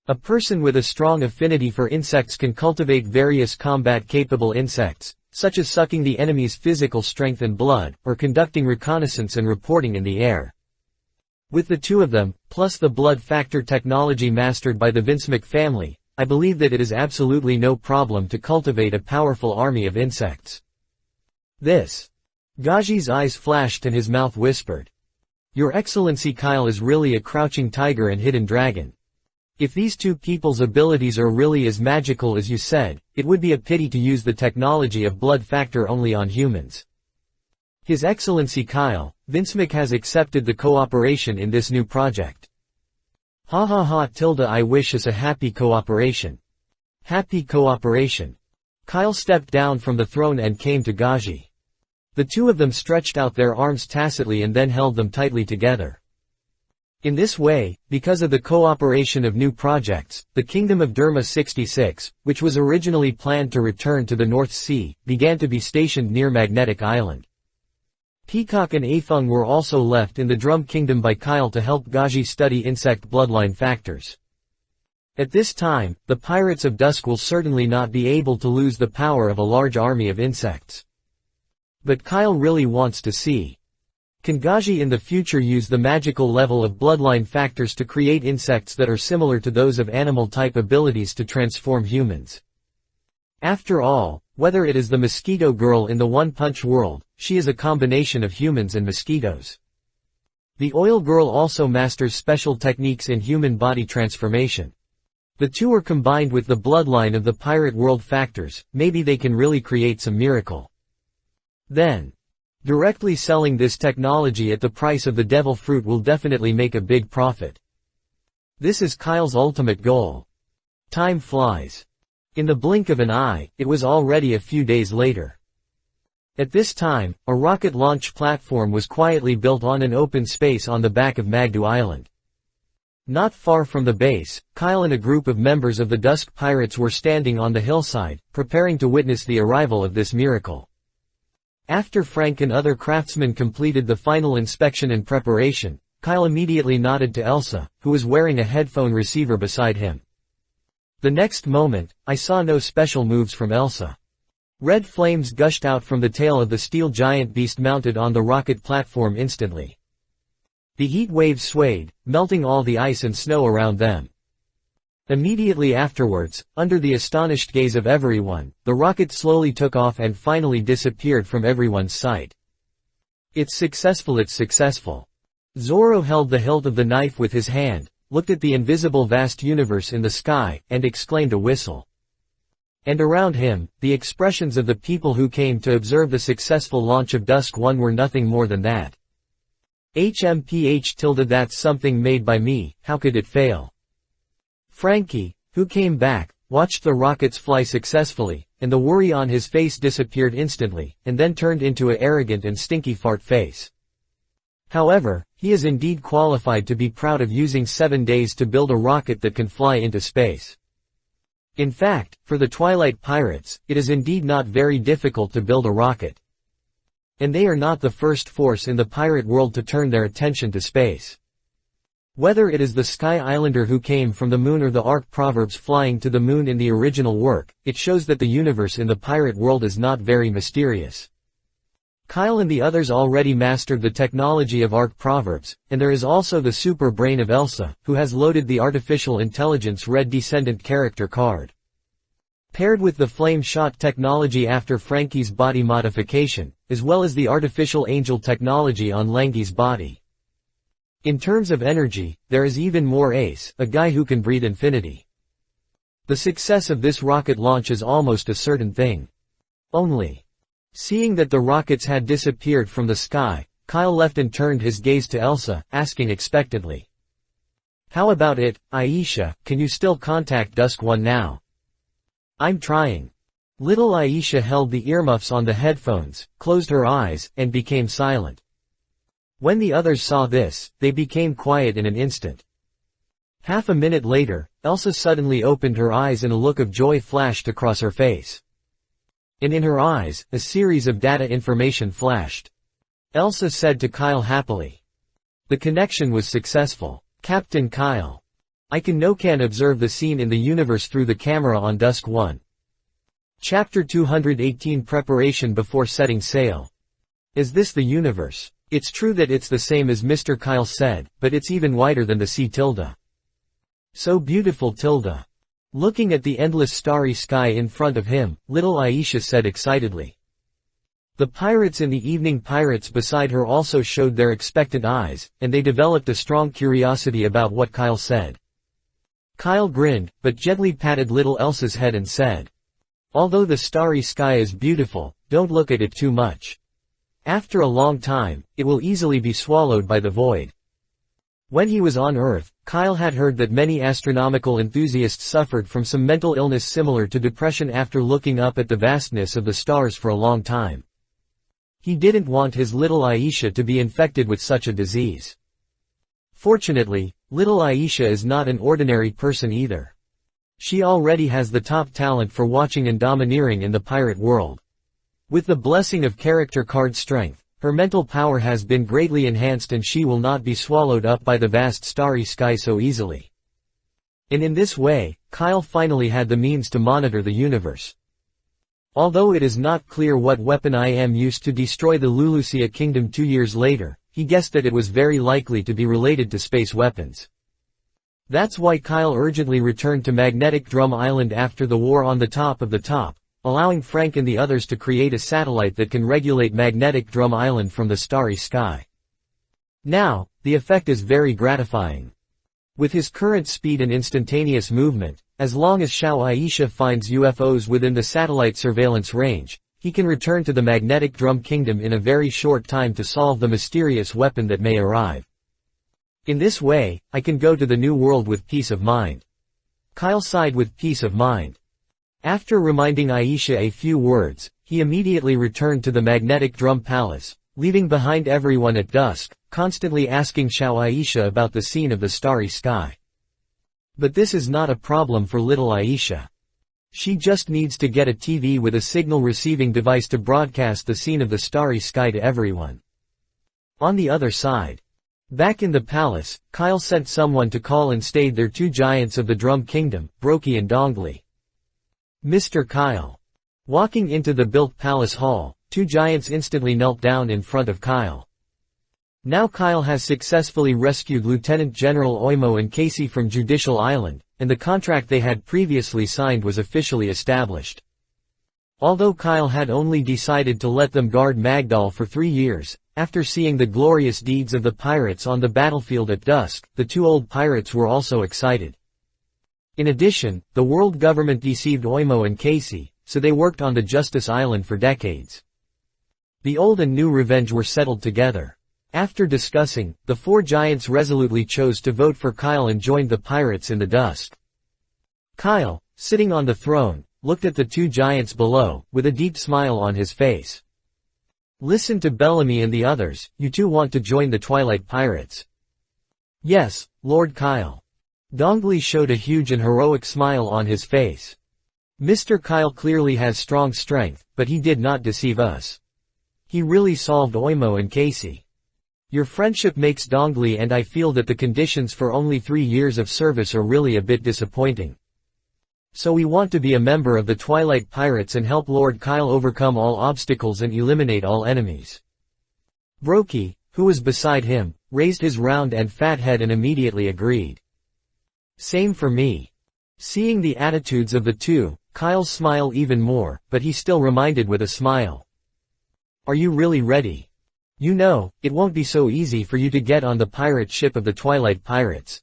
A person with a strong affinity for insects can cultivate various combat-capable insects, such as sucking the enemy's physical strength and blood, or conducting reconnaissance and reporting in the air. With the two of them, plus the blood factor technology mastered by the Vinsmock family, I believe that it is absolutely no problem to cultivate a powerful army of insects." This. Gaji's eyes flashed and his mouth whispered. "Your Excellency Kyle is really a crouching tiger and hidden dragon. If these two people's abilities are really as magical as you said, it would be a pity to use the technology of blood factor only on humans. His Excellency Kyle, Vinsmock has accepted the cooperation in this new project. Ha ha ha tilde I wish us a happy cooperation." "Happy cooperation." Kyle stepped down from the throne and came to Gaji. The two of them stretched out their arms tacitly and then held them tightly together. In this way, because of the cooperation of new projects, the Kingdom of Derma 66, which was originally planned to return to the North Sea, began to be stationed near Magnetic Island. Peacock and Afung were also left in the Drum Kingdom by Kyle to help Gaji study insect bloodline factors. At this time, the Pirates of Dusk will certainly not be able to lose the power of a large army of insects. But Kyle really wants to see. Can Gaji in the future use the magical level of bloodline factors to create insects that are similar to those of animal-type abilities to transform humans? After all, whether it is the Mosquito Girl in the One Punch world, she is a combination of humans and mosquitoes. The Oil Girl also masters special techniques in human body transformation. The two are combined with the bloodline of the pirate world factors, maybe they can really create some miracle. Then, directly selling this technology at the price of the devil fruit will definitely make a big profit. This is Kyle's ultimate goal. Time flies. In the blink of an eye, it was already a few days later. At this time, a rocket launch platform was quietly built on an open space on the back of Magdu Island. Not far from the base, Kyle and a group of members of the Dusk Pirates were standing on the hillside, preparing to witness the arrival of this miracle. After Frank and other craftsmen completed the final inspection and preparation, Kyle immediately nodded to Elsa, who was wearing a headphone receiver beside him. The next moment, I saw no special moves from Elsa. Red flames gushed out from the tail of the steel giant beast mounted on the rocket platform instantly. The heat waves swayed, melting all the ice and snow around them. Immediately afterwards, under the astonished gaze of everyone, the rocket slowly took off and finally disappeared from everyone's sight. It's successful. Zoro held the hilt of the knife with his hand, looked at the invisible vast universe in the sky, and exclaimed a whistle. And around him, the expressions of the people who came to observe the successful launch of Dusk 1 were nothing more than that. HMPH that's something made by me, how could it fail? Frankie, who came back, watched the rockets fly successfully, and the worry on his face disappeared instantly, and then turned into an arrogant and stinky fart face. However, he is indeed qualified to be proud of using 7 days to build a rocket that can fly into space. In fact, for the Twilight Pirates, it is indeed not very difficult to build a rocket. And they are not the first force in the pirate world to turn their attention to space. Whether it is the Sky Islander who came from the moon or the Ark Proverbs flying to the moon in the original work, it shows that the universe in the pirate world is not very mysterious. Kyle and the others already mastered the technology of Ark Proverbs, and there is also the super brain of Elsa, who has loaded the artificial intelligence Red Descendant character card. Paired with the flame shot technology after Frankie's body modification, as well as the artificial angel technology on Langi's body. In terms of energy, there is even more Ace, a guy who can breathe infinity. The success of this rocket launch is almost a certain thing. Only. Seeing that the rockets had disappeared from the sky, Kyle left and turned his gaze to Elsa, asking expectantly. How about it, Aisha, can you still contact Dusk 1 now? I'm trying. Little Aisha held the earmuffs on the headphones, closed her eyes, and became silent. When the others saw this, they became quiet in an instant. Half a minute later, Elsa suddenly opened her eyes and a look of joy flashed across her face. And in her eyes, a series of data information flashed. Elsa said to Kyle happily. The connection was successful. Captain Kyle. I can observe the scene in the universe through the camera on Dusk 1. Chapter 218 Preparation before setting sail. Is this the universe? It's true that it's the same as Mr. Kyle said, but it's even wider than the sea tilde. So beautiful tilde. Looking at the endless starry sky in front of him, little Aisha said excitedly. The pirates in the evening pirates beside her also showed their expectant eyes, and they developed a strong curiosity about what Kyle said. Kyle grinned, but gently patted little Elsa's head and said. Although the starry sky is beautiful, don't look at it too much. After a long time, it will easily be swallowed by the void. When he was on Earth, Kyle had heard that many astronomical enthusiasts suffered from some mental illness similar to depression after looking up at the vastness of the stars for a long time. He didn't want his little Aisha to be infected with such a disease. Fortunately, little Aisha is not an ordinary person either. She already has the top talent for watching and domineering in the pirate world. With the blessing of character card strength, her mental power has been greatly enhanced and she will not be swallowed up by the vast starry sky so easily. And in this way, Kyle finally had the means to monitor the universe. Although it is not clear what weapon IM used to destroy the Lulusia kingdom 2 years later, he guessed that it was very likely to be related to space weapons. That's why Kyle urgently returned to Magnetic Drum Island after the war on the top, allowing Frank and the others to create a satellite that can regulate Magnetic Drum Island from the starry sky. Now, the effect is very gratifying. With his current speed and instantaneous movement, as long as Xiao Aisha finds UFOs within the satellite surveillance range, he can return to the Magnetic Drum Kingdom in a very short time to solve the mysterious weapon that may arrive. In this way, I can go to the new world with peace of mind. Kyle sighed with peace of mind. After reminding Aisha a few words, he immediately returned to the Magnetic Drum Palace, leaving behind everyone at dusk, constantly asking Xiao Aisha about the scene of the starry sky. But this is not a problem for little Aisha. She just needs to get a TV with a signal receiving device to broadcast the scene of the starry sky to everyone. On the other side, back in the palace, Kyle sent someone to call and stayed their 2 giants of the Drum Kingdom, Brokey and Dongli. Mr. Kyle. Walking into the built palace hall, 2 giants instantly knelt down in front of Kyle. Now Kyle has successfully rescued Lieutenant General Oimo and Casey from Judicial Island, and the contract they had previously signed was officially established. Although Kyle had only decided to let them guard Magdal for 3 years, after seeing the glorious deeds of the pirates on the battlefield at dusk, the 2 old pirates were also excited. In addition, the world government deceived Oimo and Casey, so they worked on the Justice Island for decades. The old and new revenge were settled together. After discussing, the 4 giants resolutely chose to vote for Kyle and joined the pirates in the dusk. Kyle, sitting on the throne, looked at the 2 giants below, with a deep smile on his face. Listen to Bellamy and the others, you 2 want to join the Twilight Pirates. Yes, Lord Kyle. Dongli showed a huge and heroic smile on his face. Mr. Kyle clearly has strong strength, but he did not deceive us. He really solved Oimo and Casey. Your friendship makes Dongli and I feel that the conditions for only 3 years of service are really a bit disappointing. So we want to be a member of the Twilight Pirates and help Lord Kyle overcome all obstacles and eliminate all enemies. Brokey, who was beside him, raised his round and fat head and immediately agreed. Same for me. Seeing the attitudes of the 2, Kyle smiled even more, but he still reminded with a smile. Are you really ready? You know, it won't be so easy for you to get on the pirate ship of the Twilight Pirates.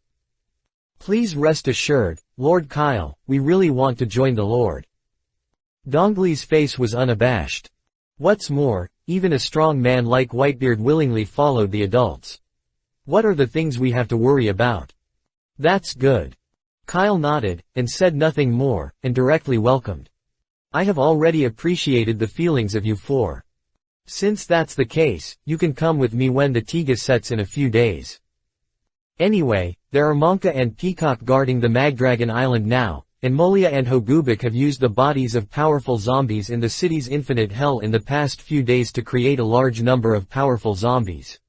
Please rest assured, Lord Kyle, we really want to join the Lord. Dongli's face was unabashed. What's more, even a strong man like Whitebeard willingly followed the adults. What are the things we have to worry about? That's good. Kyle nodded, and said nothing more, and directly welcomed. I have already appreciated the feelings of you 4. Since that's the case, you can come with me when the Tiga sets in a few days. Anyway, there are Monka and Peacock guarding the Magdragon Island now, and Molia and Hogubik have used the bodies of powerful zombies in the city's infinite hell in the past few days to create a large number of powerful zombies.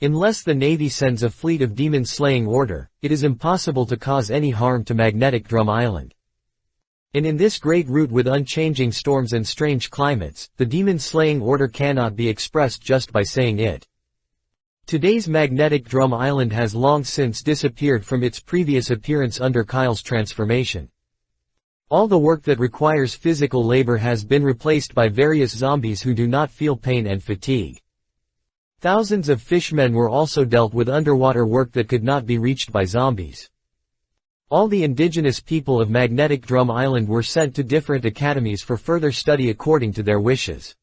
Unless the Navy sends a fleet of demon-slaying order, it is impossible to cause any harm to Magnetic Drum Island. And in this great route with unchanging storms and strange climates, the demon-slaying order cannot be expressed just by saying it. Today's Magnetic Drum Island has long since disappeared from its previous appearance under Kyle's transformation. All the work that requires physical labor has been replaced by various zombies who do not feel pain and fatigue. Thousands of fishmen were also dealt with underwater work that could not be reached by zombies. All the indigenous people of Magnetic Drum Island were sent to different academies for further study according to their wishes.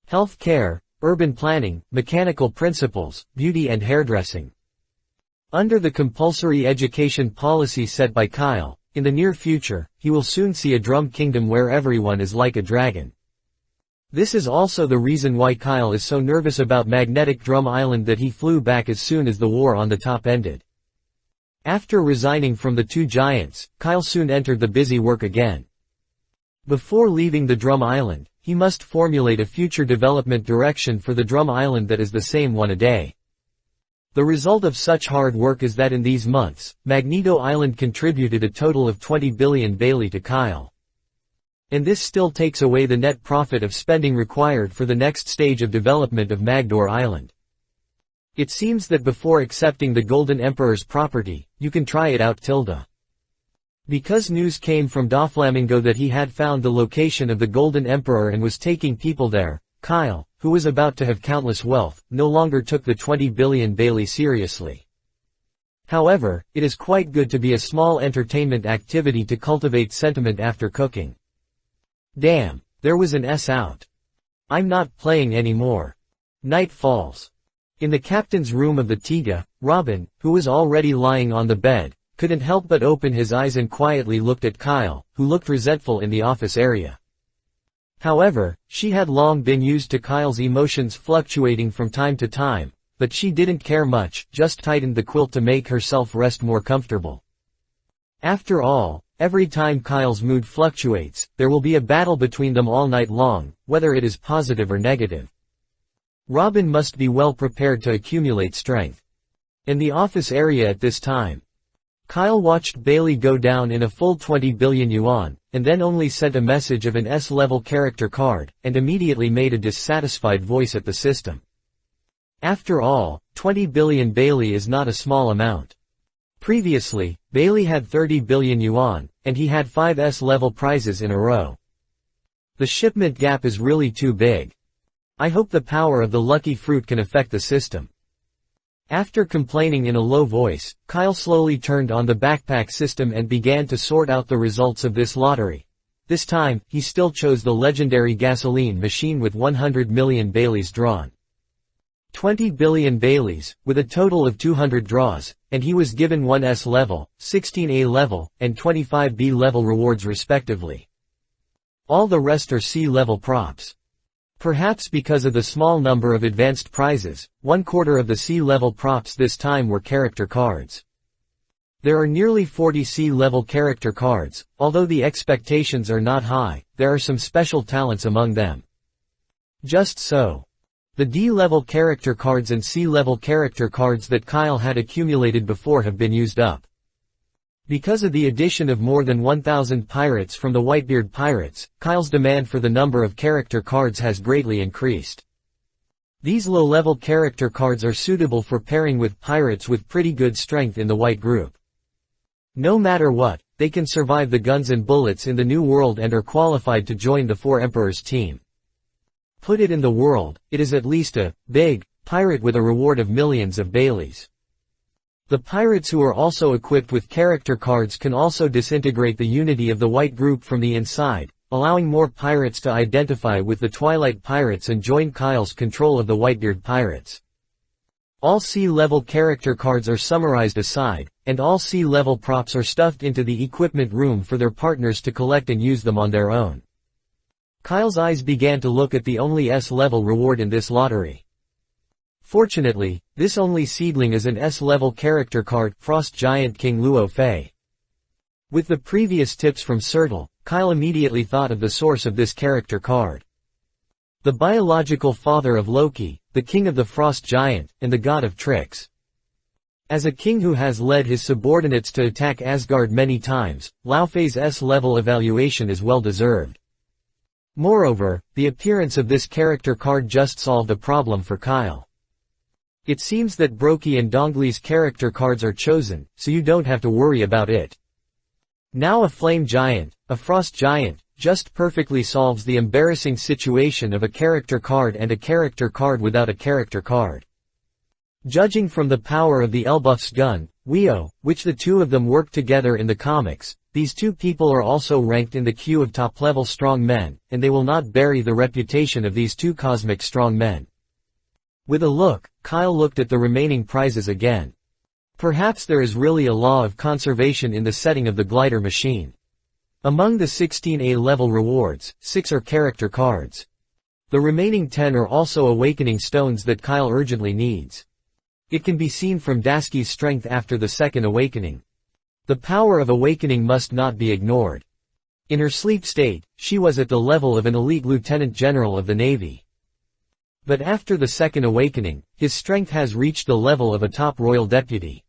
Health care, urban planning, mechanical principles, beauty and hairdressing. Under the compulsory education policy set by Kyle, in the near future, he will soon see a drum kingdom where everyone is like a dragon. This is also the reason why Kyle is so nervous about Magnetic Drum Island that he flew back as soon as the war on the top ended. After resigning from the two giants, Kyle soon entered the busy work again. Before leaving the Drum Island, he must formulate a future development direction for the Drum Island that is the same one a day. The result of such hard work is that in these months, Magneto Island contributed a total of 20 billion Bailey to Kyle. And this still takes away the net profit of spending required for the next stage of development of Magdor Island. It seems that before accepting the Golden Emperor's property, you can try it out . Because news came from Doflamingo that he had found the location of the Golden Emperor and was taking people there, Kyle, who was about to have countless wealth, no longer took the 20 billion Bailey seriously. However, it is quite good to be a small entertainment activity to cultivate sentiment after cooking. Damn, there was an S out. I'm not playing anymore. Night falls. In the captain's room of the Tiga, Robin, who was already lying on the bed, couldn't help but open his eyes and quietly looked at Kyle, who looked resentful in the office area. However, she had long been used to Kyle's emotions fluctuating from time to time, but she didn't care much, just tightened the quilt to make herself rest more comfortable. After all, every time Kyle's mood fluctuates, there will be a battle between them all night long, whether it is positive or negative. Robin must be well prepared to accumulate strength. In the office area at this time, Kyle watched Bailey go down in a full 20 billion yuan, and then only sent a message of an S-level character card, and immediately made a dissatisfied voice at the system. After all, 20 billion Bailey is not a small amount. Previously, Bailey had 30 billion yuan, and he had 5 S-level prizes in a row. The shipment gap is really too big. I hope the power of the lucky fruit can affect the system. After complaining in a low voice, Kyle slowly turned on the backpack system and began to sort out the results of this lottery. This time, he still chose the legendary gasoline machine with 100 million Baileys drawn. 20 billion Baileys, with a total of 200 draws, and he was given 1 S level, 16 A level, and 25 B level rewards respectively. All the rest are C level props. Perhaps because of the small number of advanced prizes, 1/4 of the C-level props this time were character cards. There are nearly 40 C-level character cards, although the expectations are not high, there are some special talents among them. Just so. The D-level character cards and C-level character cards that Kyle had accumulated before have been used up. Because of the addition of more than 1,000 pirates from the Whitebeard pirates, Kyle's demand for the number of character cards has greatly increased. These low-level character cards are suitable for pairing with pirates with pretty good strength in the white group. No matter what, they can survive the guns and bullets in the new world and are qualified to join the Four Emperors team. Put it in the world, it is at least a big pirate with a reward of millions of Baileys. The pirates who are also equipped with character cards can also disintegrate the unity of the white group from the inside, allowing more pirates to identify with the Twilight Pirates and join Kyle's control of the Whitebeard Pirates. All C-level character cards are summarized aside, and all C-level props are stuffed into the equipment room for their partners to collect and use them on their own. Kyle's eyes began to look at the only S-level reward in this lottery. Fortunately, this only seedling is an S-level character card, Frost Giant King Luo Fei. With the previous tips from Sertle, Kyle immediately thought of the source of this character card. The biological father of Loki, the king of the Frost Giant, and the god of tricks. As a king who has led his subordinates to attack Asgard many times, Lao Fei's S-level evaluation is well deserved. Moreover, the appearance of this character card just solved a problem for Kyle. It seems that Brokey and Dongley's character cards are chosen, so you don't have to worry about it. Now a flame giant, a frost giant, just perfectly solves the embarrassing situation of a character card and a character card without a character card. Judging from the power of the Elbuff's gun, Weo, which the two of them work together in the comics, these two people are also ranked in the queue of top-level strong men, and they will not bury the reputation of these two cosmic strong men. With a look, Kyle looked at the remaining prizes again. Perhaps there is really a law of conservation in the setting of the glider machine. Among the 16 A-level rewards, 6 are character cards. The remaining 10 are also awakening stones that Kyle urgently needs. It can be seen from Daski's strength after the second awakening. The power of awakening must not be ignored. In her sleep state, she was at the level of an elite lieutenant general of the Navy. But after the second awakening, his strength has reached the level of a top royal deputy.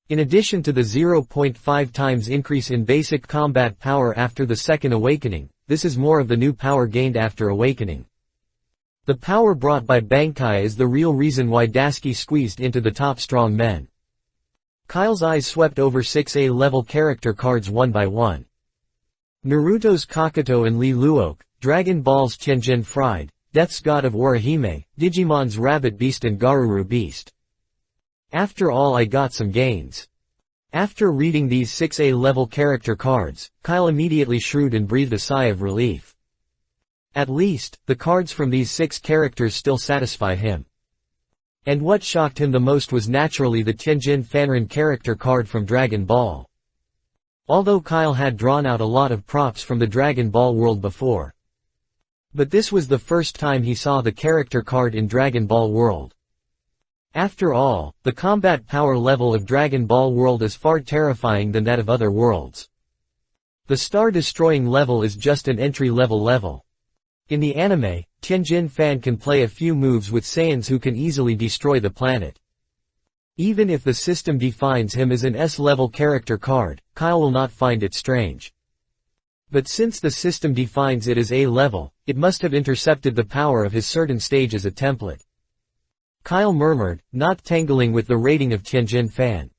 In addition to the 0.5 times increase in basic combat power after the second awakening, this is more of the new power gained after awakening. The power brought by Bankai is the real reason why Daski squeezed into the top strong men. Kyle's eyes swept over 6 A-level character cards one by one. Naruto's Kakato and Lee Luok, Dragon Ball's Tianjin Fried, Death's God of Orihime, Digimon's Rabbit Beast and Garuru Beast. After all, I got some gains. After reading these 6 A-level character cards, Kyle immediately shrewd and breathed a sigh of relief. At least, the cards from these 6 characters still satisfy him. And what shocked him the most was naturally the Tianjin Fanrin character card from Dragon Ball. Although Kyle had drawn out a lot of props from the Dragon Ball world before. But this was the first time he saw the character card in Dragon Ball world. After all, the combat power level of Dragon Ball world is far terrifying than that of other worlds. The star-destroying level is just an entry-level level. In the anime, Tianjin Fan can play a few moves with Saiyans who can easily destroy the planet. Even if the system defines him as an S-level character card, Kyle will not find it strange. But since the system defines it as A-level, it must have intercepted the power of his certain stage as a template. Kyle murmured, not tangling with the rating of Tianjin Fan.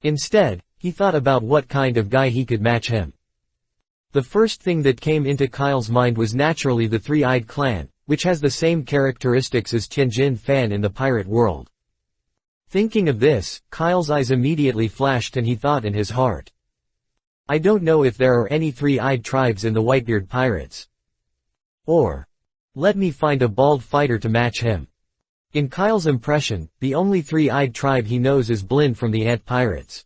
Instead, he thought about what kind of guy he could match him. The first thing that came into Kyle's mind was naturally the Three-Eyed Clan, which has the same characteristics as Tianjin Fan in the pirate world. Thinking of this, Kyle's eyes immediately flashed and he thought in his heart. I don't know if there are any three-eyed tribes in the Whitebeard Pirates. Or, let me find a bald fighter to match him. In Kyle's impression, the only three-eyed tribe he knows is Blin from the Ant Pirates.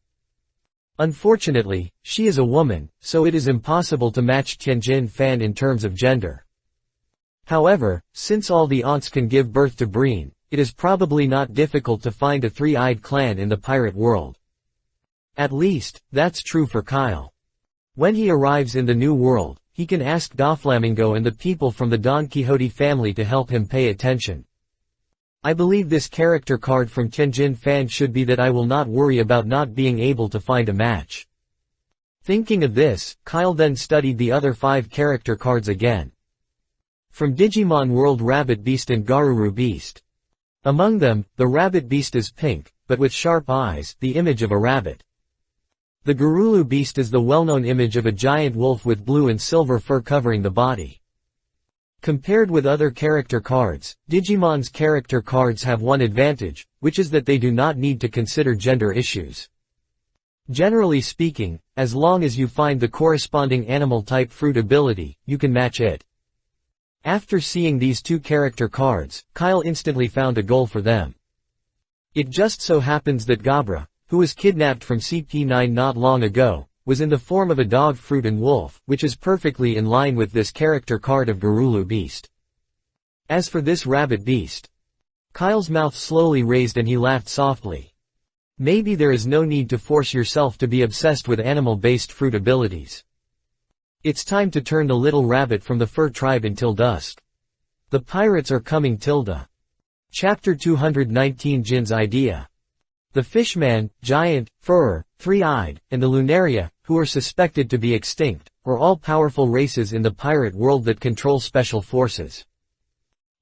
Unfortunately, she is a woman, so it is impossible to match Tianjin Fan in terms of gender. However, since all the aunts can give birth to Breen, it is probably not difficult to find a three-eyed clan in the pirate world. At least, that's true for Kyle. When he arrives in the new world, he can ask Doflamingo and the people from the Don Quixote family to help him pay attention. I believe this character card from Tianjin Fan should be that I will not worry about not being able to find a match. Thinking of this, Kyle then studied the other 5 character cards again. From Digimon World Rabbit Beast and Garuru Beast. Among them, the Rabbit Beast is pink, but with sharp eyes, the image of a rabbit. The Garulu Beast is the well-known image of a giant wolf with blue and silver fur covering the body. Compared with other character cards, Digimon's character cards have one advantage, which is that they do not need to consider gender issues. Generally speaking, as long as you find the corresponding animal type fruit ability, you can match it. After seeing these 2 character cards, Kyle instantly found a goal for them. It just so happens that Gabra, who was kidnapped from CP9 not long ago, was in the form of a dog, fruit and wolf, which is perfectly in line with this character card of Garulu Beast. As for this Rabbit Beast, Kyle's mouth slowly raised and he laughed softly. Maybe there is no need to force yourself to be obsessed with animal-based fruit abilities. It's time to turn the little rabbit from the fur tribe until dusk. The pirates are coming. Chapter 219 Jin's Idea. The Fishman, Giant, Furrer, Three-Eyed, and the Lunaria, who are suspected to be extinct, are all powerful races in the pirate world that control special forces.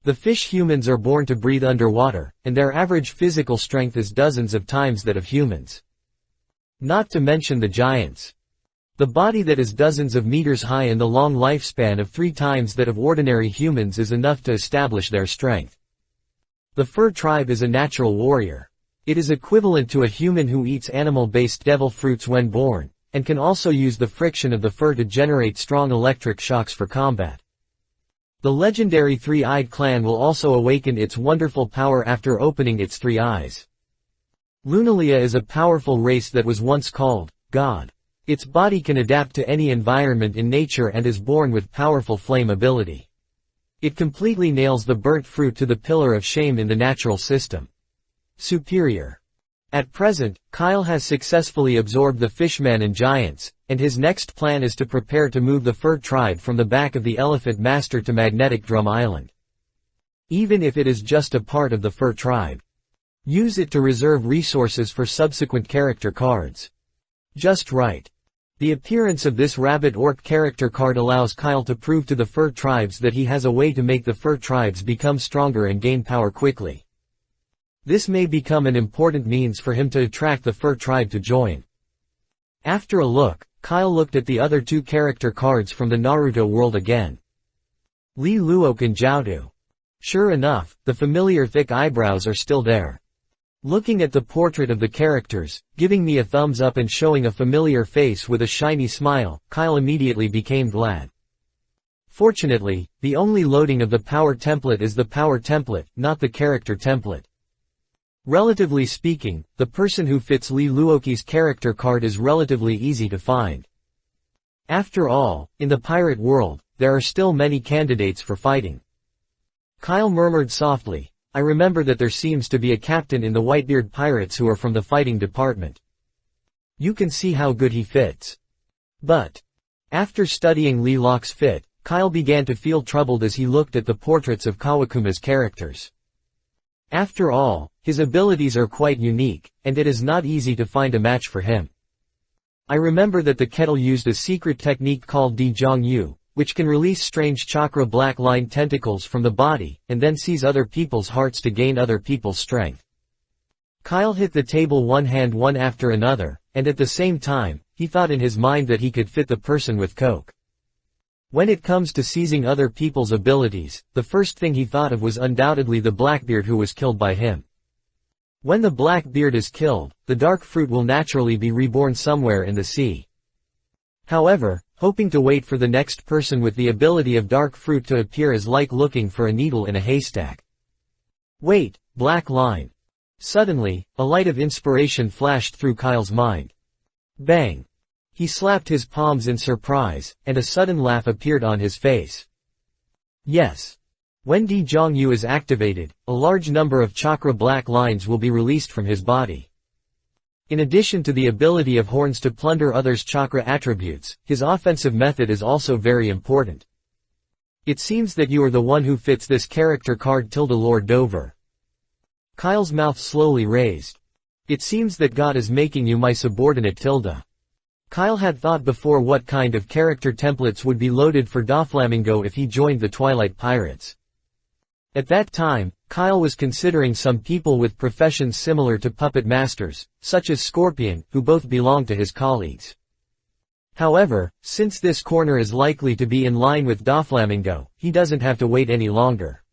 The fish humans are born to breathe underwater, and their average physical strength is dozens of times that of humans. Not to mention the giants. The body that is dozens of meters high and the long lifespan of 3 times that of ordinary humans is enough to establish their strength. The fur tribe is a natural warrior. It is equivalent to a human who eats animal-based devil fruits when born, and can also use the friction of the fur to generate strong electric shocks for combat. The legendary Three-Eyed Clan will also awaken its wonderful power after opening its 3 eyes. Lunalia is a powerful race that was once called God. Its body can adapt to any environment in nature and is born with powerful flame ability. It completely nails the burnt fruit to the pillar of shame in the natural system. Superior. At present, Kyle has successfully absorbed the Fishman and Giants, and his next plan is to prepare to move the Fur tribe from the back of the Elephant Master to Magnetic Drum Island. Even if it is just a part of the Fur tribe. Use it to reserve resources for subsequent character cards. Just right. The appearance of this Rabbit Orc character card allows Kyle to prove to the Fur tribes that he has a way to make the Fur tribes become stronger and gain power quickly. This may become an important means for him to attract the Fur tribe to join. After a look, Kyle looked at the other two character cards from the Naruto world again. Li Luok and Jiaodu. Sure enough, the familiar thick eyebrows are still there. Looking at the portrait of the characters, giving me a thumbs up and showing a familiar face with a shiny smile, Kyle immediately became glad. Fortunately, the only loading of the power template is the power template, not the character template. Relatively speaking, the person who fits Li Luoki's character card is relatively easy to find. After all, in the pirate world, there are still many candidates for fighting. Kyle murmured softly, I remember that there seems to be a captain in the Whitebeard Pirates who are from the fighting department. You can see how good he fits. But, after studying Li Locke's fit, Kyle began to feel troubled as he looked at the portraits of Kawakuma's characters. After all, his abilities are quite unique, and it is not easy to find a match for him. I remember that the kettle used a secret technique called Di Zhong Yu, which can release strange chakra black line tentacles from the body, and then seize other people's hearts to gain other people's strength. Kyle hit the table one hand one after another, and at the same time, he thought in his mind that he could fit the person with coke. When it comes to seizing other people's abilities, the first thing he thought of was undoubtedly the Blackbeard who was killed by him. When the Blackbeard is killed, the dark fruit will naturally be reborn somewhere in the sea. However, hoping to wait for the next person with the ability of dark fruit to appear is like looking for a needle in a haystack. Wait, black line. Suddenly, a light of inspiration flashed through Kyle's mind. Bang! He slapped his palms in surprise, and a sudden laugh appeared on his face. Yes. When Di Zhong Yu is activated, a large number of chakra black lines will be released from his body. In addition to the ability of horns to plunder others' chakra attributes, his offensive method is also very important. It seems that you are the one who fits this character card Lord Dover. Kyle's mouth slowly raised. It seems that God is making you my subordinate Kyle had thought before what kind of character templates would be loaded for Doflamingo if he joined the Twilight Pirates. At that time, Kyle was considering some people with professions similar to puppet masters, such as Scorpion, who both belong to his colleagues. However, since this corner is likely to be in line with Doflamingo, he doesn't have to wait any longer.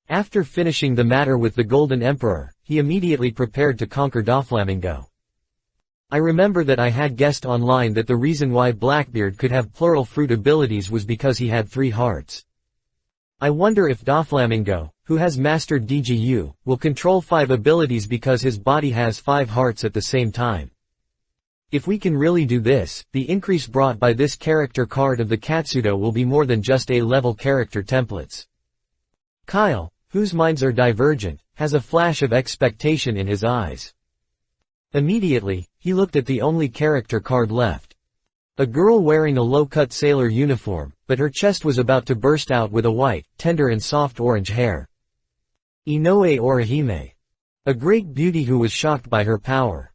After finishing the matter with the Golden Emperor, he immediately prepared to conquer Doflamingo. I remember that I had guessed online that the reason why Blackbeard could have plural fruit abilities was because he had 3 hearts. I wonder if Doflamingo, who has mastered DGU, will control 5 abilities because his body has 5 hearts at the same time. If we can really do this, the increase brought by this character card of the Katsudo will be more than just A-level character templates. Kyle, whose minds are divergent, has a flash of expectation in his eyes. Immediately, he looked at the only character card left. A girl wearing a low-cut sailor uniform, but her chest was about to burst out with a white, tender and soft orange hair. Inoue Orihime. A great beauty who was shocked by her power.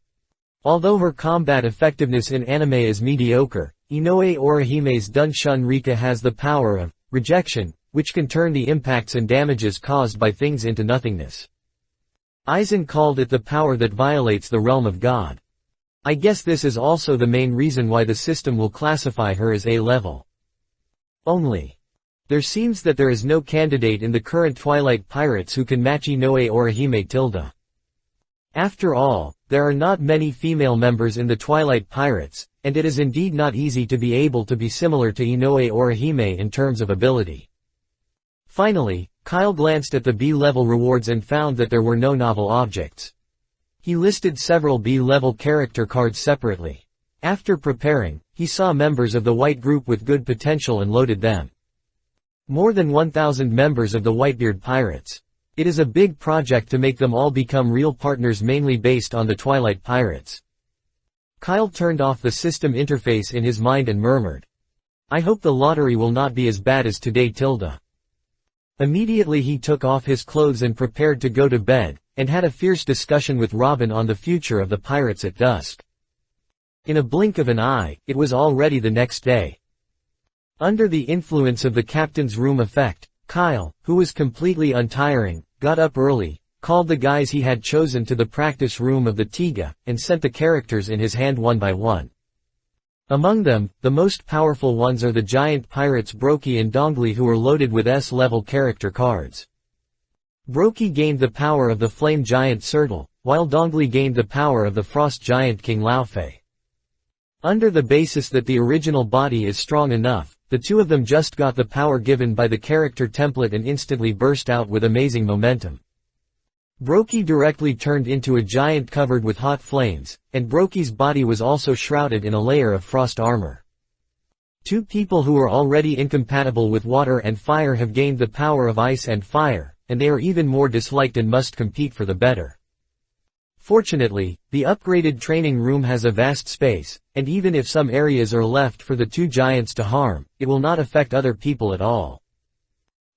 Although her combat effectiveness in anime is mediocre, Inoue Orihime's Dunshun Rika has the power of rejection, which can turn the impacts and damages caused by things into nothingness. Aizen called it the power that violates the realm of God. I guess this is also the main reason why the system will classify her as A-level. Only. There seems that there is no candidate in the current Twilight Pirates who can match Inoue Orihime. After all, there are not many female members in the Twilight Pirates, and it is indeed not easy to be able to be similar to Inoue Orihime in terms of ability. Finally, Kyle glanced at the B-level rewards and found that there were no novel objects. He listed several B-level character cards separately. After preparing, he saw members of the White group with good potential and loaded them. More than 1,000 members of the Whitebeard Pirates. It is a big project to make them all become real partners, mainly based on the Twilight Pirates. Kyle turned off the system interface in his mind and murmured, "I hope the lottery will not be as bad as today, Tilda." Immediately he took off his clothes and prepared to go to bed, and had a fierce discussion with Robin on the future of the pirates at dusk. In a blink of an eye, it was already the next day. Under the influence of the captain's room effect, Kyle, who was completely untiring, got up early, called the guys he had chosen to the practice room of the Tiga, and sent the characters in his hand one by one. Among them, the most powerful ones are the giant pirates Brokey and Dongli, who are loaded with S-level character cards. Brokey gained the power of the flame giant Sertle, while Dongli gained the power of the frost giant King Laofei. Under the basis that the original body is strong enough, the two of them just got the power given by the character template and instantly burst out with amazing momentum. Brokey directly turned into a giant covered with hot flames, and Brokey's body was also shrouded in a layer of frost armor. Two people who are already incompatible with water and fire have gained the power of ice and fire, and they are even more disliked and must compete for the better. Fortunately, the upgraded training room has a vast space, and even if some areas are left for the two giants to harm, it will not affect other people at all.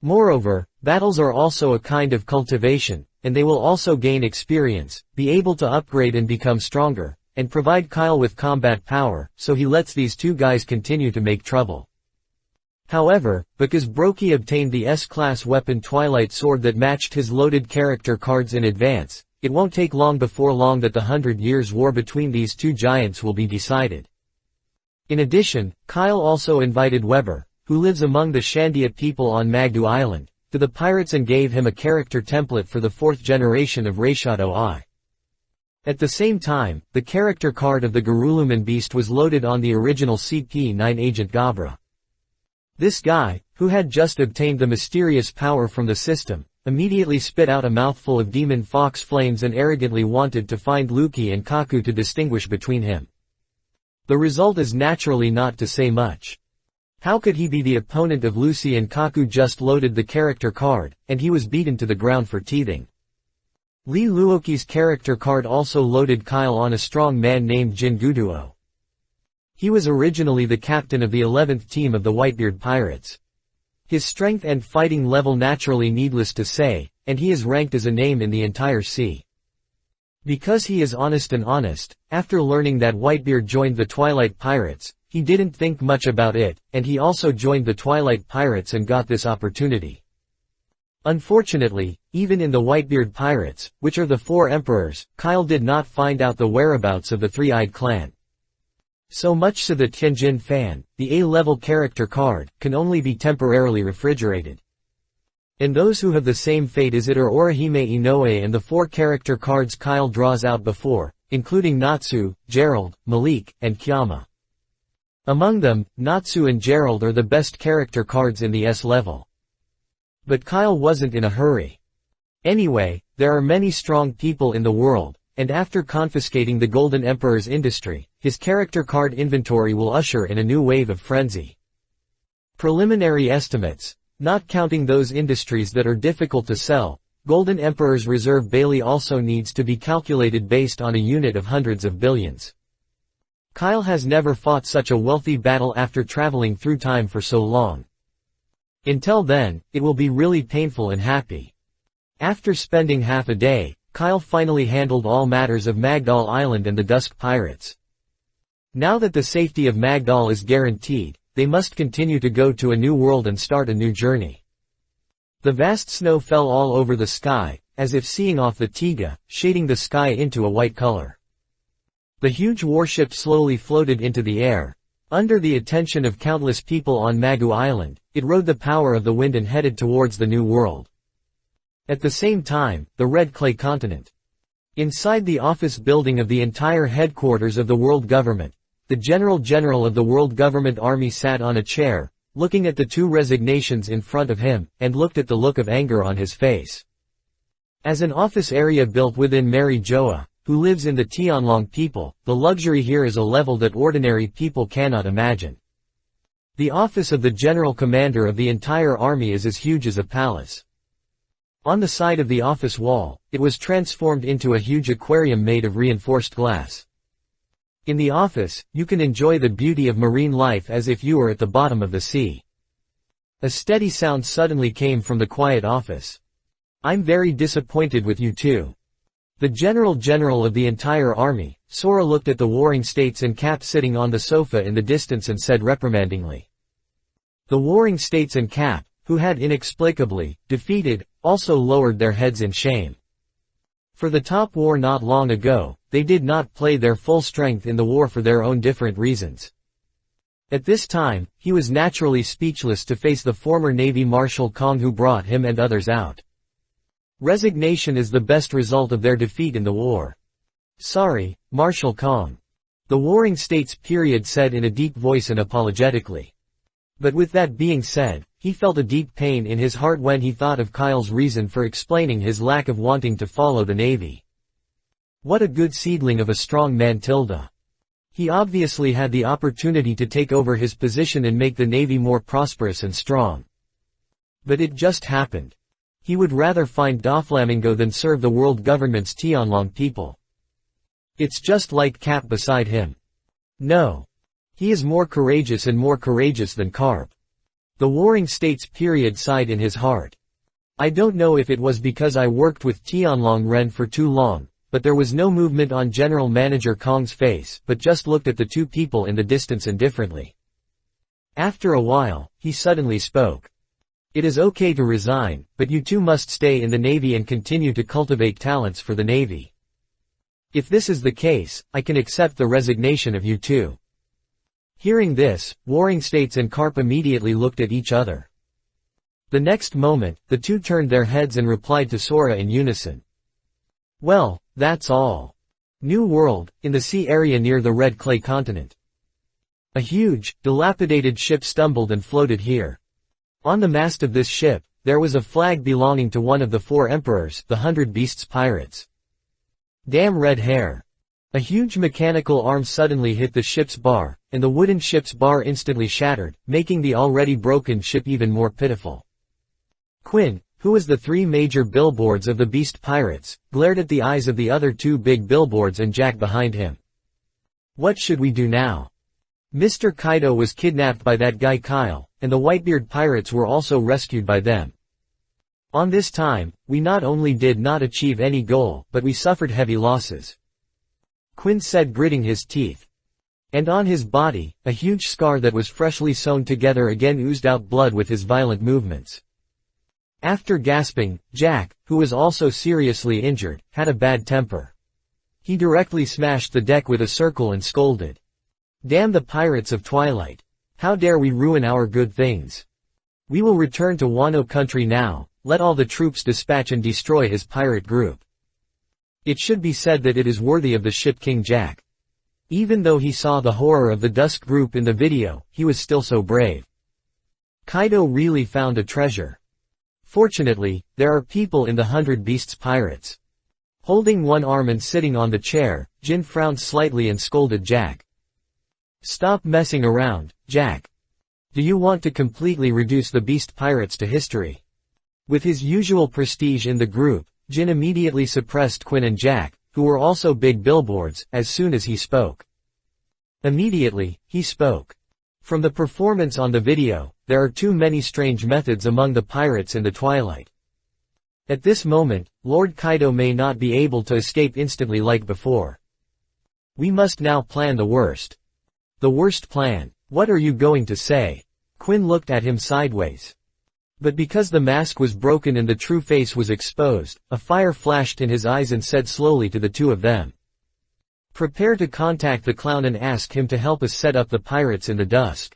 Moreover, battles are also a kind of cultivation, and they will also gain experience, be able to upgrade and become stronger, and provide Kyle with combat power, so he lets these two guys continue to make trouble. However, because Brokey obtained the S-class weapon Twilight Sword that matched his loaded character cards in advance, it won't take long before long that the 100 Years' War between these two giants will be decided. In addition, Kyle also invited Weber, who lives among the Shandia people on Magdu Island, to the pirates and gave him a character template for the 4th generation of Reishadow I. At the same time, the character card of the Garuluman beast was loaded on the original CP9 agent Gabra. This guy, who had just obtained the mysterious power from the system, immediately spit out a mouthful of demon fox flames and arrogantly wanted to find Luki and Kaku to distinguish between him. The result is naturally not to say much. How could he be the opponent of Lucy and Kaku just loaded the character card, and he was beaten to the ground for teething. Lee Luoki's character card also loaded Kyle on a strong man named Jin Guduo. He was originally the captain of the 11th team of the Whitebeard Pirates. His strength and fighting level naturally needless to say, and he is ranked as a name in the entire sea. Because he is honest, after learning that Whitebeard joined the Twilight Pirates, he didn't think much about it, and he also joined the Twilight Pirates and got this opportunity. Unfortunately, even in the Whitebeard Pirates, which are the 4 emperors, Kyle did not find out the whereabouts of the Three-Eyed Clan. So much so that Tianjin Fan, the A-level character card, can only be temporarily refrigerated. And those who have the same fate as it are Orihime Inoue and the 4 character cards Kyle draws out before, including Natsu, Gerald, Malik, and Kyama. Among them, Natsu and Gerald are the best character cards in the S-level. But Kyle wasn't in a hurry. Anyway, there are many strong people in the world, and after confiscating the Golden Emperor's industry, his character card inventory will usher in a new wave of frenzy. Preliminary estimates, not counting those industries that are difficult to sell, Golden Emperor's reserve Bailey also needs to be calculated based on a unit of hundreds of billions. Kyle has never fought such a wealthy battle after traveling through time for so long. Until then, it will be really painful and happy. After spending half a day, Kyle finally handled all matters of Magdal Island and the Dusk Pirates. Now that the safety of Magdal is guaranteed, they must continue to go to a new world and start a new journey. The vast snow fell all over the sky, as if seeing off the Tiga, shading the sky into a white color. The huge warship slowly floated into the air. Under the attention of countless people on Magu Island, it rode the power of the wind and headed towards the new world. At the same time, the Red Clay Continent. Inside the office building of the entire headquarters of the world government, the General of the World Government Army sat on a chair, looking at the 2 resignations in front of him, and looked at the look of anger on his face. As an office area built within Mary Joa, who lives in the Tianlong people, the luxury here is a level that ordinary people cannot imagine. The office of the general commander of the entire army is as huge as a palace. On the side of the office wall, it was transformed into a huge aquarium made of reinforced glass. In the office, you can enjoy the beauty of marine life as if you were at the bottom of the sea. A steady sound suddenly came from the quiet office. "I'm very disappointed with you too." The general of the entire army, Sora looked at the warring states and Cap sitting on the sofa in the distance and said reprimandingly. The warring states and Cap, who had inexplicably defeated, also lowered their heads in shame. For the top war not long ago, they did not play their full strength in the war for their own different reasons. At this time, he was naturally speechless to face the former Navy Marshal Kong who brought him and others out. Resignation is the best result of their defeat in the war. "Sorry, Marshal Kong," the warring states period said in a deep voice and apologetically. But with that being said, he felt a deep pain in his heart when he thought of Kyle's reason for explaining his lack of wanting to follow the Navy. What a good seedling of a strong man tilde. He obviously had the opportunity to take over his position and make the Navy more prosperous and strong. But it just happened. He would rather find Doflamingo than serve the world government's Tianlong people. It's just like Cap beside him. No. He is more courageous and more courageous than Carp. The warring states period sighed in his heart. I don't know if it was because I worked with Tianlong Ren for too long, but there was no movement on General Manager Kong's face, but just looked at the two people in the distance indifferently. After a while, he suddenly spoke. It is okay to resign, but you two must stay in the Navy and continue to cultivate talents for the Navy. If this is the case, I can accept the resignation of you two. Hearing this, warring states and Carp immediately looked at each other. The next moment, the two turned their heads and replied to Sora in unison. Well, that's all. New World, in the sea area near the Red Clay continent. A huge, dilapidated ship stumbled and floated here. On the mast of this ship, there was a flag belonging to one of the 4 emperors, the 100 Beasts pirates. Damn red hair. A huge mechanical arm suddenly hit the ship's bar, and the wooden ship's bar instantly shattered, making the already broken ship even more pitiful. Quinn, who was the 3 major billboards of the Beast Pirates, glared at the eyes of the other 2 big billboards and Jack behind him. What should we do now? Mr. Kaido was kidnapped by that guy Kyle, and the Whitebeard pirates were also rescued by them. On this time, we not only did not achieve any goal, but we suffered heavy losses. Quinn said, gritting his teeth. And on his body, a huge scar that was freshly sewn together again oozed out blood with his violent movements. After gasping, Jack, who was also seriously injured, had a bad temper. He directly smashed the deck with a circle and scolded. Damn the pirates of Twilight. How dare we ruin our good things. We will return to Wano country now, let all the troops dispatch and destroy his pirate group. It should be said that it is worthy of the ship King Jack. Even though he saw the horror of the Dusk group in the video, he was still so brave. Kaido really found a treasure. Fortunately, there are people in the 100 Beasts pirates. Holding one arm and sitting on the chair, Jin frowned slightly and scolded Jack. Stop messing around, Jack. Do you want to completely reduce the Beast pirates to history? With his usual prestige in the group, Jin immediately suppressed Quinn and Jack, who were also big billboards, as soon as he spoke. Immediately, he spoke. From the performance on the video, there are too many strange methods among the pirates in the Twilight. At this moment, Lord Kaido may not be able to escape instantly like before. We must now plan the worst. The worst plan. What are you going to say? Quinn looked at him sideways. But because the mask was broken and the true face was exposed, a fire flashed in his eyes and said slowly to the two of them. Prepare to contact the clown and ask him to help us set up the pirates in the dusk.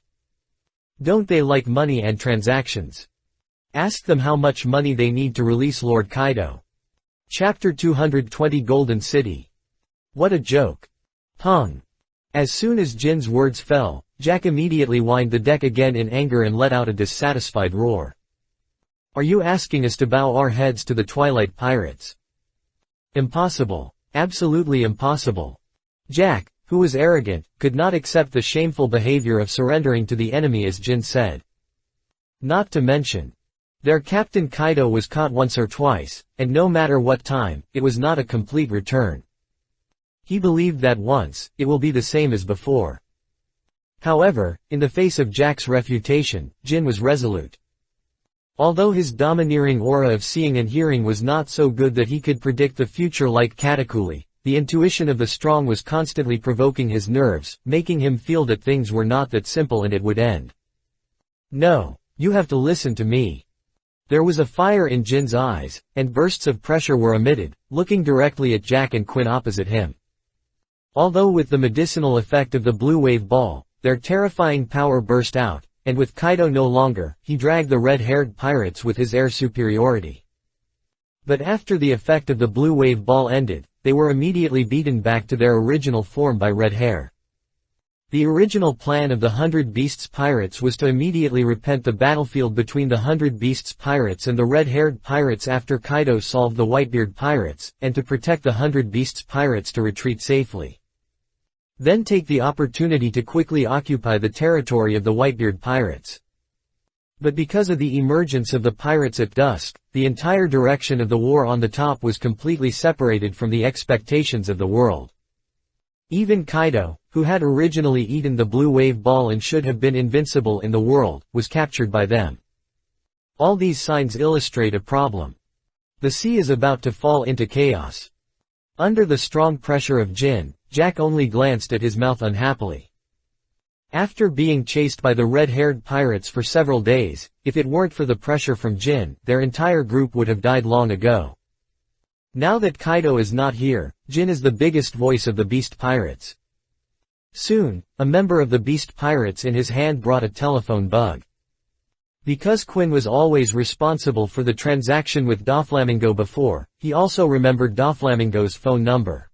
Don't they like money and transactions? Ask them how much money they need to release Lord Kaido. Chapter 220 Golden City. What a joke. Pung. As soon as Jin's words fell, Jack immediately whined the deck again in anger and let out a dissatisfied roar. Are you asking us to bow our heads to the Twilight Pirates? Impossible. Absolutely impossible. Jack, who was arrogant, could not accept the shameful behavior of surrendering to the enemy as Jin said. Not to mention, their captain Kaido was caught once or twice, and no matter what time, it was not a complete return. He believed that once, it will be the same as before. However, in the face of Jack's refutation, Jin was resolute. Although his domineering aura of seeing and hearing was not so good that he could predict the future like Katakuri, the intuition of the strong was constantly provoking his nerves, making him feel that things were not that simple and it would end. No, you have to listen to me. There was a fire in Jin's eyes, and bursts of pressure were emitted, looking directly at Jack and Quinn opposite him. Although with the medicinal effect of the blue wave ball, their terrifying power burst out, and with Kaido no longer, he dragged the red-haired pirates with his air superiority. But after the effect of the blue wave ball ended, they were immediately beaten back to their original form by Red Hair. The original plan of the 100 Beasts pirates was to immediately repent the battlefield between the 100 Beasts pirates and the red-haired pirates after Kaido solved the Whitebeard pirates, and to protect the 100 Beasts pirates to retreat safely. Then take the opportunity to quickly occupy the territory of the Whitebeard pirates. But because of the emergence of the pirates at dusk, the entire direction of the war on the top was completely separated from the expectations of the world. Even Kaido, who had originally eaten the blue wave ball and should have been invincible in the world, was captured by them. All these signs illustrate a problem. The sea is about to fall into chaos. Under the strong pressure of Jin, Jack only glanced at his mouth unhappily. After being chased by the red-haired pirates for several days, if it weren't for the pressure from Jin, their entire group would have died long ago. Now that Kaido is not here, Jin is the biggest voice of the Beast Pirates. Soon, a member of the Beast Pirates in his hand brought a telephone bug. Because Quinn was always responsible for the transaction with Doflamingo before, he also remembered Doflamingo's phone number.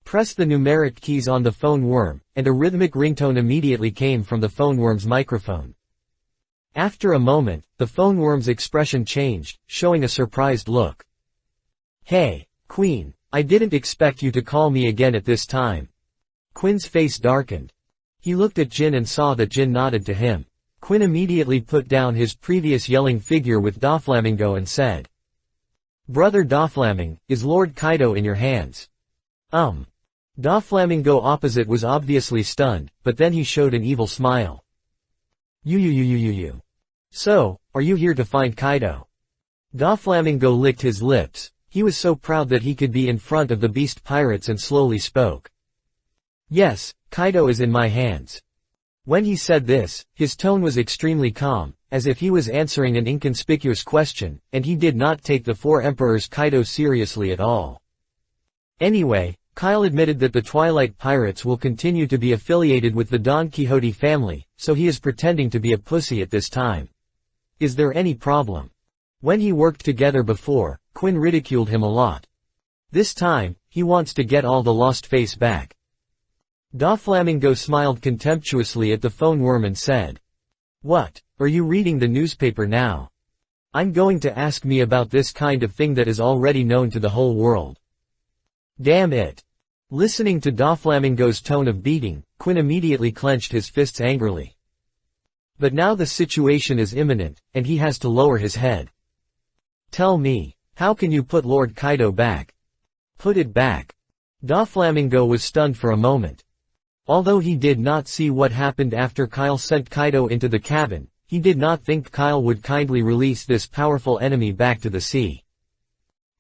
Press the numeric keys on the phone worm, and a rhythmic ringtone immediately came from the phone worm's microphone. After a moment, the phone worm's expression changed, showing a surprised look. "Hey, Queen, I didn't expect you to call me again at this time." Quinn's face darkened. He looked at Jin and saw that Jin nodded to him. Quinn immediately put down his previous yelling figure with Doflamingo and said, "Brother Doflaming, is Lord Kaido in your hands?" Doflamingo opposite was obviously stunned, but then he showed an evil smile. You. So, are you here to find Kaido?" Doflamingo licked his lips. He was so proud that he could be in front of the Beast Pirates and slowly spoke. "Yes, Kaido is in my hands." When he said this, his tone was extremely calm, as if he was answering an inconspicuous question, and he did not take the Four Emperors Kaido seriously at all. Anyway, Kyle admitted that the Twilight Pirates will continue to be affiliated with the Don Quixote family, so he is pretending to be a pussy at this time. Is there any problem? When he worked together before, Quinn ridiculed him a lot. This time, he wants to get all the lost face back. Doflamingo smiled contemptuously at the phone worm and said, "What, are you reading the newspaper now? I'm going to ask me about this kind of thing that is already known to the whole world." Damn it. Listening to Doflamingo's tone of beating, Quinn immediately clenched his fists angrily. But now the situation is imminent, and he has to lower his head. "Tell me, how can you put Lord Kaido back?" "Put it back." Doflamingo was stunned for a moment. Although he did not see what happened after Kyle sent Kaido into the cabin, he did not think Kyle would kindly release this powerful enemy back to the sea.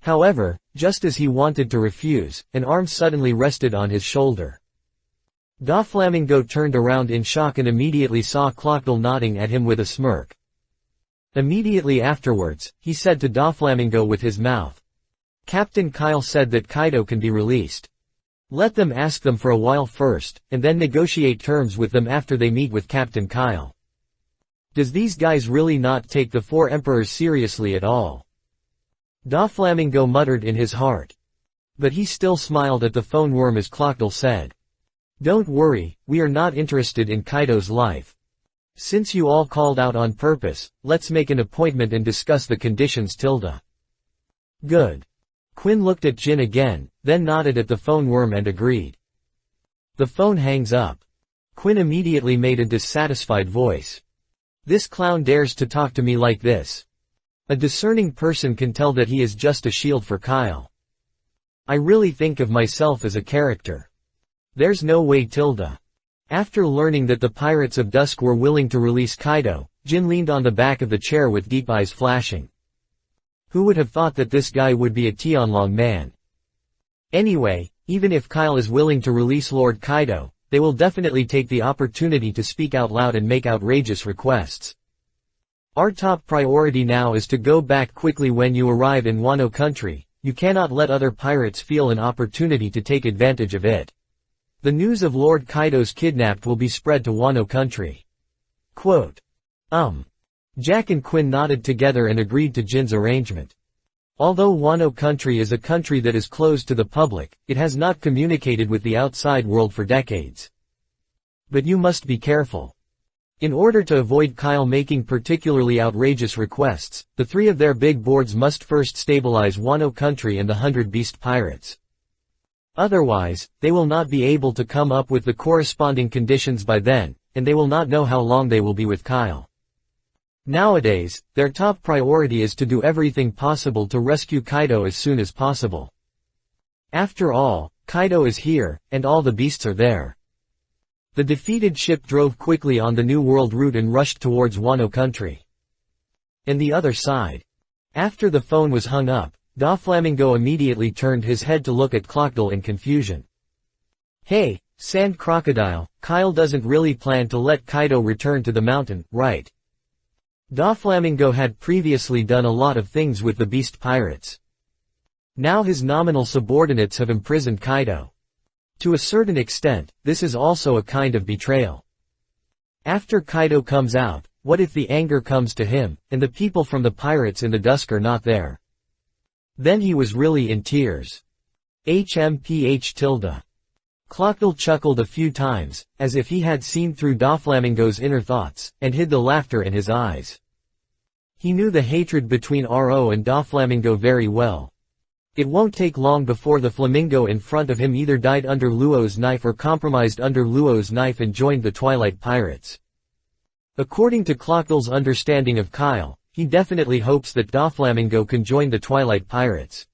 However, just as he wanted to refuse, an arm suddenly rested on his shoulder. Doflamingo turned around in shock and immediately saw Clockdale nodding at him with a smirk. Immediately afterwards, he said to Doflamingo with his mouth, "Captain Kyle said that Kaido can be released. Let them ask them for a while first, and then negotiate terms with them after they meet with Captain Kyle." Does these guys really not take the Four Emperors seriously at all? Doflamingo muttered in his heart. But he still smiled at the phone worm as Clockdale said, "Don't worry, we are not interested in Kaido's life. Since you all called out on purpose, let's make an appointment and discuss the conditions. Good." Quinn looked at Jin again, then nodded at the phone worm and agreed. The phone hangs up. Quinn immediately made a dissatisfied voice. This clown dares to talk to me like this. A discerning person can tell that he is just a shield for Kyle. I really think of myself as a character. There's no way tilde. After learning that the Pirates of Dusk were willing to release Kaido, Jin leaned on the back of the chair with deep eyes flashing. Who would have thought that this guy would be a Tianlong man? Anyway, even if Kyle is willing to release Lord Kaido, they will definitely take the opportunity to speak out loud and make outrageous requests. Our top priority now is to go back quickly when you arrive in Wano country. You cannot let other pirates feel an opportunity to take advantage of it. The news of Lord Kaido's kidnapped will be spread to Wano country. Quote. Jack and Quinn nodded together and agreed to Jin's arrangement. Although Wano country is a country that is closed to the public, it has not communicated with the outside world for decades. But you must be careful. In order to avoid Kyle making particularly outrageous requests, the three of their big boards must first stabilize Wano country and the 100 beast pirates. Otherwise, they will not be able to come up with the corresponding conditions by then, and they will not know how long they will be with Kyle. Nowadays, their top priority is to do everything possible to rescue Kaido as soon as possible. After all, Kaido is here, and all the beasts are there. The defeated ship drove quickly on the New World route and rushed towards Wano country. And the other side. After the phone was hung up, Doflamingo immediately turned his head to look at Clockdale in confusion. Hey, Sand Crocodile, Kyle doesn't really plan to let Kaido return to the mountain, right? Doflamingo had previously done a lot of things with the beast pirates. Now his nominal subordinates have imprisoned Kaido. To a certain extent, this is also a kind of betrayal. After Kaido comes out, what if the anger comes to him, and the people from the Pirates in the Dusk are not there? Then he was really in tears. HMPH tilde. Clockdale chuckled a few times, as if he had seen through Doflamingo's inner thoughts, and hid the laughter in his eyes. He knew the hatred between Ro and Doflamingo very well. It won't take long before the flamingo in front of him either died under Luo's knife or compromised under Luo's knife and joined the Twilight Pirates. According to Clockdale's understanding of Kyle, he definitely hopes that Doflamingo can join the Twilight Pirates.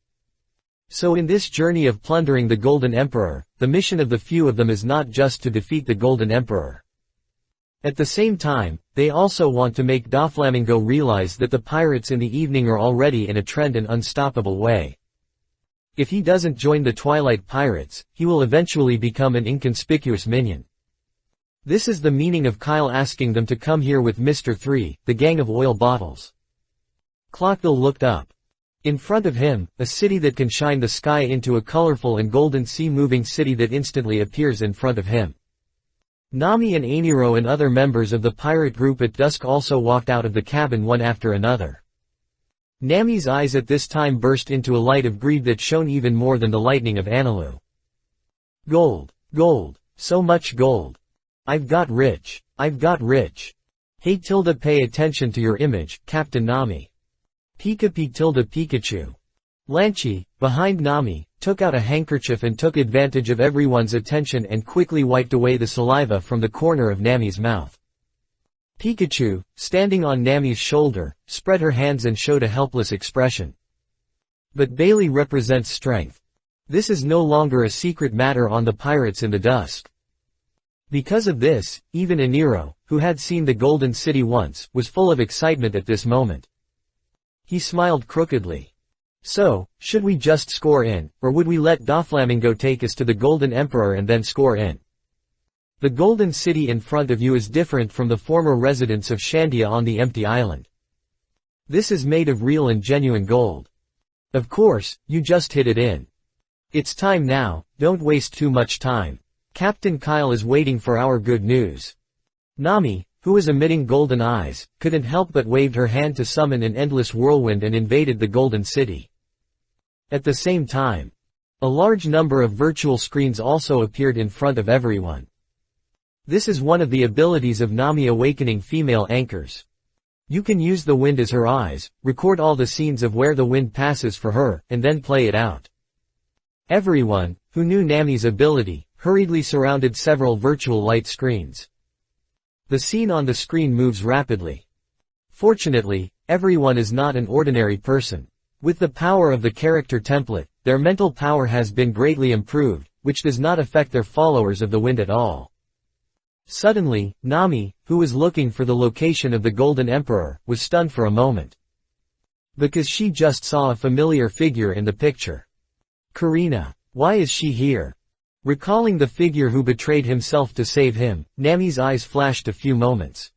So in this journey of plundering the Golden Emperor, the mission of the few of them is not just to defeat the Golden Emperor. At the same time, they also want to make Doflamingo realize that the pirates in the evening are already in a trend and unstoppable way. If he doesn't join the Twilight Pirates, he will eventually become an inconspicuous minion. This is the meaning of Kyle asking them to come here with Mr. 3, the gang of oil bottles. Clockdale looked up. In front of him, a city that can shine the sky into a colorful and golden sea-moving city that instantly appears in front of him. Nami and Ainiro and other members of the pirate group at dusk also walked out of the cabin one after another. Nami's eyes at this time burst into a light of greed that shone even more than the lightning of Anilu. Gold. Gold. So much gold. I've got rich. I've got rich. Hey tilde, pay attention to your image, Captain Nami. Pikachu. Lanchi, behind Nami, took out a handkerchief and took advantage of everyone's attention and quickly wiped away the saliva from the corner of Nami's mouth. Pikachu, standing on Nami's shoulder, spread her hands and showed a helpless expression. But Bailey represents strength. This is no longer a secret matter on the Pirates in the Dusk. Because of this, even Ainiro, who had seen the Golden City once, was full of excitement at this moment. He smiled crookedly. So, should we just score in, or would we let Doflamingo take us to the Golden Emperor and then score in? The Golden City in front of you is different from the former residence of Shandia on the empty island. This is made of real and genuine gold. Of course, you just hit it in. It's time now, don't waste too much time. Captain Kyle is waiting for our good news. Nami, who was emitting golden eyes, couldn't help but waved her hand to summon an endless whirlwind and invaded the Golden City. At the same time, a large number of virtual screens also appeared in front of everyone. This is one of the abilities of Nami awakening female anchors. You can use the wind as her eyes, record all the scenes of where the wind passes for her, and then play it out. Everyone, who knew Nami's ability, hurriedly surrounded several virtual light screens. The scene on the screen moves rapidly. Fortunately, everyone is not an ordinary person. With the power of the character template, their mental power has been greatly improved, which does not affect their followers of the wind at all. Suddenly, Nami, who was looking for the location of the Golden Emperor, was stunned for a moment. Because she just saw a familiar figure in the picture. Karina. Why is she here? Recalling the figure who betrayed himself to save him, Nami's eyes flashed a few moments.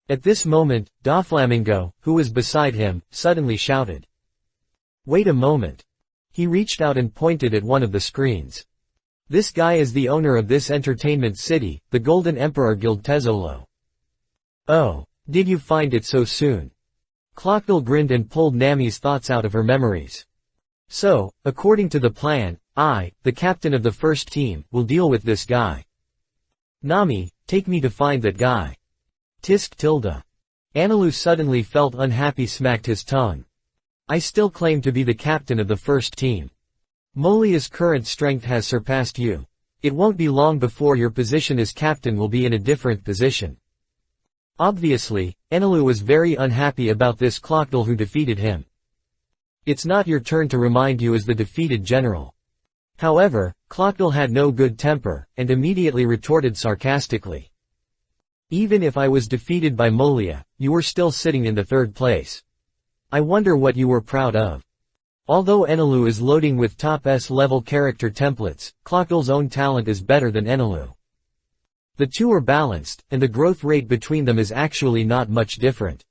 At this moment, Doflamingo, who was beside him, suddenly shouted. Wait a moment. He reached out and pointed at one of the screens. This guy is the owner of this entertainment city, the Golden Emperor Guild Tezzolo. Oh, did you find it so soon? Clockdale grinned and pulled Nami's thoughts out of her memories. So, according to the plan, I, the captain of the first team, will deal with this guy. Nami, take me to find that guy. Tisk tilde. Anilu suddenly felt unhappy, smacked his tongue. I still claim to be the captain of the first team. Molia's current strength has surpassed you. It won't be long before your position as captain will be in a different position. Obviously, Anilu was very unhappy about this Clockdale who defeated him. It's not your turn to remind you as the defeated general. However, Clockdale had no good temper, and immediately retorted sarcastically. Even if I was defeated by Molia, you were still sitting in the third place. I wonder what you were proud of. Although Anilu is loading with top S-level character templates, Clockdale's own talent is better than Anilu. The two are balanced, and the growth rate between them is actually not much different.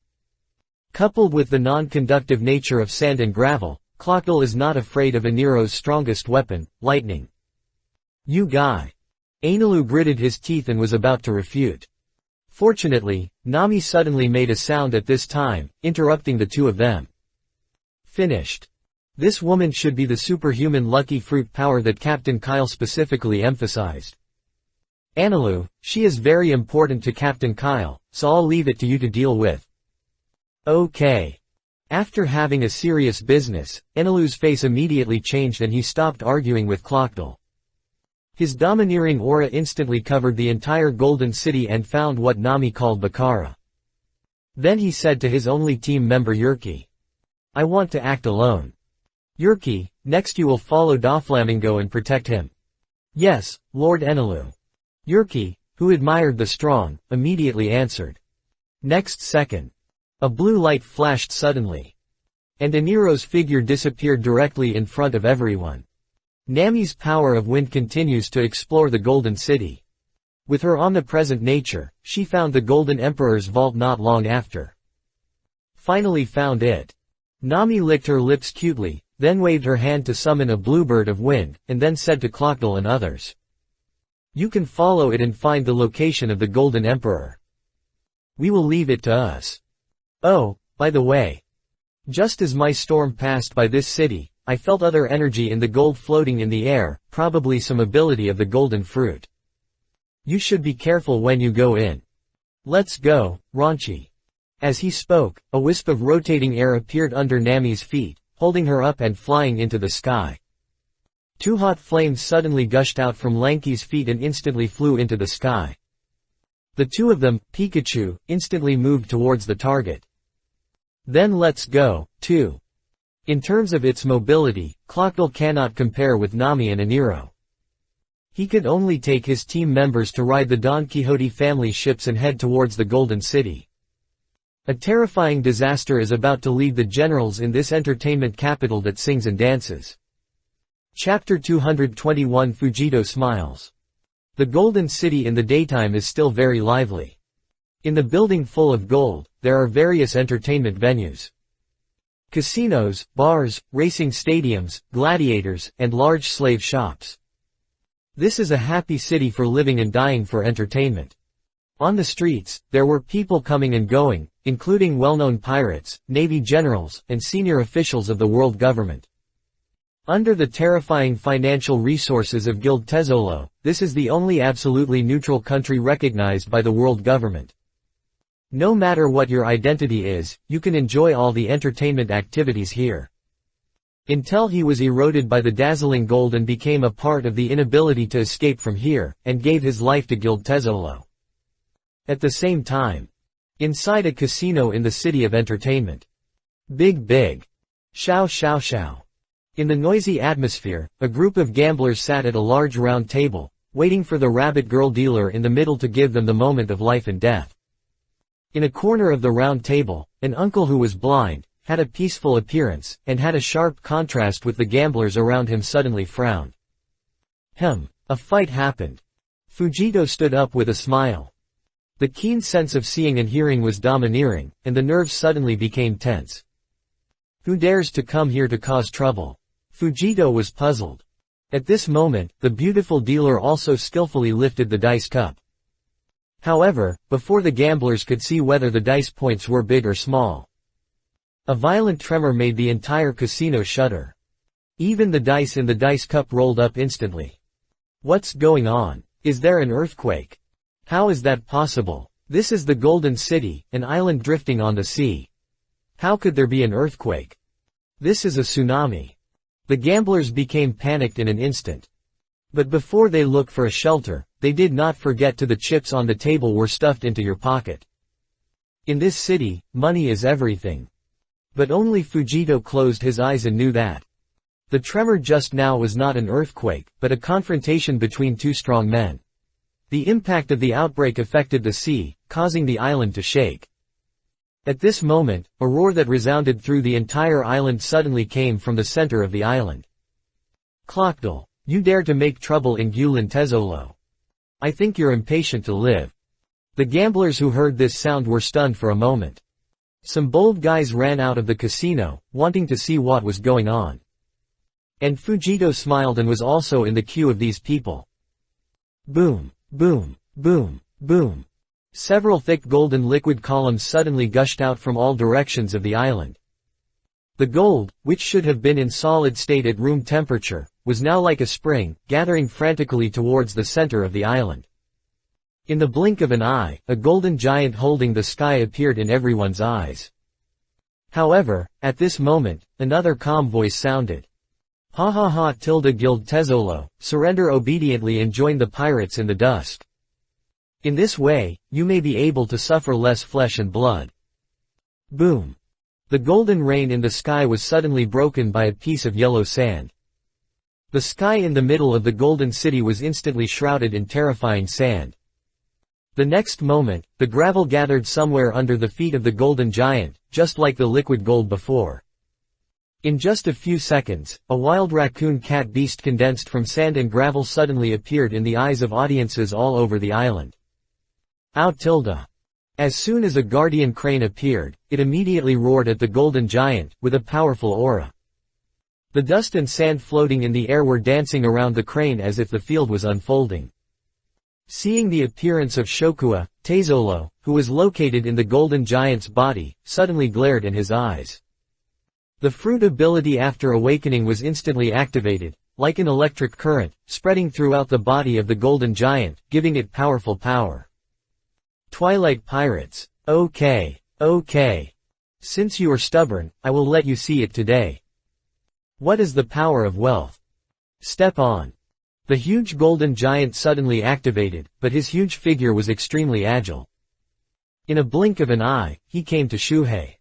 Coupled with the non-conductive nature of sand and gravel, Clockdale is not afraid of Aniro's strongest weapon, lightning. You guy. Anilu gritted his teeth and was about to refute. Fortunately, Nami suddenly made a sound at this time, interrupting the two of them. Finished. This woman should be the superhuman lucky fruit power that Captain Kyle specifically emphasized. Anilu, she is very important to Captain Kyle, so I'll leave it to you to deal with. Okay. After having a serious business, Anilu's face immediately changed and he stopped arguing with Clockdale. His domineering aura instantly covered the entire Golden City and found what Nami called Bakara. Then he said to his only team member Yurki. I want to act alone. Yurki, next you will follow Doflamingo and protect him. Yes, Lord Anilu. Yurki, who admired the strong, immediately answered. Next second. A blue light flashed suddenly. And Aniro's figure disappeared directly in front of everyone. Nami's power of wind continues to explore the Golden City. With her omnipresent nature, she found the Golden Emperor's vault not long after. Finally found it. Nami licked her lips cutely, then waved her hand to summon a bluebird of wind, and then said to Clockdale and others. You can follow it and find the location of the Golden Emperor. We will leave it to us. Oh, by the way. Just as my storm passed by this city, I felt other energy in the gold floating in the air, probably some ability of the golden fruit. You should be careful when you go in. Let's go, Ranchi. As he spoke, a wisp of rotating air appeared under Nami's feet, holding her up and flying into the sky. Two hot flames suddenly gushed out from Lanky's feet and instantly flew into the sky. The two of them, Pikachu, instantly moved towards the target. Then let's go, too. In terms of its mobility, Clockdale cannot compare with Nami and Aniro. He could only take his team members to ride the Don Quixote family ships and head towards the Golden City. A terrifying disaster is about to lead the generals in this entertainment capital that sings and dances. Chapter 221 Fujito smiles. The Golden City in the daytime is still very lively. In the building full of gold, there are various entertainment venues. Casinos, bars, racing stadiums, gladiators, and large slave shops. This is a happy city for living and dying for entertainment. On the streets, there were people coming and going, including well-known pirates, navy generals, and senior officials of the world government. Under the terrifying financial resources of Guild Tezzolo, this is the only absolutely neutral country recognized by the world government. No matter what your identity is, you can enjoy all the entertainment activities here. Until he was eroded by the dazzling gold and became a part of the inability to escape from here, and gave his life to Guild Tezzolo. At the same time, inside a casino in the city of entertainment. Big. Shao shao shao. In the noisy atmosphere, a group of gamblers sat at a large round table, waiting for the rabbit girl dealer in the middle to give them the moment of life and death. In a corner of the round table, an uncle who was blind, had a peaceful appearance, and had a sharp contrast with the gamblers around him suddenly frowned. A fight happened. Fujito stood up with a smile. The keen sense of seeing and hearing was domineering, and the nerves suddenly became tense. Who dares to come here to cause trouble? Fujito was puzzled. At this moment, the beautiful dealer also skillfully lifted the dice cup. However, before the gamblers could see whether the dice points were big or small, a violent tremor made the entire casino shudder. Even the dice in the dice cup rolled up instantly. What's going on? Is there an earthquake? How is that possible? This is the Golden City, an island drifting on the sea. How could there be an earthquake? This is a tsunami. The gamblers became panicked in an instant. But before they looked for a shelter, they did not forget the chips on the table were stuffed into your pocket. In this city, money is everything. But only Fujito closed his eyes and knew that. The tremor just now was not an earthquake, but a confrontation between two strong men. The impact of the outbreak affected the sea, causing the island to shake. At this moment, a roar that resounded through the entire island suddenly came from the center of the island. Clockdle, you dare to make trouble in Guild Tezzolo. I think you're impatient to live. The gamblers who heard this sound were stunned for a moment. Some bold guys ran out of the casino, wanting to see what was going on. And Fujito smiled and was also in the queue of these people. Boom, boom, boom, boom. Several thick golden liquid columns suddenly gushed out from all directions of the island. The gold, which should have been in solid state at room temperature, was now like a spring, gathering frantically towards the center of the island. In the blink of an eye, a golden giant holding the sky appeared in everyone's eyes. However, at this moment, another calm voice sounded. Ha ha ha tilde Guild Tezzolo, surrender obediently and join the pirates in the dusk. In this way, you may be able to suffer less flesh and blood. Boom. The golden rain in the sky was suddenly broken by a piece of yellow sand. The sky in the middle of the Golden City was instantly shrouded in terrifying sand. The next moment, the gravel gathered somewhere under the feet of the golden giant, just like the liquid gold before. In just a few seconds, a wild raccoon cat beast condensed from sand and gravel suddenly appeared in the eyes of audiences all over the island. Out tilde. As soon as a guardian crane appeared, it immediately roared at the golden giant, with a powerful aura. The dust and sand floating in the air were dancing around the crane as if the field was unfolding. Seeing the appearance of Shokua, Tezzolo, who was located in the golden giant's body, suddenly glared in his eyes. The fruit ability after awakening was instantly activated, like an electric current, spreading throughout the body of the golden giant, giving it powerful power. Twilight Pirates. Okay. Since you are stubborn, I will let you see it today. What is the power of wealth? Step on. The huge golden giant suddenly activated, but his huge figure was extremely agile. In a blink of an eye, he came to Shuhei.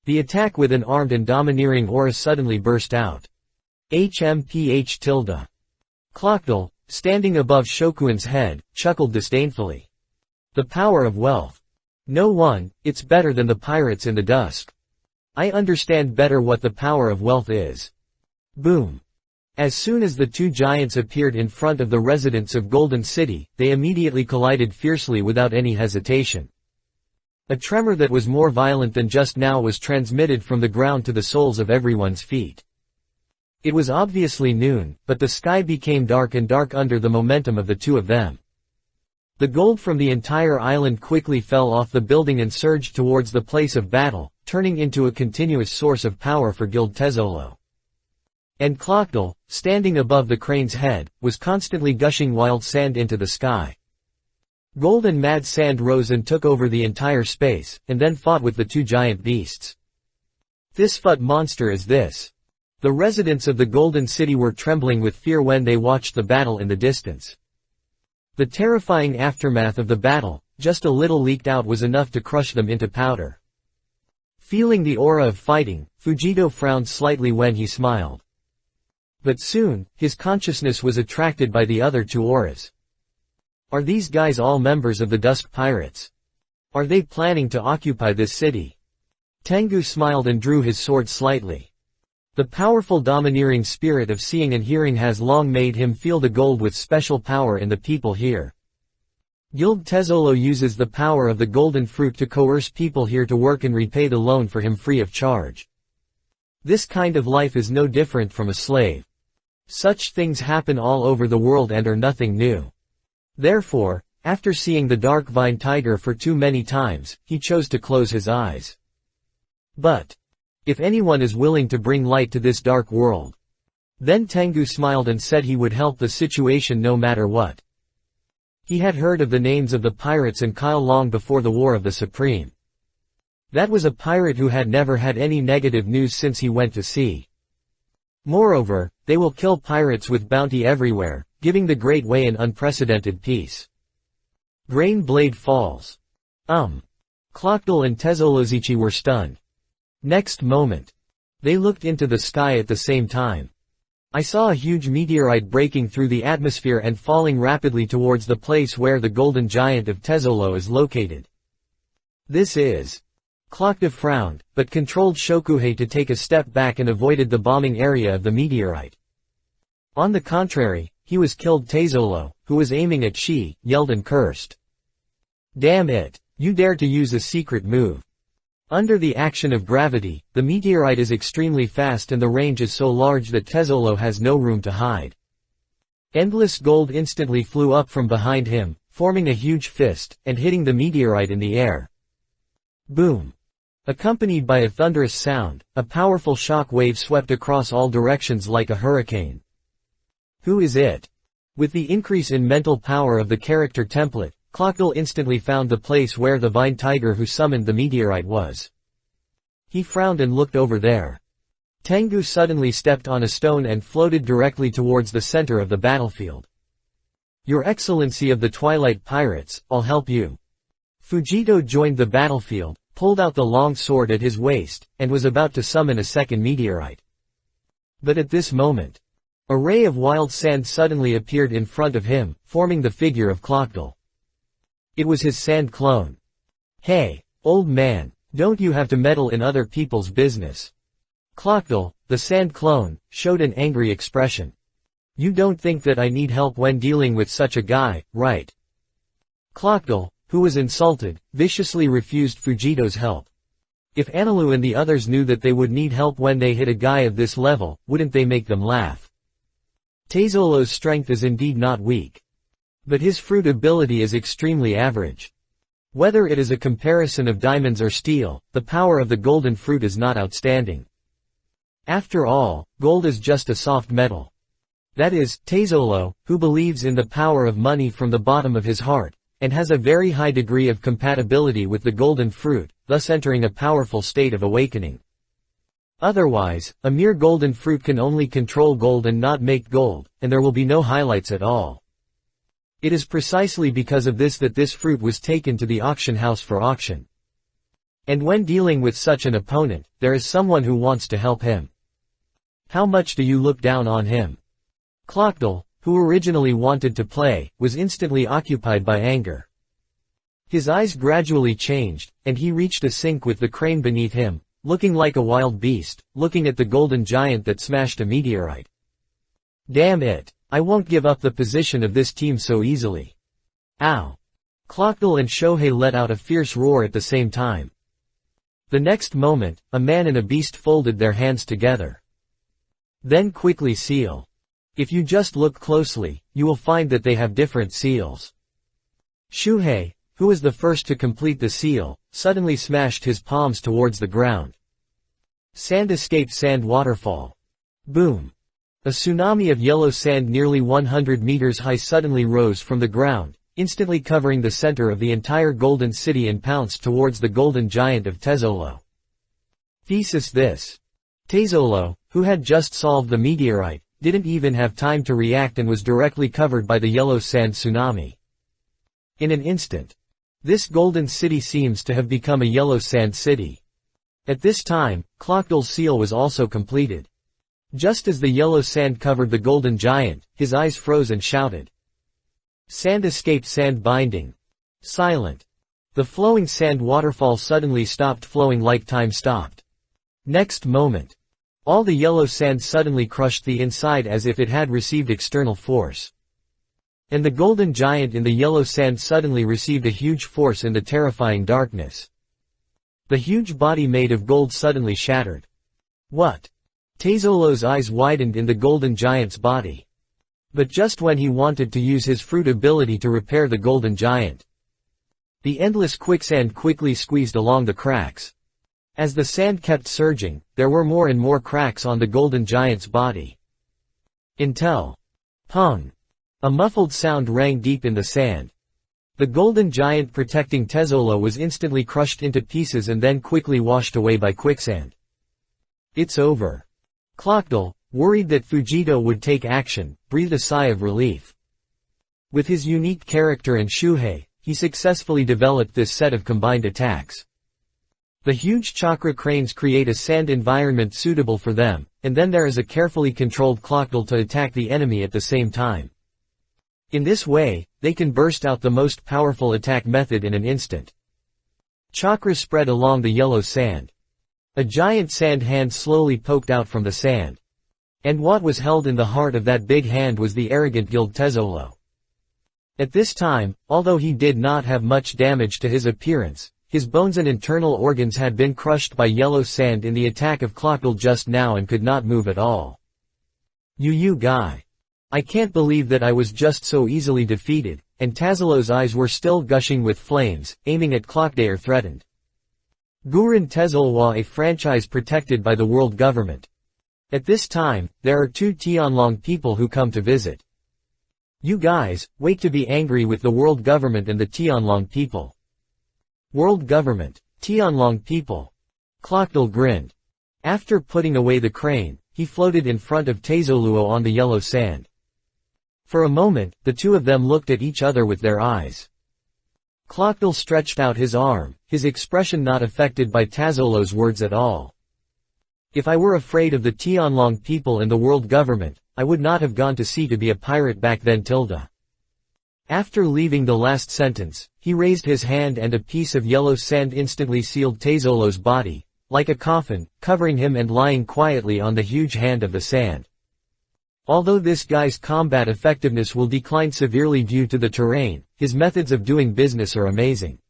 The attack with an armed and domineering aura suddenly burst out. HMPH tilde. Clockdle, standing above Shokuin's head, chuckled disdainfully. The power of wealth. No one, it's better than the pirates in the dusk. I understand better what the power of wealth is. Boom. As soon as the two giants appeared in front of the residents of Golden City, they immediately collided fiercely without any hesitation. A tremor that was more violent than just now was transmitted from the ground to the soles of everyone's feet. It was obviously noon, but the sky became dark and dark under the momentum of the two of them. The gold from the entire island quickly fell off the building and surged towards the place of battle, turning into a continuous source of power for Guild Tezzolo. And Clockdle, standing above the crane's head, was constantly gushing wild sand into the sky. Gold and mad sand rose and took over the entire space, and then fought with the two giant beasts. This what monster is this? The residents of the Golden City were trembling with fear when they watched the battle in the distance. The terrifying aftermath of the battle, just a little leaked out, was enough to crush them into powder. Feeling the aura of fighting, Fujito frowned slightly when he smiled. But soon, his consciousness was attracted by the other two auras. Are these guys all members of the Dusk Pirates? Are they planning to occupy this city? Tengu smiled and drew his sword slightly. The powerful domineering spirit of seeing and hearing has long made him feel the gold with special power in the people here. Guild Tezzolo uses the power of the golden fruit to coerce people here to work and repay the loan for him free of charge. This kind of life is no different from a slave. Such things happen all over the world and are nothing new. Therefore, after seeing the dark vine tiger for too many times, he chose to close his eyes. But if anyone is willing to bring light to this dark world, then Tengu smiled and said he would help the situation no matter what. He had heard of the names of the pirates and Kyle long before the War of the Supreme. That was a pirate who had never had any negative news since he went to sea. Moreover, they will kill pirates with bounty everywhere, giving the Great Way an unprecedented peace. Grain Blade Falls. Clockdale and Tezzolozichi were stunned. Next moment, they looked into the sky at the same time. I saw a huge meteorite breaking through the atmosphere and falling rapidly towards the place where the golden giant of Tezzolo is located. This is... Clockdale frowned, but controlled Shokuhei to take a step back and avoided the bombing area of the meteorite. On the contrary, he was killed. Tezzolo, who was aiming at Shi, yelled and cursed. Damn it! You dare to use a secret move. Under the action of gravity, the meteorite is extremely fast and the range is so large that Tezzolo has no room to hide. Endless gold instantly flew up from behind him, forming a huge fist, and hitting the meteorite in the air. Boom! Accompanied by a thunderous sound, a powerful shock wave swept across all directions like a hurricane. Who is it? With the increase in mental power of the character template, Clockdale instantly found the place where the vine tiger who summoned the meteorite was. He frowned and looked over there. Tengu suddenly stepped on a stone and floated directly towards the center of the battlefield. Your Excellency of the Twilight Pirates, I'll help you. Fujito joined the battlefield, pulled out the long sword at his waist, and was about to summon a second meteorite. But at this moment, a ray of wild sand suddenly appeared in front of him, forming the figure of Clockdale. It was his sand clone. Hey, old man, don't you have to meddle in other people's business? Clockdale, the sand clone, showed an angry expression. You don't think that I need help when dealing with such a guy, right? Clockdale, who was insulted, viciously refused Fujito's help. If Analu and the others knew that they would need help when they hit a guy of this level, wouldn't they make them laugh? Tezzolo's strength is indeed not weak. But his fruit ability is extremely average. Whether it is a comparison of diamonds or steel, the power of the golden fruit is not outstanding. After all, gold is just a soft metal. That is, Tezzolo, who believes in the power of money from the bottom of his heart, and has a very high degree of compatibility with the golden fruit, thus entering a powerful state of awakening. Otherwise, a mere golden fruit can only control gold and not make gold, and there will be no highlights at all. It is precisely because of this that this fruit was taken to the auction house for auction. And when dealing with such an opponent, there is someone who wants to help him. How much do you look down on him? Clockdale, who originally wanted to play, was instantly occupied by anger. His eyes gradually changed, and he reached a sync with the crane beneath him, looking like a wild beast, looking at the golden giant that smashed a meteorite. Damn it! I won't give up the position of this team so easily. Ow! Clockdale and Shohei let out a fierce roar at the same time. The next moment, a man and a beast folded their hands together. Then quickly seal. If you just look closely, you will find that they have different seals. Shuhei, who was the first to complete the seal, suddenly smashed his palms towards the ground. Sand escaped sand waterfall. Boom! A tsunami of yellow sand nearly 100 meters high suddenly rose from the ground, instantly covering the center of the entire Golden City, and pounced towards the golden giant of Tezzolo. Thesis: this Tezzolo, who had just solved the meteorite, didn't even have time to react and was directly covered by the yellow sand tsunami. In an instant, this golden city seems to have become a yellow sand city. At this time, Clockdale's seal was also completed. Just as the yellow sand covered the golden giant, his eyes froze and shouted. Sand escaped, sand binding. Silent. The flowing sand waterfall suddenly stopped flowing like time stopped. Next moment, all the yellow sand suddenly crushed the inside as if it had received external force. And the golden giant in the yellow sand suddenly received a huge force in the terrifying darkness. The huge body made of gold suddenly shattered. What? Tezzolo's eyes widened in the golden giant's body. But just when he wanted to use his fruit ability to repair the golden giant, the endless quicksand quickly squeezed along the cracks. As the sand kept surging, there were more and more cracks on the golden giant's body. Until, pung! A muffled sound rang deep in the sand. The golden giant protecting Tezzolo was instantly crushed into pieces and then quickly washed away by quicksand. It's over. Clockdale, worried that Fujito would take action, breathed a sigh of relief. With his unique character and Shuhei, he successfully developed this set of combined attacks. The huge chakra cranes create a sand environment suitable for them, and then there is a carefully controlled Clockdale to attack the enemy at the same time. In this way, they can burst out the most powerful attack method in an instant. Chakra spread along the yellow sand. A giant sand hand slowly poked out from the sand. And what was held in the heart of that big hand was the arrogant guild Tezzolo. At this time, although he did not have much damage to his appearance, his bones and internal organs had been crushed by yellow sand in the attack of Clockdale just now and could not move at all. You guy. I can't believe that I was just so easily defeated, and Tezzolo's eyes were still gushing with flames, aiming at Clockdale threatened. Guren Tezzolwa, a franchise protected by the world government. At this time, there are 2 Tianlong people who come to visit. You guys, wait to be angry with the world government and the Tianlong people. World government, Tianlong people. Clockdale grinned. After putting away the crane, he floated in front of Tezzoluo on the yellow sand. For a moment, the two of them looked at each other with their eyes. Clockdale stretched out his arm, his expression not affected by Tezzolo's words at all. If I were afraid of the Tianlong people and the world government, I would not have gone to sea to be a pirate back then. After leaving the last sentence, he raised his hand and a piece of yellow sand instantly sealed Tezzolo's body, like a coffin, covering him and lying quietly on the huge hand of the sand. Although this guy's combat effectiveness will decline severely due to the terrain, his methods of doing business are amazing.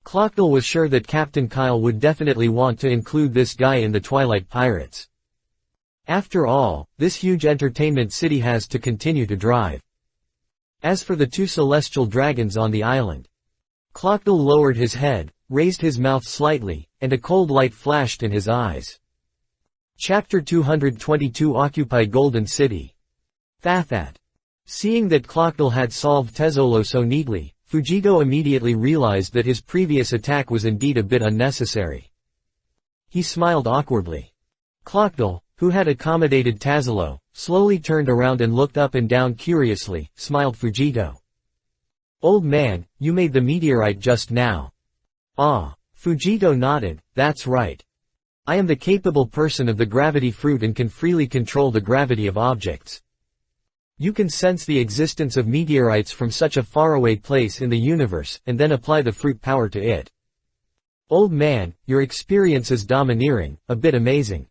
Clockdale was sure that Captain Kyle would definitely want to include this guy in the Twilight Pirates. After all, this huge entertainment city has to continue to drive. As for the 2 celestial dragons on the island, Clockdale lowered his head, raised his mouth slightly, and a cold light flashed in his eyes. Chapter 222 Occupy Golden City. Thathat. Seeing that Clockdale had solved Tezzolo so neatly, Fujito immediately realized that his previous attack was indeed a bit unnecessary. He smiled awkwardly. Clockdale, who had accommodated Tezzolo, slowly turned around and looked up and down curiously, smiled Fujito. Old man, you made the meteorite just now. Ah. Fujito nodded, that's right. I am the capable person of the gravity fruit and can freely control the gravity of objects. You can sense the existence of meteorites from such a faraway place in the universe, and then apply the fruit power to it. Old man, your experience is domineering, a bit amazing.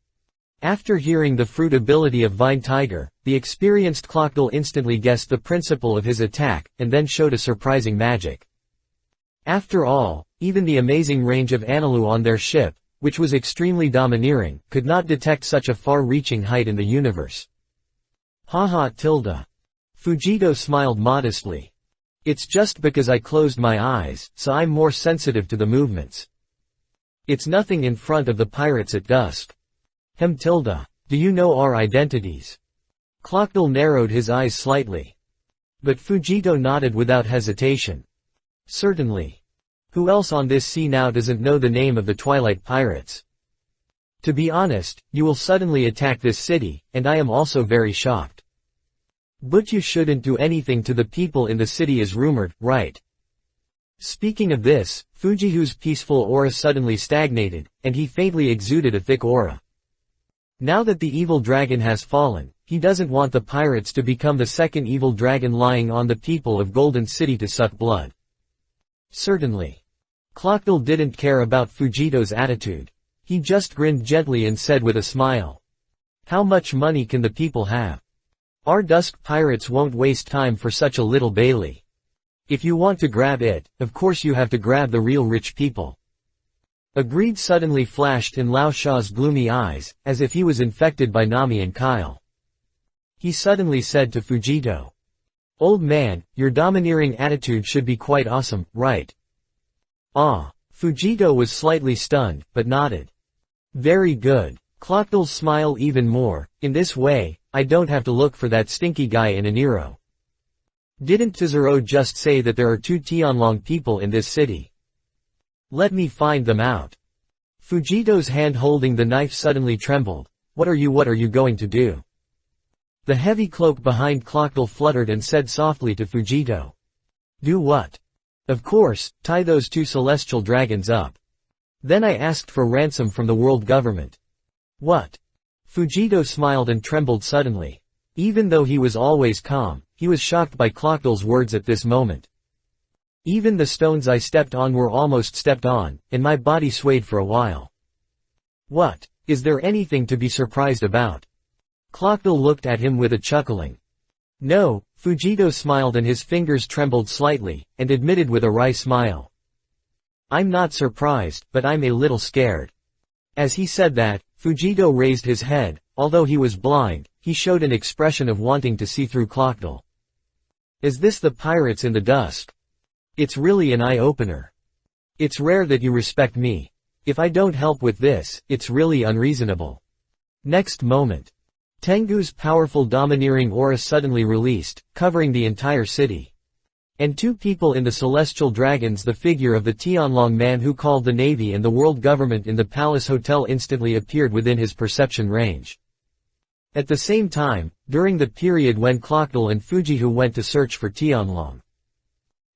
After hearing the fruit ability of Vine Tiger, the experienced Clockdale instantly guessed the principle of his attack, and then showed a surprising magic. After all, even the amazing range of Analu on their ship, which was extremely domineering, could not detect such a far-reaching height in the universe. Haha. Fujito smiled modestly. It's just because I closed my eyes, so I'm more sensitive to the movements. It's nothing in front of the pirates at dusk. Do you know our identities? Clockdale narrowed his eyes slightly. But Fujito nodded without hesitation. Certainly. Who else on this sea now doesn't know the name of the Twilight Pirates? To be honest, you will suddenly attack this city, and I am also very shocked. But you shouldn't do anything to the people in the city as rumored, right? Speaking of this, Fujihu's peaceful aura suddenly stagnated, and he faintly exuded a thick aura. Now that the evil dragon has fallen, he doesn't want the pirates to become the second evil dragon lying on the people of Golden City to suck blood. Certainly. Clockdale didn't care about Fujito's attitude. He just grinned gently and said with a smile. How much money can the people have? Our dusk pirates won't waste time for such a little Bailey. If you want to grab it, of course you have to grab the real rich people. A greed suddenly flashed in Lao Sha's gloomy eyes, as if he was infected by Nami and Kyle. He suddenly said to Fujito. Old man, your domineering attitude should be quite awesome, right? Ah. Fujito was slightly stunned, but nodded. Very good. Clockdale's smile even more. In this way, I don't have to look for that stinky guy in Aniro. Didn't Kizaru just say that there are 2 Tianlong people in this city? Let me find them out. Fujito's hand holding the knife suddenly trembled. What are you going to do? The heavy cloak behind Clockdale fluttered and said softly to Fujito. Do what? Of course, tie those 2 celestial dragons up. Then I asked for ransom from the world government. What? Fujito smiled and trembled suddenly. Even though he was always calm, he was shocked by Clockdale's words at this moment. Even the stones I stepped on were almost stepped on, and my body swayed for a while. What? Is there anything to be surprised about? Clockdale looked at him with a chuckling. No, Fujito smiled and his fingers trembled slightly, and admitted with a wry smile. I'm not surprised, but I'm a little scared. As he said that, Fujito raised his head. Although he was blind, he showed an expression of wanting to see through Clockdale. Is this the pirates in the dusk? It's really an eye-opener. It's rare that you respect me. If I don't help with this, it's really unreasonable. Next moment. Tengu's powerful domineering aura suddenly released, covering the entire city. And 2 people in the Celestial Dragons, the figure of the Tianlong man who called the Navy and the world government in the Palace Hotel, instantly appeared within his perception range. At the same time, during the period when Clockdale and Fujihu went to search for Tianlong,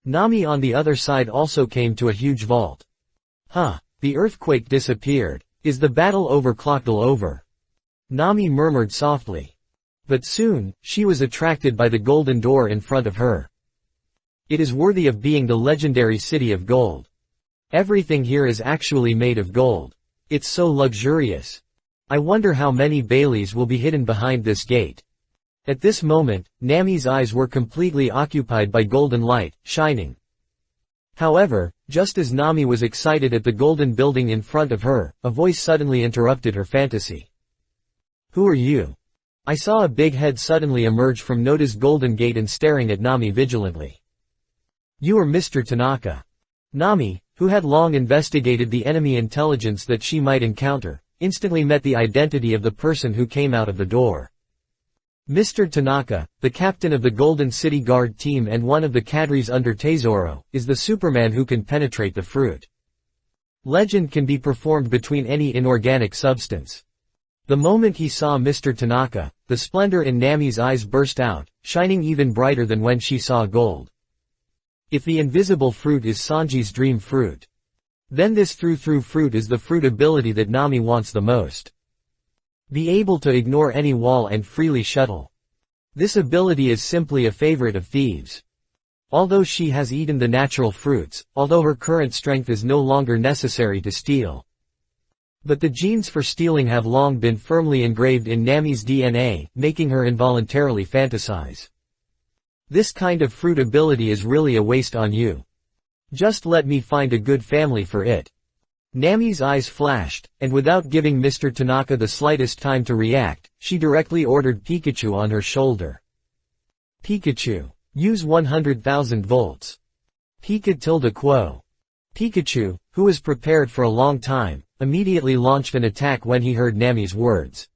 Nami on the other side also came to a huge vault. The earthquake disappeared. Is the battle over, Clockdale over? Nami murmured softly. But soon, she was attracted by the golden door in front of her. It is worthy of being the legendary city of gold. Everything here is actually made of gold. It's so luxurious. I wonder how many Baileys will be hidden behind this gate. At this moment, Nami's eyes were completely occupied by golden light, shining. However, just as Nami was excited at the golden building in front of her, a voice suddenly interrupted her fantasy. Who are you? I saw a big head suddenly emerge from Noda's golden gate and staring at Nami vigilantly. You are Mr. Tanaka. Nami, who had long investigated the enemy intelligence that she might encounter, instantly met the identity of the person who came out of the door. Mr. Tanaka, the captain of the Golden City Guard team and one of the cadres under Tesoro, is the Superman who can penetrate the fruit. Legend can be performed between any inorganic substance. The moment he saw Mr. Tanaka, the splendor in Nami's eyes burst out, shining even brighter than when she saw gold. If the invisible fruit is Sanji's dream fruit, then this through fruit is the fruit ability that Nami wants the most. Be able to ignore any wall and freely shuttle. This ability is simply a favorite of thieves. Although she has eaten the natural fruits, although her current strength is no longer necessary to steal. But the genes for stealing have long been firmly engraved in Nami's DNA, making her involuntarily fantasize. This kind of fruit ability is really a waste on you. Just let me find a good family for it. Nami's eyes flashed, and without giving Mr. Tanaka the slightest time to react, she directly ordered Pikachu on her shoulder. Pikachu. Use 100,000 volts. Pika-tilde-quo. Pikachu, who was prepared for a long time, immediately launched an attack when he heard Nami's words.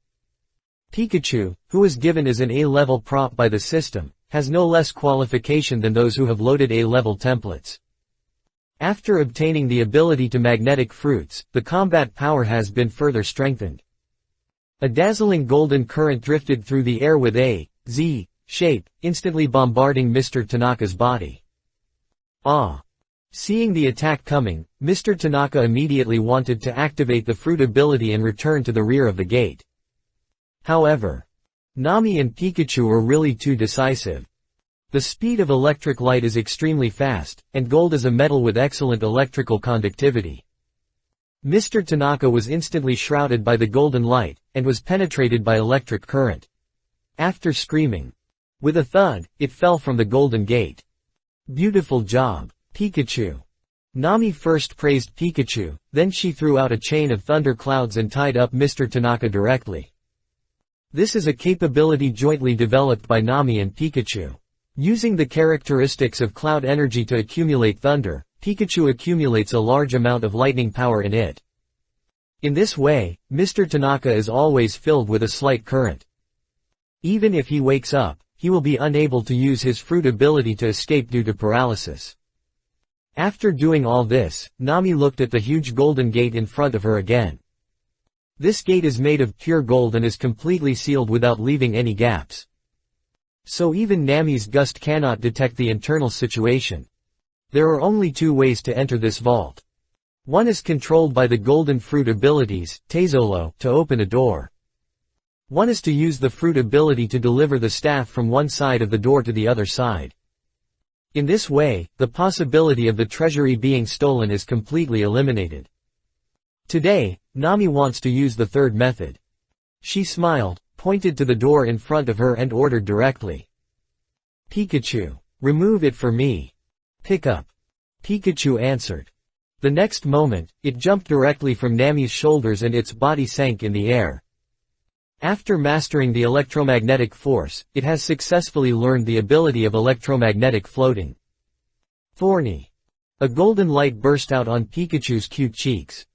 Pikachu, who was given as an A-level prop by the system, has no less qualification than those who have loaded A-level templates. After obtaining the ability to magnetic fruits, the combat power has been further strengthened. A dazzling golden current drifted through the air with a Z shape, instantly bombarding Mr. Tanaka's body. Ah! Seeing the attack coming, Mr. Tanaka immediately wanted to activate the fruit ability and return to the rear of the gate. However, Nami and Pikachu were really too decisive. The speed of electric light is extremely fast, and gold is a metal with excellent electrical conductivity. Mr. Tanaka was instantly shrouded by the golden light, and was penetrated by electric current. After screaming, with a thud, it fell from the golden gate. Beautiful job, Pikachu. Nami first praised Pikachu, then she threw out a chain of thunder clouds and tied up Mr. Tanaka directly. This is a capability jointly developed by Nami and Pikachu. Using the characteristics of cloud energy to accumulate thunder, Pikachu accumulates a large amount of lightning power in it. In this way, Mr. Tanaka is always filled with a slight current. Even if he wakes up, he will be unable to use his fruit ability to escape due to paralysis. After doing all this, Nami looked at the huge golden gate in front of her again. This gate is made of pure gold and is completely sealed without leaving any gaps. So even Nami's gust cannot detect the internal situation. There are only two ways to enter this vault. One is controlled by the golden fruit abilities, Teizolo, to open a door. One is to use the fruit ability to deliver the staff from one side of the door to the other side. In this way, the possibility of the treasury being stolen is completely eliminated. Today, Nami wants to use the third method. She smiled, pointed to the door in front of her and ordered directly. Pikachu, remove it for me. Pick up. Pikachu answered. The next moment, it jumped directly from Nami's shoulders and its body sank in the air. After mastering the electromagnetic force, it has successfully learned the ability of electromagnetic floating. Thorny. A golden light burst out on Pikachu's cute cheeks.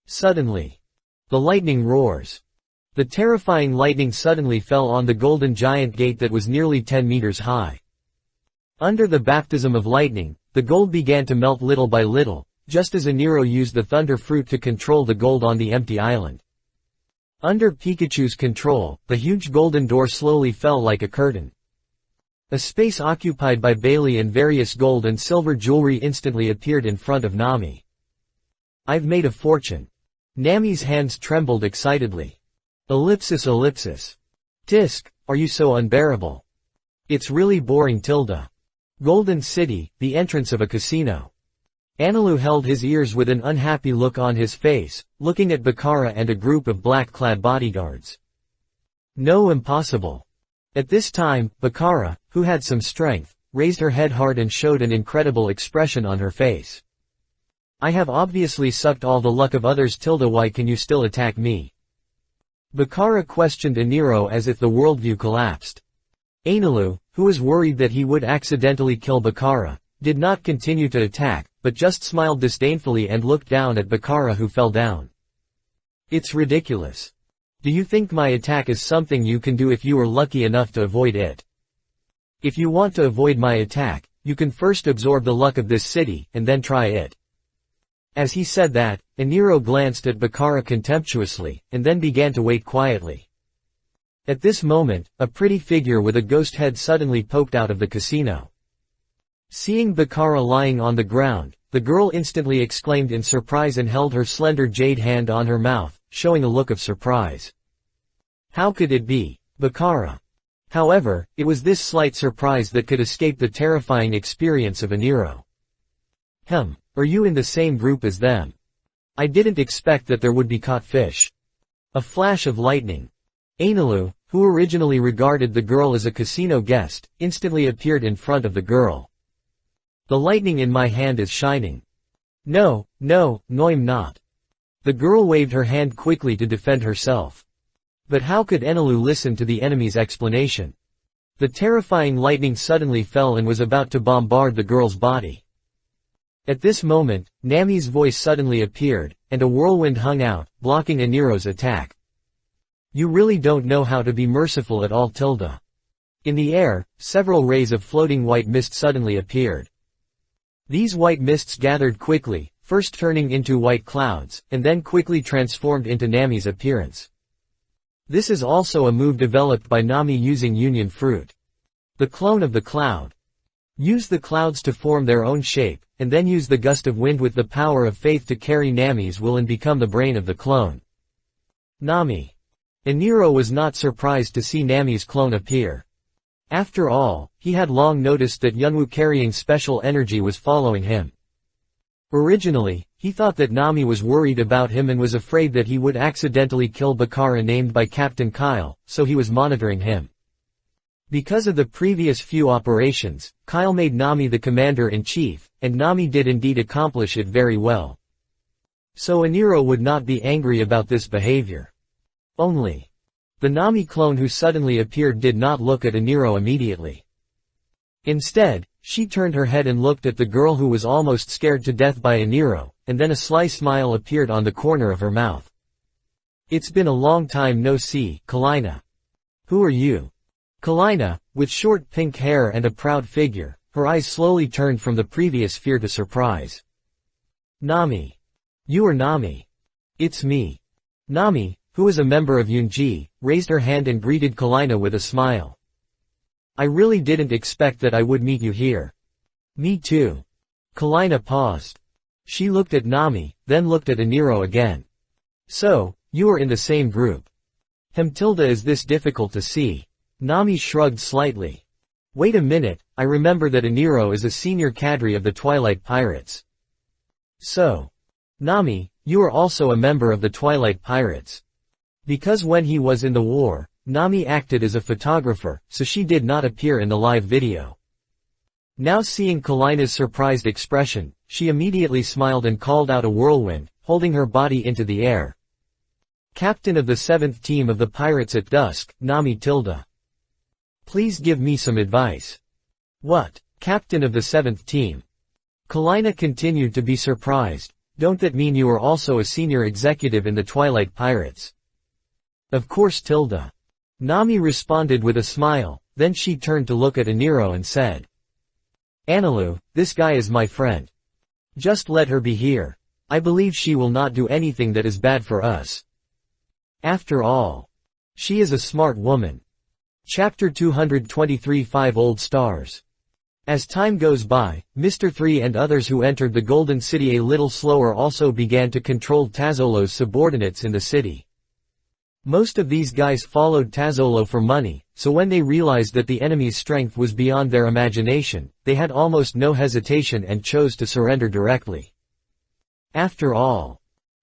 Suddenly, the lightning roars. The terrifying lightning suddenly fell on the golden giant gate that was nearly 10 meters high. Under the baptism of lightning, the gold began to melt little by little, just as Eniro used the thunder fruit to control the gold on the empty island. Under Pikachu's control, the huge golden door slowly fell like a curtain. A space occupied by Bailey and various gold and silver jewelry instantly appeared in front of Nami. I've made a fortune. Nami's hands trembled excitedly. Ellipsis ellipsis. Tisk, are you so unbearable? It's really boring tilde. Golden City, the entrance of a casino. Anilu held his ears with an unhappy look on his face, looking at Bakara and a group of black-clad bodyguards. No, impossible. At this time, Bakara, who had some strength, raised her head hard and showed an incredible expression on her face. I have obviously sucked all the luck of others tilde, why can you still attack me? Bakara questioned Eniro as if the worldview collapsed. Anilu, who was worried that he would accidentally kill Bakara, did not continue to attack, but just smiled disdainfully and looked down at Bakara, who fell down. It's ridiculous. Do you think my attack is something you can do if you were lucky enough to avoid it? If you want to avoid my attack, you can first absorb the luck of this city, and then try it. As he said that, Eniro glanced at Bakara contemptuously, and then began to wait quietly. At this moment, a pretty figure with a ghost head suddenly poked out of the casino. Seeing Bakara lying on the ground, the girl instantly exclaimed in surprise and held her slender jade hand on her mouth, showing a look of surprise. How could it be Bakara? However, it was this slight surprise that could escape the terrifying experience of Eniro. Are you in the same group as them? I didn't expect that there would be caught fish. A flash of lightning. Anilu, who originally regarded the girl as a casino guest, instantly appeared in front of the girl. The lightning in my hand is shining. No, I'm not. The girl waved her hand quickly to defend herself. But how could Anilu listen to the enemy's explanation? The terrifying lightning suddenly fell and was about to bombard the girl's body. At this moment, Nami's voice suddenly appeared, and a whirlwind hung out, blocking Eniro's attack. You really don't know how to be merciful at all tilde. In the air, several rays of floating white mist suddenly appeared. These white mists gathered quickly, first turning into white clouds, and then quickly transformed into Nami's appearance. This is also a move developed by Nami using Union Fruit. The clone of the cloud. Use the clouds to form their own shape, and then use the gust of wind with the power of faith to carry Nami's will and become the brain of the clone. Nami. Eniro was not surprised to see Nami's clone appear. After all, he had long noticed that Yunwoo carrying special energy was following him. Originally, he thought that Nami was worried about him and was afraid that he would accidentally kill Bakara named by Captain Kyle, so he was monitoring him. Because of the previous few operations, Kyle made Nami the commander-in-chief, and Nami did indeed accomplish it very well. So Eniro would not be angry about this behavior. Only. The Nami clone who suddenly appeared did not look at Eniro immediately. Instead, she turned her head and looked at the girl who was almost scared to death by Eniro, and then a sly smile appeared on the corner of her mouth. It's been a long time no see, Kalina. Who are you? Kalina, with short pink hair and a proud figure, her eyes slowly turned from the previous fear to surprise. Nami. You are Nami. It's me. Nami, who is a member of Yunji, raised her hand and greeted Kalina with a smile. I really didn't expect that I would meet you here. Me too. Kalina paused. She looked at Nami, then looked at Eniro again. So, you are in the same group. Is this difficult to see? Nami shrugged slightly. Wait a minute, I remember that Eniro is a senior cadre of the Twilight Pirates. So. Nami, you are also a member of the Twilight Pirates. Because when he was in the war, Nami acted as a photographer, so she did not appear in the live video. Now seeing Kalina's surprised expression, she immediately smiled and called out a whirlwind, holding her body into the air. Captain of the 7th team of the Pirates at Dusk, Nami Tilda. Please give me some advice. What? Captain of the 7th team? Kalina continued to be surprised. Don't that mean you are also a senior executive in the Twilight Pirates? Of course Tilda. Nami responded with a smile, then she turned to look at Eniro and said. Analu, this guy is my friend. Just let her be here. I believe she will not do anything that is bad for us. After all. She is a smart woman. Chapter 223 5 Old Stars. As time goes by, Mr. 3 and others who entered the Golden City a little slower also began to control Tazzolo's subordinates in the city. Most of these guys followed Tazzolo for money, so when they realized that the enemy's strength was beyond their imagination, they had almost no hesitation and chose to surrender directly. After all.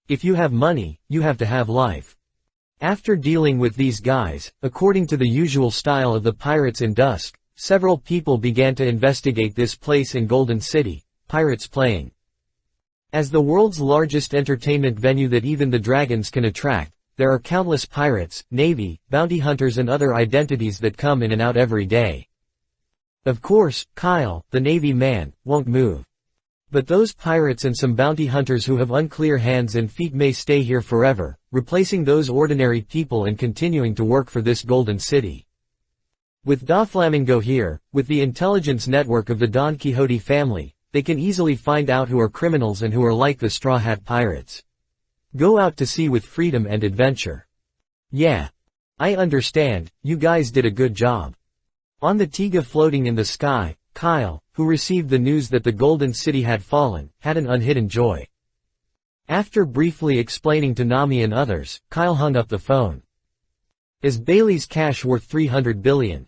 If you have money, you have to have life. After dealing with these guys, according to the usual style of the Pirates in Dusk, several people began to investigate this place in Golden City, Pirates Playing. As the world's largest entertainment venue that even the dragons can attract, there are countless pirates, navy, bounty hunters and other identities that come in and out every day. Of course, Kyle, the navy man, won't move. But those pirates and some bounty hunters who have unclear hands and feet may stay here forever, replacing those ordinary people and continuing to work for this Golden City. With Doflamingo here, with the intelligence network of the Don Quixote family, they can easily find out who are criminals and who are like the Straw Hat Pirates. Go out to sea with freedom and adventure. Yeah. I understand, you guys did a good job. On the Tiga floating in the sky, Kyle, who received the news that the Golden City had fallen, had an unhidden joy. After briefly explaining to Nami and others, Kyle hung up the phone. Is Bailey's cash worth 300 billion?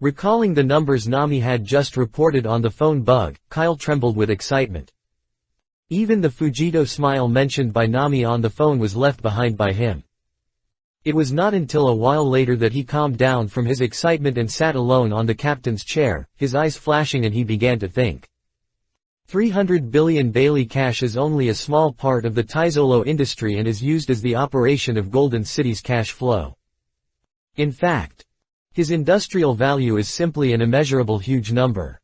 Recalling the numbers Nami had just reported on the phone bug, Kyle trembled with excitement. Even the Fujito smile mentioned by Nami on the phone was left behind by him. It was not until a while later that he calmed down from his excitement and sat alone on the captain's chair, his eyes flashing, and he began to think. 300 billion Bailey cash is only a small part of the Taizolo industry and is used as the operation of Golden City's cash flow. In fact, his industrial value is simply an immeasurable huge number.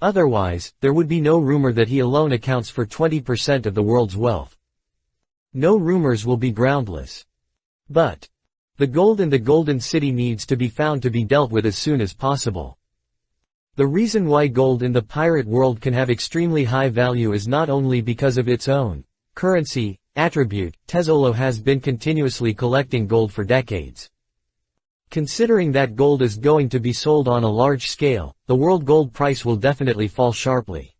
Otherwise, there would be no rumor that he alone accounts for 20% of the world's wealth. No rumors will be groundless. But The gold in the Golden City needs to be found to be dealt with as soon as possible. The reason why gold in the pirate world can have extremely high value is not only because of its own currency attribute. Tezzolo has been continuously collecting gold for decades. Considering that gold is going to be sold on a large scale, the world gold price will definitely fall sharply.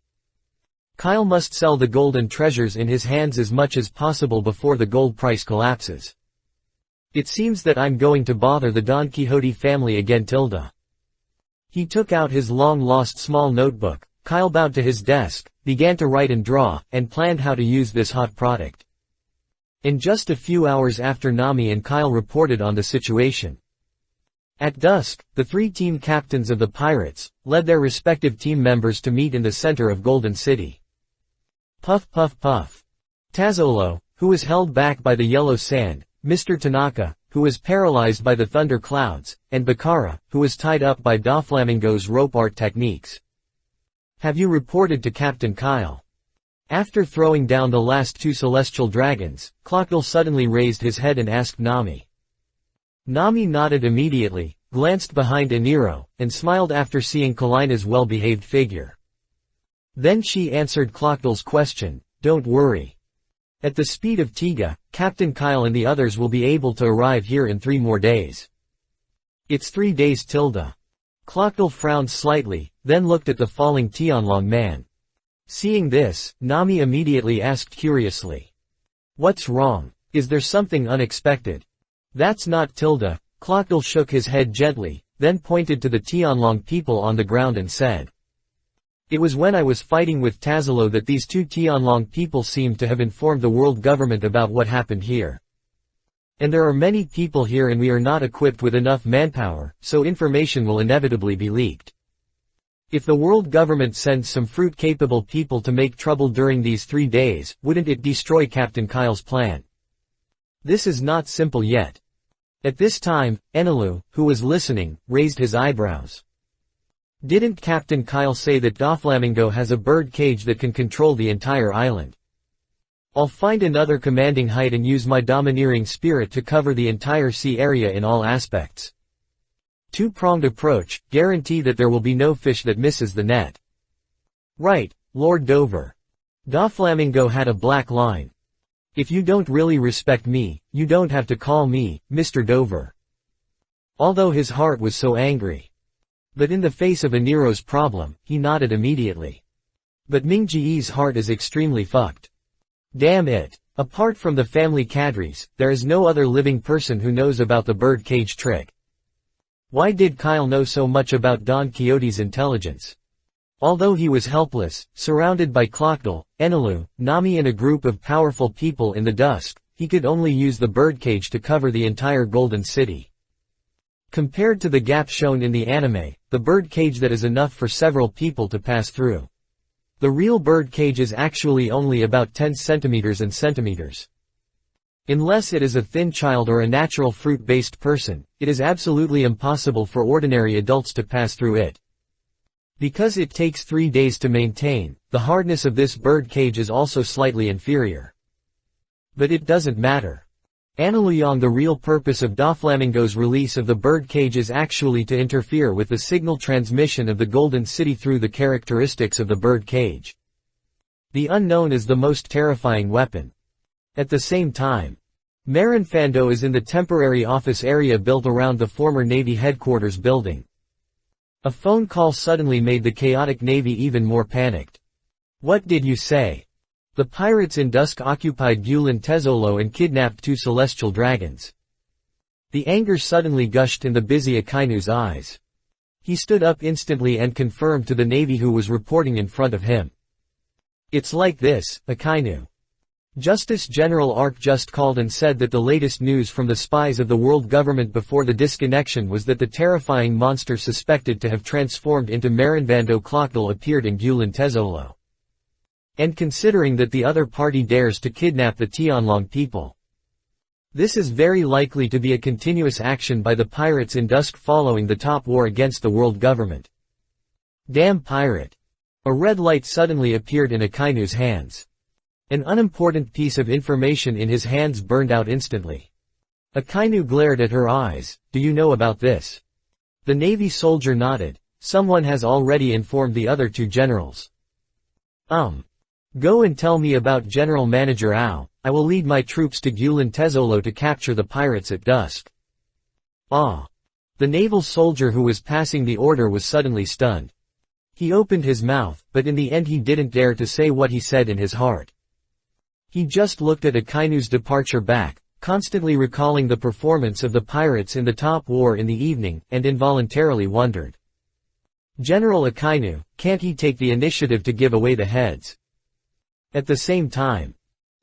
Kyle must sell the golden treasures in his hands as much as possible before the gold price collapses. It seems that I'm going to bother the Don Quixote family again. He took out his long-lost small notebook. Kyle bowed to his desk, began to write and draw, and planned how to use this hot product. In just a few hours after, Nami and Kyle reported on the situation. At dusk, the three team captains of the pirates led their respective team members to meet in the center of Golden City. Puff puff puff. Tezzolo, who was held back by the yellow sand, Mr. Tanaka, who was paralyzed by the thunder clouds, and Bakara, who was tied up by Doflamingo's rope art techniques. Have you reported to Captain Kyle? After throwing down the last two celestial dragons, Clockdale suddenly raised his head and asked Nami. Nami nodded immediately, glanced behind Eniro, and smiled after seeing Kalina's well-behaved figure. Then she answered Clockdale's question, "Don't worry. At the speed of Tiga, Captain Kyle and the others will be able to arrive here in 3 more days." "It's 3 days." Clockdale frowned slightly, then looked at the falling Tianlong man. Seeing this, Nami immediately asked curiously, "What's wrong? Is there something unexpected?" "That's not." Clockdale shook his head gently, then pointed to the Tianlong people on the ground and said, "It was when I was fighting with Tezzolo that these 2 Tianlong people seemed to have informed the world government about what happened here. And there are many people here and we are not equipped with enough manpower, so information will inevitably be leaked. If the world government sends some fruit-capable people to make trouble during these 3 days, wouldn't it destroy Captain Kyle's plan? This is not simple yet." At this time, Enilu, who was listening, raised his eyebrows. "Didn't Captain Kyle say that Doflamingo has a bird cage that can control the entire island? I'll find another commanding height and use my domineering spirit to cover the entire sea area in all aspects. Two-pronged approach, guarantee that there will be no fish that misses the net." "Right, Lord Dover. Doflamingo had a black line. If you don't really respect me, you don't have to call me Mr. Dover." Although his heart was so angry. But in the face of Eniro's problem, he nodded immediately. But Mingji's heart is extremely fucked. Damn it. Apart from the family cadres, there is no other living person who knows about the bird cage trick. Why did Kyle know so much about Don Quixote's intelligence? Although he was helpless, surrounded by Clockdale, Enilu, Nami and a group of powerful people in the dusk, he could only use the birdcage to cover the entire Golden City. Compared to the gap shown in the anime, the birdcage that is enough for several people to pass through. The real birdcage is actually only about 10 centimeters. Unless it is a thin child or a natural fruit-based person, it is absolutely impossible for ordinary adults to pass through it. Because it takes 3 days to maintain, the hardness of this bird cage is also slightly inferior. But it doesn't matter. Analuyong, the real purpose of Doflamingo's release of the bird cage is actually to interfere with the signal transmission of the Golden City through the characteristics of the bird cage. The unknown is the most terrifying weapon. At the same time, Marin Fando is in the temporary office area built around the former Navy headquarters building. A phone call suddenly made the chaotic Navy even more panicked. "What did you say?" "The pirates in dusk occupied Gulen Tezzolo and kidnapped 2 celestial dragons." The anger suddenly gushed in the busy Akainu's eyes. He stood up instantly and confirmed to the Navy who was reporting in front of him. "It's like this, Akainu. Justice General Ark just called and said that the latest news from the spies of the world government before the disconnection was that the terrifying monster suspected to have transformed into Marinvando Clockdale appeared in Gulen Tezzolo. And considering that the other party dares to kidnap the Tianlong people, this is very likely to be a continuous action by the pirates in dusk following the top war against the world government." Damn pirate. A red light suddenly appeared in Akainu's hands. An unimportant piece of information in his hands burned out instantly. Akainu glared at her eyes. Do you know about this? The Navy soldier nodded. Someone has already informed the other two generals. Go and tell me about General Manager Ao. I will lead my troops to Gulen Tezolo to capture the pirates at dusk. Ah! The naval soldier who was passing the order was suddenly stunned. He opened his mouth, but in the end he didn't dare to say what he said in his heart. He just looked at Akainu's departure back, constantly recalling the performance of the pirates in the top war in the evening, and involuntarily wondered. General Akainu, can't he take the initiative to give away the heads? At the same time,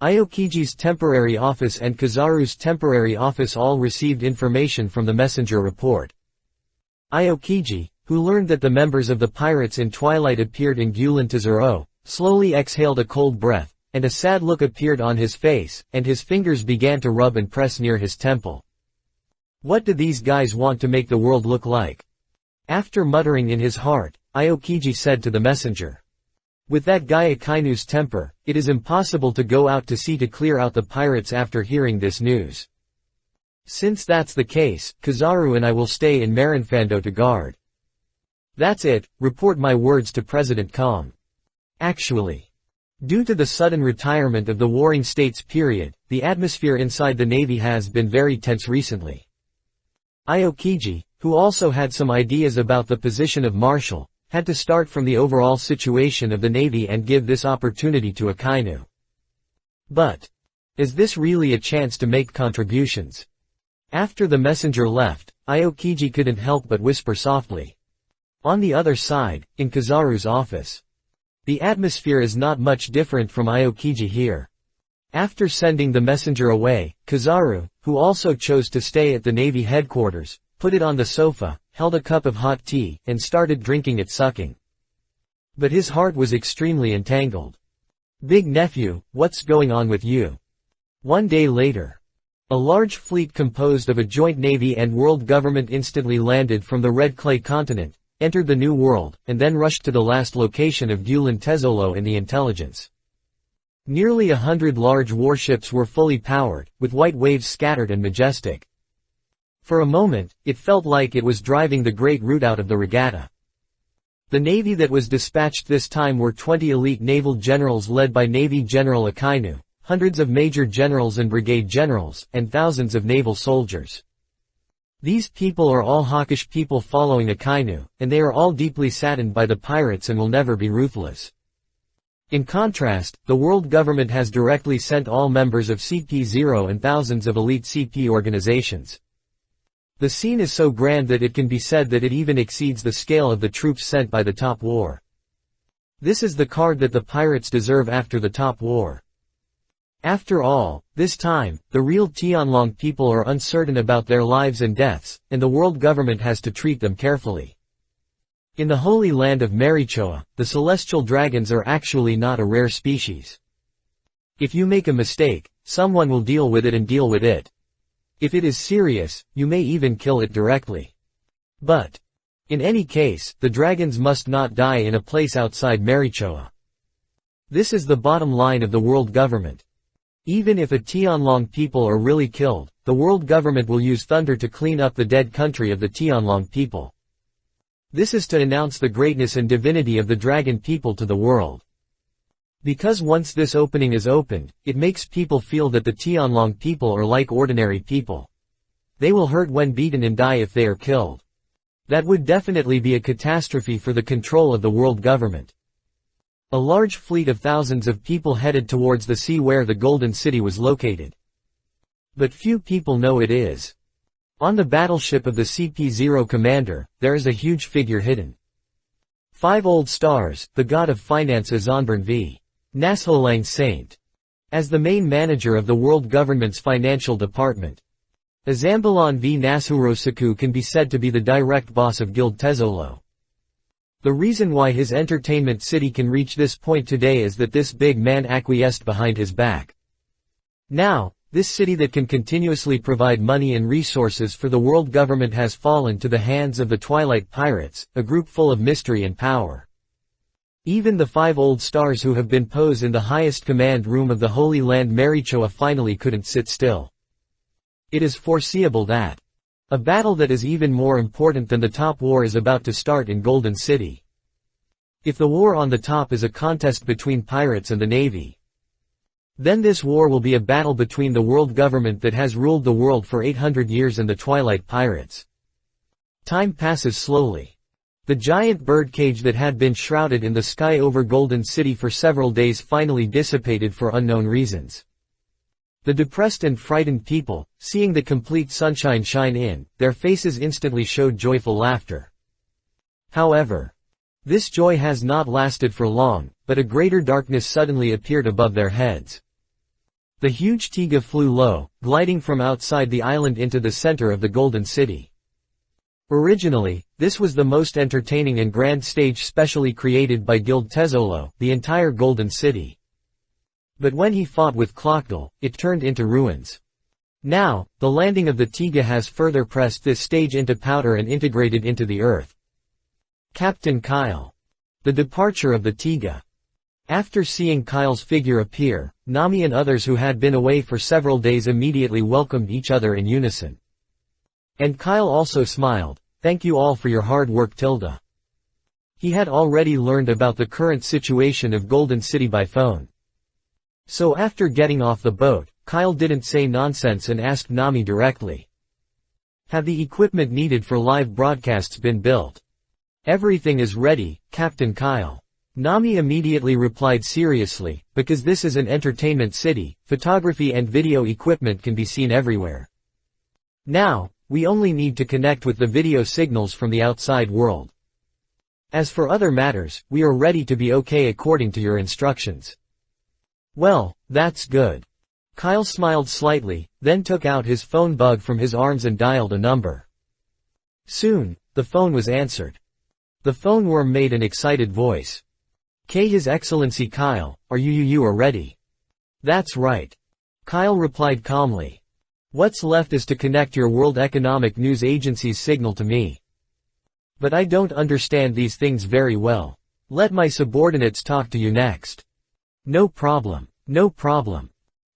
Aokiji's temporary office and Kizaru's temporary office all received information from the messenger report. Aokiji, who learned that the members of the pirates in Twilight appeared in Gulen Tezoro, slowly exhaled a cold breath, and a sad look appeared on his face, and his fingers began to rub and press near his temple. What do these guys want to make the world look like? After muttering in his heart, Aokiji said to the messenger. With that guy Akainu's temper, it is impossible to go out to sea to clear out the pirates after hearing this news. Since that's the case, Kizaru and I will stay in Marinfando to guard. That's it, report my words to President Kong. Actually, due to the sudden retirement of the Warring States period, the atmosphere inside the Navy has been very tense recently. Aokiji, who also had some ideas about the position of Marshal, had to start from the overall situation of the Navy and give this opportunity to Akainu. But, is this really a chance to make contributions? After the messenger left, Aokiji couldn't help but whisper softly. On the other side, in Kizaru's office. The atmosphere is not much different from Aokiji here. After sending the messenger away, Kizaru, who also chose to stay at the Navy headquarters, put it on the sofa, held a cup of hot tea, and started drinking it sucking. But his heart was extremely entangled. Big nephew, what's going on with you? One day later. A large fleet composed of a joint Navy and world government instantly landed from the Red Clay continent, entered the New World, and then rushed to the last location of Gulen Tezolo in the intelligence. Nearly 100 large warships were fully powered, with white waves scattered and majestic. For a moment, it felt like it was driving the great route out of the regatta. The navy that was dispatched this time were 20 elite naval generals led by Navy General Akainu, hundreds of major generals and brigade generals, and thousands of naval soldiers. These people are all hawkish people following Akainu, and they are all deeply saddened by the pirates and will never be ruthless. In contrast, the world government has directly sent all members of CP0 and thousands of elite CP organizations. The scene is so grand that it can be said that it even exceeds the scale of the troops sent by the Top War. This is the card that the pirates deserve after the Top War. After all, this time, the real Tianlong people are uncertain about their lives and deaths, and the world government has to treat them carefully. In the holy land of Marichoa, the celestial dragons are actually not a rare species. If you make a mistake, someone will deal with it and deal with it. If it is serious, you may even kill it directly. But, in any case, the dragons must not die in a place outside Marichoa. This is the bottom line of the world government. Even if a Tianlong people are really killed, the world government will use thunder to clean up the dead country of the Tianlong people. This is to announce the greatness and divinity of the dragon people to the world. Because once this opening is opened, it makes people feel that the Tianlong people are like ordinary people. They will hurt when beaten and die if they are killed. That would definitely be a catastrophe for the control of the world government. A large fleet of thousands of people headed towards the sea where the Golden City was located. But few people know it is. On the battleship of the CP0 commander, there is a huge figure hidden. 5 old stars, the god of finance Azanburn v. Nasholang Saint. As the main manager of the world government's financial department. Azambulan v. Nasurosaku can be said to be the direct boss of Guild Tezolo. The reason why his entertainment city can reach this point today is that this big man acquiesced behind his back. Now, this city that can continuously provide money and resources for the world government has fallen to the hands of the Twilight Pirates, a group full of mystery and power. Even the 5 old stars who have been posed in the highest command room of the Holy Land Marichoa finally couldn't sit still. It is foreseeable that a battle that is even more important than the top war is about to start in Golden City. If the war on the top is a contest between pirates and the Navy, then this war will be a battle between the world government that has ruled the world for 800 years and the Twilight Pirates. Time passes slowly. The giant birdcage that had been shrouded in the sky over Golden City for several days finally dissipated for unknown reasons. The depressed and frightened people, seeing the complete sunshine shine in, their faces instantly showed joyful laughter. However, this joy has not lasted for long, but a greater darkness suddenly appeared above their heads. The huge Tiga flew low, gliding from outside the island into the center of the Golden City. Originally, this was the most entertaining and grand stage specially created by Guild Tezzolo, the entire Golden City. But when he fought with Clockdal, it turned into ruins. Now, the landing of the Tiga has further pressed this stage into powder and integrated into the earth. Captain Kyle. The departure of the Tiga. After seeing Kyle's figure appear, Nami and others who had been away for several days immediately welcomed each other in unison. And Kyle also smiled. Thank you all for your hard work, Tilda. He had already learned about the current situation of Golden City by phone. So after getting off the boat, Kyle didn't say nonsense and asked Nami directly. Have the equipment needed for live broadcasts been built? Everything is ready, Captain Kyle. Nami immediately replied seriously, because this is an entertainment city, photography and video equipment can be seen everywhere. Now, we only need to connect with the video signals from the outside world. As for other matters, we are ready to be okay according to your instructions. Well, that's good. Kyle smiled slightly, then took out his phone bug from his arms and dialed a number. Soon, the phone was answered. The phone worm made an excited voice. His Excellency Kyle, are you ready? That's right. Kyle replied calmly. What's left is to connect your World Economic News Agency's signal to me. But I don't understand these things very well. Let my subordinates talk to you next. No problem. No problem.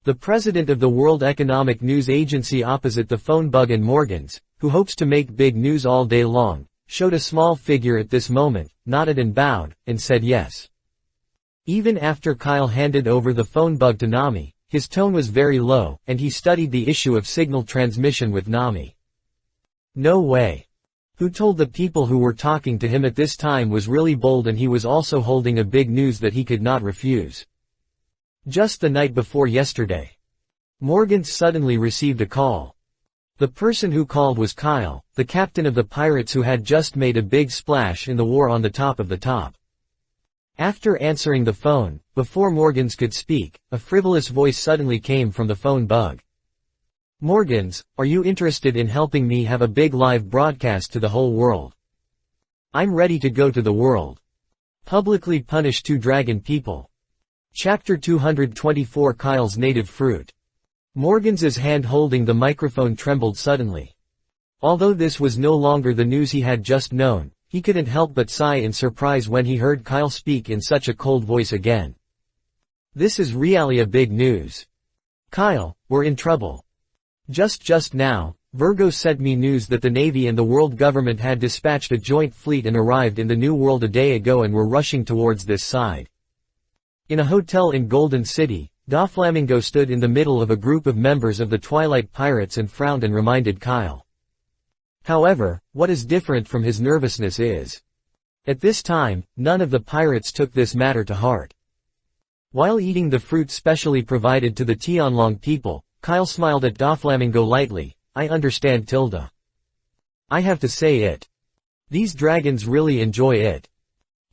The president of the World Economic News Agency opposite the phone bug and Morgans, who hopes to make big news all day long, showed a small figure at this moment, nodded and bowed, and said yes. Even after Kyle handed over the phone bug to Nami, his tone was very low, and he studied the issue of signal transmission with Nami. No way. Who told the people who were talking to him at this time was really bold, and he was also holding a big news that he could not refuse. Just the night before yesterday, Morgans suddenly received a call. The person who called was Kyle, the captain of the pirates who had just made a big splash in the war on the top of the top. After answering the phone, before Morgans could speak, a frivolous voice suddenly came from the phone bug. Morgans, are you interested in helping me have a big live broadcast to the whole world? I'm ready to go to the world. Publicly punish 2 dragon people. Chapter 224 Kyle's Native Fruit. Morgans's hand holding the microphone trembled suddenly. Although this was no longer the news he had just known, he couldn't help but sigh in surprise when he heard Kyle speak in such a cold voice again. This is really a big news. Kyle, we're in trouble. Just now, Virgo sent me news that the Navy and the world government had dispatched a joint fleet and arrived in the New World a day ago and were rushing towards this side. In a hotel in Golden City, Doflamingo stood in the middle of a group of members of the Twilight Pirates and frowned and reminded Kyle. However, what is different from his nervousness is, at this time, none of the pirates took this matter to heart. While eating the fruit specially provided to the Tianlong people, Kyle smiled at Doflamingo lightly. I understand, Tilda. I have to say it. These dragons really enjoy it.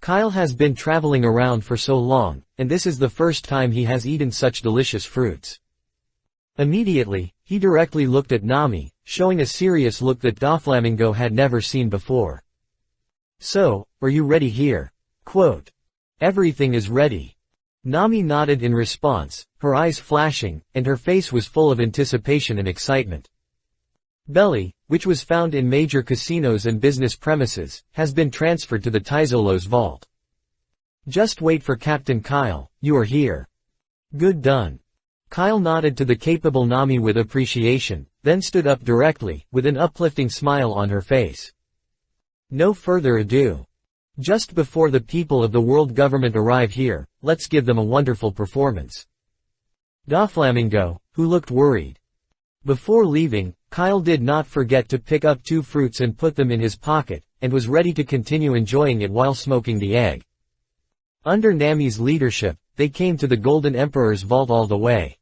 Kyle has been traveling around for so long, and this is the first time he has eaten such delicious fruits. Immediately, he directly looked at Nami, showing a serious look that Doflamingo had never seen before. So, are you ready here? Quote. Everything is ready. Nami nodded in response, her eyes flashing, and her face was full of anticipation and excitement. Belly, which was found in major casinos and business premises, has been transferred to the Tezzolo's vault. Just wait for Captain Kyle, you are here. Good done. Kyle nodded to the capable Nami with appreciation, then stood up directly, with an uplifting smile on her face. No further ado. Just before the people of the world government arrive here, let's give them a wonderful performance. Doflamingo, who looked worried. Before leaving, Kyle did not forget to pick up 2 fruits and put them in his pocket, and was ready to continue enjoying it while smoking the egg. Under Nami's leadership, they came to the Golden Emperor's vault all the way.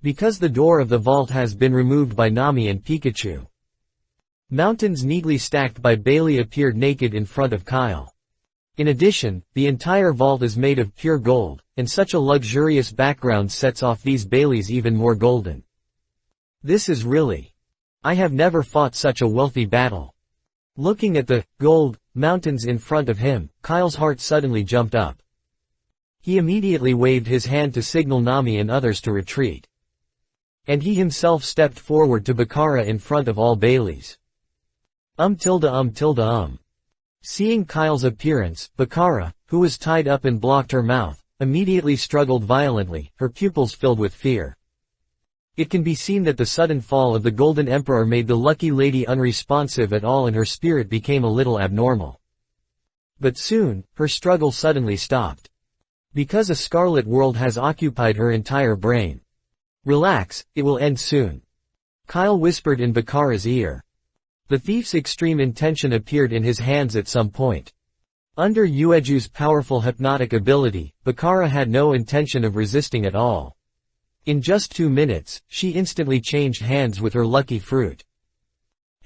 Because the door of the vault has been removed by Nami and Pikachu. Mountains neatly stacked by Bailey appeared naked in front of Kyle. In addition, the entire vault is made of pure gold, and such a luxurious background sets off these Baileys even more golden. This is really... I have never fought such a wealthy battle. Looking at the gold mountains in front of him, Kyle's heart suddenly jumped up. He immediately waved his hand to signal Nami and others to retreat. And he himself stepped forward to Bakara in front of all Baileys. Seeing Kyle's appearance, Bakara, who was tied up and blocked her mouth, immediately struggled violently, her pupils filled with fear. It can be seen that the sudden fall of the Golden Emperor made the lucky lady unresponsive at all and her spirit became a little abnormal. But soon, her struggle suddenly stopped. Because a scarlet world has occupied her entire brain. Relax, it will end soon. Kyle whispered in Bakara's ear. The thief's extreme intention appeared in his hands at some point. Under Ueju's powerful hypnotic ability, Bakara had no intention of resisting at all. In just 2 minutes, she instantly changed hands with her lucky fruit.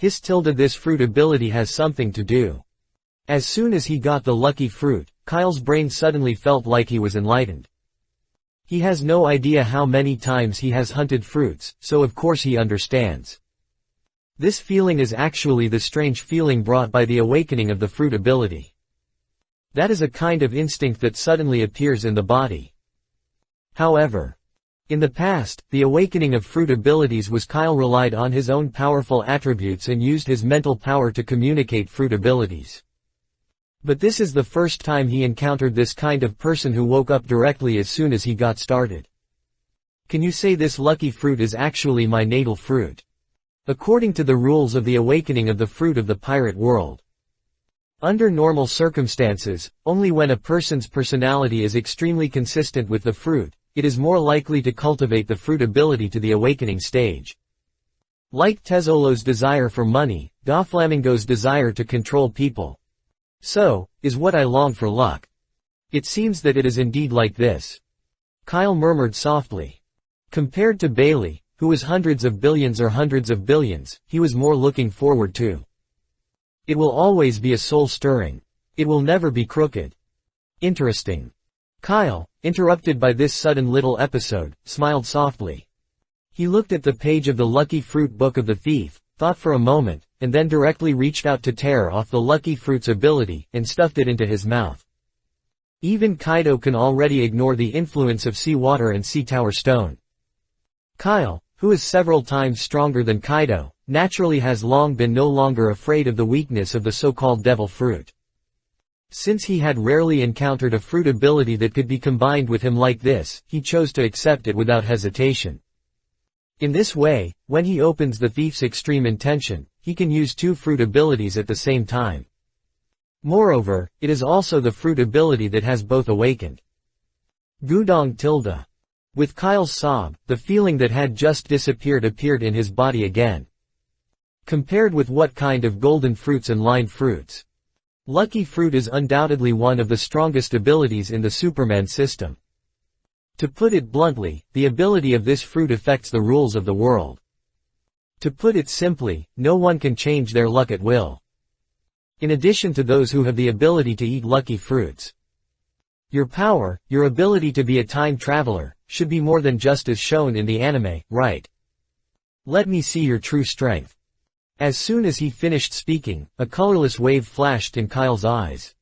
This fruit ability has something to do. As soon as he got the lucky fruit, Kyle's brain suddenly felt like he was enlightened. He has no idea how many times he has hunted fruits, so of course he understands. This feeling is actually the strange feeling brought by the awakening of the fruit ability. That is a kind of instinct that suddenly appears in the body. However, in the past, the awakening of fruit abilities was Kyle relied on his own powerful attributes and used his mental power to communicate fruit abilities. But this is the first time he encountered this kind of person who woke up directly as soon as he got started. Can you say this lucky fruit is actually my natal fruit? According to the rules of the awakening of the fruit of the pirate world. Under normal circumstances, only when a person's personality is extremely consistent with the fruit, it is more likely to cultivate the fruit ability to the awakening stage. Like Tezzolo's desire for money, Doflamingo's desire to control people. So, is what I long for luck. It seems that it is indeed like this. Kyle murmured softly. Compared to Bailey, who was hundreds of billions or hundreds of billions, he was more looking forward to. It will always be a soul-stirring. It will never be crooked. Interesting. Kyle, interrupted by this sudden little episode, smiled softly. He looked at the page of the lucky fruit book of the thief, thought for a moment, and then directly reached out to tear off the lucky fruit's ability, and stuffed it into his mouth. Even Kaido can already ignore the influence of seawater and sea tower stone. Kyle, who is several times stronger than Kaido, naturally has long been no longer afraid of the weakness of the so-called devil fruit. Since he had rarely encountered a fruit ability that could be combined with him like this, he chose to accept it without hesitation. In this way, when he opens the thief's extreme intention, he can use 2 fruit abilities at the same time. Moreover, it is also the fruit ability that has both awakened. Gudong tilde. With Kyle's sob, the feeling that had just disappeared appeared in his body again. Compared with what kind of golden fruits and line fruits? Lucky fruit is undoubtedly one of the strongest abilities in the Superman system. To put it bluntly, the ability of this fruit affects the rules of the world. To put it simply, no one can change their luck at will. In addition to those who have the ability to eat lucky fruits. Your power, your ability to be a time traveler, should be more than just as shown in the anime, right? Let me see your true strength. As soon as he finished speaking, a colorless wave flashed in Kyle's eyes.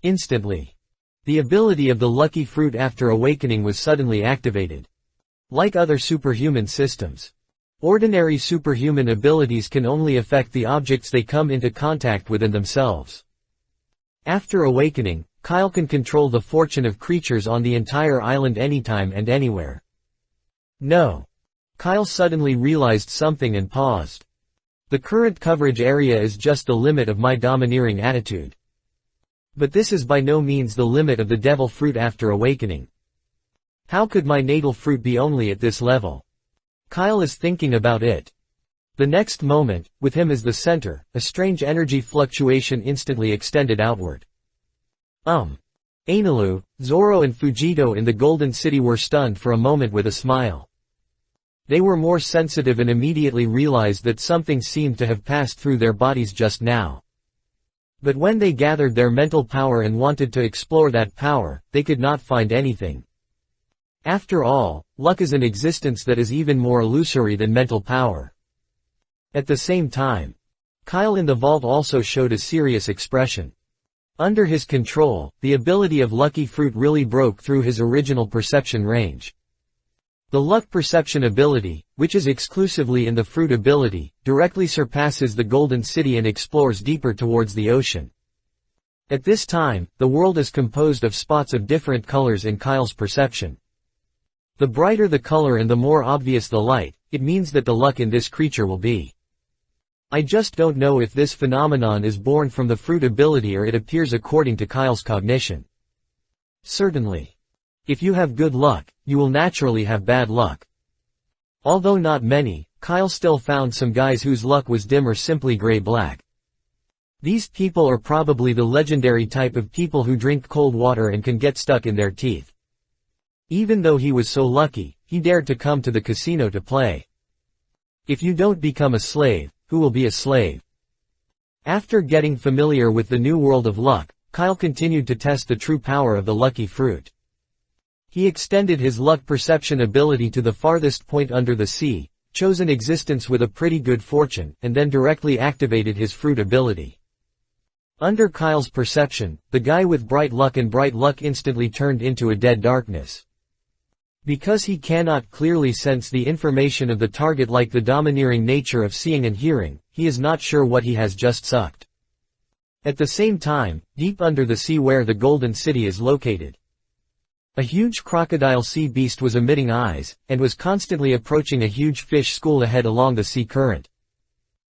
Instantly. The ability of the lucky fruit after awakening was suddenly activated. Like other superhuman systems. Ordinary superhuman abilities can only affect the objects they come into contact with in themselves. After awakening, Kyle can control the fortune of creatures on the entire island anytime and anywhere. No. Kyle suddenly realized something and paused. The current coverage area is just the limit of my domineering attitude. But this is by no means the limit of the devil fruit after awakening. How could my natal fruit be only at this level? Kyle is thinking about it. The next moment, with him as the center, a strange energy fluctuation instantly extended outward. Analu, Zoro and Fujito in the Golden City were stunned for a moment with a smile. They were more sensitive and immediately realized that something seemed to have passed through their bodies just now. But when they gathered their mental power and wanted to explore that power, they could not find anything. After all, luck is an existence that is even more illusory than mental power. At the same time, Kyle in the vault also showed a serious expression. Under his control, the ability of Lucky Fruit really broke through his original perception range. The luck perception ability, which is exclusively in the fruit ability, directly surpasses the Golden City and explores deeper towards the ocean. At this time, the world is composed of spots of different colors in Kyle's perception. The brighter the color and the more obvious the light, it means that the luck in this creature will be. I just don't know if this phenomenon is born from the fruit ability or it appears according to Kyle's cognition. Certainly. If you have good luck, you will naturally have bad luck. Although not many, Kyle still found some guys whose luck was dim or simply gray-black. These people are probably the legendary type of people who drink cold water and can get stuck in their teeth. Even though he was so lucky, he dared to come to the casino to play. If you don't become a slave, who will be a slave? After getting familiar with the new world of luck, Kyle continued to test the true power of the lucky fruit. He extended his luck perception ability to the farthest point under the sea, chose an existence with a pretty good fortune, and then directly activated his fruit ability. Under Kyle's perception, the guy with bright luck instantly turned into a dead darkness. Because he cannot clearly sense the information of the target like the domineering nature of seeing and hearing, he is not sure what he has just sucked. At the same time, deep under the sea where the Golden City is located, a huge crocodile sea beast was emitting eyes, and was constantly approaching a huge fish school ahead along the sea current.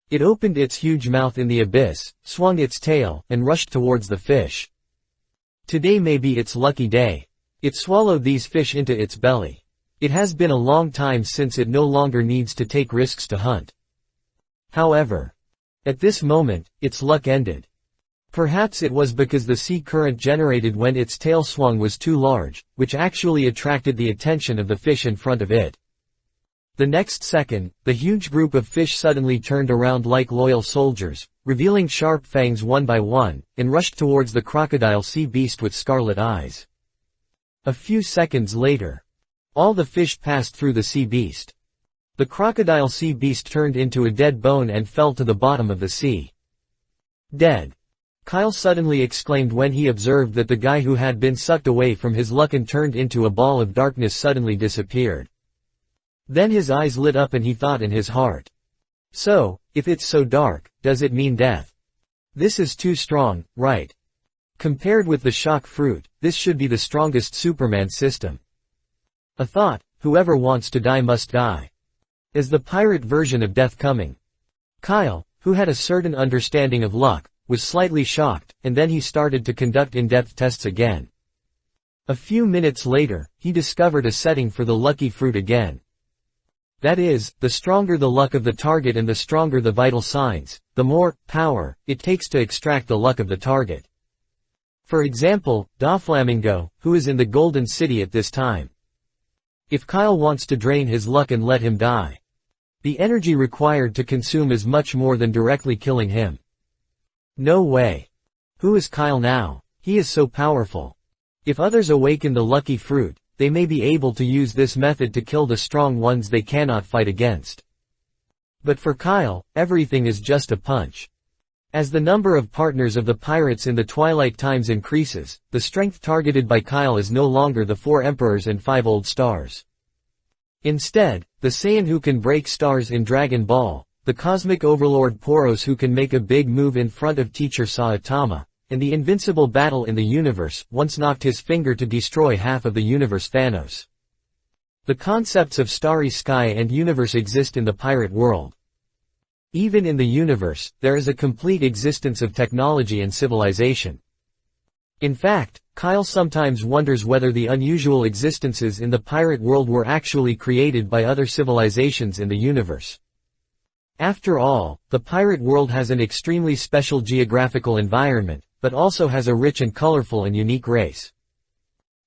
It opened its huge mouth in the abyss, swung its tail, and rushed towards the fish. Today may be its lucky day. It swallowed these fish into its belly. It has been a long time since it no longer needs to take risks to hunt. However, at this moment, its luck ended. Perhaps it was because the sea current generated when its tail swung was too large, which actually attracted the attention of the fish in front of it. The next second, the huge group of fish suddenly turned around like loyal soldiers, revealing sharp fangs one by one, and rushed towards the crocodile sea beast with scarlet eyes. A few seconds later, all the fish passed through the sea beast. The crocodile sea beast turned into a dead bone and fell to the bottom of the sea. Dead. Kyle suddenly exclaimed when he observed that the guy who had been sucked away from his luck and turned into a ball of darkness suddenly disappeared. Then his eyes lit up and he thought in his heart. So, if it's so dark, does it mean death? This is too strong, right? Compared with the shock fruit, this should be the strongest Superman system. A thought, whoever wants to die must die. Is the pirate version of death coming? Kyle, who had a certain understanding of luck, was slightly shocked, and then he started to conduct in-depth tests again. A few minutes later, he discovered a setting for the lucky fruit again. That is, the stronger the luck of the target and the stronger the vital signs, the more power it takes to extract the luck of the target. For example, Doflamingo, who is in the Golden City at this time. If Kyle wants to drain his luck and let him die, the energy required to consume is much more than directly killing him. No way. Who is Kyle now? He is so powerful. If others awaken the lucky fruit, they may be able to use this method to kill the strong ones they cannot fight against. But for Kyle, everything is just a punch. As the number of partners of the pirates in the Twilight Times increases, the strength targeted by Kyle is no longer the 4 emperors and 5 old stars. Instead, the Saiyan who can break stars in Dragon Ball, the cosmic overlord Poros who can make a big move in front of teacher Saitama, and the invincible battle in the universe once knocked his finger to destroy half of the universe Thanos. The concepts of starry sky and universe exist in the pirate world. Even in the universe, there is a complete existence of technology and civilization. In fact, Kyle sometimes wonders whether the unusual existences in the pirate world were actually created by other civilizations in the universe. After all, the pirate world has an extremely special geographical environment, but also has a rich and colorful and unique race.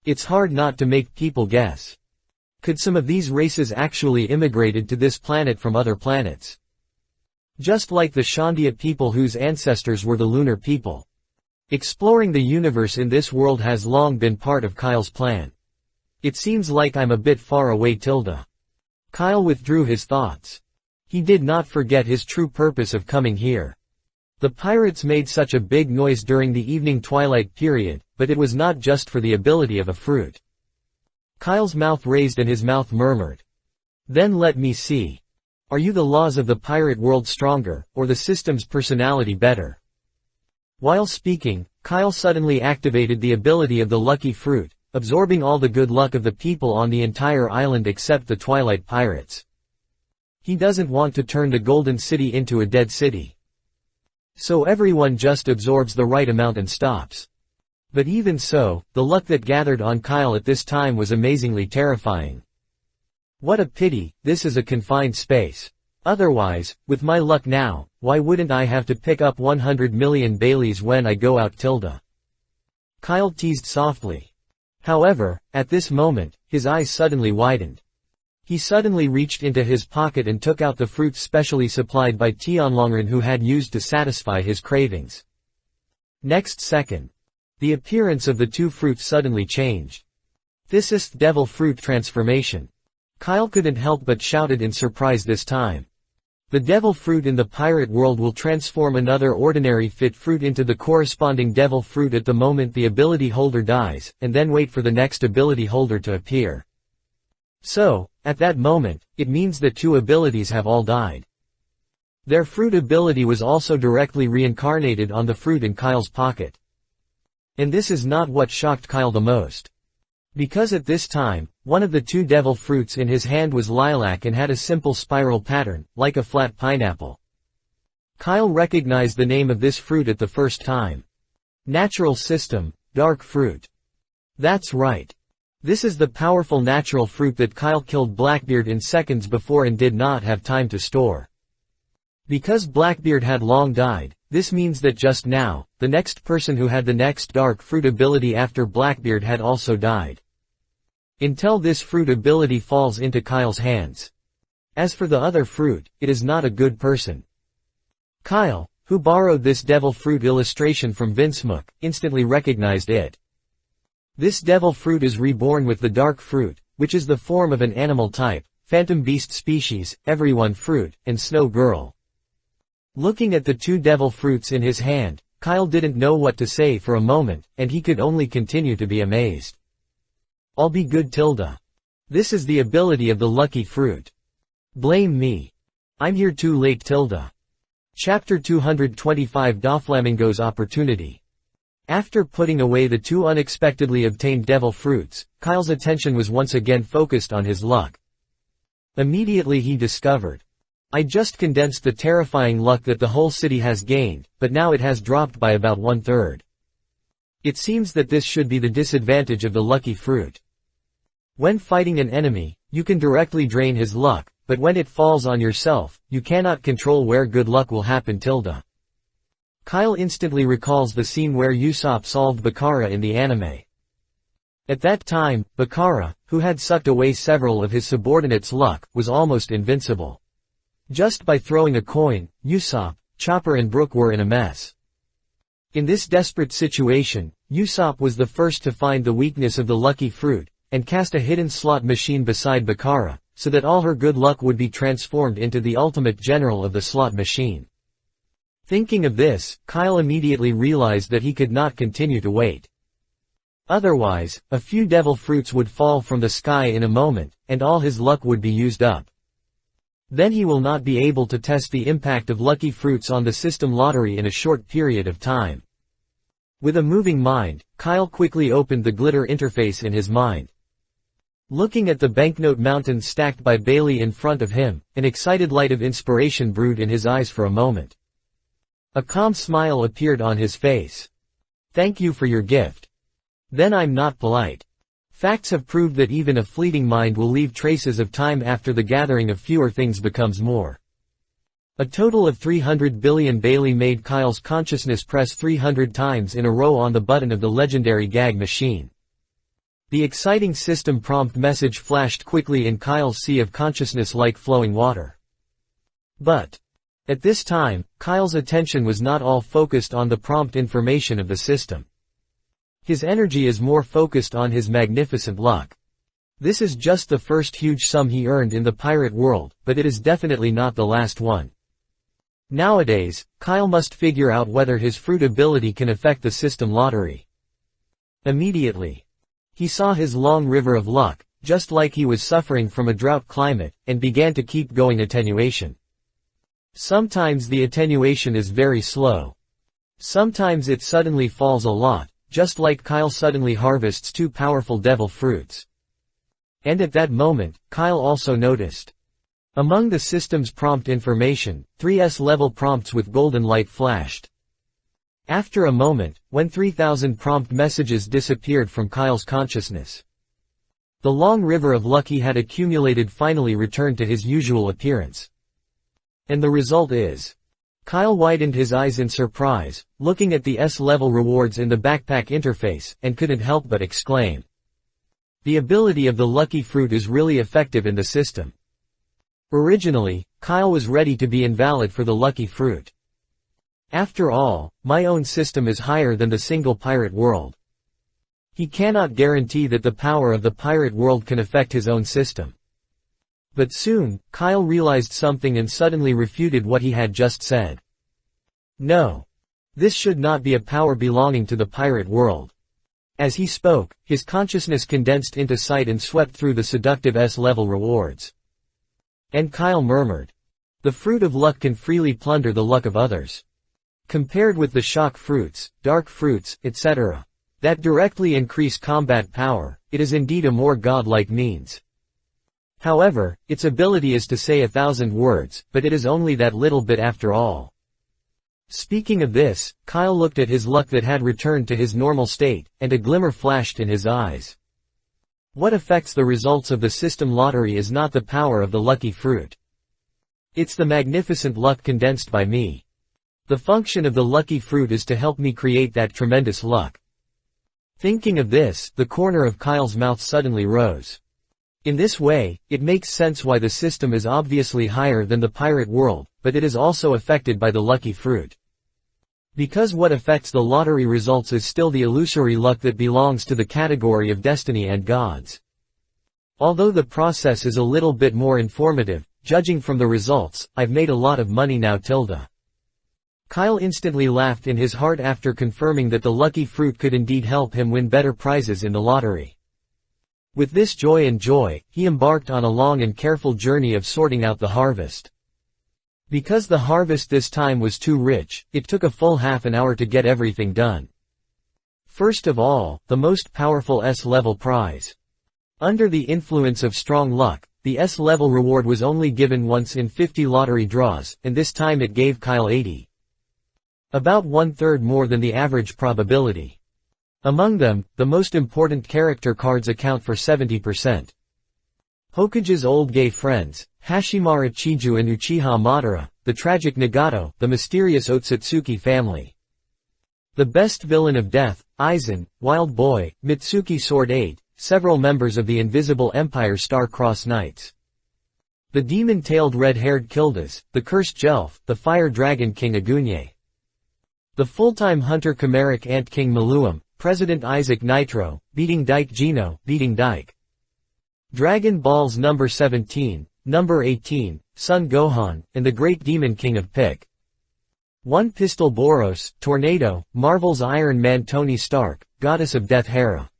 It's hard not to make people guess. Could some of these races actually immigrated to this planet from other planets? Just like the Shandia people whose ancestors were the lunar people. Exploring the universe in this world has long been part of Kyle's plan. It seems like I'm a bit far away. Kyle withdrew his thoughts. He did not forget his true purpose of coming here. The pirates made such a big noise during the evening twilight period, but it was not just for the ability of a fruit. Kyle's mouth raised and his mouth murmured. Then let me see. Are you the laws of the pirate world stronger, or the system's personality better? While speaking, Kyle suddenly activated the ability of the lucky fruit, absorbing all the good luck of the people on the entire island except the Twilight Pirates. He doesn't want to turn the Golden City into a dead city. So everyone just absorbs the right amount and stops. But even so, the luck that gathered on Kyle at this time was amazingly terrifying. What a pity, this is a confined space. Otherwise, with my luck now, why wouldn't I have to pick up 100 million Baileys when I go out? Kyle teased softly. However, at this moment, his eyes suddenly widened. He suddenly reached into his pocket and took out the fruit specially supplied by Tianlongren, who had used to satisfy his cravings. Next second, the appearance of the two fruits suddenly changed. This is devil fruit transformation. Kyle couldn't help but shouted in surprise this time. The devil fruit in the pirate world will transform another ordinary fit fruit into the corresponding devil fruit at the moment the ability holder dies, and then wait for the next ability holder to appear. So, at that moment, it means that two abilities have all died. Their fruit ability was also directly reincarnated on the fruit in Kyle's pocket. And this is not what shocked Kyle the most. Because at this time, one of the two devil fruits in his hand was lilac and had a simple spiral pattern, like a flat pineapple. Kyle recognized the name of this fruit at the first time. Natural system, dark fruit. That's right. This is the powerful natural fruit that Kyle killed Blackbeard in seconds before and did not have time to store. Because Blackbeard had long died, this means that just now, the next person who had the next dark fruit ability after Blackbeard had also died. Until this fruit ability falls into Kyle's hands. As for the other fruit, it is not a good person. Kyle, who borrowed this devil fruit illustration from Vinsmook, instantly recognized it. This devil fruit is reborn with the dark fruit, which is the form of an animal type, phantom beast species, everyone fruit, and snow girl. Looking at the two devil fruits in his hand, Kyle didn't know what to say for a moment, and he could only continue to be amazed. I'll be good. This is the ability of the lucky fruit. Blame me. I'm here too late. Chapter 225 Doflamingo's Opportunity. After putting away the two unexpectedly obtained devil fruits, Kyle's attention was once again focused on his luck. Immediately he discovered. I just condensed the terrifying luck that the whole city has gained, but now it has dropped by about 1/3. It seems that this should be the disadvantage of the lucky fruit. When fighting an enemy, you can directly drain his luck, but when it falls on yourself, you cannot control where good luck will happen. Kyle instantly recalls the scene where Usopp solved Bakara in the anime. At that time, Bakara, who had sucked away several of his subordinates' luck, was almost invincible. Just by throwing a coin, Usopp, Chopper and Brook were in a mess. In this desperate situation, Usopp was the first to find the weakness of the lucky fruit, and cast a hidden slot machine beside Bakara, so that all her good luck would be transformed into the ultimate general of the slot machine. Thinking of this, Kyle immediately realized that he could not continue to wait. Otherwise, a few devil fruits would fall from the sky in a moment, and all his luck would be used up. Then he will not be able to test the impact of lucky fruits on the system lottery in a short period of time. With a moving mind, Kyle quickly opened the glitter interface in his mind. Looking at the banknote mountains stacked by Bailey in front of him, an excited light of inspiration brewed in his eyes for a moment. A calm smile appeared on his face. "Thank you for your gift. Then I'm not polite. Facts have proved that even a fleeting mind will leave traces of time after the gathering of fewer things becomes more." A total of 300 billion. Bailey made Kyle's consciousness press 300 times in a row on the button of the legendary gag machine. The exciting system prompt message flashed quickly in Kyle's sea of consciousness like flowing water. But at this time, Kyle's attention was not all focused on the prompt information of the system. His energy is more focused on his magnificent luck. This is just the first huge sum he earned in the pirate world, but it is definitely not the last one. Nowadays, Kyle must figure out whether his fruit ability can affect the system lottery. Immediately, he saw his long river of luck, just like he was suffering from a drought climate, and began to keep going attenuation. Sometimes the attenuation is very slow. Sometimes it suddenly falls a lot, just like Kyle suddenly harvests 2 powerful devil fruits. And at that moment, Kyle also noticed. Among the system's prompt information, 3 S-level prompts with golden light flashed. After a moment, when 3,000 prompt messages disappeared from Kyle's consciousness, the long river of luck he had accumulated finally returned to his usual appearance. And the result is, Kyle widened his eyes in surprise, looking at the S-level rewards in the backpack interface, and couldn't help but exclaim. The ability of the lucky fruit is really effective in the system. Originally, Kyle was ready to be invalid for the lucky fruit. After all, my own system is higher than the single pirate world. He cannot guarantee that the power of the pirate world can affect his own system. But soon, Kyle realized something and suddenly refuted what he had just said. No. This should not be a power belonging to the pirate world. As he spoke, his consciousness condensed into sight and swept through the seductive S-level rewards. And Kyle murmured. The fruit of luck can freely plunder the luck of others. Compared with the shock fruits, dark fruits, etc., that directly increase combat power, it is indeed a more godlike means. However, its ability is to say 1,000 words, but it is only that little bit after all. Speaking of this, Kyle looked at his luck that had returned to his normal state, and a glimmer flashed in his eyes. What affects the results of the system lottery is not the power of the lucky fruit. It's the magnificent luck condensed by me. The function of the lucky fruit is to help me create that tremendous luck. Thinking of this, the corner of Kyle's mouth suddenly rose. In this way, it makes sense why the system is obviously higher than the pirate world, but it is also affected by the lucky fruit. Because what affects the lottery results is still the illusory luck that belongs to the category of destiny and gods. Although the process is a little bit more informative, judging from the results, I've made a lot of money now. Kyle instantly laughed in his heart after confirming that the lucky fruit could indeed help him win better prizes in the lottery. With this joy, he embarked on a long and careful journey of sorting out the harvest. Because the harvest this time was too rich, it took a full half an hour to get everything done. First of all, the most powerful S-level prize. Under the influence of strong luck, the S-level reward was only given once in 50 lottery draws, and this time it gave Kyle 80. About 1/3 more than the average probability. Among them, the most important character cards account for 70%. Hokage's old gay friends, Hashimara Chiju and Uchiha Madara, the tragic Nagato, the mysterious Otsutsuki family. The best villain of death, Aizen, Wild Boy, Mitsuki Sword 8, several members of the Invisible Empire Star-Crossed Knights. The demon-tailed red-haired Kildas, the cursed Jelf, the fire dragon King Agunye. The full-time hunter Chimeric Ant King Maluam, President Isaac Nitro, Beating Dyke Gino, Beating Dyke. Dragon Balls number 17, number 18, Son Gohan, and the Great Demon King of Pick. One Pistol Boros, Tornado, Marvel's Iron Man Tony Stark, Goddess of Death Hera.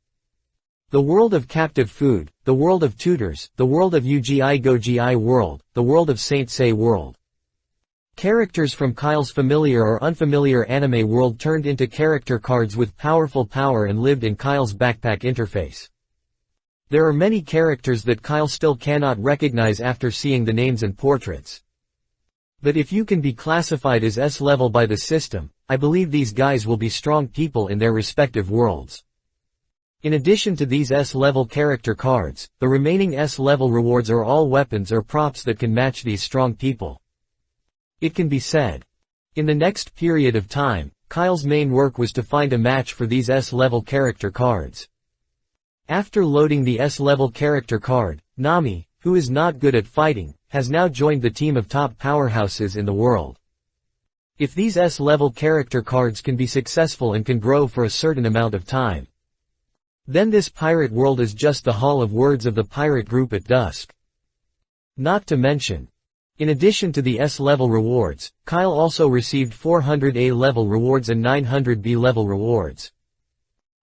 The world of captive food, the world of tutors, the world of UGI Go-GI world, the world of Saint Sei world. Characters from Kyle's familiar or unfamiliar anime world turned into character cards with powerful power and lived in Kyle's backpack interface. There are many characters that Kyle still cannot recognize after seeing the names and portraits. But if you can be classified as S-level by the system, I believe these guys will be strong people in their respective worlds. In addition to these S-level character cards, the remaining S-level rewards are all weapons or props that can match these strong people. It can be said. In the next period of time, Kyle's main work was to find a match for these S-level character cards. After loading the S-level character card, Nami, who is not good at fighting, has now joined the team of top powerhouses in the world. If these S-level character cards can be successful and can grow for a certain amount of time, then this pirate world is just the hall of words of the pirate group at dusk. Not to mention, in addition to the S-level rewards, Kyle also received 400 A-level rewards and 900 B-level rewards.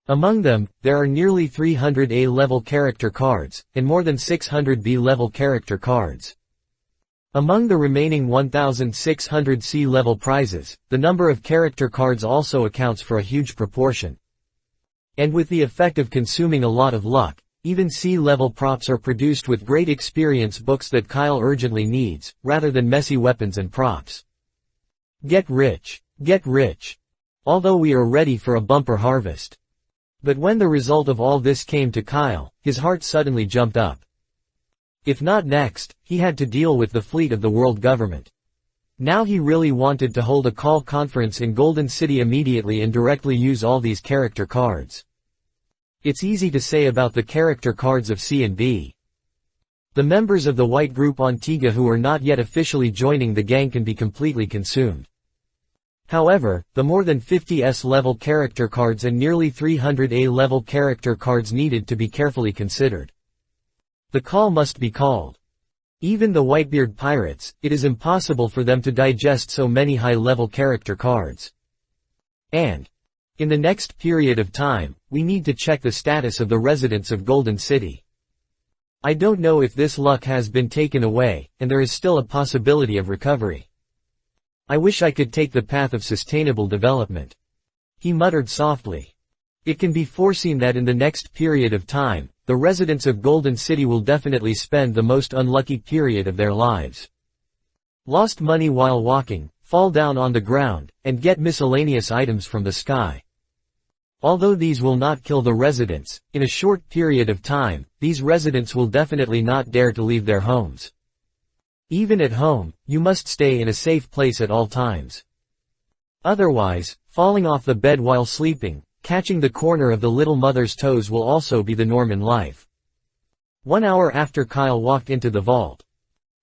Among them, there are nearly 300 A-level character cards, and more than 600 B-level character cards. Among the remaining 1,600 C-level prizes, the number of character cards also accounts for a huge proportion. And with the effect of consuming a lot of luck, even C-level props are produced with great experience books that Kyle urgently needs, rather than messy weapons and props. Get rich. Get rich. Although we are ready for a bumper harvest. But when the result of all this came to Kyle, his heart suddenly jumped up. If not next, he had to deal with the fleet of the world government. Now he really wanted to hold a call conference in Golden City immediately and directly use all these character cards. It's easy to say about the character cards of C and B. The members of the white group on Tiga who are not yet officially joining the gang can be completely consumed. However, the more than 50 S-level character cards and nearly 300 A-level character cards needed to be carefully considered. The call must be called. Even the Whitebeard pirates, it is impossible for them to digest so many high-level character cards. And, in the next period of time, we need to check the status of the residents of Golden City. I don't know if this luck has been taken away, and there is still a possibility of recovery. I wish I could take the path of sustainable development. He muttered softly. It can be foreseen that in the next period of time, the residents of Golden City will definitely spend the most unlucky period of their lives. Lost money while walking, fall down on the ground, and get miscellaneous items from the sky. Although these will not kill the residents, in a short period of time, these residents will definitely not dare to leave their homes. Even at home, you must stay in a safe place at all times. Otherwise, falling off the bed while sleeping, catching the corner of the little mother's toes will also be the norm in life. 1 hour after Kyle walked into the vault.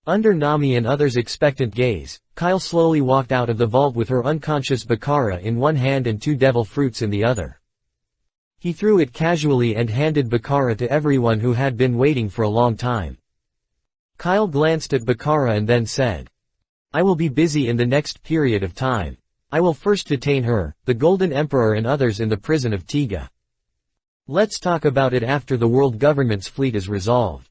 Under Nami and others' expectant gaze, Kyle slowly walked out of the vault with her unconscious Bakara in one hand and 2 devil fruits in the other. He threw it casually and handed Bakara to everyone who had been waiting for a long time. Kyle glanced at Bakara and then said, "I will be busy in the next period of time. I will first detain her, the Golden Emperor and others in the prison of Tiga. Let's talk about it after the world government's fleet is resolved.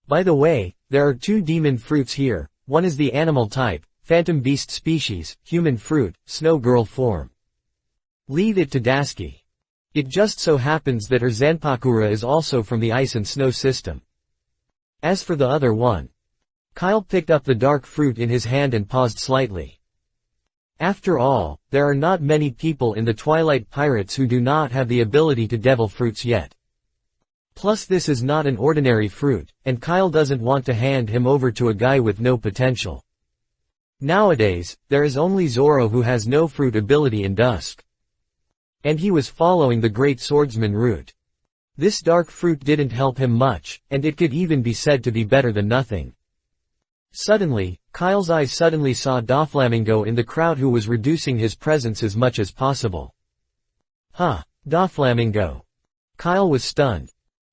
By the way, there are 2 demon fruits here, one is the animal type, phantom beast species, human fruit, snow girl form. Leave it to Daski. It just so happens that her Zanpakura is also from the ice and snow system. As for the other one." Kyle picked up the dark fruit in his hand and paused slightly. After all, there are not many people in the Twilight Pirates who do not have the ability to devil fruits yet. Plus this is not an ordinary fruit, and Kyle doesn't want to hand him over to a guy with no potential. Nowadays, there is only Zoro who has no fruit ability in Dusk. And he was following the Great Swordsman route. This dark fruit didn't help him much, and it could even be said to be better than nothing. Suddenly, Kyle's eyes suddenly saw Doflamingo in the crowd who was reducing his presence as much as possible. Huh, Doflamingo. Kyle was stunned.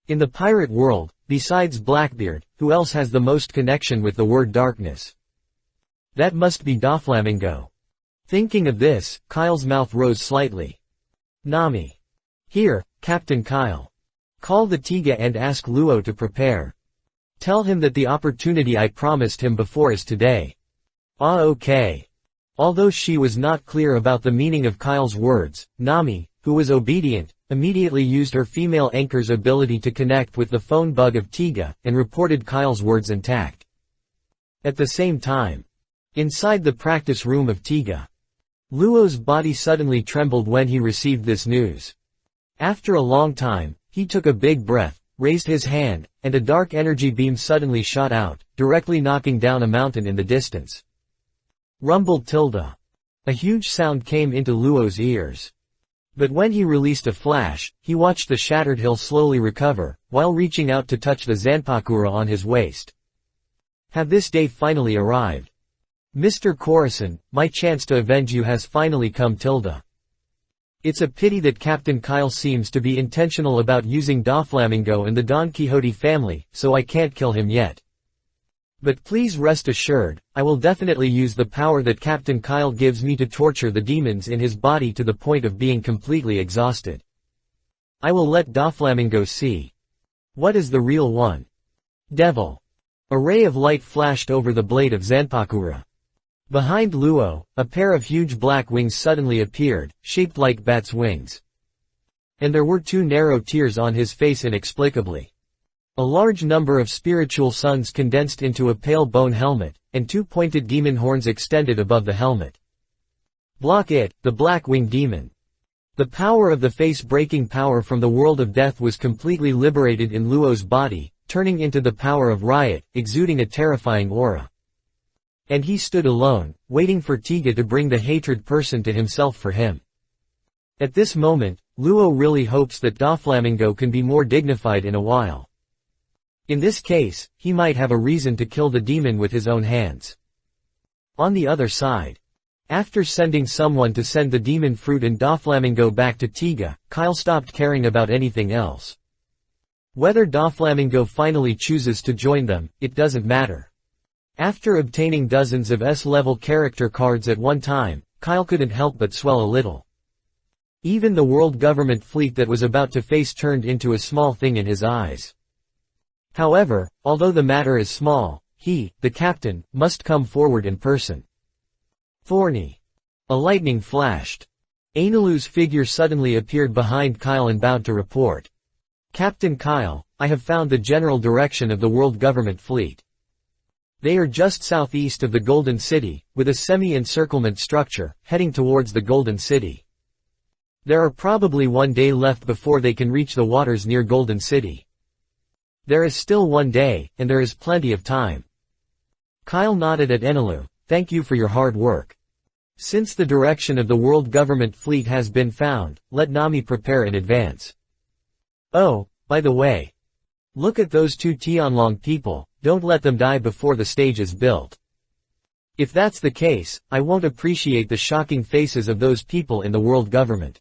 In the pirate world, besides Blackbeard, who else has the most connection with the word darkness? That must be Doflamingo. Thinking of this, Kyle's mouth rose slightly. Nami. Here, Captain Kyle. Call the Tiga and ask Luo to prepare. Tell him that the opportunity I promised him before is today. Okay. Although she was not clear about the meaning of Kyle's words, Nami, who was obedient, immediately used her female anchor's ability to connect with the phone bug of Tiga, and reported Kyle's words intact. At the same time, inside the practice room of Tiga, Luo's body suddenly trembled when he received this news. After a long time, he took a big breath, raised his hand, and a dark energy beam suddenly shot out, directly knocking down a mountain in the distance. Rumbled tilde. A huge sound came into Luo's ears. But when he released a flash, he watched the shattered hill slowly recover, while reaching out to touch the Zanpakura on his waist. Have this day finally arrived? Mr. Corazon, my chance to avenge you has finally come tilde. It's a pity that Captain Kyle seems to be intentional about using Doflamingo and the Don Quixote family, so I can't kill him yet. But please rest assured, I will definitely use the power that Captain Kyle gives me to torture the demons in his body to the point of being completely exhausted. I will let Doflamingo see. What is the real one? Devil. A ray of light flashed over the blade of Zanpakura. Behind Luo, a pair of huge black wings suddenly appeared, shaped like bats' wings. And there were 2 narrow tears on his face inexplicably. A large number of spiritual suns condensed into a pale bone helmet, and 2 pointed demon horns extended above the helmet. Block it, the black-winged demon. The power of the face-breaking power from the world of death was completely liberated in Luo's body, turning into the power of riot, exuding a terrifying aura. And he stood alone, waiting for Tiga to bring the hatred person to himself for him. At this moment, Luo really hopes that Doflamingo can be more dignified in a while. In this case, he might have a reason to kill the demon with his own hands. On the other side, after sending someone to send the demon fruit and Doflamingo back to Tiga, Kyle stopped caring about anything else. Whether Doflamingo finally chooses to join them, it doesn't matter. After obtaining dozens of S-level character cards at one time, Kyle couldn't help but swell a little. Even the world government fleet that was about to face turned into a small thing in his eyes. However, although the matter is small, he, the captain, must come forward in person. Thorny. A lightning flashed. Ainelu's figure suddenly appeared behind Kyle and bowed to report. Captain Kyle, I have found the general direction of the world government fleet. They are just southeast of the Golden City, with a semi-encirclement structure, heading towards the Golden City. There are probably 1 day left before they can reach the waters near Golden City. There is still 1 day, and there is plenty of time. Kyle nodded at Ainelu. Thank you for your hard work. Since the direction of the world government fleet has been found, let Nami prepare in advance. Oh, by the way. Look at those 2 Tianlong people, don't let them die before the stage is built. If that's the case, I won't appreciate the shocking faces of those people in the world government.